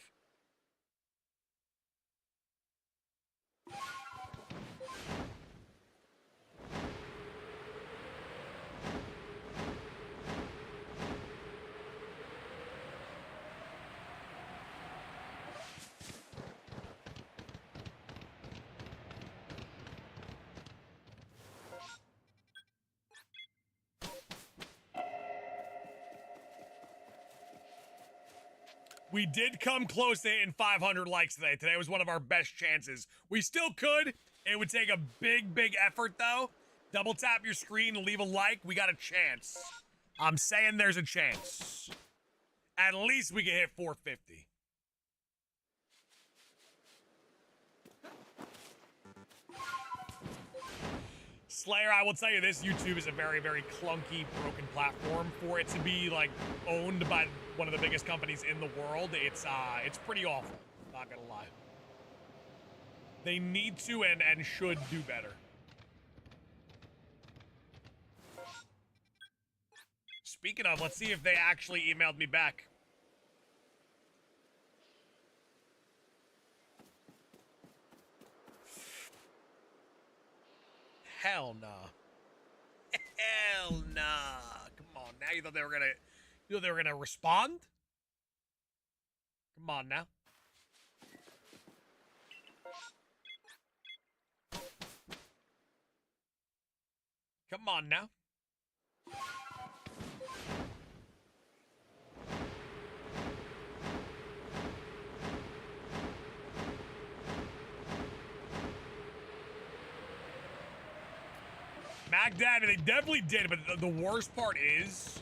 We did come close to hitting 500 likes today. Today was one of our best chances. We still could. It would take a big, big effort, though. Double tap your screen and leave a like. We got a chance. I'm saying there's a chance. At least we can hit 450. Slayer, I will tell you this, YouTube is a very, very clunky, broken platform. For it to be, like, owned by one of the biggest companies in the world, it's pretty awful. Not gonna lie. They need to and should do better. Speaking of, let's see if they actually emailed me back. Hell nah. Hell nah. Come on, now you thought they were gonna respond? Come on now. Come on now. McGavin, they definitely did, but the worst part is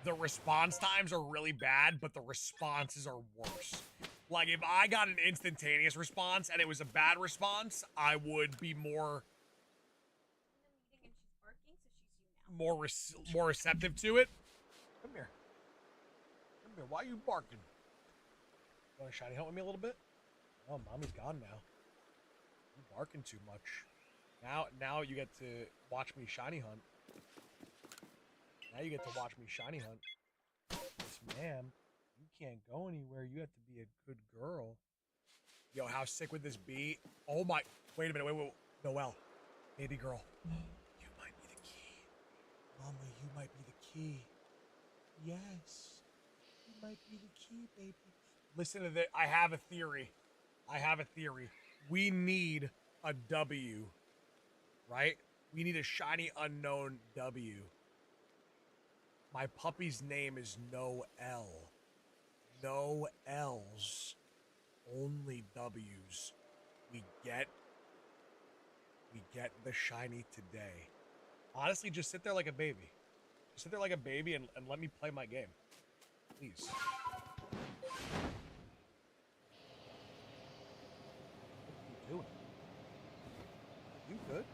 the response times are really bad, but the responses are worse. Like, if I got an instantaneous response and it was a bad response, I would be more receptive to it. Come here. Come here. Why are you barking? You want to shiny hunt with me a little bit? Oh, mommy's gone now. You're barking too much. Now you get to watch me shiny hunt. Now you get to watch me shiny hunt. Yes, ma'am. You can't go anywhere. You have to be a good girl. Yo, how sick would this be? Oh my... Wait a minute. Wait. Noelle. Baby girl. You might be the key. Mama, you might be the key. Yes. You might be the key, baby. Listen to this. I have a theory. We need a W. Right? We need a shiny unknown W. My puppy's name is Noelle. No L's. Only W's. We get the shiny today. Honestly, just sit there like a baby. Just sit there like a baby and let me play my game. Please. What are you doing? You good?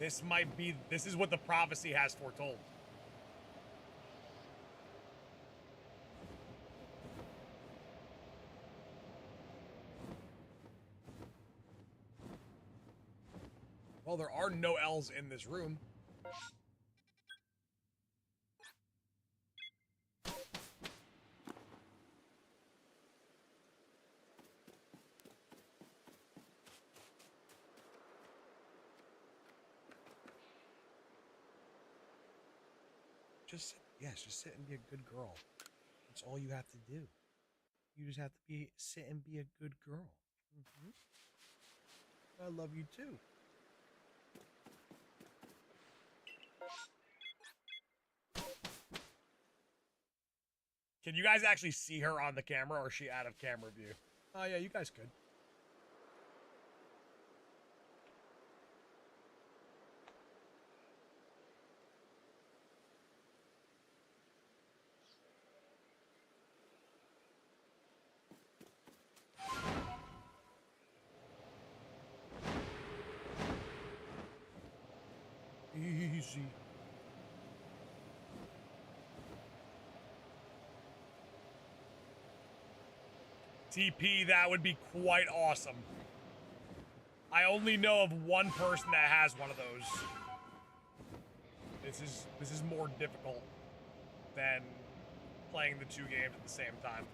This might be, this is what the prophecy has foretold. Well, there are no L's in this room. Just sit and be a good girl. That's all you have to do. You just have to sit and be a good girl. I love you too. Can you guys actually see her on the camera, or is she out of camera view? Oh yeah, you guys could. Easy. TP, that would be quite awesome. I only know of one person that has one of those. This is more difficult than playing the two games at the same time.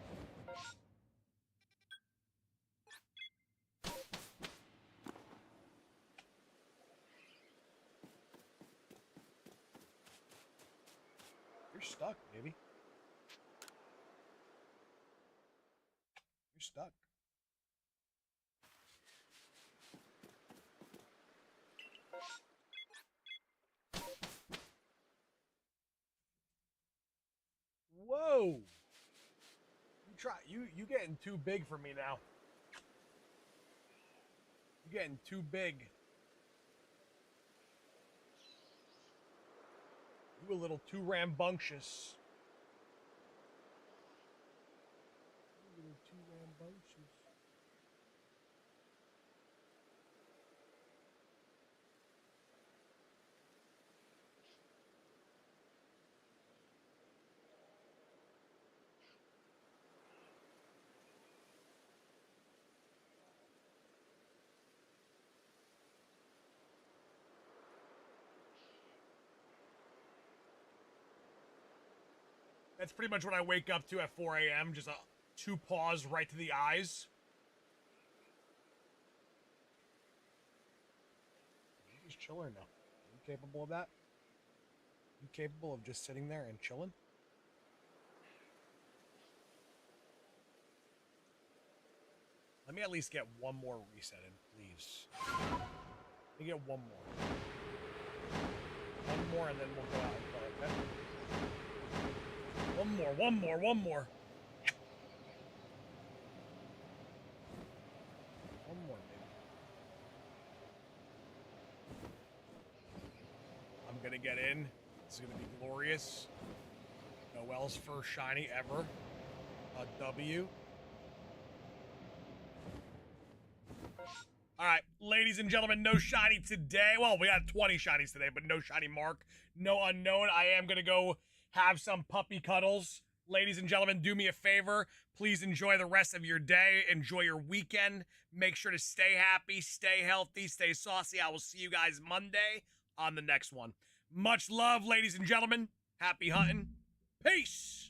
You're stuck, baby. You're stuck. Whoa! You getting too big for me now. You're getting too big. You a little too rambunctious. You a little too rambunctious. That's pretty much what I wake up to at 4 a.m. Just two paws right to the eyes. You just chilling now. You capable of that? You capable of just sitting there and chilling? Let me at least get one more reset in, please. Let me get one more. One more, and then we'll go out and play, okay? One more, one more, one more. One more, baby. I'm gonna get in. It's gonna be glorious. Noel's first shiny ever. A W. All right, ladies and gentlemen, no shiny today. Well, we got 20 shinies today, but no shiny mark. No unknown. I am gonna go have some puppy cuddles. Ladies and gentlemen, do me a favor. Please enjoy the rest of your day. Enjoy your weekend. Make sure to stay happy, stay healthy, stay saucy. I will see you guys Monday on the next one. Much love, ladies and gentlemen. Happy hunting. Peace.